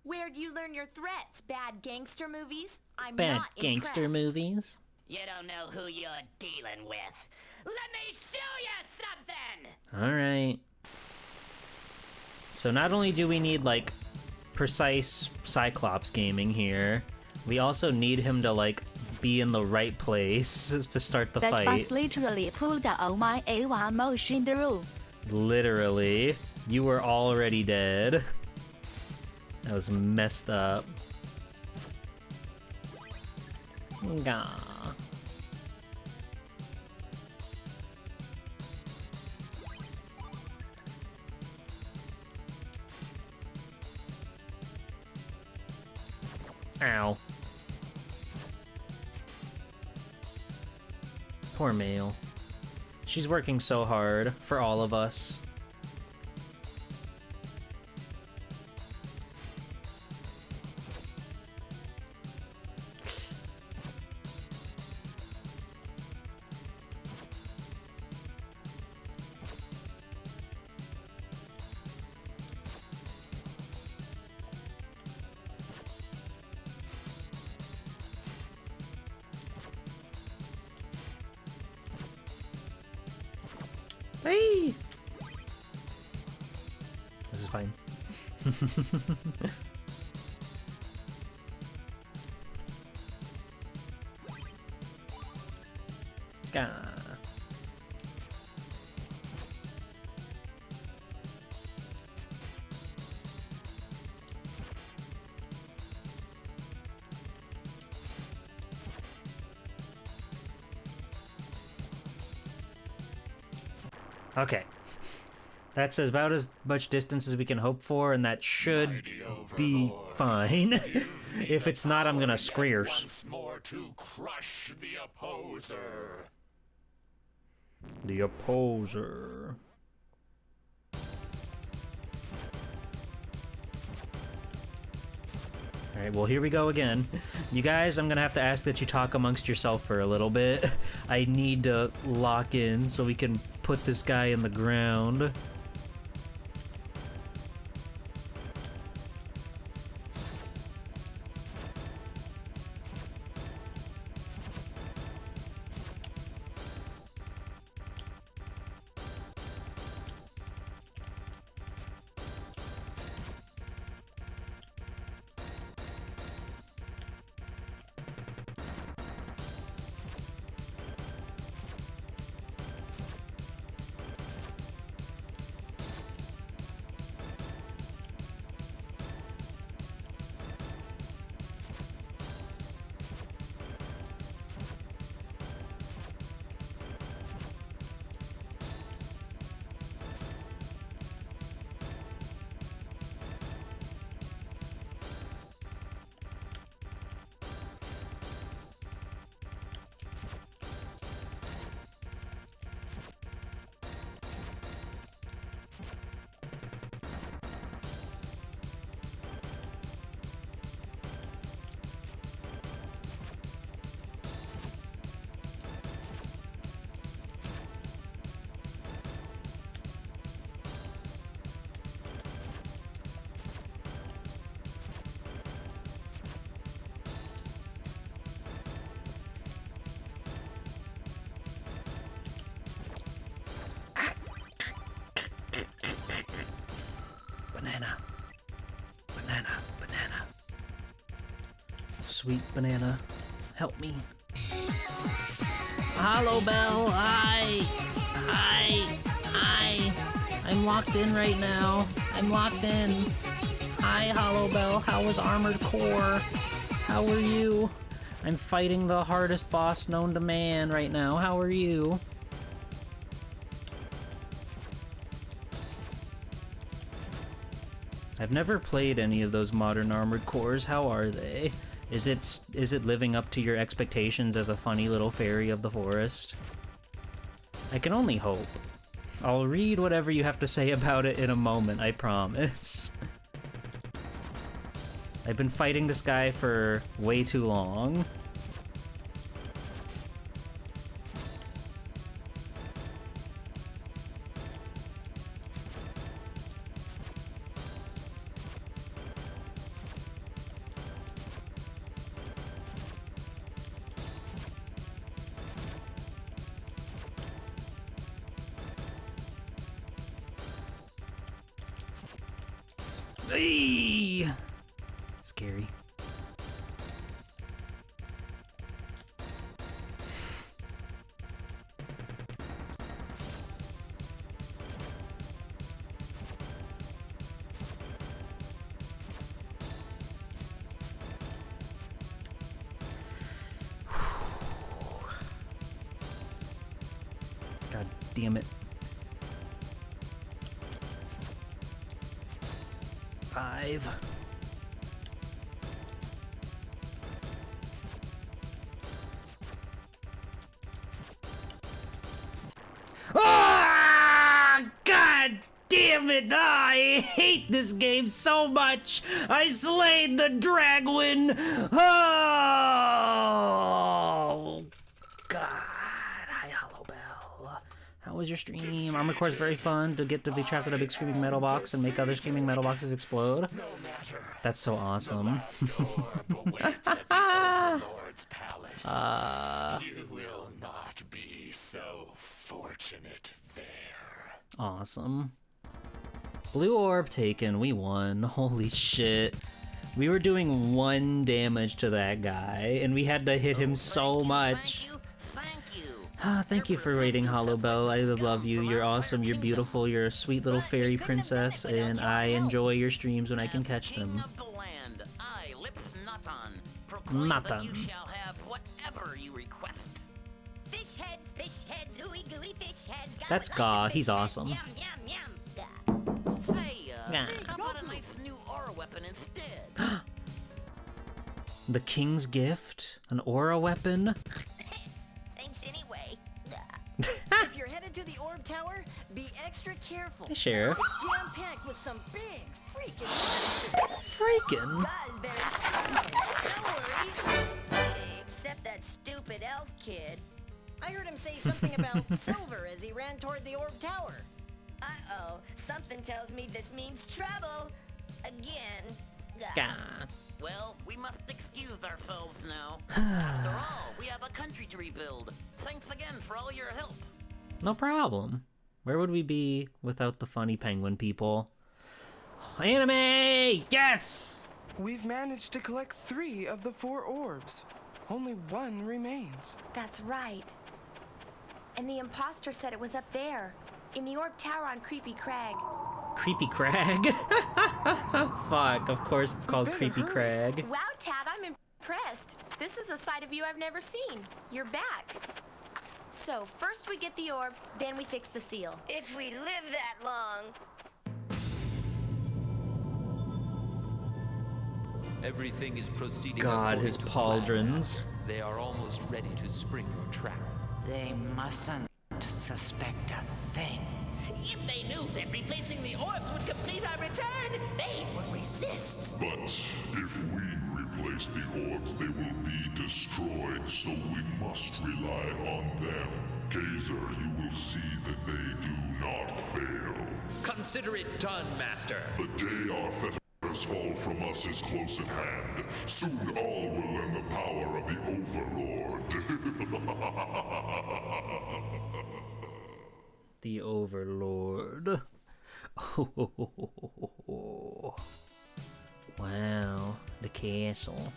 S3: Where'd you learn your threats? Bad gangster movies? I'm
S1: Bad
S3: not
S1: gangster
S3: impressed.
S1: movies?
S9: You don't know who you're dealing with. Let me show you something!
S1: Alright. So not only do we need, like, precise Cyclops gaming here, we also need him to, like, be in the right place to start the
S8: That
S1: fight.
S8: was literally pulled on my A1 motion through.
S1: Literally. You were already dead. That was messed up. Gah. Ow. Poor Mail. She's working so hard for all of us. Hey! This is fine. Gah. Okay. That's about as much distance as we can hope for, and that should be fine. If it's not, I'm gonna screer.
S17: Once more to crush the opposer.
S1: The opposer. Alright, well, here we go again. You guys, I'm gonna have to ask that you talk amongst yourself for a little bit. I need to lock in so we can put this guy in the ground. Banana. Banana. Banana. Sweet banana. Help me. Hello, Belle. Hi. Hi. Hi. I'm locked in right now. I'm locked in. Hi, Hollow Bell. How was Armored Core? How are you? I'm fighting the hardest boss known to man right now. How are you? I've never played any of those modern Armored Cores. How are they? Is it living up to your expectations as a funny little fairy of the forest? I can only hope. I'll read whatever you have to say about it in a moment, I promise. I've been fighting this guy for way too long. Eee! Scary. God damn it. 5. Ah! God damn it! Ah, I hate this game so much! I slayed the Dragwin! Oh! God. Hi, Hollow Bell. How was your stream? Armored Core is very fun to get to be trapped in a big screaming metal box and make other screaming metal boxes explode. That's so awesome.
S2: You will not be so fortunate there.
S1: Awesome. Blue orb taken, we won. Holy shit. We were doing 1 damage to that guy, and we had to hit him so much. Thank you for raiding Hollow Bell. I love you. You're awesome. You're beautiful. You're a sweet little fairy princess, and I enjoy your streams when I can catch them. Natan.
S9: You shall have whatever you request. Fish heads, ooey gooey fish heads.
S1: That's Gaw. He's awesome.
S9: Yum, yum, yum. Hey, how about a nice new aura weapon instead?
S1: The King's Gift? An aura weapon?
S3: Thanks anyway.
S12: If you're headed to the orb tower, be extra careful.
S1: Hey, Sheriff.
S12: It's jam-packed with some big freaking
S1: Freaking?
S3: Except that stupid elf kid.
S12: I heard him say something about silver as he ran toward the orb tower.
S3: Uh-oh. Something tells me this means trouble. Again.
S1: Gah.
S9: Well, we must excuse ourselves now. After all, we have a country to rebuild. Thanks again for all your help.
S1: No problem. Where would we be without the funny penguin people? Anime! Yes!
S5: We've managed to collect 3 of the 4 orbs. Only 1 remains.
S3: That's right. And the imposter said it was up there, in the orb tower on Creepy Crag.
S1: Creepy Crag? Fuck, of course it's called Creepy Crag.
S3: Wow, Tad, I'm impressed. This is a side of you I've never seen. You're back. So, first we get the orb, then we fix the seal. If we live that long.
S13: Everything is proceeding.
S1: God, his pauldrons.
S13: They are almost ready to spring your trap.
S7: They mustn't suspect a thing.
S16: If they knew that replacing the orbs would complete our return, they would resist.
S17: But if we replace the orbs, they will be destroyed, so we must rely on them. Gazer, you will see that they do not fail.
S10: Consider it done, Master.
S17: The day our fetters fall from us is close at hand. Soon all will learn the power of the Overlord.
S1: The Overlord. Oh. Wow, the castle.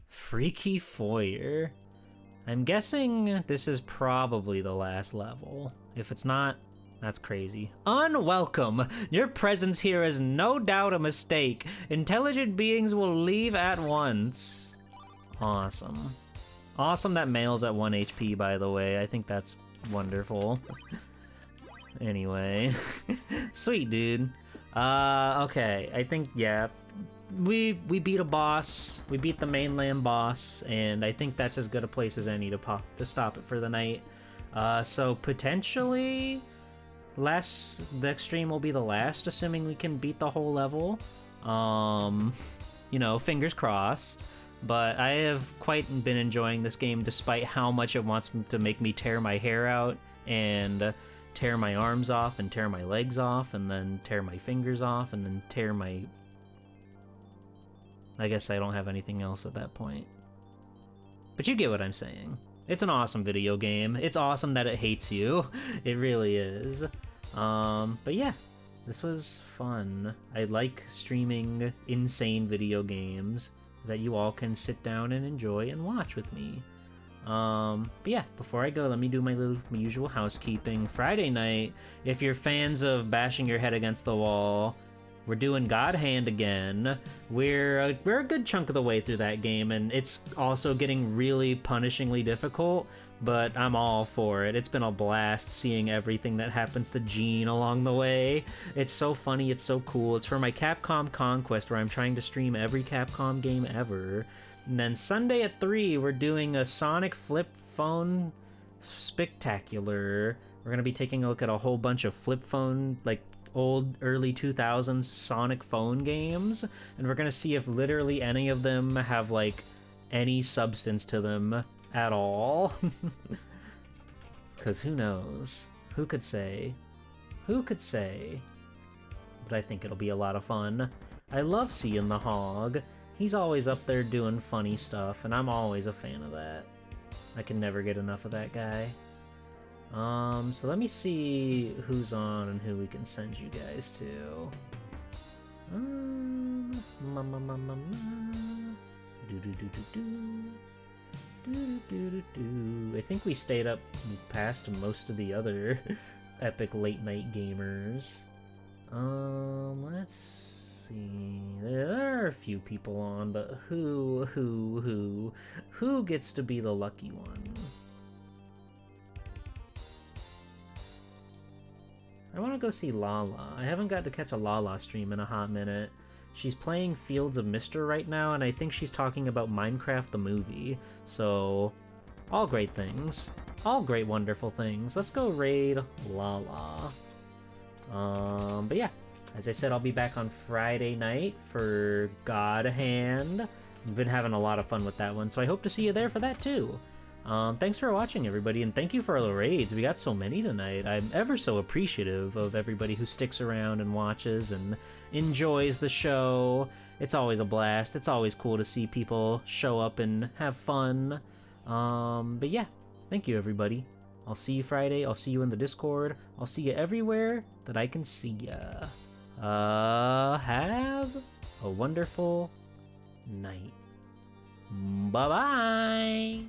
S1: Freaky Foyer. I'm guessing this is probably the last level. If it's not, that's crazy. Unwelcome! Your presence here is no doubt a mistake. Intelligent beings will leave at once. Awesome. Awesome that Male's at 1 HP, by the way. I think that's wonderful. Anyway. Sweet, dude. Okay. I think, yeah. We beat a boss. We beat the mainland boss, and I think that's as good a place as any to stop it for the night. So potentially, the next stream will be the last, assuming we can beat the whole level. You know, fingers crossed. But I have quite been enjoying this game despite how much it wants to make me tear my hair out and tear my arms off and tear my legs off and then tear my fingers off and then tear my... I guess I don't have anything else at that point. But you get what I'm saying. It's an awesome video game. It's awesome that it hates you. It really is. But yeah. This was fun. I like streaming insane video games that you all can sit down and enjoy and watch with me. But yeah, before I go, let me do my usual housekeeping. Friday night, if you're fans of bashing your head against the wall, we're doing God Hand again. We're a good chunk of the way through that game, and it's also getting really punishingly difficult, but I'm all for it. It's been a blast seeing everything that happens to Jean along the way. It's so funny, it's so cool. It's for my Capcom Conquest, where I'm trying to stream every Capcom game ever. And then Sunday at 3, we're doing a Sonic Flip Phone Spectacular. We're going to be taking a look at a whole bunch of flip phone, like, old early 2000s Sonic phone games, and we're going to see if literally any of them have, like, any substance to them at all. Because who knows? Who could say? Who could say? But I think it'll be a lot of fun. I love seeing the Hog. He's always up there doing funny stuff, and I'm always a fan of that. I can never get enough of that guy. So let me see who's on and who we can send you guys to. I think we stayed up past most of the other epic late night gamers. Let's see. There are a few people on, but who gets to be the lucky one? I want to go see Lala. I haven't got to catch a Lala stream in a hot minute. She's playing Fields of Mister right now, and I think she's talking about Minecraft the movie. So, all great things. All great, wonderful things. Let's go raid Lala. But yeah, as I said, I'll be back on Friday night for God Hand. I've been having a lot of fun with that one, so I hope to see you there for that too. Thanks for watching, everybody, and thank you for all the raids. We got so many tonight. I'm ever so appreciative of everybody who sticks around and watches and enjoys the show. It's always a blast. It's always cool to see people show up and have fun. But yeah, thank you, everybody. I'll see you Friday. I'll see you in the Discord. I'll see you everywhere that I can see ya. Have a wonderful night. Bye-bye.